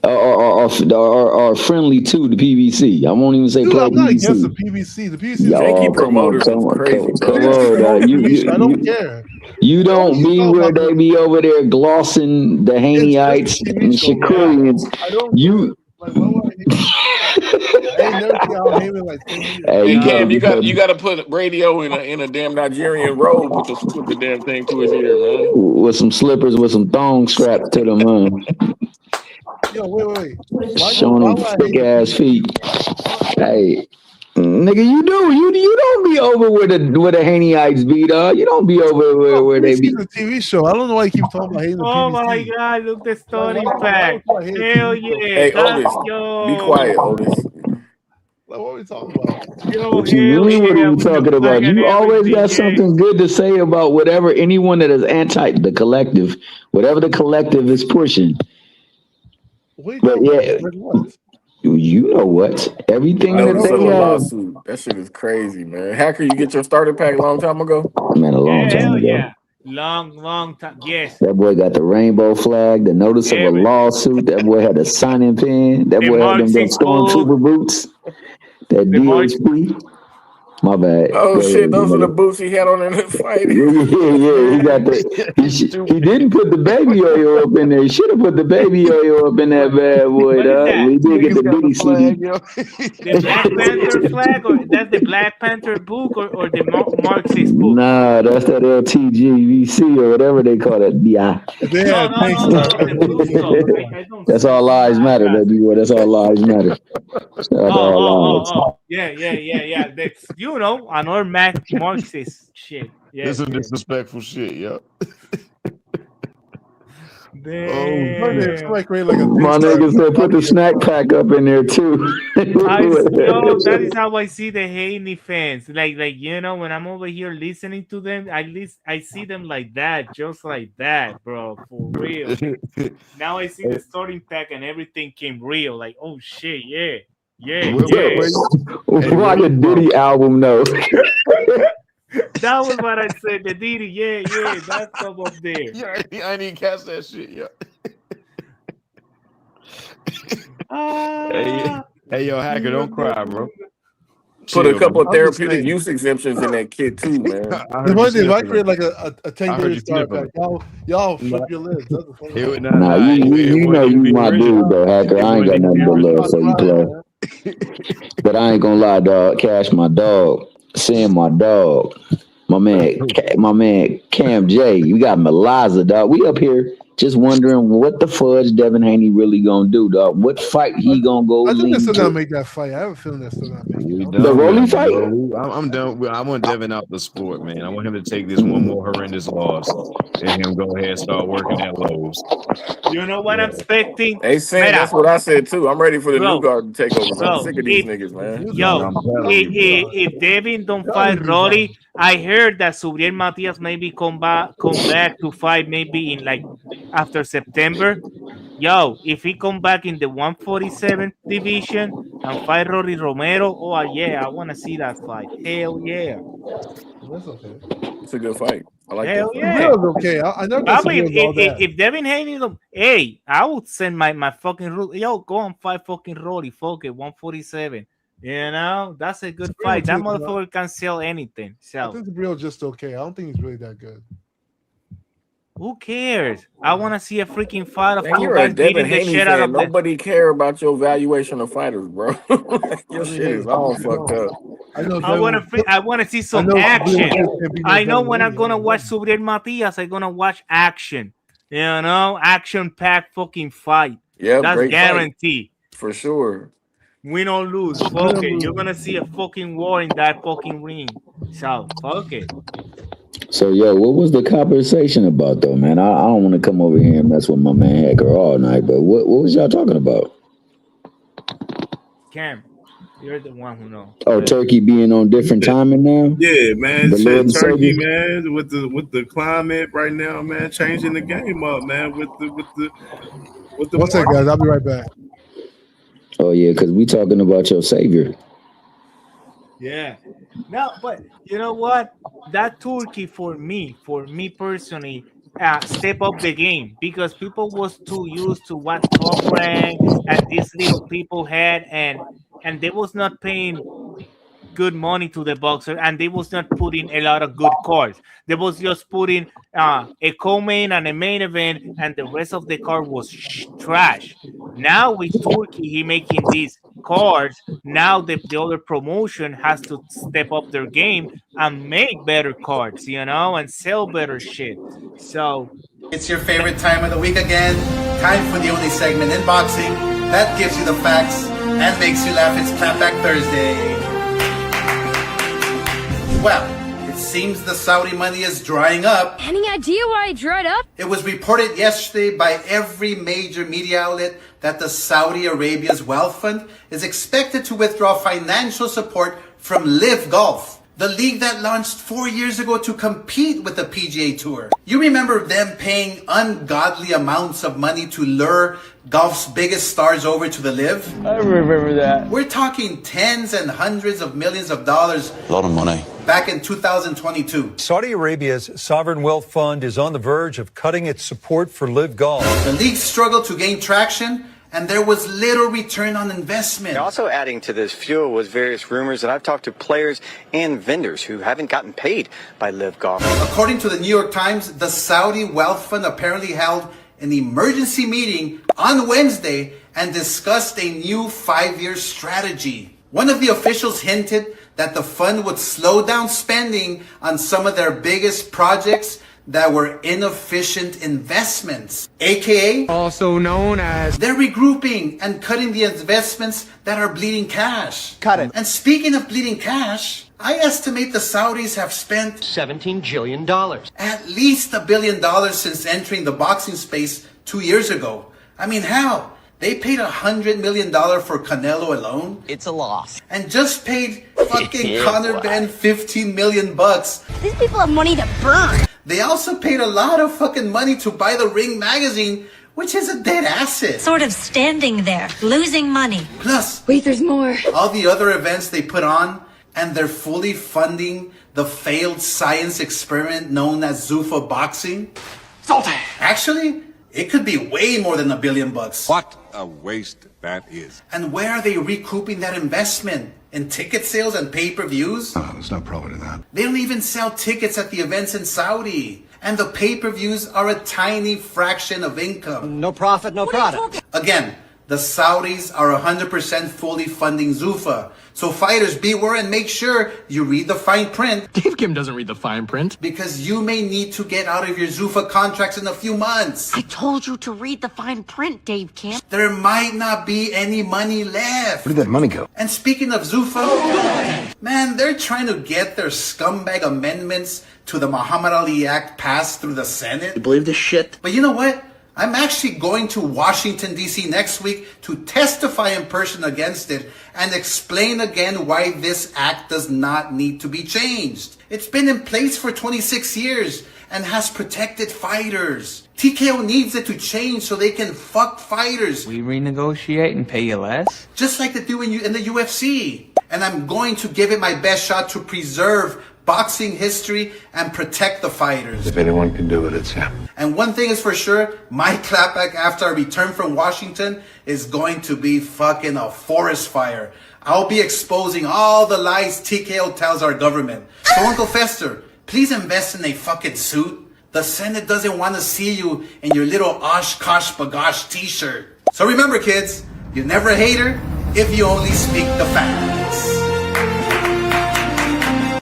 are friendly to the PVC. I won't even say Dude, pro I'm not against the PVC. PVC. The PVC is Janky great. promoters is crazy, bro. Come on, I don't care. You don't be where they be over there glossing the Haneyeites and Shakurians. I don't You, like. Why would I ain't never seen Al Heyman like 10 years. hey, Hey you Cam, gotta you gotta put radio in a damn Nigerian robe with the damn thing to his ear, man. with some slippers with some thongs strapped to them, Yo, wait. showing them thick ass feet. Hey, nigga, you don't be over where the Haneyeites be, dog. You don't be over where they be. PVC is a TV show. I don't know why you keep talking about hating the Oh PVC. my God! Look the story why pack. would I hate a Hell TV show? yeah! Hey That's Otis, yo. be quiet, Otis. Like, what are we talking about? Yo, What you hell mean? What yeah, are you with the talking about? flag and You always everything, got something good to say about whatever anyone that is anti the collective, whatever the collective is pushing. What are you But talking yeah, about? Like what? you know what? Everything that Notice of they a have, lawsuit. That shit is crazy, man. Hacker, you get your starter pack a long time ago? man, a long time Hell ago. yeah. Long time. Yes. That boy got the rainbow flag, the notice of a lawsuit. That boy had a signing pen. That The boy had them Marxist book. stormtrooper boots. That DHP. My bad. Oh Go shit, ahead, those are the brother. boots he had on in the fight. Yeah. He got the. He didn't put the baby oil up in there. He should have put the baby oil up in that bad boy. What is Dog. that? We did get the Diddy CD. The Black Panther flag, or that's the Black Panther book, or the Marxist book? Nah, that's that LTGVC or whatever they call it. Yeah. They No, had tanks. the blue stuff. I don't That's see all lives matter, baby boy. That's all lives matter. That's all lives. Oh. Yeah. That's, another Marxist shit. Yeah. This is disrespectful shit, yo. Somebody create like a My nigga said put the snack pack up in there too. That is how I see the Haney fans. Like when I'm over here listening to them, I see them like that, just like that, bro, for real. Now I see the starting pack and everything came real. Like, oh shit, yeah. Why the Diddy album though? That was what I said. The Diddy, yeah, that's up there. Yeah, I didn't catch that shit, yeah. Hey, yo, Hacker, don't cry, bro. Put a couple of I'm just therapeutic saying. use exemptions in that kit too, man. The funny thing, if I create like a 10-year start pack, y'all flip your lids. That's the funny thing. Nah, you know you my dude though, Hacker. I ain't got nothing but love for you, play. But I ain't gonna lie, dog. Cash my dog. Seeing my dog. My man Cam J. We got Meliza, dog. We up here just wondering what the fudge Devin Haney really gonna do, dog. What fight he gonna go I think lean they're still to? gonna make that fight. I have a feeling they're still gonna make it. The Rolly fight? I'm done. I want Devin out the sport, man. I want him to take this one more horrendous loss and him go ahead and start working at Lowe's. You know what I'm expecting? Hey, Sam, that's what I said too. I'm ready for the new guard to take over. Bro, I'm sick of these niggas, man. If Devin don't fight Rory, I heard that Subriel Matias maybe come back to fight maybe in like after September. Yo, if he come back in the 147 division and fight Rory Romero, oh yeah, I want to see that fight. Hell yeah. That's okay. It's a good fight. I like Hell that. yeah. Sabrillo's okay. I never thought Probably Sabrillo was all that. if Devin Haney, hey, I would send my fucking rule. Yo, go on fight fucking Rolly. Fuck it, 147. You know, that's a good Sabrillo fight. That too, motherfucker can sell anything. I So think Sabrillo's just okay. I don't think he's really that good. who cares? I want to see a freaking fight of Man, two you're a guys Devin beating the Haney shit out fan. of them. Nobody care about your valuation of fighters, bro. Your shit is all fucked up. I know. I want to see some action. I know when I'm gonna watch Subriel Matias, I'm gonna watch action. You know, action-packed fucking fight. Yeah, That's great guaranteed. fight. For sure. Win or lose, fuck it. You're gonna see a fucking war in that fucking ring. So fuck it. So, yo, what was the conversation about, though, man? I don't want to come over here and mess with my man Hacker all night, but what was y'all talking about? Cam, you're the one who knows. Oh, Turkey being on different timing now? Yeah, man. The Lord and Turkey, Savior? man, with the climate right now, man, changing the game up, man. With the What's that, guys? I'll be right back. Oh, yeah, because we talking about your Savior. Yeah. No, but you know what? That Turkey for me personally, step up the game because people was too used to what Top Rank and these little people had, and they was not paying good money to the boxer, and they was not putting a lot of good cards. They was just putting a co-main and a main event, and the rest of the card was trash. Now with Turkey, he making these cards. Now the other promotion has to step up their game and make better cards, you know, and sell better shit. So it's your favorite time of the week again. Time for the only segment in boxing that gives you the facts and makes you laugh. It's Clapback Thursday. Well, it seems the Saudi money is drying up. Any idea why it dried up? It was reported yesterday by every major media outlet that the Saudi Arabia's wealth fund is expected to withdraw financial support from Live Golf, the league that launched 4 years ago to compete with the PGA Tour. You remember them paying ungodly amounts of money to lure golf's biggest stars over to the Live? I remember that. We're talking tens and hundreds of millions of dollars. A lot of money. Back in 2022. Saudi Arabia's sovereign wealth fund is on the verge of cutting its support for Live Golf. The league struggled to gain traction, and there was little return on investment. Also adding to this fuel was various rumors that I've talked to players and vendors who haven't gotten paid by Live Golf. According to the New York Times, the Saudi Wealth Fund apparently held an emergency meeting on Wednesday and discussed a new 5-year strategy. One of the officials hinted that the fund would slow down spending on some of their biggest projects that were inefficient investments, aka Also known as they're regrouping and cutting the investments that are bleeding cash. Cut it. And speaking of bleeding cash, I estimate the Saudis have spent $17 billion. at least $1 billion since entering the boxing space 2 years ago. I mean, how? They paid $100 million for Canelo alone. It's a loss. And just paid fucking Conor Ben $15 million. These people have money to burn. They also paid a lot of fucking money to buy the Ring magazine, which is a dead asset. Sort of standing there, losing money. Plus, wait, there's more. All the other events they put on, and they're fully funding the failed science experiment known as Zuffa boxing. Salty. Actually, it could be way more than $1 billion. What a waste that is. And where are they recouping that investment? In ticket sales and pay-per-views? Oh, there's no profit in that. They don't even sell tickets at the events in Saudi. And the pay-per-views are a tiny fraction of income. No profit, no product. Again, the Saudis are 100% fully funding Zuffa. So fighters, beware and make sure you read the fine print. Dave Kim doesn't read the fine print. Because you may need to get out of your Zuffa contracts in a few months. I told you to read the fine print, Dave Kim. There might not be any money left. Where did that money go? And speaking of Zuffa, man, they're trying to get their scumbag amendments to the Muhammad Ali Act passed through the Senate. You believe this shit? But you know what? I'm actually going to Washington, D.C. next week to testify in person against it and explain again why this act does not need to be changed. It's been in place for 26 years and has protected fighters. TKO needs it to change so they can fuck fighters. We renegotiate and pay you less? Just like they do in the UFC. And I'm going to give it my best shot to preserve boxing history and protect the fighters. If anyone can do it, it's him. And one thing is for sure, my clapback after I return from Washington is going to be fucking a forest fire. I'll be exposing all the lies TKO tells our government. So Uncle Fester, please invest in a fucking suit. The Senate doesn't want to see you in your little Oshkosh Bagosh t-shirt. So remember, kids, you're never a hater if you only speak the facts.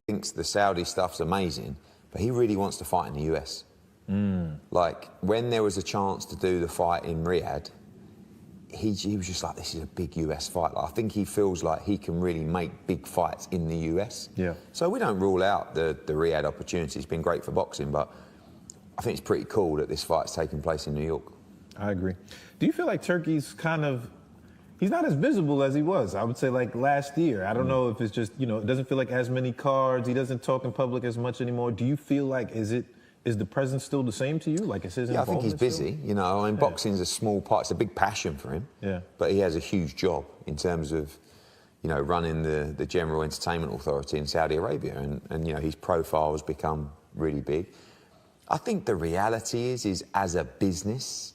Thinks the Saudi stuff's amazing, but he really wants to fight in the US. Like, when there was a chance to do the fight in Riyadh, he was just like, this is a big US fight. Like, I think he feels like he can really make big fights in the US. Yeah. So we don't rule out the Riyadh opportunity. It's been great for boxing, but I think it's pretty cool that this fight's taking place in New York. I agree. Do you feel like Turkey's he's not as visible as he was, I would say, like last year? I don't know if it's just, it doesn't feel like as many cards. He doesn't talk in public as much anymore. Do you feel like, is the presence still the same to you? Like, is his I think he's busy. Still? Boxing's a small part. It's a big passion for him. Yeah. But he has a huge job in terms of, running the General Entertainment Authority in Saudi Arabia. And his profile has become really big. I think the reality is as a business,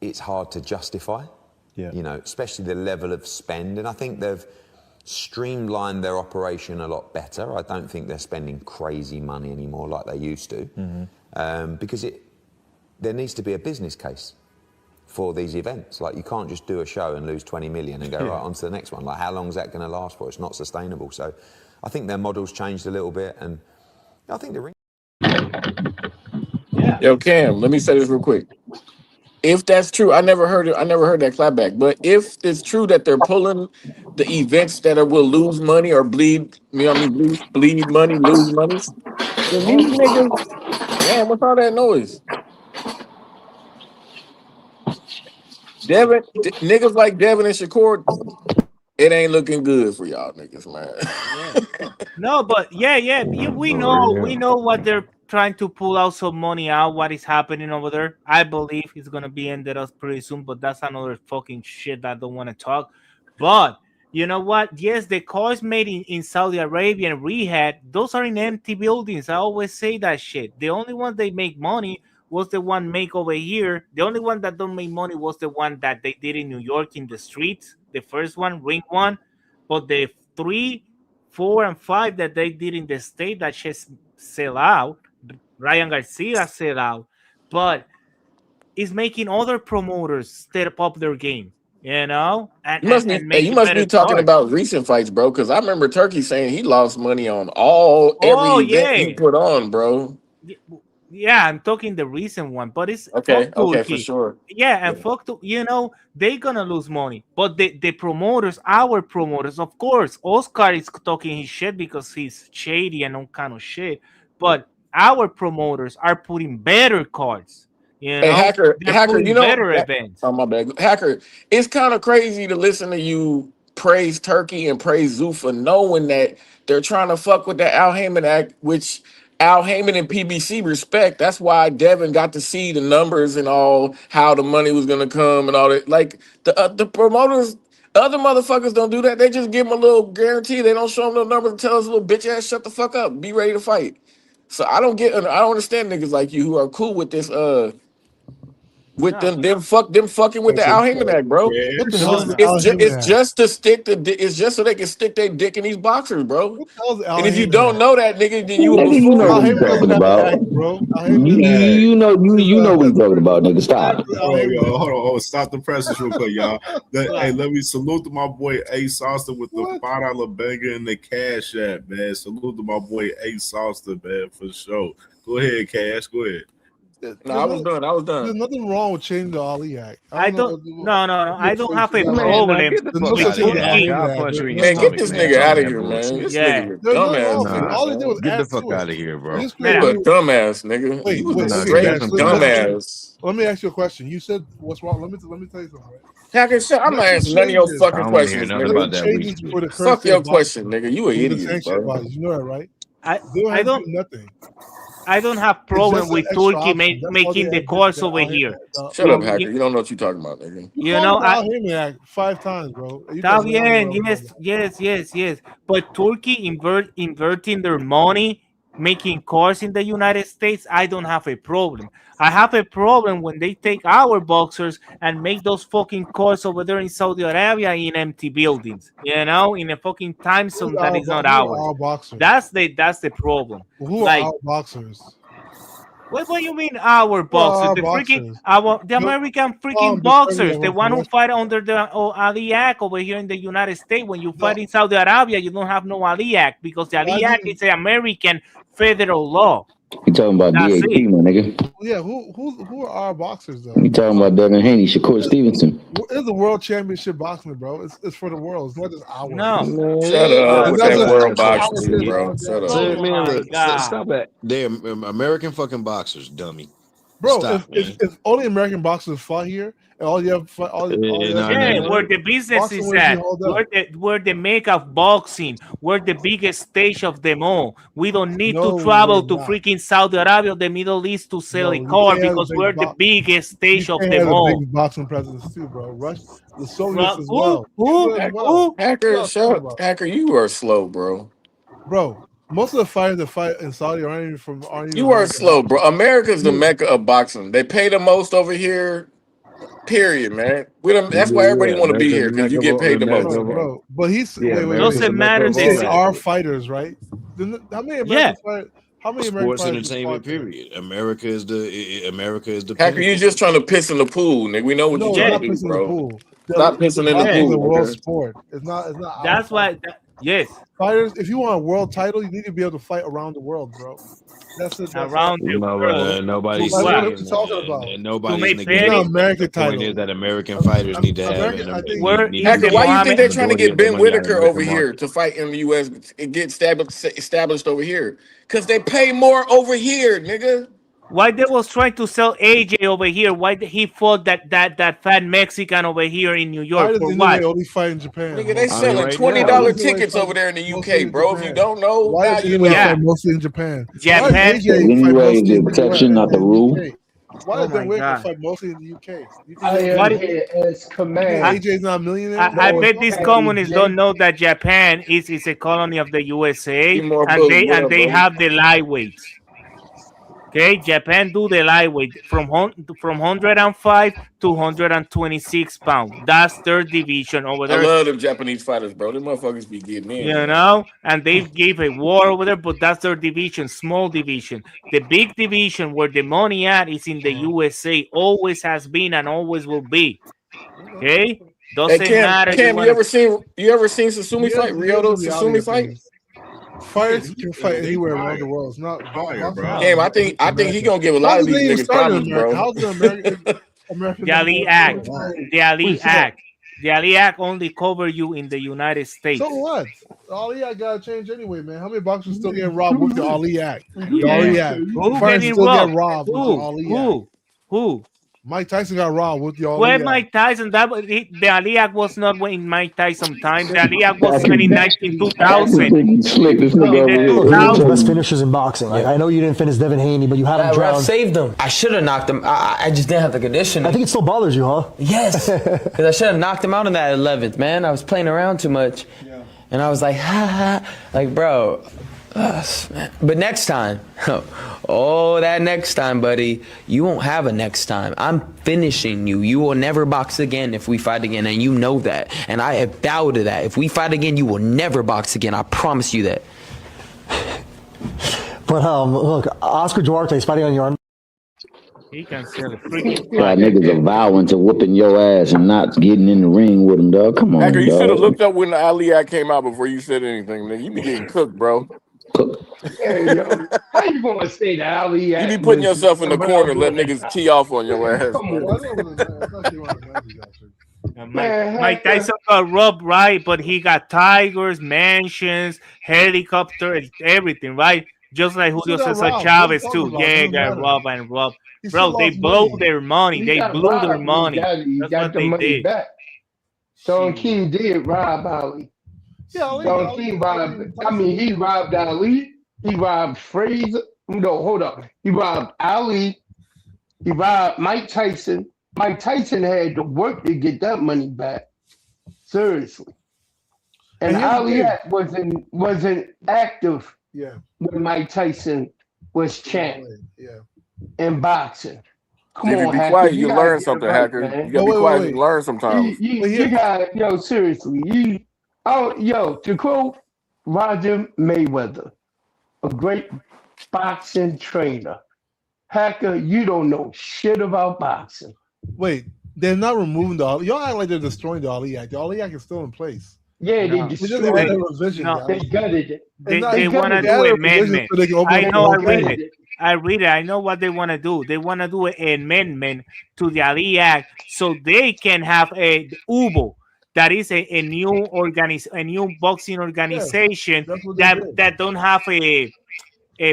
it's hard to justify. Yeah. Especially the level of spend. And I think they've streamlined their operation a lot better. I don't think they're spending crazy money anymore like they used to. Because there needs to be a business case for these events. Like, you can't just do a show and lose 20 million and go right on to the next one. Like, how long is that going to last for? It's not sustainable. So I think their model's changed a little bit. And I think the ring. Yo, Cam, let me say this real quick. If that's true, I never heard that clapback. But if it's true that they're pulling the events that will lose money or bleed, bleed money, lose money, then these niggas, man, what's all that noise? Niggas like Devin and Shakur, it ain't looking good for y'all niggas, man. No, but we know what they're trying to pull out some money out, what is happening over there. I believe it's gonna be ended us pretty soon, but that's another fucking shit that I don't want to talk. But you know what? Yes, the cars made in Saudi Arabia and Riyadh, those are in empty buildings. I always say that shit. The only one they make money was the one make over here. The only one that don't make money was the one that they did in New York in the streets. The first one, ring one, but the 3, 4, and 5 that they did in the state, that just sell out. Ryan Garcia sell out, but it's making other promoters step up their game, And you must be talking about recent fights, bro, because I remember Turkey saying he lost money on every event he put on, bro. Yeah, I'm talking the recent one, but it's okay, for sure. Yeah, and fuck to, they're gonna lose money. But the promoters, our promoters, of course, Oscar is talking his shit because he's shady and all kind of shit. But our promoters are putting better cards. Hey, Hacker, better events. Oh, my bad. Hacker, it's kind of crazy to listen to you praise Turkey and praise Zuffa, knowing that they're trying to fuck with the Al Heyman Act, which Al Heyman and PBC respect. That's why Devin got to see the numbers and all, how the money was going to come and all that. Like, the promoters, other motherfuckers don't do that. They just give them a little guarantee. They don't show them no numbers and tell us, little bitch ass, shut the fuck up. Be ready to fight. So I don't understand niggas like you who are cool with this, with them fucking with the Al Heyman Act, bro. It's just to stick it's just so they can stick their dick in these boxers, bro. And if you don't know that, nigga, then you will you know what we talking about, bro. You know what we talking about, nigga. Stop. Hold on. Stop the presses real quick, y'all. Hey, let me salute to my boy A Saucer with the $5 banger and the Cash App, man. Salute to my boy A Saucer, man, for sure. Go ahead, Cash. Go ahead. No, I was done. There's nothing wrong with changing the Ali Act. I don't have a problem. Man, get this nigga out of here, man. This nigga dumbass. All they did was get the fuck out of here, bro. Dumbass, nigga. Wait, dumbass. Let me ask you a question. You said what's wrong? Let me tell you something. Right? Hacker, I'm not answering none of your fucking questions, nigga. Fuck your question, nigga. You an idiot, bro. You know that, right? I don't nothing. I don't have It's problem just an with extra Turkey option. That's all making they the add course to over here. Shut up, hacker. You don't know what you're talking about, nigga. You You called know, him Al Hayman 5 times, bro. You Está can never bien, remember. yes. But Turkey inverting their money, making cars in the United States, I don't have a problem. I have a problem when they take our boxers and make those fucking cars over there in Saudi Arabia in empty buildings, you know, in a fucking time zone that is not Who ours. are our boxers? That's the problem. Who are Like, our boxers? what do you mean our Who are boxers? our The freaking boxers? the American freaking Befriending boxers, the them one from who fight under the Ali Act over here in the United States. When you fight in Saudi Arabia, you don't have no Ali Act because the Ali Act is an American federal law. You talking about That's DAP, it. my nigga? Yeah, who are our boxers though? You talking about Devin Haney, Shakur Stevenson? It's a world championship boxing, bro. It's for the world. It's not just ours. No. Shut up It's with not that just world our boxing shit, shit, bro. Shut up. Oh my God. Stop that. They're American fucking boxers, dummy. Bro, Stop, man. if only American boxers fought here, and all you have, Where the business is at, where the mecca of boxing, where the biggest stage of them all. We don't need to travel to freaking Saudi Arabia or the Middle East to sell a car because we're the biggest stage of them all. Big boxing presence too, bro. The Soviets as well. Hacker, you are slow, bro. Bro, most of the fighters that fight in Saudi aren't even from. You are slow, bro. America's the mecca of boxing. They pay the most over here. Period, man. That's why everybody want to be here because you get paid the most. Bro, but he's doesn't matter. They are fighters, right? How many American fighters? How many American Sports fighters entertainment, period. America is the Hacker, you just trying to piss in the pool, nigga. We know what you're trying to do, bro. Stop pissing in the Boxing is pool. a world Okay? sport. It's not. That's why. Yes. Fighters, if you want a world title, you need to be able to fight around the world, bro. That's it. Around the world. Nobody's What saying are you talking about? nobody's It's not American the point title. is that American fighters need to have. Hacker, why do you think they're trying to get Ben Whitaker over here to fight in the U.S. and get established over here? Because they pay more over here, nigga. Why they was trying to sell AJ over here? Why did he fought that fat Mexican over here in New York? For what? They only fight in Japan. Nigga, they selling $20 tickets over there in the UK, bro. If you don't know, Why now does you anybody know. fight mostly in Japan? Japan. Anyway, is the exception, not the rule. Why does Ben Whitaker fight mostly in the UK? I am here as command. AJ's not a millionaire. I bet these communists don't know that Japan is a colony of the USA, and they have the lightweights. Okay, Japan do the lightweight from 105 to 126 pounds. That's their division over I there. love them Japanese fighters, bro. Them motherfuckers be getting in. You know, and they gave a war over there, but that's their division, small division. The big division where the money at is in the USA. Always has been and always will be. Okay, doesn't matter. Cam, you ever seen Sasumi fight? Ryoto Sasumi fight? Fighters can fight anywhere around the world. It's not fire, bro. Cam, I think he gonna give a lot of these niggas problems, bro. How's the American the Ali Act, the Ali Act, the Ali Act only cover you in the United States. So what? The Ali Act gotta change anyway, man. How many boxers still getting robbed with the Ali Act? The Ali Act. Who Fighters getting still robbed? get robbed with the Ali Act. Who? Mike Tyson got robbed with the Ali Where Act. Mike Tyson? The Ali Act was not in Mike Tyson time. The Ali Act was in 2000. Slick, this nigga over here. One of the best finishers in boxing. Like, I know you didn't finish Devin Haney, but you had him Ref drown. saved him. I should have knocked him. I just didn't have the conditioning. I think it still bothers you, huh? Yes, because I should have knocked him out in that 11th, man. I was playing around too much, and I was like, ha, like, bro. But next time, that next time, buddy, you won't have a next time. I'm finishing you. You will never box again if we fight again, and you know that. And I have vowed to that. If we fight again, you will never box again. I promise you that. But look, Oscar Duarte is fighting on your arm. He can sell a freaking. God, niggas are vowing to whooping your ass and not getting in the ring with him, dog. Come on, Hacker, you dog. should have looked up when the Ali Act came out before you said anything, nigga. You be getting cooked, bro. Hey, yo, how you gonna say that Ali Act? You be putting yourself in the corner, let niggas tee off on your ass. Mike Tyson got robbed, right? But he got tigers, mansions, helicopter, everything, right? Just like Julio Cesar Chavez too. Yeah, got robbed and robbed. Bro, they blew their money. They blew their money. That's what they did. Don King did rob Ali. Don King robbed. I mean, he robbed Ali. He robbed Frazier. No, hold up. He robbed Ali. He robbed Mike Tyson. Mike Tyson had to work to get that money back. Seriously. And Ali wasn't active when Mike Tyson was champ in boxing. Come If you on, be Hacker. quiet, You you gotta learn get it something, right, Hacker. man. You gotta be quiet and learn sometimes. You got seriously. To quote Roger Mayweather, a great boxing trainer. Hacker, you don't know shit about boxing. Wait, they're not removing the Ali. Y'all act like they're destroying the Ali Act. The Ali Act is still in place. Yeah, they No. destroyed They just added it. a revision, No. guys. They gutted it. They want to They do added a revision amendment. so they can open I up know. the I whole read thing. it. I read it. I know what they want to do. They want to do an amendment to the Ali Act so they can have a UBO. That is a new a new boxing organization that's what they did. that don't have a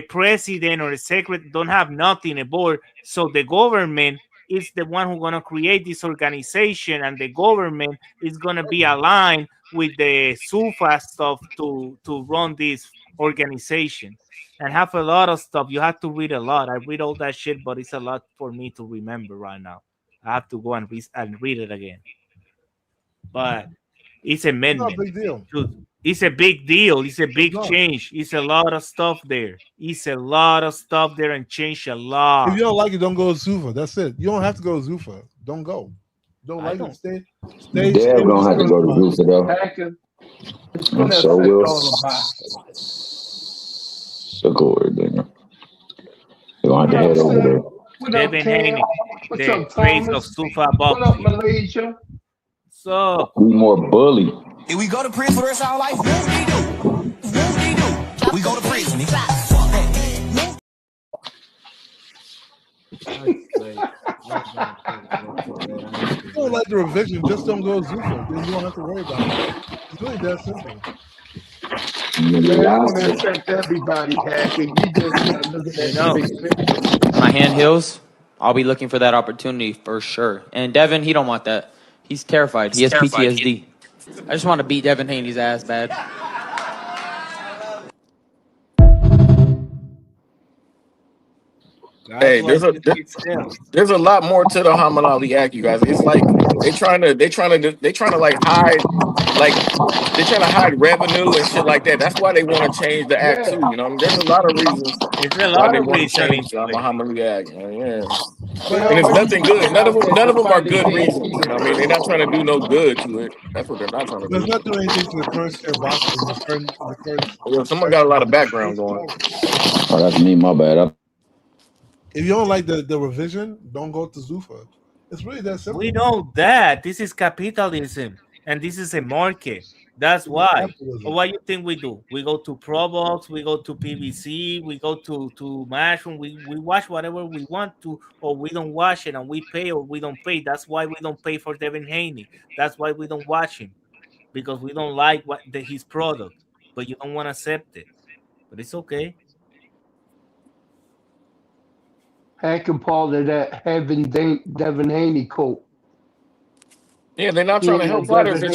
president or a secretary, don't have nothing, a board. So the government is the one who's gonna create this organization, and the government is gonna be aligned with the SUFA stuff to run this organization and have a lot of stuff. You have to read a lot. I read all that shit, but it's a lot for me to remember right now. I have to go and read it again. But it's amendment. It's not a big deal. It's a big deal. It's a big change. It's a lot of stuff there. It's a lot of stuff there and change a lot. If you don't like it, don't go to Zufa. That's it. You don't have to go to Zufa. Don't go. Don't like it. Stay. They're gonna have to go to Zufa though. Hacker. And so will Segura, then. You're gonna have to head over there. Devin Haney, What's the up, face of Thomas? Sufa What up, boxing. Malaysia? So Be more bully. If we go to prison for the rest of our life, what would we do? What would we do? We go to prison. If you don't like the revision, just don't go to Zufa. Then you don't have to worry about it. It's really that simple. Man, I want to accept everybody, Hacker. You just looking at the big picture. My hand heals, I'll be looking for that opportunity for sure. And Devin, he don't want that. He's terrified. He has PTSD. I just want to beat Devin Haney's ass bad. Hey, there's a lot more to the Muhammad Ali Act, you guys. It's like they trying to like hide, like they're trying to hide revenue and shit like that. That's why they want to change the act too. You know, there's a lot of reasons why they want to change the Muhammad Ali Act. Yeah, and it's nothing good. None of them are good reasons. You know what I mean? They're not trying to do no good to it. That's what they're not trying to There's do. not doing anything to the current state of boxing. The current Yeah, someone got a lot of background going. Oh, that's me. My bad. If you don't like the revision, don't go to Zufa. It's really that simple. we know that this is capitalism and this is a market. That's why. Capitalism. What you think we do? We go to Pro Box, we go to PBC, we go to Mushroom, we watch whatever we want to, or we don't watch it and we pay or we don't pay. That's why we don't pay for Devin Haney. That's why we don't watch him. Because we don't like his product. But you don't want to accept it. But it's okay. Hacker part of that having Devin Haney quote. Yeah, they're not trying to help fighters. They're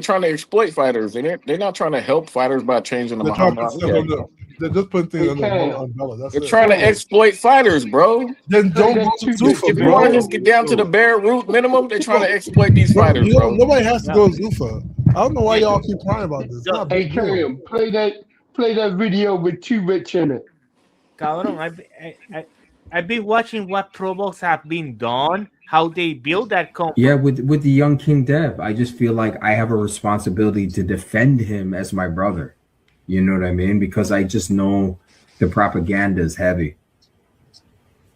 trying to exploit fighters. They're not trying to help fighters by changing the Muhammad Ali Act. They're just putting things under the umbrella. That's They're it. trying to exploit fighters, bro. Then don't go to Zufa. If you want to just get down to the bare root minimum, they're trying to exploit these fighters, You know, bro. nobody has to go to Zufa. I don't know why y'all keep crying about this. It's not a Hey, big deal. Cam, play that video with Too Rich in it. Cabrón, I've been watching what Pro Box have been done, how they build that company. Yeah, with the young King Dev, I just feel like I have a responsibility to defend him as my brother. You know what I mean? Because I just know the propaganda is heavy.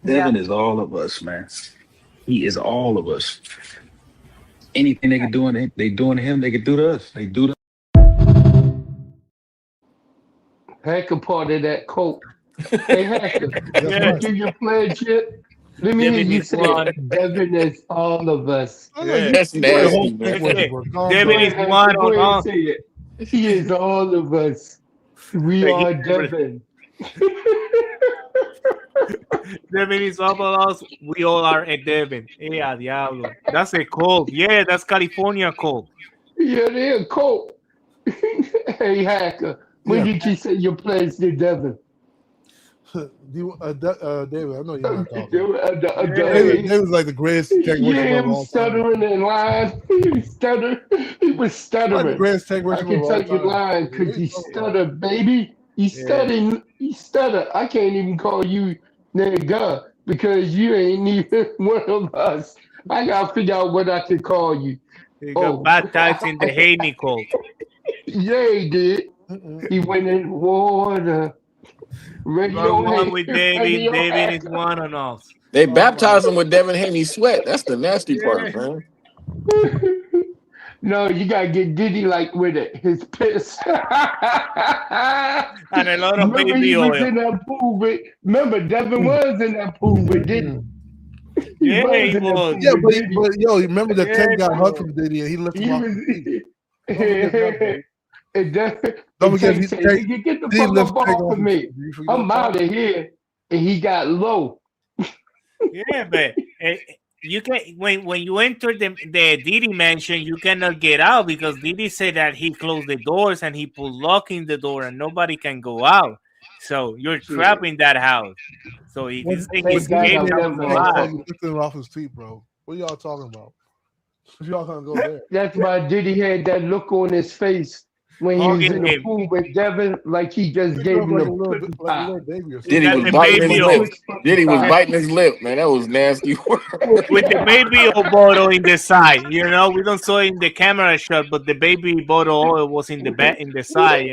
Devin is all of us, man. He is all of us. Anything they can do, they doing to him, they can do to us. They do to. Hacker part of that quote. Hey, Hacker, you do your pledge yet? Let me hear you say Devin is all of us. Yeah. That's nasty, man. Devin is one Go on ahead all. and say it. He is all of us. We are Devin. Devin is all of us. We all are a Devin. Yeah, diablo. That's a code. Yeah, that's California code. Yeah, they're cool. Hey, Hacker, when did you say your pledge to Devin? David, I know you're not talking. David was like the greatest tech yeah, worshiper he of all was time. stuttering in line. He stuttered. He was stuttering. Like the greatest tech I worshiper can of all tell you time. lying because he stuttered, baby. He stuttered. He stuttered. I can't even call you nigga because you ain't even one of us. I gotta figure out what I can call you. He got baptized in the Haney cult. Yeah, he did. He went in water. Got one with David. Radio David is one on us. They baptized him with Devin Haney's sweat. That's the nasty part, man. No, you gotta get Diddy like with it. His piss. And a lot of remember baby he was oil. in that pool with. Remember Devin was in that pool with Diddy. Yeah, he in that was. pool Yeah, with but Diddy. yo, remember the Yeah, tech got he hurt was. from Diddy and he lifted He him off was. the feet. Don't forget that, bro. And Don't forget Tank he said, take "Nigga, get the he fuck lift up Tank off off of his me. feet. Did you forget I'm that? out of here." And he got low. Yeah, but you can when you enter the Diddy mansion, you cannot get out because Diddy said that he closed the doors and he put lock in the door and nobody can go out. So you're trapped in that house. So if you think he Thank God escaped, I'm that was a never lie. He lifted him off his feet, bro. What are y'all talking about? Y'all gonna go there? That's why Diddy had that look on his face when he was Hugging in the him. pool with Devin, like he just He gave looked him like a a little pudding pop. baby or Diddy Got was the biting his baby lip. oil. Diddy was Yeah. biting his lip, man. That was nasty work. With the baby oil bottle in the side, we don't saw it in the camera shot, but the baby bottle oil was in the side,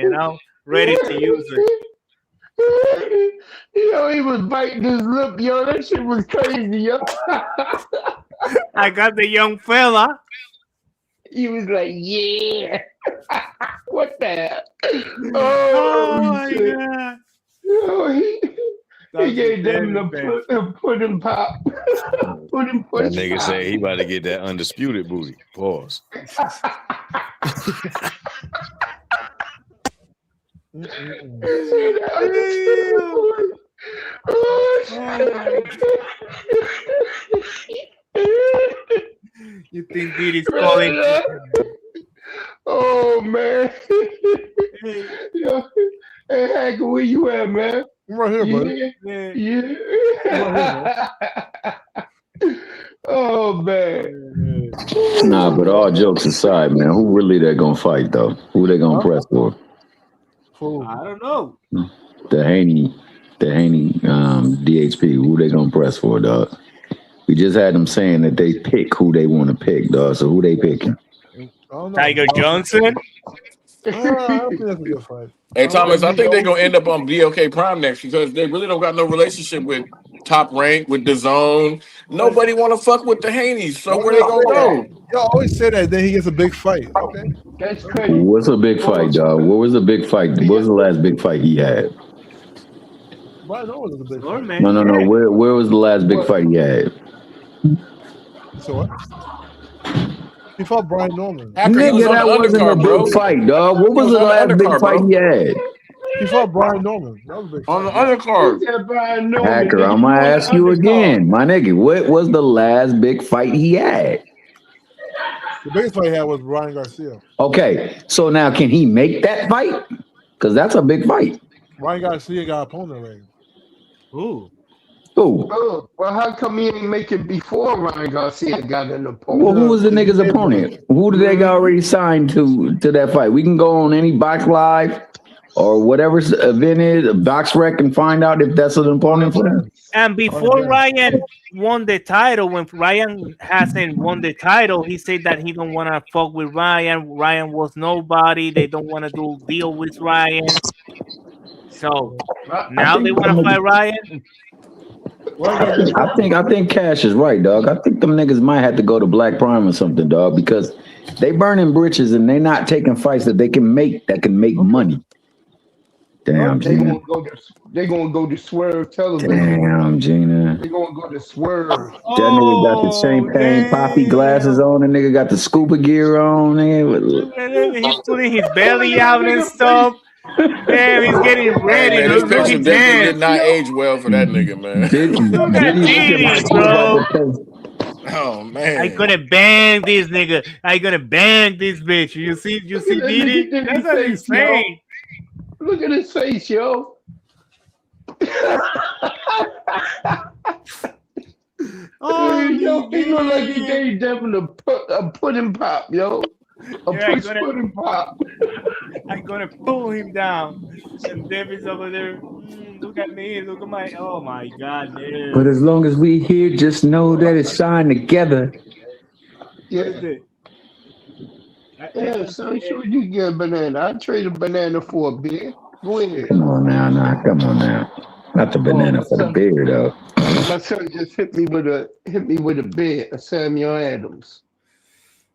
ready to use it. He was biting his lip, yo. That shit was crazy, yo. I got the young fella. He was like, yeah. What the? Oh Oh, my shit. god! Yo, he gave them the David, pudding pop. pudding That nigga pop. say he about to get that undisputed booty. Pause. You think Diddy's calling? Oh man. Yo, hey Hank, where you at, man? I'm right here, buddy. Yeah. Oh man. Nah, but all jokes aside, man, who really they gonna fight though? Who they gonna press for? I don't know. The Haney, DHP. Who they gonna press for, dog? We just had them saying that they pick who they want to pick, dog. So who they picking? Tiger Johnson. I don't think that's a good fight. Hey Thomas, I think they're gonna end up on BLK Prime next because they really don't got no relationship with Top Rank, with DAZN. Nobody want to fuck with the Haneys, so where they gonna go? Y'all always say that. Then he gets a big fight. Okay, that's crazy. What's a big fight, dog? What was the big fight? What was the last big fight he had? Brian Norman was a big fight. No. Where was the last big fight he had? So what? He fought Brian Norman. Nigga, that wasn't a big fight, dog. What was the last big fight he had? He fought Brian Norman. That was a big fight. On the undercard. Hacker, I'm gonna ask you again, my nigga. What was the last big fight he had? The biggest fight he had was Ryan Garcia. Okay, so now can he make that fight? Because that's a big fight. Ryan Garcia got an opponent already. Ooh. Who? Oh, well, how come he ain't make it before Ryan Garcia got an opponent? Well, who was the nigga's opponent? Who did they already sign to that fight? We can go on any Box Live or whatever event is, Box Rec, and find out if that's an opponent for them. And before Ryan won the title, when Ryan hasn't won the title, he said that he don't want to fuck with Ryan. Ryan was nobody. They don't want to do deal with Ryan. So now they want to fight Ryan. I think Cash is right, dog. I think them niggas might have to go to Black Prime or something, dog, because they burning britches and they not taking fights that they can make money. Damn, Gina. They're gonna go to Swerve Television. Damn, Gina. They're gonna go to Swerve. That nigga got the champagne poppy glasses on. The nigga got the scuba gear on. Nigga. He's putting his belly out and stuff. Damn, he's getting ready. Man, Look this picture his definitely hands. did not age well for that nigga, man. Look at Diddy, bro. Oh man. I gonna bang this nigga. I gonna bang this bitch. You see Diddy? That's what he's saying. Look at his face, yo. Yo, he look like he gave Devin a pudding pop, yo. A pudding pop. I'm gonna pull him down. And Devin's over there. Look at me. Look at my. Oh my God, no. But as long as we here, just know that it's signed together. Yeah. Yeah, son, sure you get a banana. I'd trade a banana for a beer. Go ahead. Come on now. Not the banana for the beer though. My son just hit me with a beer, a Samuel Adams.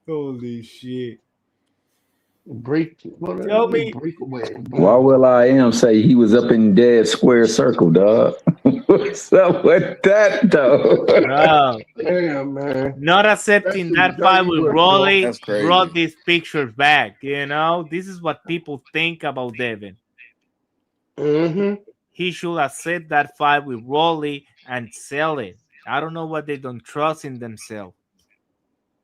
Holy shit. Break away. Why will I am say he was up in dead square circle, dog? What's up with that though? Bro. Damn, man. Not accepting that fight with Rolly brought these pictures back. You know, this is what people think about Devin. He should accept that fight with Rolly and sell it. I don't know what they don't trust in themselves.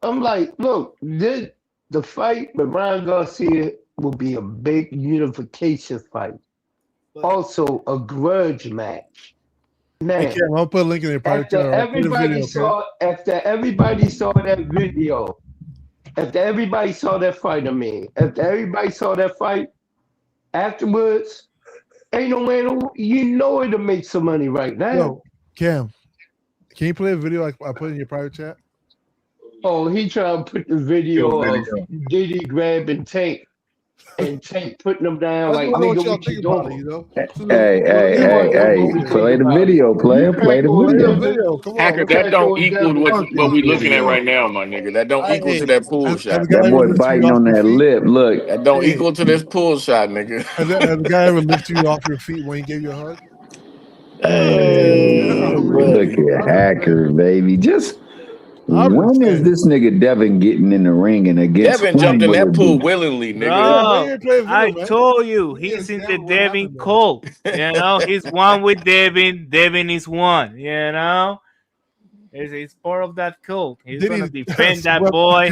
I'm like, look, the fight with Ryan Garcia will be a big unification fight. Also, a grudge match. Now, hey, Cam, I'll put a link in your private channel. After everybody saw that video, after everybody saw that fight, after everybody saw that fight, afterwards, ain't no man, you know it'll make some money right now. Yo, Cam, can you play a video like I put in your private chat? Oh, he trying to put the video of Diddy grabbing Tank and Tank putting them down like, nigga, what you doing? Hey, play the video, player. Play the video. Hacker, that don't equal what we looking at right now, my nigga. That don't equal to that pool shot. That boy biting on that lip. Look. That don't equal to this pool shot, nigga. Has the guy ever lifted you off your feet when he gave you a hug? Hey, look at Hacker, baby. Just when is this nigga Devin getting in the ring and against Devin jumped in that pool willingly, nigga. Bro, I told you, he's in the Devin cult. You know, he's one with Devin. Devin is one. You know, he's part of that cult. He's gonna defend that boy.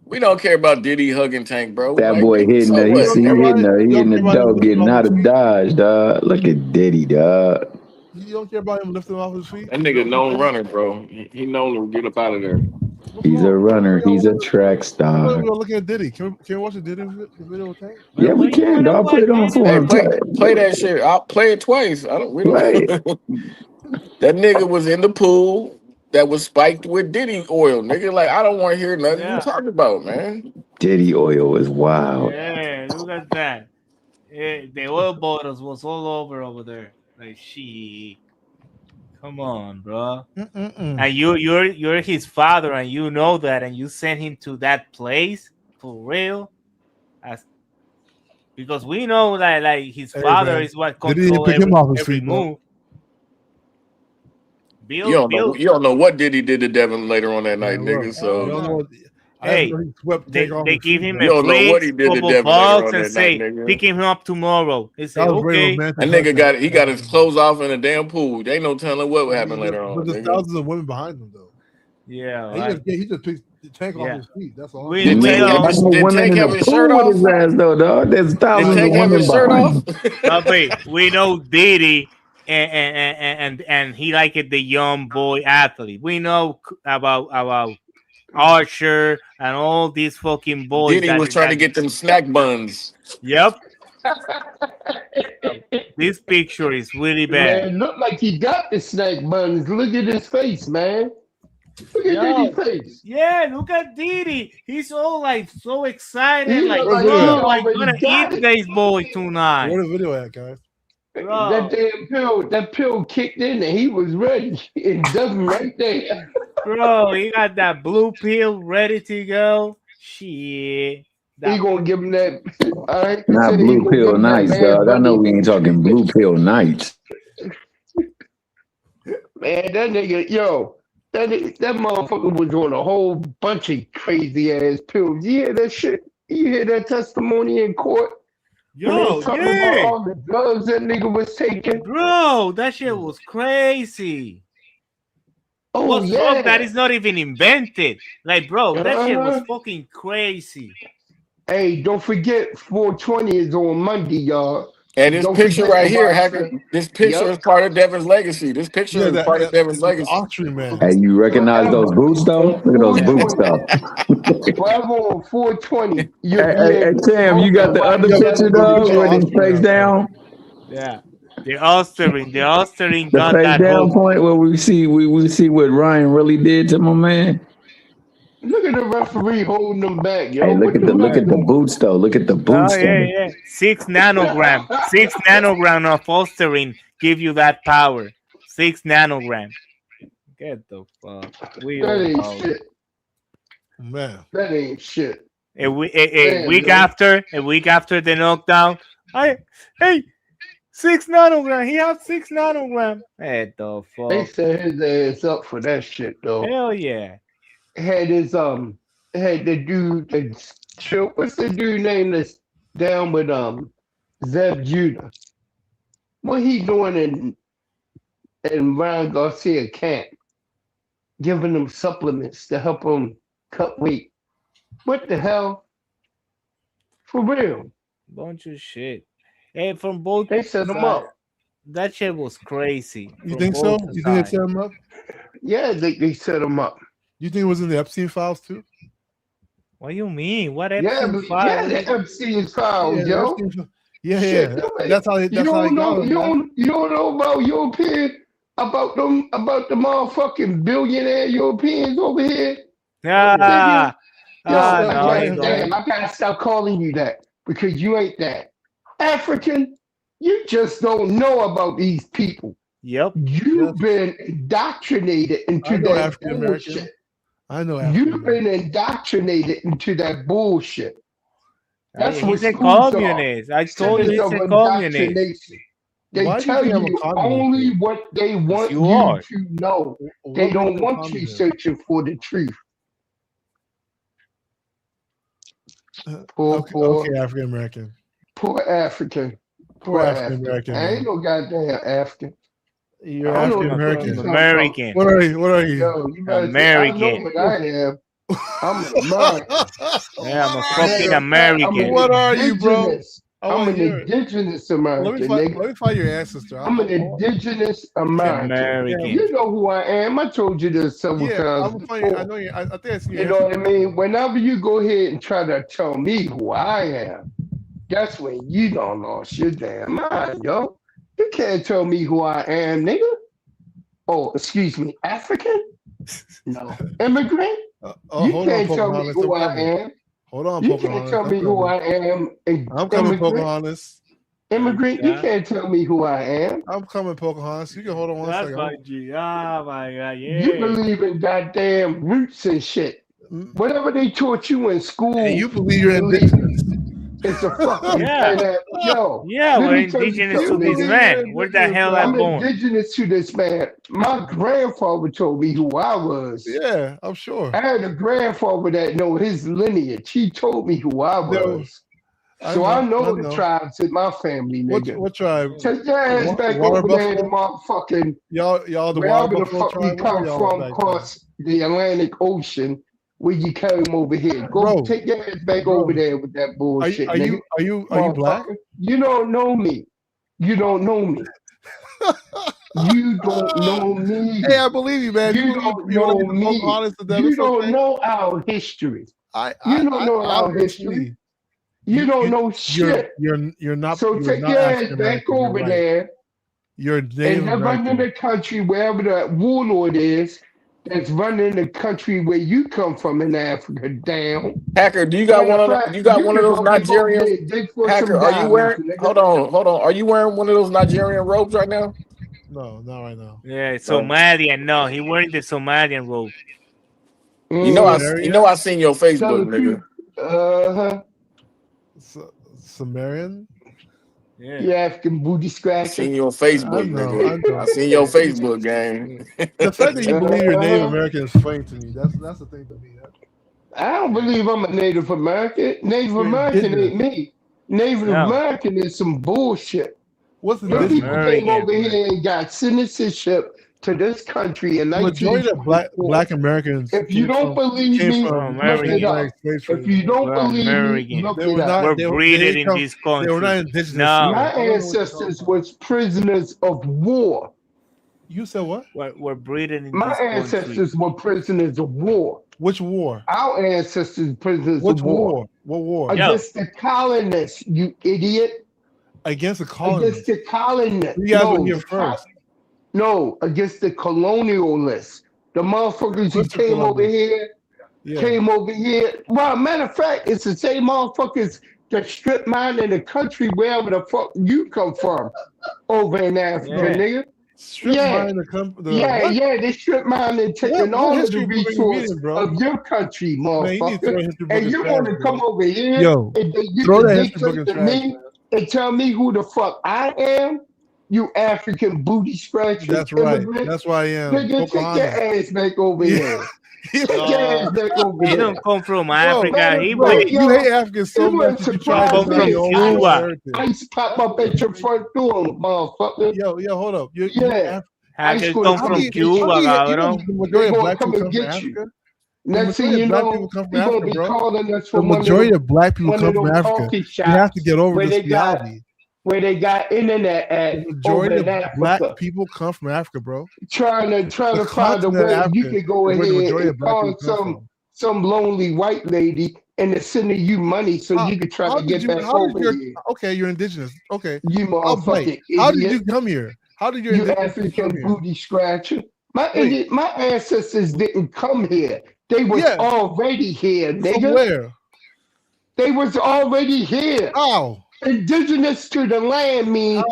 We don't care about Diddy hugging Tank, bro. That boy hitting the dough, getting out of Dodge, dog. Look at Diddy, dog. You don't care about him lifting off his feet? That nigga known runner, bro. He known to get up out of there. He's a runner. He's a track star. We're looking at Diddy. Can we watch the Diddy video with Tank? Yeah, we can, dog. Put it on for him. Play that shit. I'll play it twice. That nigga was in the pool that was spiked with Diddy oil, nigga. Like, I don't want to hear nothing you talking about, man. Diddy oil is wild. Yeah, look at that. Yeah, the oil bottles was all over there. Like, she, come on, bro. And you're his father, and you know that, and you sent him to that place for real, because we know that like his father is what controls every move. You don't know what Diddy did to Devin later on that night, nigga. So. Hey, they give him a plate, couple bucks, and say, picking him up tomorrow. They say, okay. That nigga got his clothes off in a damn pool. They ain't no telling what would happen later on. But there's thousands of women behind him, though. Yeah. He just picked Tank off his feet. That's all. Did Tank have his shirt off? There's thousands of women behind him. We know Diddy. And he liked the young boy athlete. We know about Archer and all these fucking boys. Diddy was trying to get them snack buns. Yep. This picture is really bad. Man, look like he got the snack buns. Look at his face, man. Look at Diddy's face. Yeah, look at Diddy. He's all like so excited. Like, bro, I'm gonna eat this boy tonight. Where's the video at, guys? Bro. That pill kicked in and he was ready. And Devin right there. Bro, he got that blue pill ready to go. Shit. He gonna give him that. Not blue pill nights, dog. I know we ain't talking blue pill nights. Man, that nigga, that motherfucker was doing a whole bunch of crazy ass pills. You hear that shit? You hear that testimony in court? Yo, talking about all the drugs that nigga was taking. Bro, that shit was crazy. Oh, Drugs that is not even invented. Like, bro, that shit was fucking crazy. Hey, don't forget 420 is on Monday, y'all. And this Don't picture forget right here, about Hacker. This picture is part of Devin's legacy. This picture is part of Devin's the legacy. auction man. Hey, you recognize those boots though? Look at those boots though. 12 on 420. You'll Hey, be hey, able to Tim, you smoke got and the watch other picture, dog, where he's face down? Yeah. The Austerling The got face that down hook. point where we see what Ryan really did to my man. Look at the referee holding them back, yo. Hey, look What at the the ref boots though. Look at the boots Oh, yeah, though. yeah. 6 nanogram. 6 nanogram of Austerling give you that power. 6 nanogram. Get the fuck. We That all ain't know. shit. Man. That ain't shit. A week yo. after the knockdown. Hey, 6 nanogram. He had 6 nanogram. What the They fuck? set his ass up for that shit though. Hell yeah. Had the dude that what's the dude name that's down with Zeb Judah? What he doing in Ryan Garcia camp? Giving them supplements to help them cut weight. What the hell? For real. Bunch of shit. Hey, from both They set him sides, up. that shit was crazy. You from think so? both You think they sides. set him up? Yeah, they set him up. You think it was in the Epstein files too? What do you mean? What Yeah, Epstein but file? the Epstein files, Yeah, yo. Yeah, Shit, yeah. That's how you he don't got know. it. You don't know about European about the motherfucking billionaire Europeans over here. Ah, Yo, no, he damn, don't. I gotta stop calling you that because you ain't that African. You just don't know about these people. Yep. You've been indoctrinated into I know that African American. bullshit. I know African. You've been indoctrinated into that bullshit. That's what He's a schools are. communist. I told you Centers he's of a communist. indoctrination. They Why do you tell think I'm a you communist? only what they want you you are. to know. What They makes don't you a want you communist? searching for the truth. Okay, African American. Poor African. Poor African American. I ain't no goddamn African. You're I don't know African what American. you're talking American. What are you? What are you? Yo, you better say, I know American. what I am. I'm an American. Yeah, I'm a fucking I'm American. an What are you, bro? indigenous. I'm an indigenous American, nigga. Let me find your ancestor. I'm an indigenous American. American. You know who I am. I told you this several Yeah, times I'm find you. I before. know you. I think I see your You know what I ancestor. mean? Whenever you go ahead and try to tell me who I am, that's when you don't lost your damn mind, yo. You can't tell me who I am, nigga. Oh, excuse me, African? No. Immigrant? You Hold can't on, tell me Pocahontas. who I'm I coming. am. Hold on, You Pocahontas. can't tell me who I am. I'm coming, Immigrant. Pocahontas. Immigrant, you can't tell me who I am. I'm coming, Pocahontas. You can hold on one That's second. my G. Oh my god, You yeah. believe in goddamn roots and shit. Whatever they taught you in school, And you believe you're indigenous. it's a fucking Yeah. yo. Yeah, let we're me tell you indigenous to something, this nigga. man. Where the hell I I'm born? indigenous to this man. My grandfather told me who I was. Yeah, I'm sure. I had a grandfather that know his lineage. He told me who I was. So I know the tribes in my family, nigga. What tribe? Take your ass back Water over there to buffalo? motherfucking Y'all the wherever water the buffalo fuck you tribe? come from across the Atlantic Ocean where you came over here. Go take your ass back over there with that bullshit, nigga. Are you black? You don't know me. You don't know me. You don't know me. Hey, I believe you, man. You don't know me. You don't know our history. You don't know our history. You don't know shit. You're not. So you're take not your ass African back American, over you're right. there You're Native and run in American. the country wherever the warlord is that's running the country where you come from in Africa down. Hacker, do you got one of those? You got one of those Nigerian Hacker? Are you wearing? Hold on. Are you wearing one of those Nigerian robes right now? No, not right now. Yeah, Somalian. No, he wearing the Somalian robe. You know I seen your Facebook, nigga. Sumerian. Yeah. You African booty scratcher. I seen your Facebook, nigga. I seen your Facebook game. The fact that you believe you're Native American is funny to me. That's the thing to me. I don't believe I'm a Native American. Native American ain't me. Native American is some bullshit. What's the people came over here and got citizenship to this country in The majority of 1924. black Americans If you don't believe me, look it up. If you don't believe me, look it up. We're breeded in this country. They were not indigenous. No. My ancestors was prisoners of war. You said what? We're breeding in My this country. ancestors were prisoners of war. Which war? Our ancestors prisoners Which of war. war? What war? Against the colonists, you idiot. Against the colonists. Against the colonists. You guys were here first. No, against the colonialists. The motherfuckers who came over here. Well, matter of fact, it's the same motherfuckers that strip mine in the country wherever the fuck you come from over in Africa, nigga. Strip mine they strip mine and taking all of the resources of your country, motherfucker. And you want to come over here and then you can dictate to me and tell me who the fuck I am? You African booty scratcher. That's right. Immigrant. That's why I am. Nigga, take your ass back over here. Take your ass back over He here. don't come from Africa. You hate Africans so much. You try to come from Cuba. Ice pop up at your front door, motherfucker. Yo, hold up. Hackers come from Cuba, cabrón. Majority of black people come from Africa. Next thing you know, you're going to be calling us the from majority of black people come from Africa. You have to get over where this they got- reality. Where they got internet at Majority over in of Africa. black people come from Africa, bro. Trying to find a continent way of you Africa can go is where the ahead majority of and black call people come some lonely white lady and to sending you money so you can try to get back over here. Okay, you're indigenous. Okay. You I'll motherfucking fight. How did idiot. you come here? How did your You indigenous people come African here? booty scratcher. My ancestors didn't come here. They was already here, nigga. From where? They was already here. How? Indigenous to the land means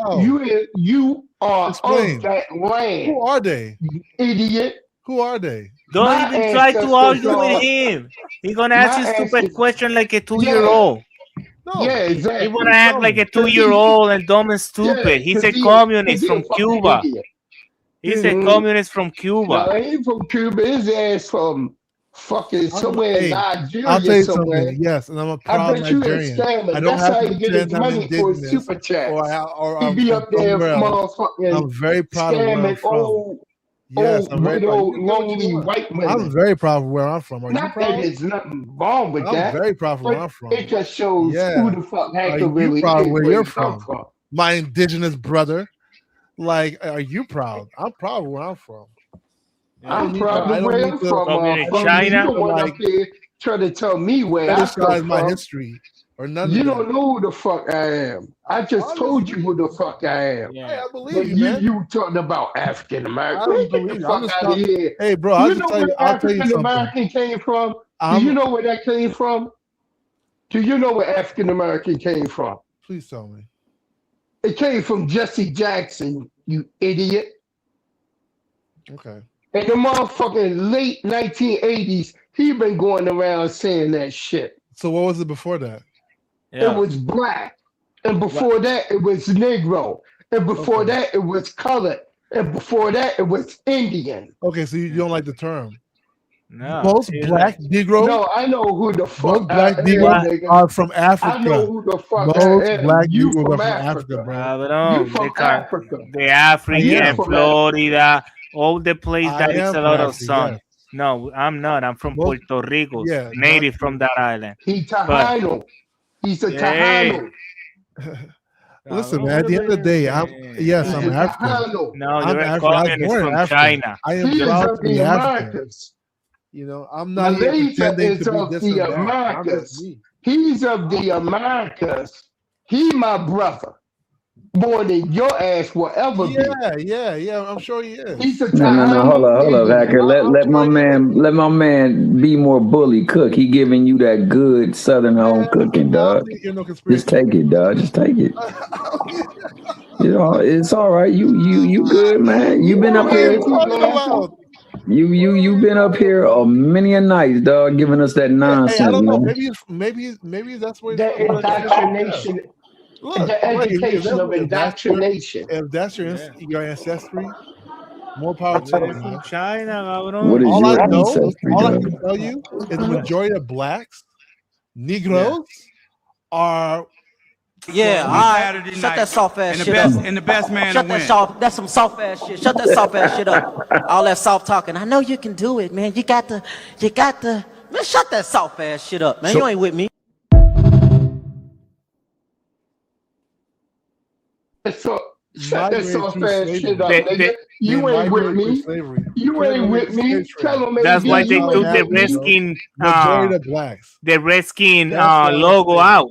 you are Explain. of that land. Who are they? You idiot. Who are they? Don't My even try to ancestors argue are- with him. He's gonna ask My you stupid ancestors- question like a 2-year-old. No. Yeah, exactly. He wanna act like a 2-year-old and dumb and stupid. He's a communist from Cuba. He's a communist from Cuba. No, he ain't from Cuba. His ass from fucking somewhere in Nigeria. I'll tell you somewhere. something. Yes, and I'm a I proud bet you a Nigerian. scammer. I don't That's have how to he get his pretend I'm money for his indigenous super chats. or He I'm be up there somewhere else. motherfucking I'm very proud of where I'm scamming from. old Yes, I'm very proud. widow, You can do what you lonely want. white women. I'm very proud of where I'm from. Are you Not that proud? there's nothing wrong with I'm that. very proud of where but I'm from. It just shows Yeah. who the fuck Are Hacker you really proud is, of where where you're he come from? My indigenous brother. Like, are you proud? I'm proud of where I'm from. I'm proud of where I'm from. China. You don't want up here trying to tell me where I come Fetishize my from. history or none You of that. don't know who the fuck I am. I just told you who the fuck I am. Hey, I believe But you, man. you talking about African I American. don't Get the believe you. fuck out of here. Hey, bro, I'll You just know tell you. where I'll tell you African something. American came from? Do you know where that came from? Do you know where African American came from? Please tell me. It came from Jesse Jackson, you idiot. Okay. In the motherfucking late 1980s, he been going around saying that shit. So what was it before that? It was black. And before that, it was Negro. And before that, it was colored. And before that, it was Indian. Okay, so you don't like the term. No. Most black Negro. No, I know who the fuck Most black I am, Negroes nigga. are from Africa. I know who the fuck Most I am. black You Negroes are from from Africa. Africa, bro. Cabrón, You from Africa. the I African, am. Florida, all the place I that is am a from lot of Africa, sun. yes. No, I'm not. I'm from Most- Puerto Rico, Yeah, native from that island. He Tejano. He's a Hey. Tejano. Listen, man. At the end of the day, I'm He's African. a Tejano. No, I'm you're a African. I was communist born in from Africa. China. I am He is proud of to be the African. Americas. You know, I'm not here Malaysia pretending is to be of this the and that. I'm just Americas. me. He's of the Americas. He my brother. More than your ass will ever be. Yeah. I'm sure he is. He's a No. Hold up, Tejano. Hacker. Let my man be more bully. Cook. He giving you that good Southern home cooking, dog. Just take it, dog. Just take it. You know, it's all right. You good, man. You been up here. You been up here many a night, dog, giving us that nonsense, Hey, I don't know. man. Maybe that's where The indoctrination. The education of indoctrination. If that's your ancestry, more power to you. From man. China, cabrón. What is All your I know, ancestry, all I dog? can tell you is the majority of blacks, Negroes, are Yeah, all right. Saturday Shut night. that soft ass And the shit best up. and the best man Shut to that win. soft. That's some soft ass shit. Shut that soft ass shit up. All that soft talking. I know you can do it, man. You got the. Man, shut that soft ass shit up, man. You ain't with me. So, shut that Migrate soft through ass slavery. shit up, They, nigga. they, You ain't with Migrate through me. slavery. You ain't with me. Tell them, that's AB, why they you took ain't the with me. Redskin Majority of blacks. the Redskin That's what I'm logo saying. out.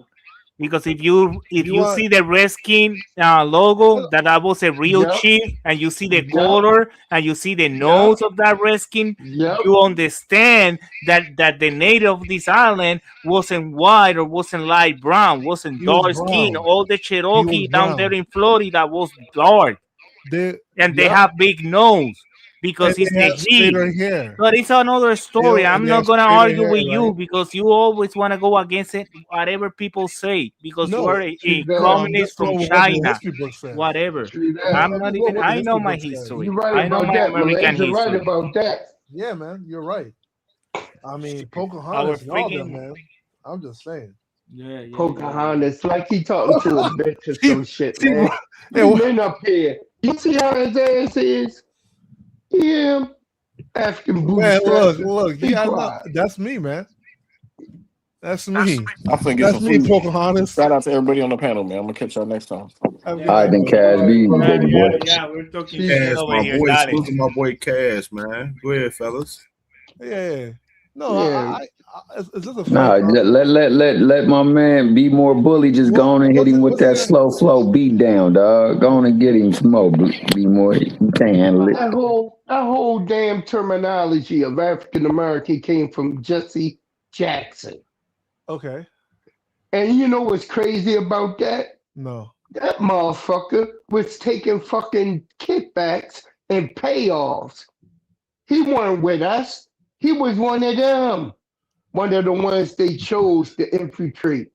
Because if you You want- see the Redskin logo, that was a real Yep. chief, and you see the Yep. color and you see the nose of that Redskin, Yep. you understand that the native of this island wasn't white or wasn't light brown, wasn't He was dark skin. brown. All the He Cherokee was down there brown. in Florida was dark, and they Yep. have big nose because And it's they the have heat. straighter hair. But it's another story. And I'm they not have gonna straighter argue hair, with you right? because you always want to go against it, whatever people say, because you No, are a that. communist that's from not what the China. history book says. Whatever. True that. I'm That's not not even. what the I know history my book says. history. You're right I know about my that. American Malaysia right history. about that. Yeah, man, you're right. I mean, Our Pocahontas and all them, freaking. man. I'm just saying. Yeah. Pocahontas, like he talking to a bitch or some shit, see, man. hey, These men up here. You see how his ass is? Yeah. African booty Man, scratcher. look. Be Yeah, I know. quiet. That's me, man. That's me. I'm finna get That's some me, food. Pocahontas. Shout out to everybody on the panel, man. I'm gonna catch y'all next time. Have a good All right, night, then, bro. Cash, be easy, baby boy. We're talking shit Cash, over my here. boy. Dale. Salute to my boy Cash, man. Go ahead, fellas. Yeah. No, Yeah. it's just a Nah, funny comment. let my man be more bully. Just go on and hit him with that slow flow beat down, dog. Go on and get him some more. Be more. You can't handle it. That whole damn terminology of African American came from Jesse Jackson. Okay. And you know what's crazy about that? No. That motherfucker was taking fucking kickbacks and payoffs. He wasn't with us. He was one of them. One of the ones they chose to infiltrate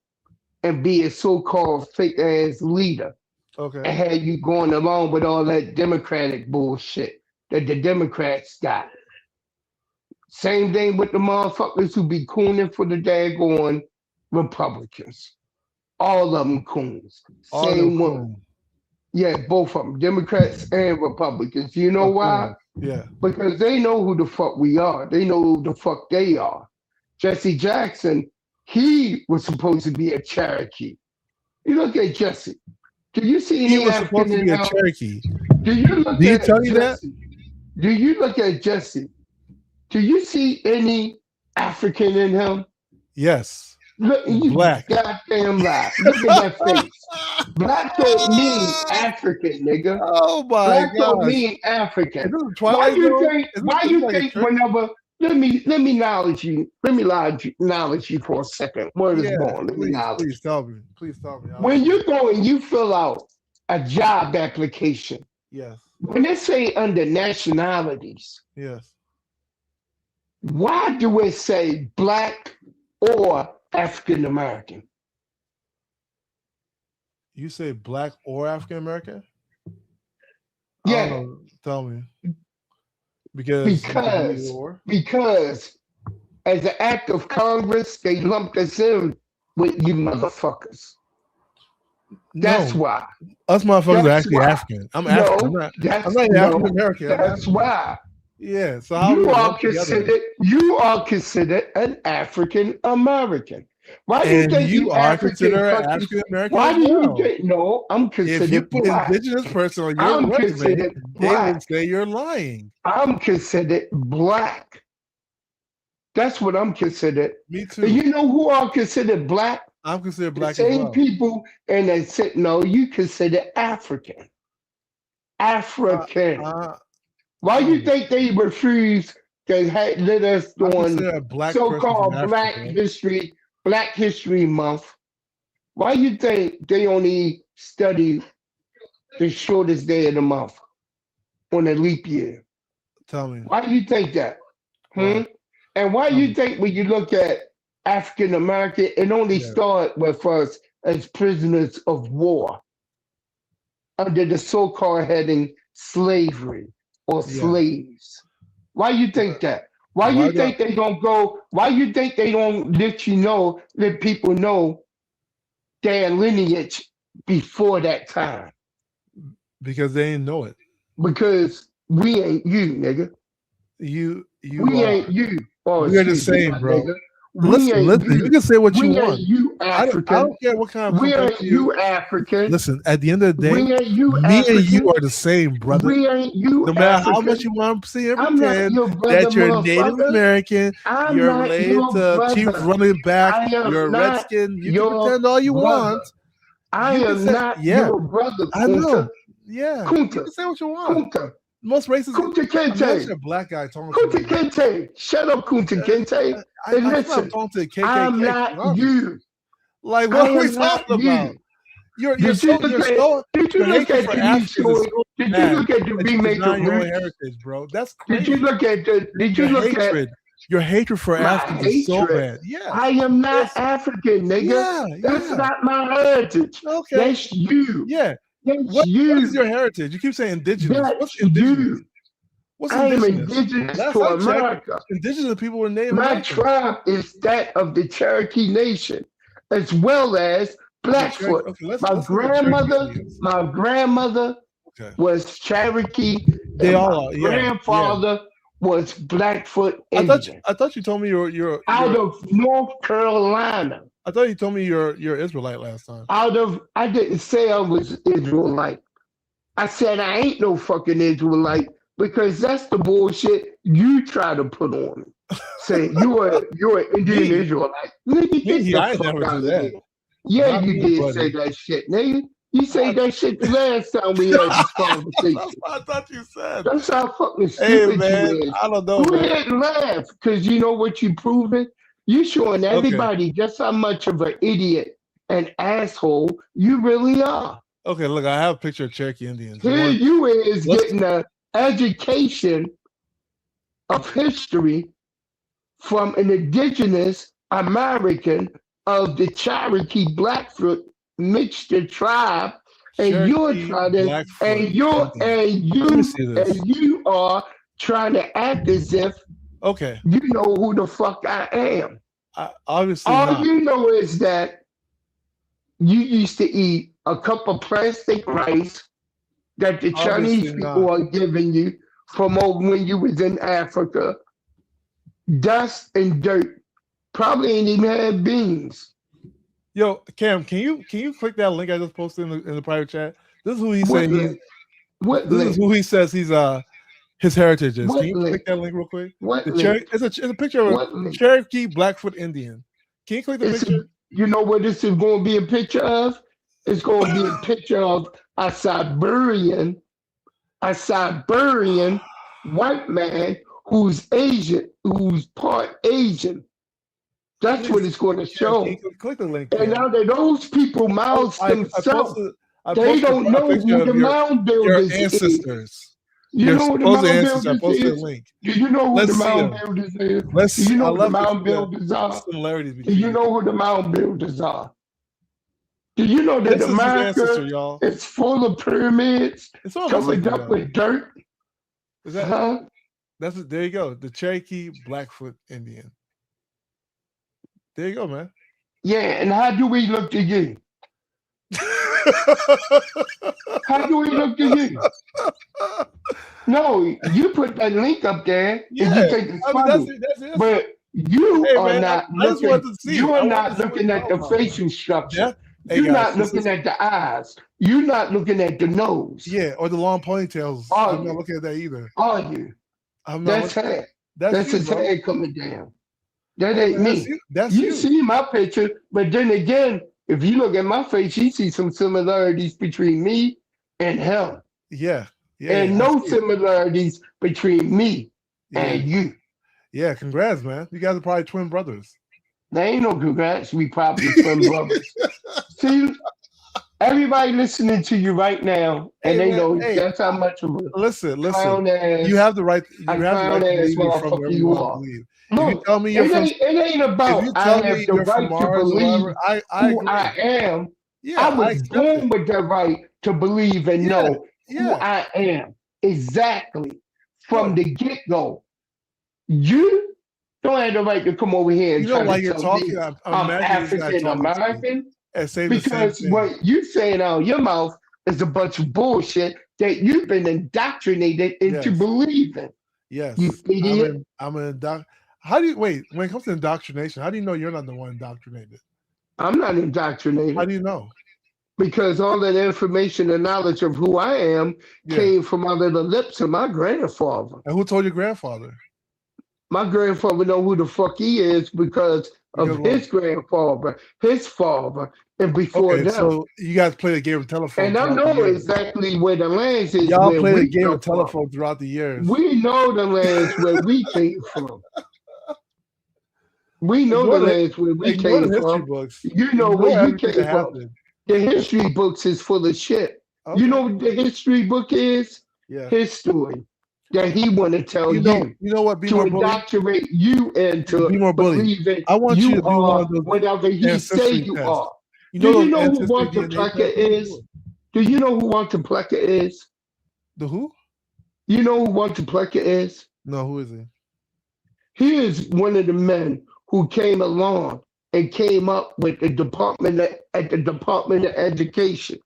and be a so-called fake ass leader. Okay. And had you going along with all that Democratic bullshit that the Democrats got. Same thing with the motherfuckers who be cooning for the daggone Republicans. All of them coons. All them Same one. coon. Yeah, both of them, Democrats and Republicans. You know why? Yeah. Because they know who the fuck we are. They know who the fuck they are. Jesse Jackson, he was supposed to be a Cherokee. You look at Jesse. Do you see He any was supposed to African be in a him? Cherokee. Do you look Did he at tell you that? Jesse? Do you look at Jesse? Do you see any African in him? Yes. Look, you Black. goddamn lie. Look at that face. Black don't mean African, nigga. Oh my Black don't gosh. mean African. Is this a Why Twilight you Zone? think? Is Why this you like a think? trick? Whenever let me knowledge you. Let me knowledge you for a second. Word is Yeah, born. Let me knowledge. please tell me. Please tell me. When you go and you fill out a job application, Yes. when they say under nationalities, Yes. why do it say Black or African American? You say Black or African American? Yeah. Tell me. Because as an act of Congress, they lumped us in with you motherfuckers. That's why. Us motherfuckers are That's actually why. African. I'm African. I'm not even African American. That's why. Yeah. So how we lumped together? You are considered an African American. Why do you And think you are African considered an countries- African American Why as do you well. think? No, I'm If considered you put black. indigenous person on your I'm resume, considered they black. would say you're lying. I'm considered black. That's what I'm considered. Me too. And you know who are considered black? I'm considered The black as same well. people, and they said, no, you consider African. African. Why you think they refuse to let us I on consider a black person so-called from Africa. Black History Month? Why you think they only study the shortest day of the month on a leap year? Tell me. Why do you think that? And why you think when you look at African American, it only started with us as prisoners of war under the so-called heading slavery or slaves? Why you think that? Why you think they don't go? Why you think they don't let people know their lineage before that time. Because they didn't know it. Because we ain't you, nigga. We ain't you. Oh, we are the same, bro. Listen, you can say what you want. You African. I don't care what kind of we company ain't you African. Listen, at the end of the day, we ain't you me African. and you are the same, brother. We ain't you No matter African. how much you want to see and I'm not pretend your brother, that you're Native American, I'm you're not related your to brother. Chief running back, I am you're a not Redskin, you can your pretend all you brother. want. I You can am say- not yeah, your brother, I know. Kunta. Yeah, Kunta. you can say what you want. Kunta. Most races. Kunta Kinte. Imagine a black guy talking Kunta to me. Kinte. Shut up, Kunta Kinte. I And feel listen, I'm talking to the KKK. I'm not you. Like, I what are we am not talking about? you. You're Did so you look your at hatred for the Africans show? is so Did you bad look at the that you remake deny of your own Roots? heritage, bro. That's crazy. Did you look at your hatred? Your hatred for my Africans is so hatred? bad. Yeah, I am not African, nigga. That's not my heritage. Okay. That's you. Yeah. That's What is your heritage? You keep saying indigenous. That's What's indigenous? you. What's I am indigenous? indigenous Last to I checked, America. indigenous people were Native My Americans. tribe is that of the Cherokee Nation, as well as Blackfoot. Okay, let's my look at Cherokee grandmother was Cherokee. They and all my are. Yeah. grandfather was Blackfoot I Indian. thought you told me you're out of North Carolina. I thought you told me you're Israelite last time. I didn't say I was Israelite. I said I ain't no fucking Israelite because that's the bullshit you try to put on me. Say you're an Indian Israelite. Nigga, get the I ain't fuck never out do of that. here. Yeah, Not you me, did buddy. say that shit, nigga. You said that shit the last time we had this conversation. That's what I thought you said. That's how fucking Hey, stupid man, you is. I don't know, Go man. ahead and laugh, because you know what you proving? You showing everybody just how much of an idiot and asshole you really are. Okay, look, I have a picture of Cherokee Indians. Here you is getting an education of history from an indigenous American of the Cherokee Blackfoot mixture tribe, and you're trying to, and you are trying to act as if you know who the fuck I am. Obviously, all not. you know is that you used to eat a cup of plastic rice that the Chinese people are giving you from over when you was in Africa. Dust and dirt. Probably ain't even had beans. Yo, Cam, can you click that link I just posted in the private chat? This is who he said he's. This is who he says he's his heritage is. Can you click that link real quick? It's a picture of a Cherokee Blackfoot Indian. Can you click the picture? You know what this is going to be a picture of? It's going to be a picture of a Siberian white man who's Asian, who's part Asian. That's what it's going to show. Click the link. And now that those people mouths themselves, they don't know who the mound builders ancestors. You know who the mound builders is? Link. Do you know who the mound builders is? Do you know who the mound builders are? Do you know who the mound builders are? Do you know that America is full of pyramids covered up with dirt? Is that, there you go. The Cherokee Blackfoot Indian. There you go, man. Yeah, and how do we look to you? How do we look to you? No, you put that link up there and you think it's funny. But you are not looking. You are not looking at the facial structure. You're not looking at the eyes. You're not looking at the nose. Yeah, or the long ponytails. I'm not looking at that either. Are you? That's hair. That's his hair coming down. That ain't me. You see my picture, but then again, if you look at my face, you see some similarities between me and him. Yeah. And no similarities between me and you. Yeah, congrats, man. You guys are probably twin brothers. There ain't no congrats. We probably twin brothers. See, everybody listening to you right now, and they know that's how much of a listen. Ass, you have the right. You have the right to believe from wherever you want to believe. Look, if you tell me you're it ain't about I have the right to believe who I am. Yeah, I was born with the right to believe and know who I am exactly from the get-go. You don't have the right to come over here and try to tell me I'm African American. and say the same Because thing. what you saying out of your mouth is a bunch of bullshit that you've been indoctrinated into believing. Yes, You idiot. I'm an How do you wait? When it comes to indoctrination, how do you know you're not the one indoctrinated? I'm not indoctrinated. How do you know? Because all that information and knowledge of who I am came from out of the lips of my grandfather. And who told your grandfather? My grandfather know who the fuck he is because of his grandfather, his father, and before them. So you guys play the game of telephone. And I know exactly where the lands is. Y'all where play the we game come of telephone throughout the years. We know the lands where we came from. We know the lands where we came from. Books. You know where you came from. The history books is full of shit. Okay. You know what the history book is? Yeah. His story that he want to tell you. You know what? Be to more bully. indoctrinate you into Be more bully. believing I want you to do one are of those whatever he say you tests. are. You Do know you know who those Walter ancestry DNA Plecker tests? is? Do you know who Walter Plecker is? The who? You know who Walter Plecker is? No, who is he? He is one of the men who came along and came up with the Department of Education.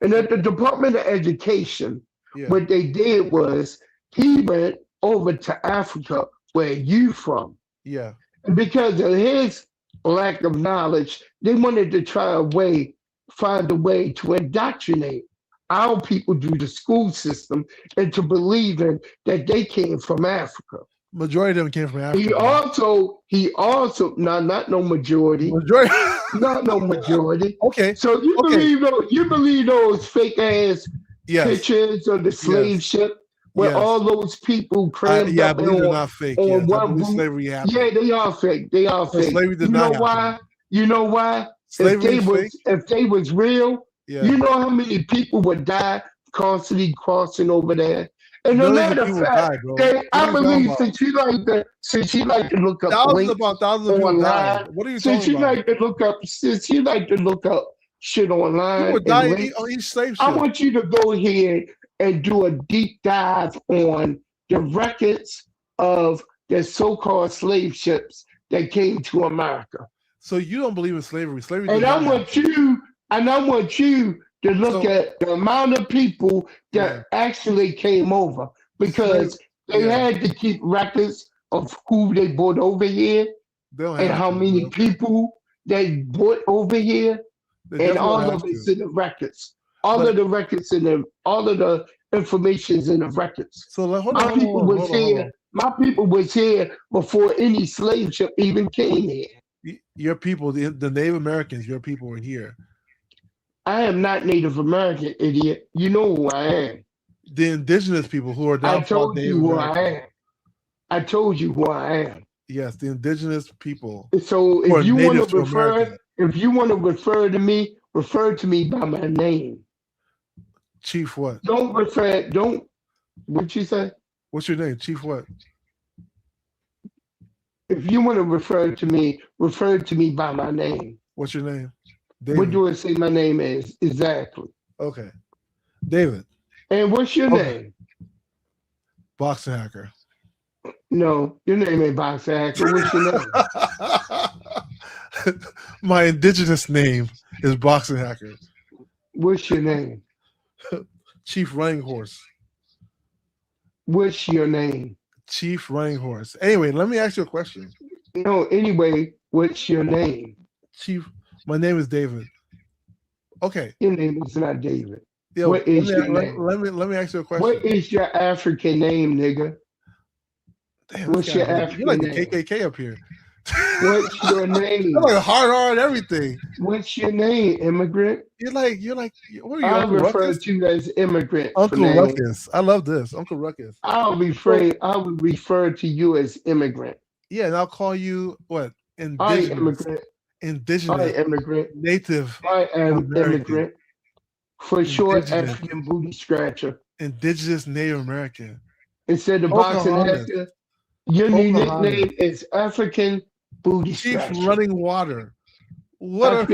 And at the Department of Education, what they did was he went over to Africa, where you from. Yeah. And because of his lack of knowledge, they wanted to find a way to indoctrinate our people through the school system into believing that they came from Africa. Majority of them came from Africa. He also not no majority. Not no majority. Okay. So you believe those fake ass pictures of the slave ship where all those people crammed up I believe they're on, not fake. on Yes. I one believe room. slavery happened. Yeah, they are fake. They are fake. Slavery did you not know why? happen. You know why? Slavery is fake. If they was real, you know how many people would die constantly crossing over there. And no matter of fact, I believe since she like to look up thousands of people died. online. What are you Since talking about? she like to look up shit online. People die on each slave ship. I want you to go ahead and do a deep dive on the records of the so-called slave ships that came to America. So you don't believe in slavery? Slavery. And I want you to look at the amount of people that actually came over, because they had to keep records of who they brought over here and how many people they brought over here, and all of it's in the records. All of the records in all of the information's in the records. So my people was here before any slave ship even came here. Your people, the Native Americans, your people were here. I am not Native American, idiot. You know who I am. The indigenous people who are down. I told you who I am. I told you who I am. Yes, the indigenous people. So if you want to refer to me by my name. Chief what? What'd you say? What's your name? Chief what? If you want to refer to me by my name. What's your name? David. What do I say my name is? Exactly. Okay. David. And what's your name? Boxing Hacker. No, your name ain't Boxing Hacker. What's your name? My indigenous name is Boxing Hacker. What's your name? Chief Running Horse. What's your name? Chief Running Horse. Anyway, let me ask you a question. No, anyway, what's your name? Chief, my name is David. Okay. Your name is not David. Yo, what is your name? Let me ask you a question. What is your African name, nigga? Damn, what's your African You're like name? the KKK up here. What's your name? You're like hard everything. What's your name, immigrant? You're like what are you? I refer to you as immigrant. Uncle Ruckus. I love this. Uncle Ruckus. I would refer to you as immigrant. Yeah, and I'll call you what? Indigenous. Immigrant. Indigenous. I immigrant. Native. I am American. Immigrant. For short, African booty scratcher. Indigenous Native American. Instead of Boxing Hacker, your new nickname is African Booty Scratcher. Chief Running Water. I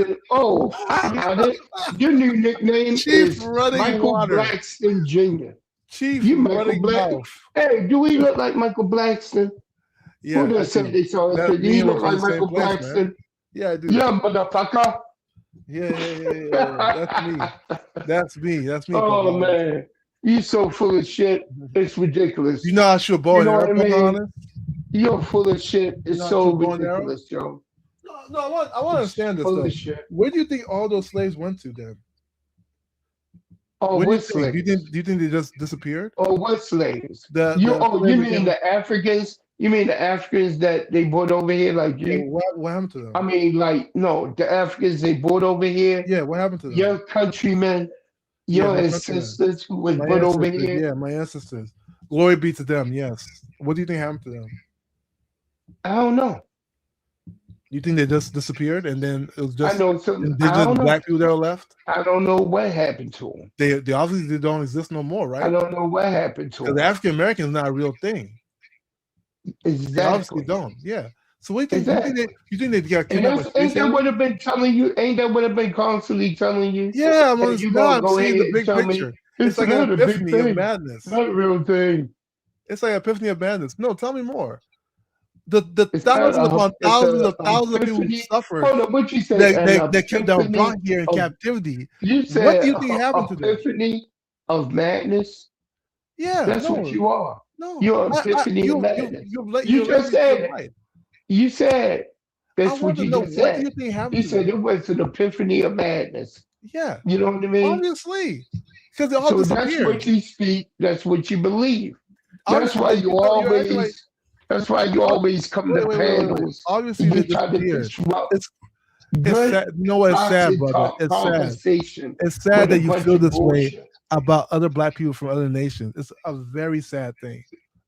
got it. Your new nickname is Michael Water. Blackston Jr. Chief Michael Blackston. Hey, do we look like Michael Blackston? Yeah. Who does say they saw us? Do you look like Michael Blackston? Yeah, I do. Yeah, motherfucker. Yeah. That's me. That's me. That's me. Oh Pocahontas. man, you so full of shit. It's ridiculous. You know I shoot a bow You and know arrow, what I mean? Pocahontas? You're full of shit. You It's know I so shoot a bow and arrow? ridiculous, Joe. No, I want to understand this Full though. of shit. Where do you think all those slaves went to then? Oh, What do you what think? slaves? Do you think they just disappeared? Oh, what slaves? The You slaves that mean came- the Africans? You mean the Africans that they brought over here like you? What happened to them? I mean, like, no, the Africans they brought over here. Yeah, what happened to them? Your countrymen, your my countrymen. ancestors who was My brought over ancestors, here. yeah, my ancestors. Glory be to them. Yes. What do you think happened to them? I don't know. You think they just disappeared and then it was just I know some. I indigenous don't know. black people that were left? I don't know what happened to them. They obviously don't exist no more, right? I don't know what happened to Because them. the African American is not a real thing. They obviously Exactly. don't. Yeah. So what do you think? Exactly. You think they got And kidnapped? that's, ain't that what I've been telling you? Ain't that what I've been constantly telling you? Yeah, I'm And you now gonna I'm go seeing ahead the and big tell me picture. It's like not an a big epiphany of thing. madness. Not a real thing. It's like an epiphany of madness. No, tell me more. The It's thousands not a- upon it's thousands a of thousands of people who epiphany. suffered Hold on, what you say? that were brought here in captivity. What do you think happened to them? Epiphany of madness. Yeah, That's no, what you are. no. You're epiphany of madness. You just said it. Right. You said that's I what want to you know, just what said. do you think happened You to said them? it was an epiphany of madness. Yeah. You know what I mean? Obviously. Because they all So that's disappeared. what you speak. That's what you believe. That's Obviously, why they- you you're acting like- always. That's why you always come to panels. Obviously, they You try to disappeared. disrupt It's good sad. You know what? It's sad, positive brother. It's sad. conversation It's sad with that a you bunch feel of this way bullshit. about other black people from other nations. It's a very sad thing.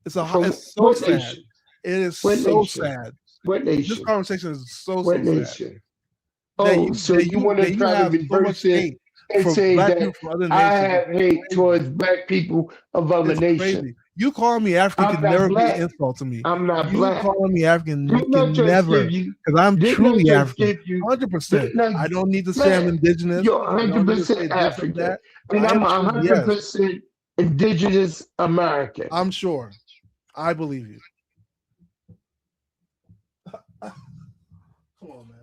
It's From it's so what sad. nation? It is What so nation? sad. What This nation? conversation is so What sad. nation? That Oh, so that you want to that try to have so much reverse it hate and for say black that people from other I nations. have hate towards black people of other It's nations. crazy. You calling me African I'm can not never black. be an insult to me. I'm not You black. calling me African Didn't I can just never, give you? because I'm Didn't I truly just African, give you? 100%. Didn't I don't need to say I'm Man, indigenous. You're I don't need to say 100% this or African, that. and I I'm am truly, yes. 100% indigenous American. I'm sure. I believe you. Come on, man.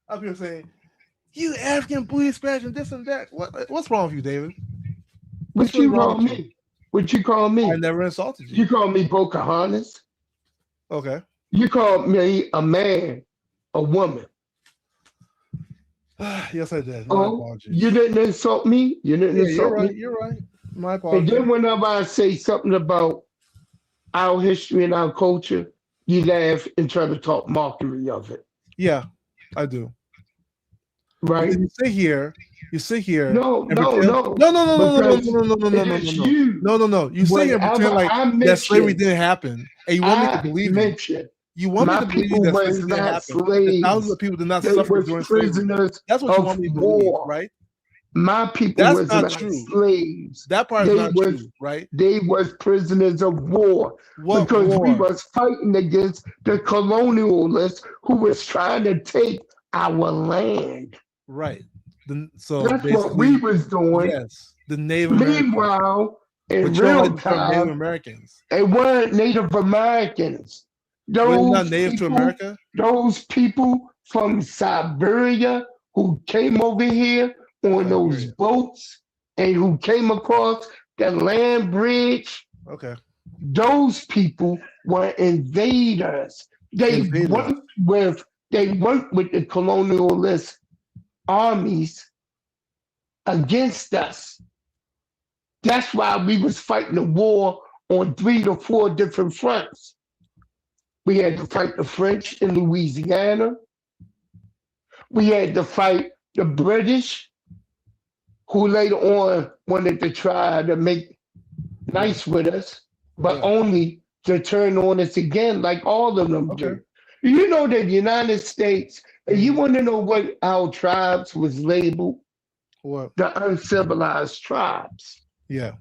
Up here saying, you African booty Spanish and this and that. What's wrong with you, David? What you call me? What you call me? I never insulted you. You call me Pocahontas. Okay. You call me a man, a woman. Yes, I did. My Oh, apologies. you didn't insult me. You didn't Yeah, insult you're right. me. You're right. My And apologies. then whenever I say something about our history and our culture, you laugh and try to talk mockery of it. Yeah, I do. Right? You sit here. No, and no, pretend- no. No. No. You sit here and pretend like that slavery didn't happen, and you want me to believe you. You want me to believe that slavery didn't happen. That thousands of people did not suffer during slavery. That's what you want me to believe, right? My people That's was not not true. slaves. That part is not true, right? They was prisoners of war What because we war? was fighting against the colonialists who was trying to take our land. Right. So That's what we basically, was doing. yes, the Native Americans. Meanwhile, in But you don't real like the term Native time, Americans. it weren't Native Americans. We're not native to America? Those people from Siberia who came over here on those boats and who came across the land bridge, Okay. those people were invaders. They worked with the colonialist armies against us. That's why we was fighting a war on 3 to 4 different fronts. We had to fight the French in Louisiana. We had to fight the British, who later on wanted to try to make nice with us, but only to turn on us again, like all of them do. You know that the United States, and you want to know what our tribes was labeled? What? The uncivilized tribes. Yeah.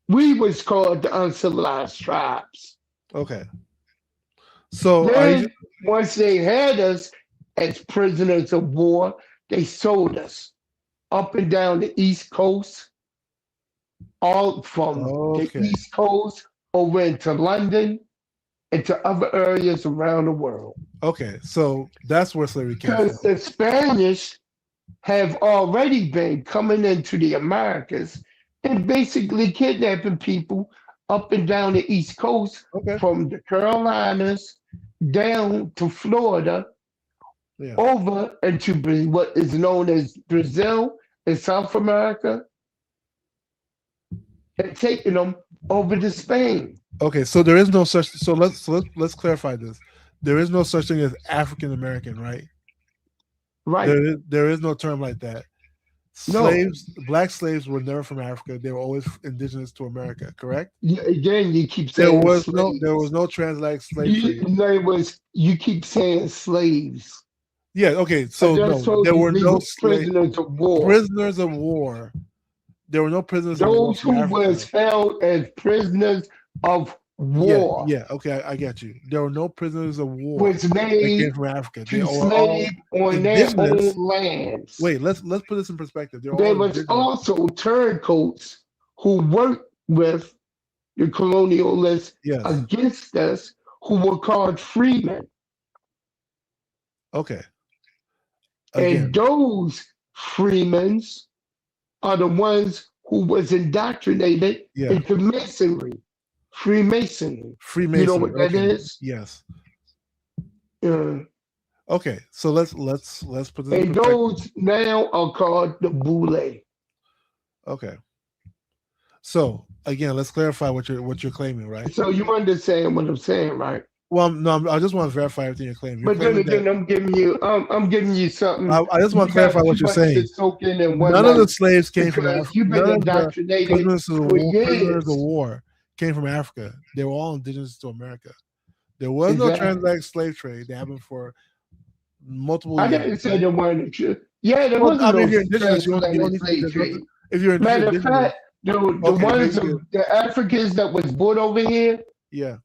We was called the uncivilized tribes. Okay. So then, once they had us as prisoners of war, they sold us up and down the East Coast, all from the East Coast over into London into other areas around the world. Okay, so that's where slavery came Because from. the Spanish have already been coming into the Americas and basically kidnapping people up and down the East Coast from the Carolinas down to Florida, over into what is known as Brazil and South America, and taking them over to Spain. Okay, so there is no such. So let's clarify this. There is no such thing as African American, right? Right. There is no term like that. Slaves, black slaves were never from Africa. They were always indigenous to America. Correct? Yeah, again, you keep saying there was slaves. no transatlantic slave trade. You keep saying slaves. Yeah. Okay. So there were no prisoners of war. Prisoners of war. There were no prisoners of war. Those who was held as prisoners of war. Yeah. Okay, I get you. There were no prisoners of war was made that came from Africa. They to were all slave on their own lands. Wait, let's put this in perspective. There was also turncoats who worked with the colonialists against us, who were called freemen. Okay. And those freemen are the ones who was indoctrinated into masonry. Freemasonry. You know what that is? Yes. Okay, so let's put this. And those now are called the boule. Okay. So again, let's clarify what you're claiming, right? So you understand what I'm saying, right? Well, no, I just want to verify everything you're claiming. But then again, I'm giving you something. I just want to clarify what you're saying. None of the slaves came from Africa. You've been indoctrinated prisoners for years. of war came from Africa. They were all indigenous to America. There was no transatlantic slave trade. They happened for multiple years. I didn't say there weren't. Yeah, there was no if you're indigenous, slave trade. If you're Matter of fact, the Africans that was brought over here,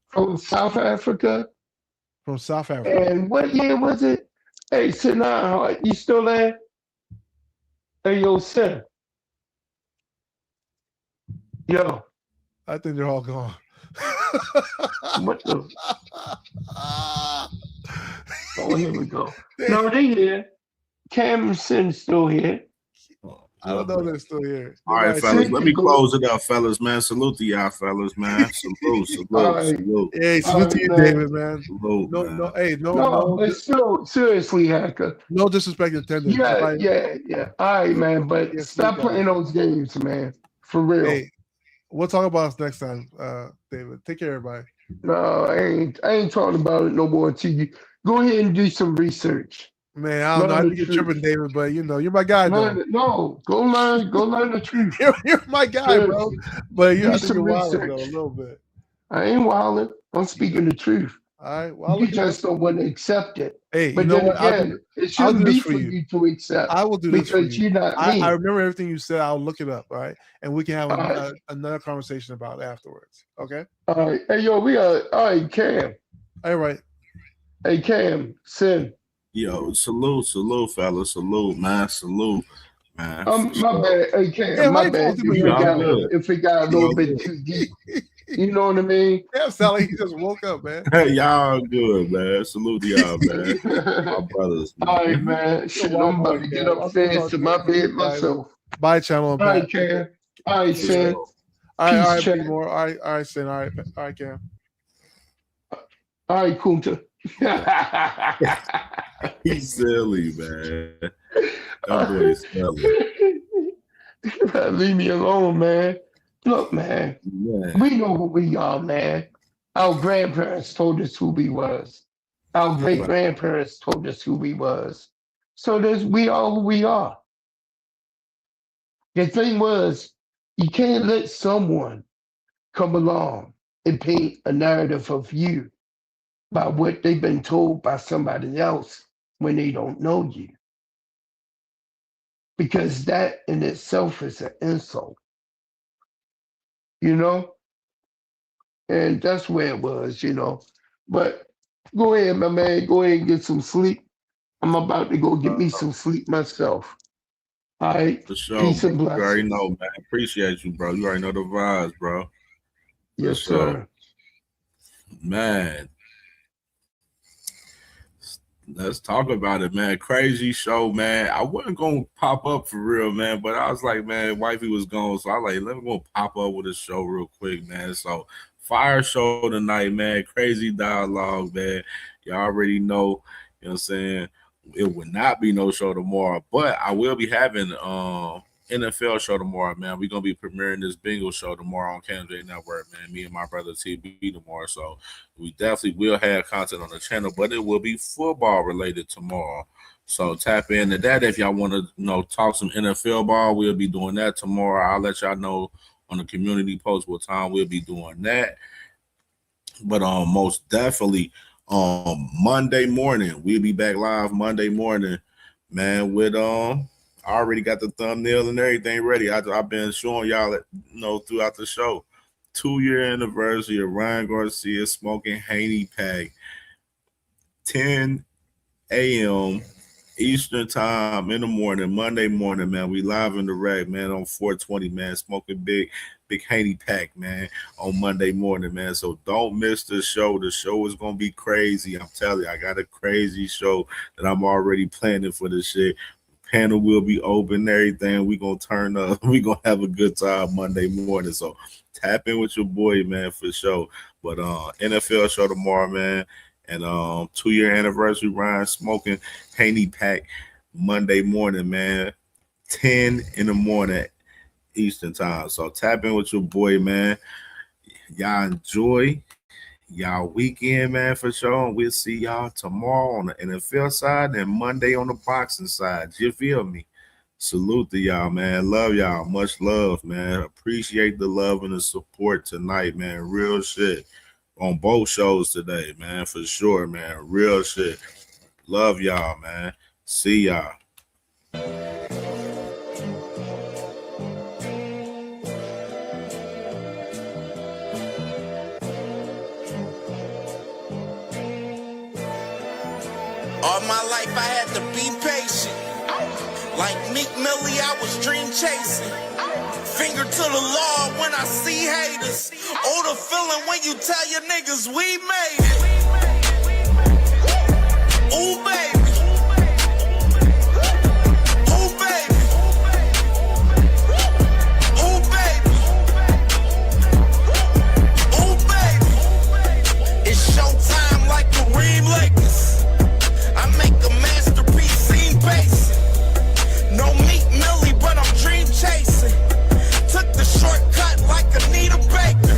from South Africa. From South Africa. And what year was it? Hey, Sinai, you still there? Hey, yo, Sin. Yo. I think they're all gone. What the? Oh, here we go. No, they here. Cameron's still here. I don't know they're still here. All right, fellas. Let me close it up, fellas, man. Salute to y'all, fellas, man. Salute. Hey, salute to you, David, man. Salute, man. No, but still, seriously, Hacker. No disrespect intended. Yeah. All right, man. But stop playing those games, man. For real. Hey, we'll talk about this next time, David. Take care, everybody. No, I ain't talking about it no more until you go ahead and do some research. Man, I don't know. I think you're tripping, David, but you're my guy, though. No, go learn the truth. You're my guy, bro. But I think you're wilding, though, a research. little bit. I ain't wilding. I'm speaking the truth. All right. Well, you just don't want to accept it. Hey, but you know then what? again, it shouldn't be for you to accept. I will do this for because you. you're not me. I remember everything you said. I'll look it up, all right? And we can have another conversation about it afterwards, okay? All right. Hey, yo, all right, Cam. All right. Hey, Cam, Sin. Yo, salute, fellas. Salute, man. Salute, man. My bad. Hey, Cam, my bad. If it got a little bit too deep. You know what I mean? Yeah, Sally, he just woke up, man. Hey, y'all good, man. Salute to y'all, man. My brothers. Man. All right, man. Shit, I'm about to get upstairs to my bed myself. Bye, channel. All right, Cam. All right, Sin. All right, more. All right, Sin. All right, Cam. All right, Kunta. He's silly, man. That boy's silly. Leave me alone, man. Look, man, we know who we are, man. Our grandparents told us who we was. Our great-grandparents told us who we was. So we are who we are. The thing was, you can't let someone come along and paint a narrative of you by what they've been told by somebody else when they don't know you. Because that in itself is an insult. You know? And that's where it was, you know. But go ahead, my man. Go ahead and get some sleep. I'm about to go get me some sleep myself. All right? For sure. Peace and You blessings. already know, man. Appreciate you, bro. You already know the vibes, bro. Yes, sir. Man. Let's talk about it, man. Crazy show, man. I wasn't gonna pop up for real, man, but I was like, man, wifey was gone, so I was like, let me go pop up with a show real quick, man. So fire show tonight, man. Crazy dialogue, man. You already know, you know what I'm saying? It would not be no show tomorrow, but I will be having NFL show tomorrow, man. We're gonna be premiering this Bengals show tomorrow on CamJNetwork, man. Me and my brother TB tomorrow. So we definitely will have content on the channel, but it will be football related tomorrow. So tap into that if y'all want to talk some NFL ball. We'll be doing that tomorrow. I'll let y'all know on the community post what time we'll be doing that. But most definitely Monday morning, we'll be back live Monday morning, man, with I already got the thumbnail and everything ready. I've been showing y'all, throughout the show. 2-year anniversary of Ryan Garcia smoking Haney Pack. 10 a.m. Eastern time in the morning, Monday morning, man. We live in direct, man, on 420, man. Smoking big Haney Pack, man, on Monday morning, man. So don't miss the show. The show is going to be crazy. I'm telling you, I got a crazy show that I'm already planning for this shit. Panel will be open, everything. We're going to turn up. We're going to have a good time Monday morning. So tap in with your boy, man, for sure. But NFL show tomorrow, man. And 2-year anniversary, Ryan smoking Haney Pack Monday morning, man. 10 in the morning Eastern time. So tap in with your boy, man. Y'all enjoy y'all weekend, man, for sure. And we'll see y'all tomorrow on the NFL side and Monday on the boxing side. You feel me? Salute to y'all, man. Love y'all. Much love, man. Appreciate the love and the support tonight, man. Real shit on both shows today, man, for sure, man. Real shit. Love y'all, man. See y'all. All my life I had to be patient. Like Meek Millie, I was dream chasing. Finger to the law when I see haters. Oh, the feeling when you tell your niggas we made it. Ooh, baby. Ooh, baby. Ooh, baby. Ooh, baby. It's showtime like Kareem Lakers. I make a masterpiece, scene basic. No Meek Millie, but I'm dream chasing. Took the shortcut like Anita Baker.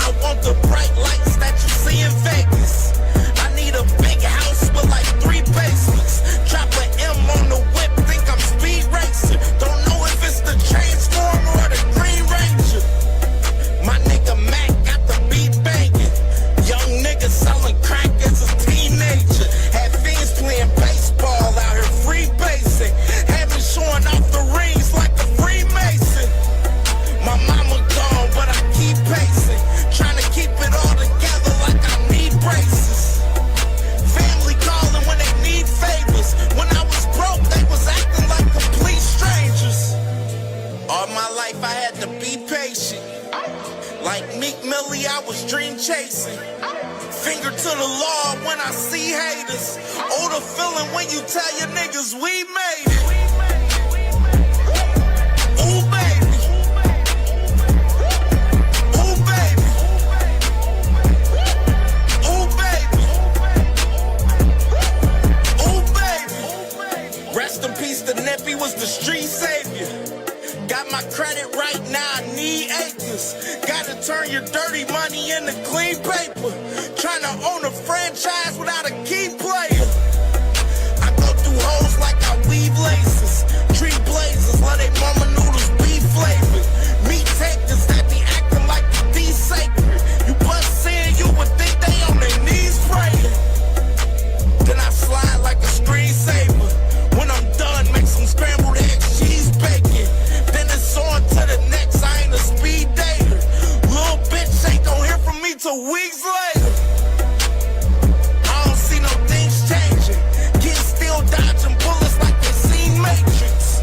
I want the bright lights that you see in Vegas. I need a big house with like 3 basements. Drop an M on the whip, think I'm speed racing. Don't know if it's the Transformer or the Green Ranger. My nigga Mac got the beat banging. Young nigga selling crack as a teenager. Had fiends playing baseball out here free basing. Had me showing off the rings like a Freemason. My mama gone, but I keep pacing. Trying to keep it all together like I need braces. Family calling when they need favors. When I was broke, they was acting like complete strangers. All my life I had to be patient. Like Meek Millie, I was dream chasing. Finger to the law when I see haters. Oh, the feeling when you tell your niggas we made it. Ooh, baby. Ooh, baby. Ooh, baby. Ooh, baby. Rest in peace, the Nippy was the street savior. Got my credit right now, I need acres. Gotta turn your dirty money into clean paper. Trying to own a franchise without a key player. I go through hoes like I weave laces. Tree blazers, let they mama noodles be flavored. Meat takers that be acting like the D sacred. You bust in, you would think they on their knees praying. Then I slide like a screensaver. When I'm done, make some scrambled eggs, cheese bacon. Then it's on to the next, I ain't a speed dater. Little bitch ain't gon' hear from me till weeks later. I don't see no things changing. Kids still dodging bullets like they seen Matrix.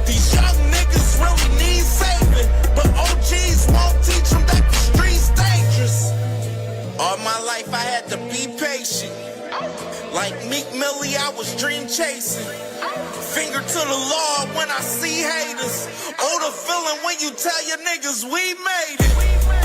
These young niggas really need saving, but OGs won't teach them that the street's dangerous. All my life I had to be patient. Like Meek Millie, was dream chasing. Finger to the Lord when I see haters. Oh, the feeling when you tell your niggas we made it.